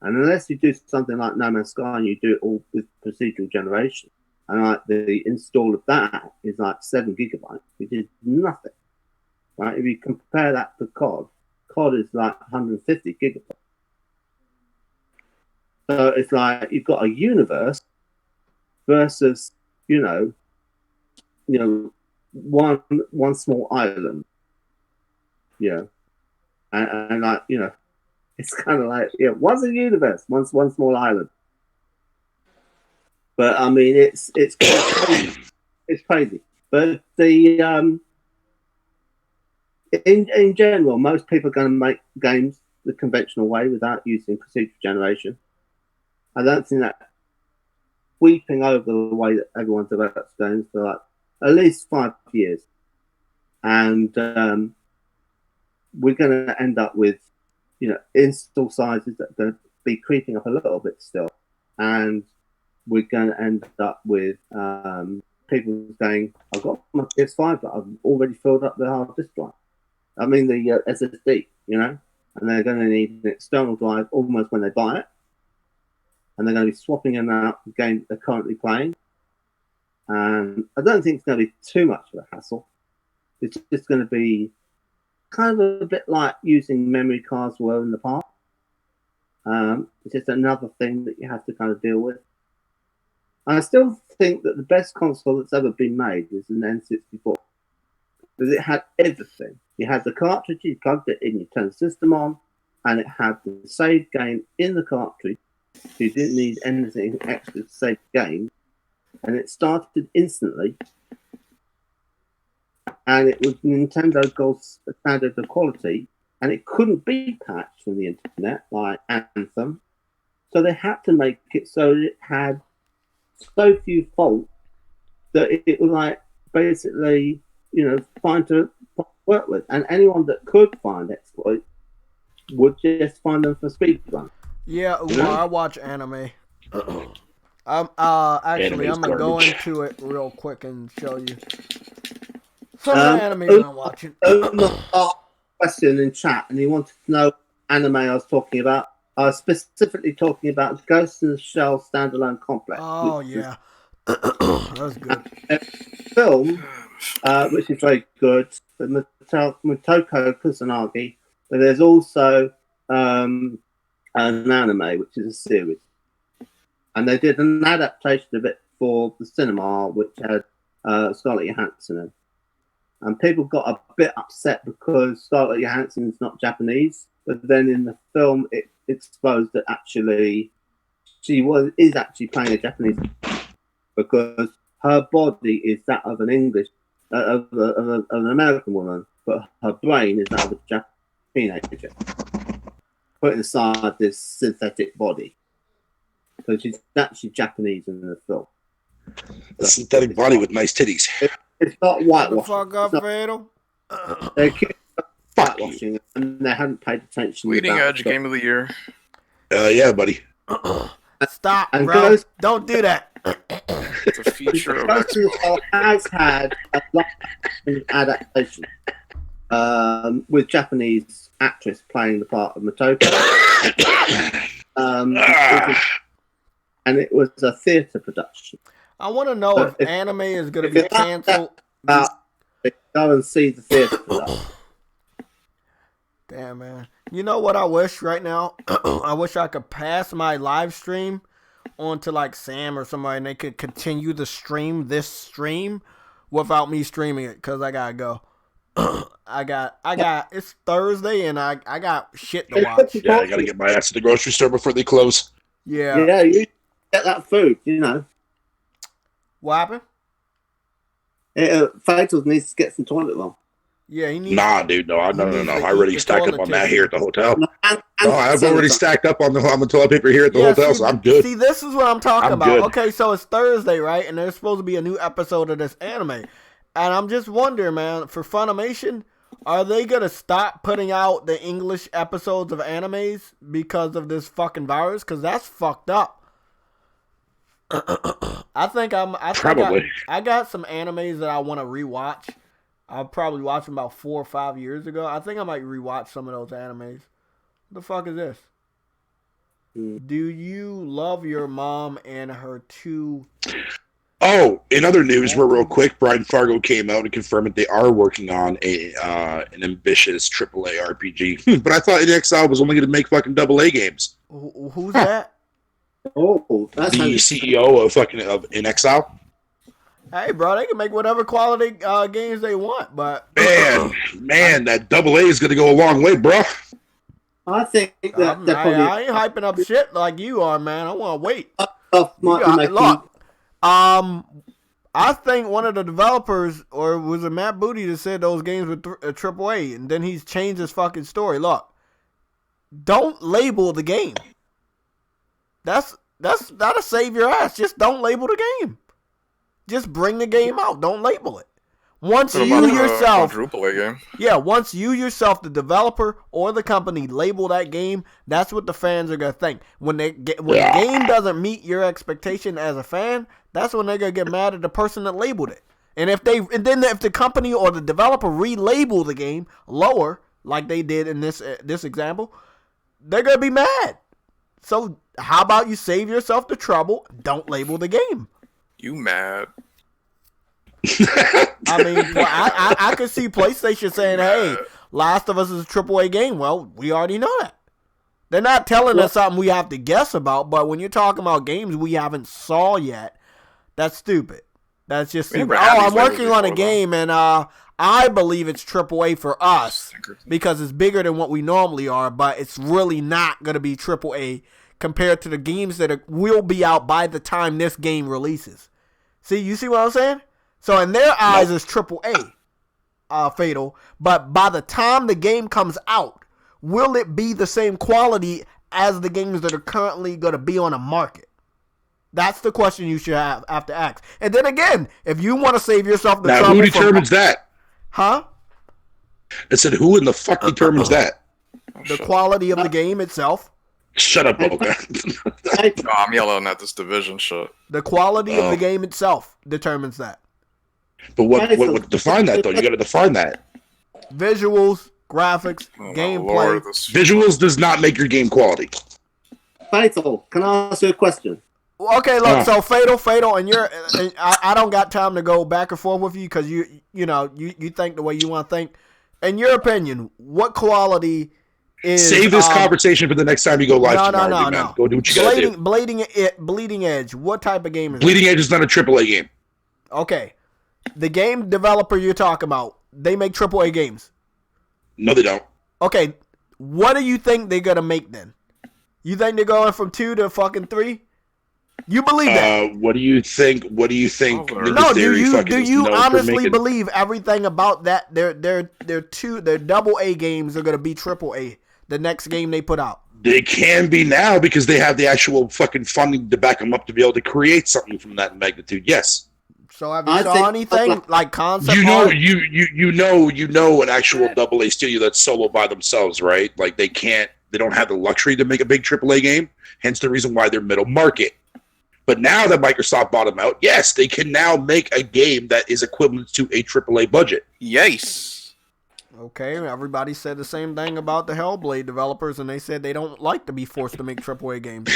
And unless you do something like No Man's Sky and you do it all with procedural generation, and the install of that is 7 gigabytes, which is nothing. Right? If you compare that to COD is 150 gigabytes. So it's you've got a universe versus one small island. Yeah. And it's kind of one's a universe, one's one small island. But I mean, it's crazy. It's crazy. But the in general, most people are going to make games the conventional way without using procedural generation. I don't think that sweeping over the way that everyone develops games for at least 5 years, and we're going to end up with install sizes that are going to be creeping up a little bit still, and we're going to end up with people saying, I've got my PS5 but I've already filled up the hard disk drive, I mean the SSD, and they're going to need an external drive almost when they buy it, and they're going to be swapping in and out the game they're currently playing. And I don't think it's going to be too much of a hassle. It's just going to be kind of a bit like using memory cards were in the past. It's just another thing that you have to kind of deal with. And I still think that the best console that's ever been made is an N64. Because it had everything. You had the cartridge, you plugged it in, you turned the system on, and it had the save game in the cartridge. So you didn't need anything extra to save the game. And it started instantly. And it was Nintendo Gold standard of quality. And it couldn't be patched from the internet like Anthem. So they had to make it so that it had so few faults that it was basically, fine to work with. And anyone that could find exploits would just find them for speedrun.
Yeah, well, I watch anime. Actually, I'm gonna go into it real quick and show you. some of the anime that I'm watching.
Question in chat, and he wanted to know what anime I was talking about. I was specifically talking about Ghost in the Shell standalone complex.
Oh yeah, that's good.
Film, which is very good. Motoko Kusanagi, but there's also an anime, which is a series, and they did an adaptation of it for the cinema, which had Scarlett Johansson in. And people got a bit upset because Scarlett Johansson is not Japanese, but then in the film it exposed that actually she is actually playing a Japanese because her body is that of an English of an American woman, but her brain is that of a Japanese teenager. Putting aside this synthetic body, so she's actually Japanese in the film.
A synthetic body with nice titties.
It's not whitewashing.
Fuck up, Fatal.
They're whitewashing, and they hadn't paid attention.
Leading Edge Game of the Year.
Yeah, buddy.
Stop,
And
bro.
Ghost-
Don't do that.
It's a feature of
Ghost in the Shell has had a live adaptation with Japanese actress playing the part of Motoko. And it was a theatre production.
I want to know if anime is going to be canceled.
Go and see the theatre production.
Damn, man. You know what I wish right now? I wish I could pass my live stream on to like Sam or somebody and they could continue to stream this stream without me streaming it because I got to go. It's Thursday and I got shit to watch.
Yeah, I got to get my ass to the grocery store before they close.
Yeah.
Yeah, you get that food, you know.
What happened?
Fatal needs to get some toilet roll.
Yeah, he needs.
Nah, dude, no. I already stacked up on that here at the hotel.
No,
I've already stacked up on the toilet paper here at the hotel, so I'm good.
See, this is what I'm talking about.
Good.
Okay, so it's Thursday, right? And there's supposed to be a new episode of this anime. And I'm just wondering, man, for Funimation, are they going to stop putting out the English episodes of animes because of this fucking virus? Because that's fucked up. I got some animes that I want to rewatch. I probably watched them about 4 or 5 years ago. I think I might rewatch some of those animes. What the fuck is this? Do you love your mom and her two?
Oh, in other news, real quick, Brian Fargo came out and confirmed that they are working on an ambitious AAA RPG. But I thought In Exile was only going to make fucking AA games.
Who's that?
Oh, that's
the CEO of In Exile.
Hey, bro, they can make whatever quality games they want, but
man, that AA is going to go a long way, bro.
I think that
I ain't hyping up shit like you are, man. I want to wait.
Look,
I think one of the developers, or was it Matt Booty, that said those games were AAA, and then he's changed his fucking story. Look, don't label the game. That'll save your ass. Just don't label the game. Just bring the game out. Don't label it. Once you yourself, once you yourself, the developer or the company, label that game, that's what the fans are gonna think. When the game doesn't meet your expectation as a fan, that's when they're gonna get mad at the person that labeled it. And if the company or the developer relabel the game lower, like they did in this example, they're gonna be mad. So how about you save yourself the trouble? Don't label the game.
You mad?
I mean, I could see PlayStation saying, "Hey, Last of Us is a AAA game." Well, we already know that. They're not telling us something we have to guess about. But when you're talking about games we haven't saw yet, that's stupid. That's just stupid. I'm working on a game, and I believe it's AAA for us because it's bigger than what we normally are. But it's really not going to be AAA compared to the games that will be out by the time this game releases. See, you see what I'm saying? So in their eyes, it's AAA, Fatal. But by the time the game comes out, will it be the same quality as the games that are currently going to be on the market? That's the question you should have to ask. And then again, if you want to save yourself the trouble,
who determines that?
Huh?
I said, who in the fuck determines that?
The quality of the game itself.
Shut up, Boca.
I'm yelling at this Division shit.
The quality of the game itself determines that.
But what define that though? You got to define that.
Visuals, graphics, gameplay.
Visuals does not make your game quality.
Fatal, can I ask you a question?
Okay, look. So fatal, and I don't got time to go back and forth with you because you think the way you want to think. In your opinion, what quality is
save this conversation for the next time you go live tomorrow?
No.
Go do what you gotta do.
Bleeding Edge. What type of game is
Bleeding Edge is not a AAA game.
Okay, the game developer you're talking about, they make AAA games.
No, they don't.
Okay, what do you think they're gonna make then? You think they're going from 2 to fucking 3? You believe that?
What do you think? What do you think?
No, do you honestly believe everything about that? Their double A games are gonna be triple A. The next game they put out.
They can be now because they have the actual fucking funding to back them up to be able to create something from that magnitude. Yes.
So have you saw anything like concept?
You know an actual double A studio that's solo by themselves, right? Like they don't have the luxury to make a big AAA game. Hence the reason why they're middle market. But now that Microsoft bought them out, yes, they can now make a game that is equivalent to a AAA budget.
Yes.
Okay, everybody said the same thing about the Hellblade developers, and they said they don't like to be forced to make AAA games.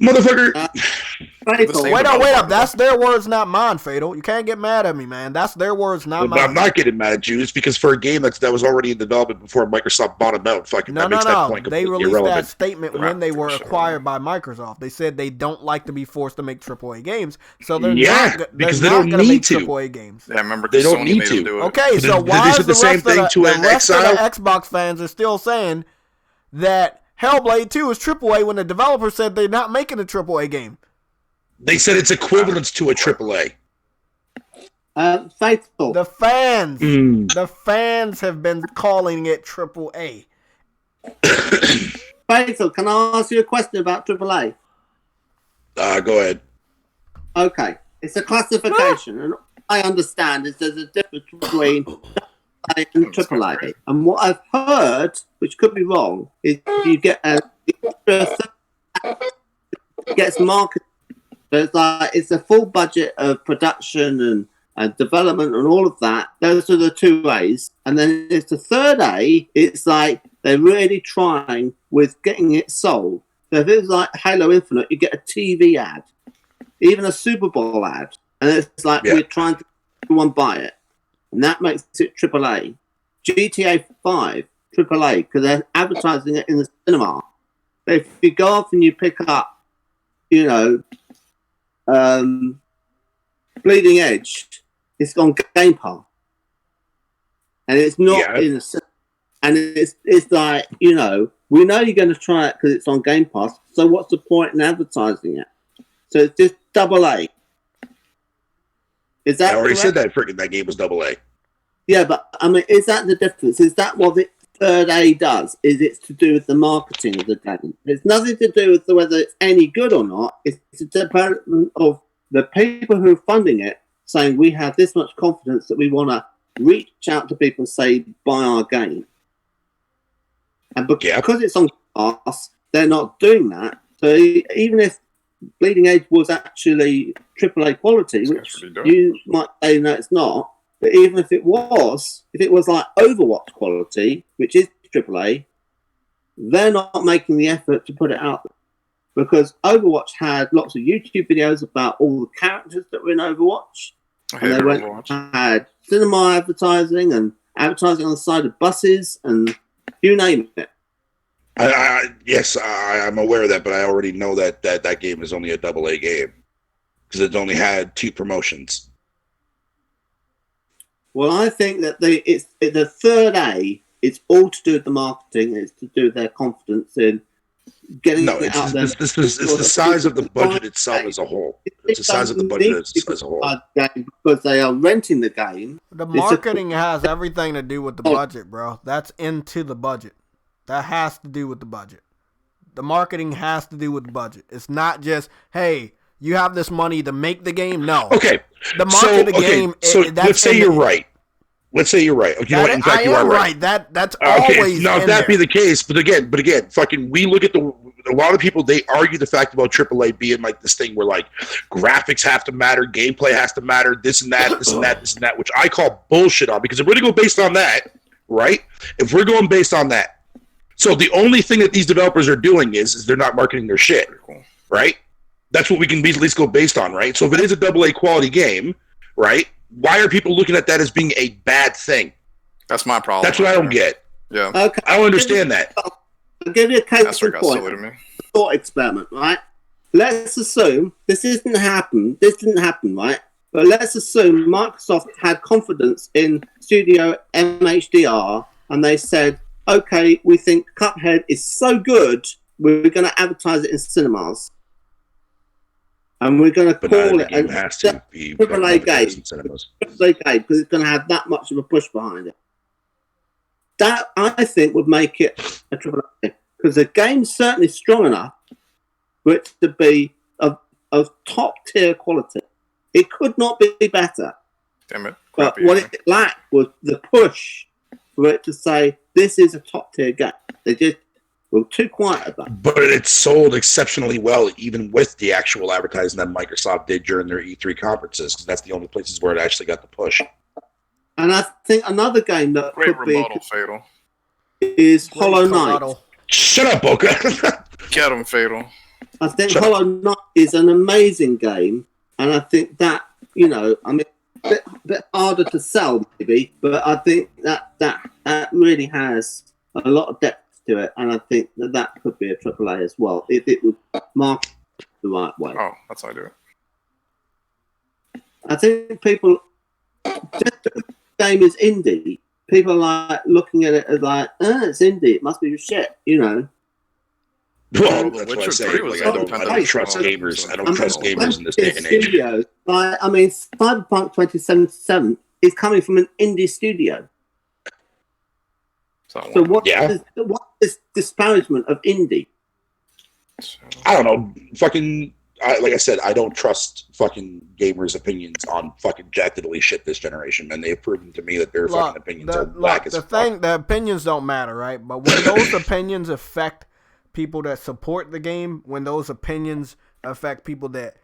Motherfucker.
Wait up. That's their words, not mine, Fatal. You can't get mad at me, man. That's their words, not mine.
I'm not getting mad at you. It's because for a game that was already in development before Microsoft bought them out, that makes that point
they
completely
released
irrelevant.
that statement when they were acquired by Microsoft. They said they don't like to be forced to make AAA games, so they're not going to make AAA games.
Yeah, I remember
they don't
Sony
need
made
to.
them do it.
Okay, so why is the rest of the Xbox fans are still saying that Hellblade 2 is AAA when the developer said they're not making a AAA game?
They said it's equivalent to a AAA.
Faithful.
The fans have been calling it AAA.
Faithful, can I ask you a question about AAA?
Go ahead.
Okay, it's a classification, and I understand is there's a difference between AA and AAA. And what I've heard, which could be wrong, is you get gets marketed. So it's a full budget of production and development and all of that. Those are the 2 A's. And then it's the third A, it's like they're really trying with getting it sold. So if it's like Halo Infinite, you get a TV ad, even a Super Bowl ad. And it's like we're trying to everyone buy it. And that makes it AAA. GTA 5, AAA, because they're advertising it in the cinema. But if you go off and you pick up, Bleeding Edge, it's on Game Pass, and it's not in the cinema. And it's like, we know you're going to try it because it's on Game Pass. So what's the point in advertising it? So it's just AA. Is that?
I already
correct?
said that. Freaking that game was AA.
Yeah, but I mean, is that the difference? Is that what the third A does? Is it's to do with the marketing of the game? It's nothing to do with whether it's any good or not. It's a department of the people who are funding it saying we have this much confidence that we want to reach out to people and say buy our game. And because it's on Pass, they're not doing that. So even if Bleeding Edge was actually AAA quality, which you might say no, it's not. But even if it was like Overwatch quality, which is AAA, they're not making the effort to put it out there. Because Overwatch had lots of YouTube videos about all the characters that were in Overwatch. And they had cinema advertising and advertising on the side of buses and you name it.
Yes, I'm aware of that, but I already know that game is only a AA game because it's only had 2 promotions.
Well, I think that it's the third A. It's all to do with the marketing. It's to do with their confidence in getting it out there.
It's the size of the budget itself as a whole. It's the size of the budget as a whole.
Because they are renting the game.
The marketing has everything to do with the budget, bro. That's into the budget. That has to do with the budget. The marketing has to do with the budget. It's not just, hey, you have this money to make the game. No.
Okay.
The market of the game.
So let's say you're right. Let's say you're right. You know what? In fact, you are right.
That's always.
No, if that be the case, but again, fucking, we look at a lot of people, they argue the fact about AAA being like this thing where like graphics have to matter, gameplay has to matter, this and that, which I call bullshit on, because if we're going to go based on that, right? If we're going based on that, so the only thing that these developers are doing is they're not marketing their shit, right? That's what we can at least go based on, right? So if it is a AA quality game, right, why are people looking at that as being a bad thing?
That's my problem.
That's what I don't get.
Yeah.
Okay.
I don't understand that.
I'll give you a case
That's what
in
got
point.
silly to me.
Thought experiment, right? Let's assume this didn't happen, right? But let's assume Microsoft had confidence in Studio MHDR and they said, okay, we think Cuphead is so good, we're going to advertise it in cinemas. And we're going to call it a AAA game. AAA game, because it's going to have that much of a push behind it. That, I think, would make it a AAA game. Because the game's certainly strong enough for it to be of top-tier quality. It could not be better.
Damn it.
But what it lacked was the push for it to say, this is a top-tier game. They just were too quiet about it.
But it sold exceptionally well, even with the actual advertising that Microsoft did during their E3 conferences, because that's the only places where it actually got the push.
And I think another game that
Great
could be
rebuttal, Fatal.
is Hollow Knight.
Shut up, Boca.
Get him, Fatal.
I think Hollow Knight is an amazing game, and I think that, you know, I mean, a bit harder to sell maybe, but I think that really has a lot of depth to it, and I think that could be a AAA as well if it was marketed the right way.
Oh, that's how I do it.
I think people, just because the game is indie, people are like looking at it as like, it's indie, it must be shit, you know.
Well, that's
Witcher
what I say.
3 was
Like, I don't trust gamers. I don't trust gamers in this day and age.
Studios, like, I mean, Cyberpunk 2077 is coming from an indie studio. So what is this disparagement of indie?
I don't know. Fucking, like I said, I don't trust fucking gamers' opinions on fucking jack diddly shit this generation, and they've proven to me that their fucking opinions are whack as fuck.
The opinions don't matter, right? But when those opinions affect people that support the game, when those opinions affect people that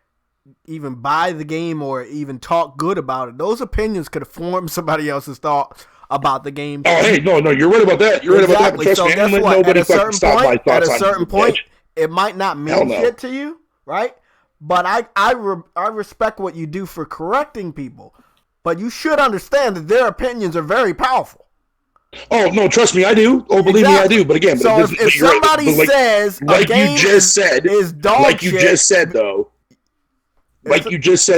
even buy the game or even talk good about it, those opinions could form somebody else's thoughts about the game.
Oh, hey, no, you're right about that. You're right about that. But trust me, I don't let nobody fucking stop my thoughts on
at a certain point, it might not mean shit to you, right? But I respect what you do for correcting people. But you should understand that their opinions are very powerful.
Oh, no, trust me, I do. Oh, believe me, I do. But again,
so if somebody says
like you just said,
is dog
like you
shit,
just said,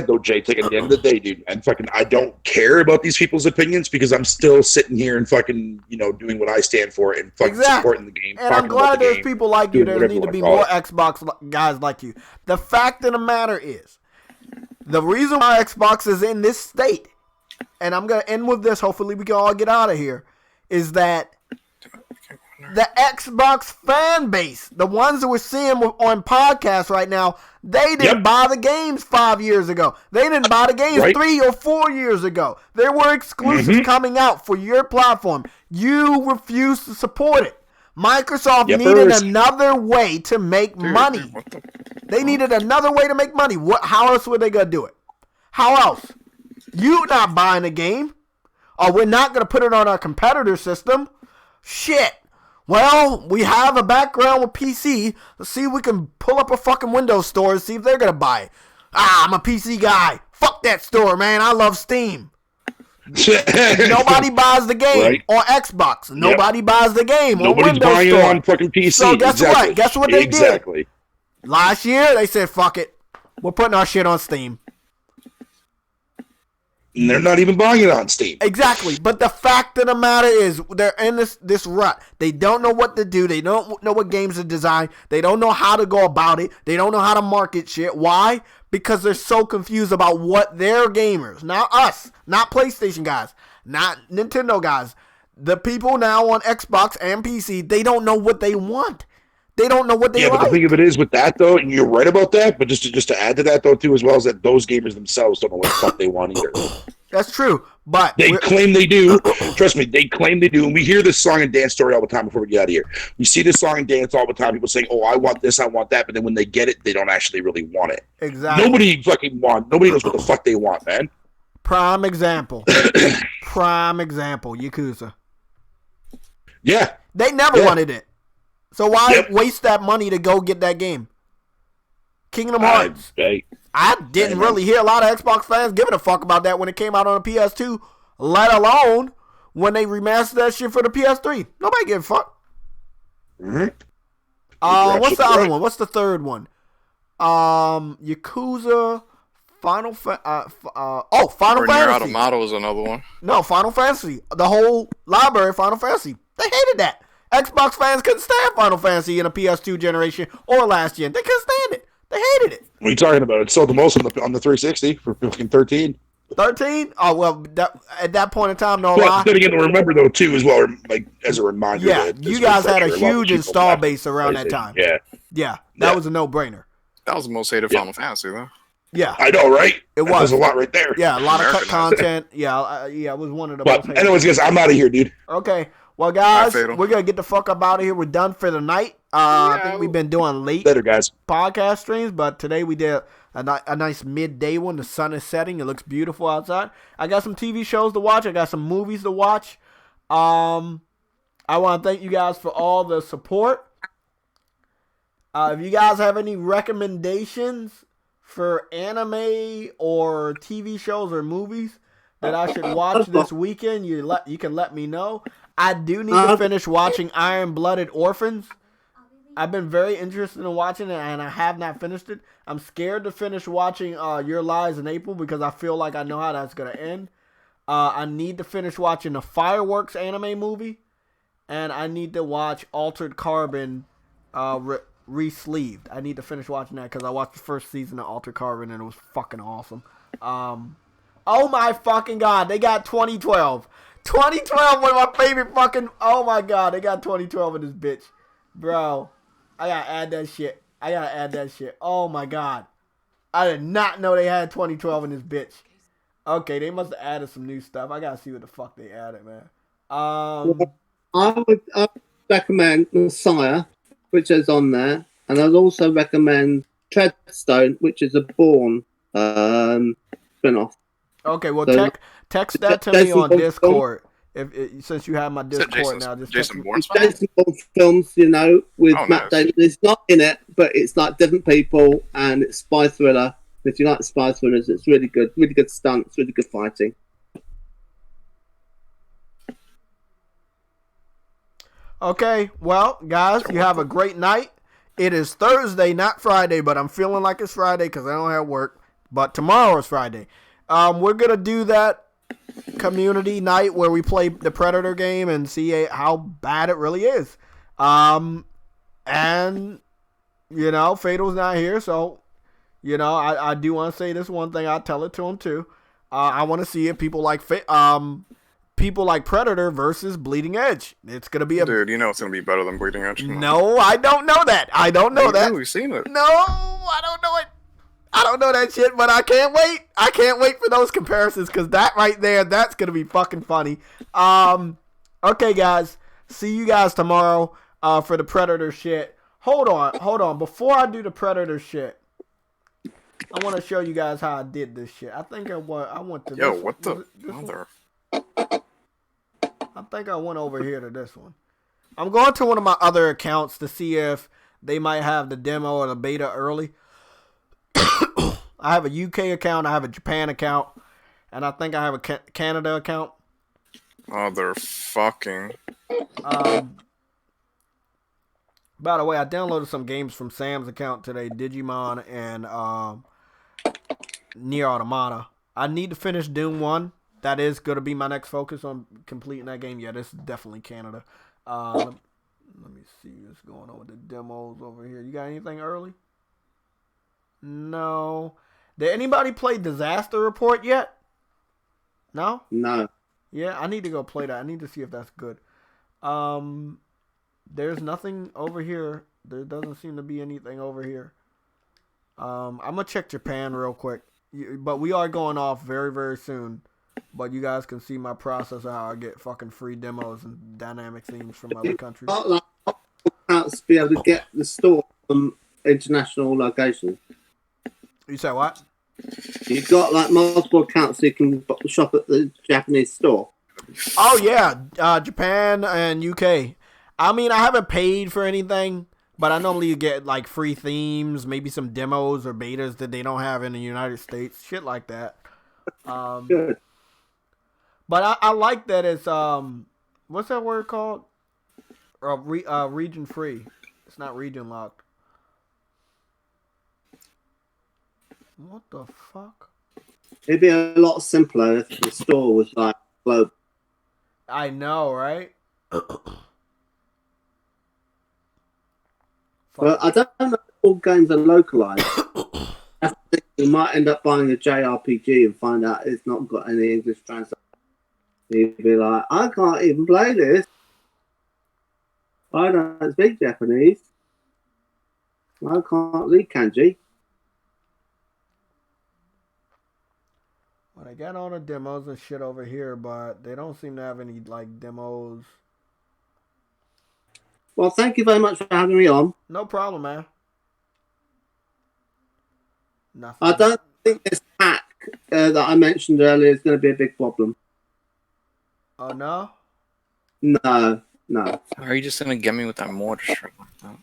though, Jay, take at the end of the day, dude, and fucking, I don't care about these people's opinions because I'm still sitting here and fucking, you know, doing what I stand for and fucking supporting the game.
And I'm glad there's people like you. There need to be more Xbox guys like you. The fact of the matter is, the reason why Xbox is in this state, and I'm going to end with this, hopefully we can all get out of here, is that the Xbox fan base, the ones that we're seeing on podcasts right now, they didn't buy the games 5 years ago. They didn't buy the games 3 or 4 years ago. There were exclusives coming out for your platform. You refused to support it. Microsoft needed another way to make money. They needed another way to make money. How else were they going to do it? How else? You not buying a game. Or we're not going to put it on our competitor system. Shit. Well, we have a background with PC. Let's see if we can pull up a fucking Windows store and see if they're going to buy it. I'm a PC guy. Fuck that store, man. I love Steam. Nobody buys the game on Xbox. Nobody buys the game on Windows
Nobody's buying it on fucking PC.
So guess what? Guess what they did? Last year, they said, fuck it. We're putting our shit on Steam.
And they're not even buying it on Steam.
Exactly. But the fact of the matter is, they're in this rut. They don't know what to do. They don't know what games to design. They don't know how to go about it. They don't know how to market shit. Why? Because they're so confused about what their gamers, not us, not PlayStation guys, not Nintendo guys, the people now on Xbox and PC, they don't know what they want. They don't know what they like.
Yeah, but the thing of it is with that, though, and you're right about that, but just to add to that, though, too, as well, is that those gamers themselves don't know what the fuck they want either.
That's true. But
they claim they do. Trust me, they claim they do. And we hear this song and dance story all the time before we get out of here. We see this song and dance all the time. People saying, "Oh, I want this, I want that," but then when they get it, they don't actually really want it.
Exactly.
Nobody fucking want. Nobody knows what the fuck they want, man.
Prime example. Prime example. Yakuza.
Yeah.
They never wanted it. So why waste that money to go get that game? Kingdom Hearts. I didn't really hear a lot of Xbox fans giving a fuck about that when it came out on the PS2, let alone when they remastered that shit for the PS3. Nobody gave a fuck.
Mm-hmm.
What's the other one? What's the third one? Yakuza, Final Fantasy.
Nier Automata was another one.
No, Final Fantasy. The whole library of Final Fantasy. They hated that. Xbox fans couldn't stand Final Fantasy in a PS2 generation or last gen. They couldn't stand it. They hated it.
What are you talking about? It sold the most on the 360 for fucking 13.
13? Oh, well, at that point in time, no
well,
lie.
Then again, to remember, though, too, as well, like, as a reminder.
Yeah, you guys had a huge install base around that time.
Yeah.
That was a no-brainer.
That was the most hated Final Fantasy, though.
Yeah.
I know, right?
It was.
There's a lot right there.
Yeah, a lot of cut content. Yeah, it was one of the most hated.
Anyways, guys, I'm out of here, dude.
Okay. Well, guys, we're going to get the fuck up out of here. We're done for the night. I think we've been doing late podcast streams, but today we did a nice midday one. The sun is setting. It looks beautiful outside. I got some TV shows to watch. I got some movies to watch. I want to thank you guys for all the support. If you guys have any recommendations for anime or TV shows or movies that I should watch this weekend, you can let me know. I do need to finish watching Iron-Blooded Orphans. I've been very interested in watching it, and I have not finished it. I'm scared to finish watching Your Lies in April because I feel like I know how that's going to end. I need to finish watching the Fireworks anime movie, and I need to watch Altered Carbon re-sleeved. I need to finish watching that because I watched the first season of Altered Carbon, and it was fucking awesome. Oh my fucking God, they got 2012. 2012, one of my favorite fucking... Oh my God, they got 2012 in this bitch. Bro, I gotta add that shit. Oh my God. I did not know they had 2012 in this bitch. Okay, they must have added some new stuff. I gotta see what the fuck they added, man.
I would recommend Messiah, which is on there. And I'd also recommend Treadstone, which is a Bourne spin-off.
Okay, well, text that to me on Discord. Since you have my Discord now, just
Jason
Bourne films, with Matt Damon. It's not in it, but it's like different people, and it's spy thriller. If you like spy thrillers, it's really good stunts, really good fighting.
Okay, well, guys, you have a great night. It is Thursday, not Friday, but I'm feeling like it's Friday because I don't have work. But tomorrow is Friday. We're going to do that community night where we play the Predator game and see how bad it really is. And, Fatal's not here, so, I do want to say this one thing. I'll tell it to him, too. I want to see if people like Predator versus Bleeding Edge. It's going to be
Dude, it's going to be better than Bleeding Edge.
No, I don't know that.
We've seen it.
No, I don't know it. I don't know that shit, but I can't wait. I can't wait for those comparisons because that right there, that's going to be fucking funny. Okay, guys. See you guys tomorrow for the Predator shit. Hold on. Before I do the Predator shit, I want to show you guys how I did this shit. I think I went to
Yo,
this
what
one.
the mother?
I think I went over here to this one. I'm going to one of my other accounts to see if they might have the demo or the beta early. I have a UK account, I have a Japan account, and I think I have a Canada account.
Motherfucking.
By the way, I downloaded some games from Sam's account today, Digimon and Nier Automata. I need to finish Doom 1. That is going to be my next focus on completing that game. Yeah, this is definitely Canada. Let me see what's going on with the demos over here. You got anything early? No. Did anybody play Disaster Report yet? No?
No.
Yeah, I need to go play that. I need to see if that's good. There's nothing over here. There doesn't seem to be anything over here. I'm going to check Japan real quick. But we are going off very, very soon But you guys can see my process of how I get fucking free demos and dynamic themes from other countries.
Not like accounts to be able to get the store from international locations.
You say what?
You've got like multiple accounts so you can shop at the Japanese store.
Oh yeah, Japan and UK. I mean, I haven't paid for anything, but I normally get like free themes, maybe some demos or betas that they don't have in the United States, shit like that.
Good.
But I like that it's what's that word called? Region free. It's not region locked. What the fuck?
It'd be a lot simpler if the store was like global.
I know, right?
Well, I don't know if all games are localized. You might end up buying a JRPG and find out it's not got any English translation. You'd be like, I can't even play this. I don't speak Japanese. I can't read kanji.
Well, they got all the demos and shit over here, but they don't seem to have any like demos.
Well, thank you very much for having me on.
No problem, man. Nothing.
I don't think this hack that I mentioned earlier is going to be a big problem.
Oh no?
No.
Are you just gonna get me with that mortar strike like that?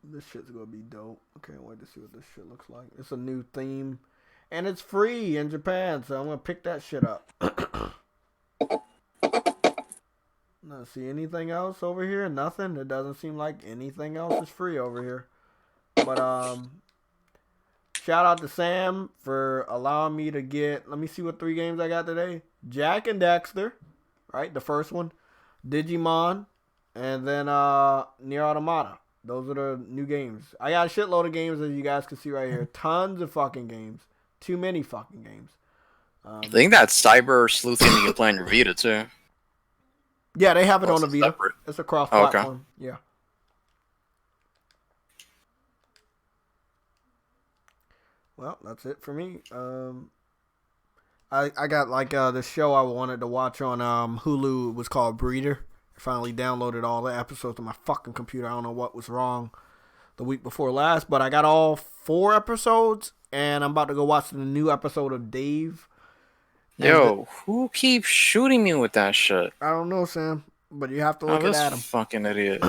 This shit's gonna be dope. I can't wait to see what this shit looks like. It's a new theme. And it's free in Japan, so I'm gonna pick that shit up. Not see anything else over here? Nothing? It doesn't seem like anything else is free over here. But shout out to Sam for allowing me to get, let me see what 3 games I got today. Jack and Dexter, right? The first one. Digimon, and then Nier Automata. Those are the new games. I got a shitload of games, as you guys can see right here. Tons of fucking games. Too many fucking games.
I think that Cyber Sleuth game you can play on your Vita too.
Yeah, they have it on the Vita.
Separate.
It's a cross-platform.
Okay.
Yeah. Well, that's it for me. I got like the show I wanted to watch on Hulu. It was called Breeder. I finally downloaded all the episodes to my fucking computer. I don't know what was wrong the week before last, but I got all 4 episodes, and I'm about to go watch the new episode of Dave.
Yo, who keeps shooting me with that shit?
I don't know, Sam, but you have to look at Adam.
Fucking idiot.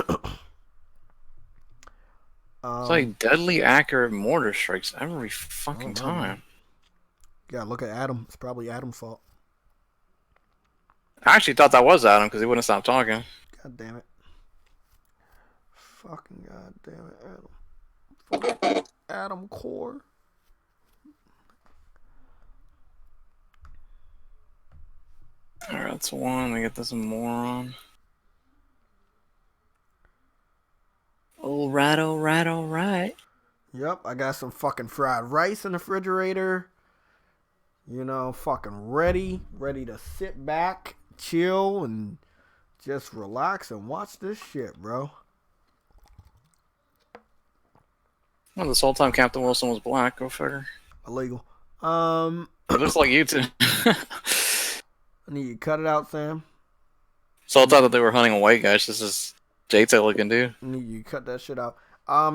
It's like deadly accurate mortar strikes every fucking time.
You gotta look at Adam. It's probably Adam's fault.
I actually thought that was Adam because he wouldn't stop talking.
God damn it. Fucking god damn it, Adam. Fucking Adam Core.
Alright, that's one. We get this moron. Alright.
Yep, I got some fucking fried rice in the refrigerator. You know, fucking ready to sit back, chill, and just relax and watch this shit, bro.
Well, this whole time Captain Wilson was black. Go figure.
Illegal.
It looks like you two.
I need you to cut it out, Sam.
So I thought that they were hunting a white guy. This is J-Tail looking dude.
I need you to cut that shit out.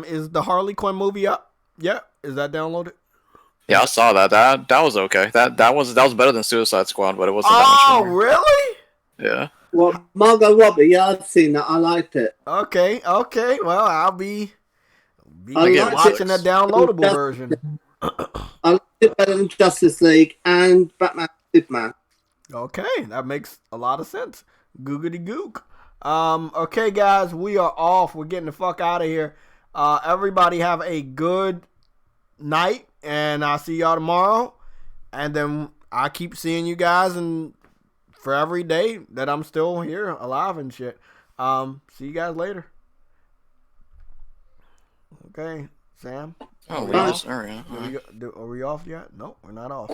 Is the Harley Quinn movie up? Yeah. Is that downloaded?
Yeah, I saw that. That was okay. That was better than Suicide Squad, but it wasn't that
Oh,
much more.
really?
Yeah.
Well, Margot Robbie, yeah, I've seen that. I liked it.
Okay. Well, I'll be
I liked
watching
it.
the downloadable version.
I liked it better than Justice League and Batman Superman.
Okay, that makes a lot of sense. Googity gook. Okay, guys, we are off. We're getting the fuck out of here. Everybody have a good night, and I'll see y'all tomorrow. And then I keep seeing you guys, and for every day that I'm still here, alive and shit. See you guys later. Okay, Sam.
Oh,
Are we
wow.
off?
Sorry.
Are we off yet? Nope, we're not off.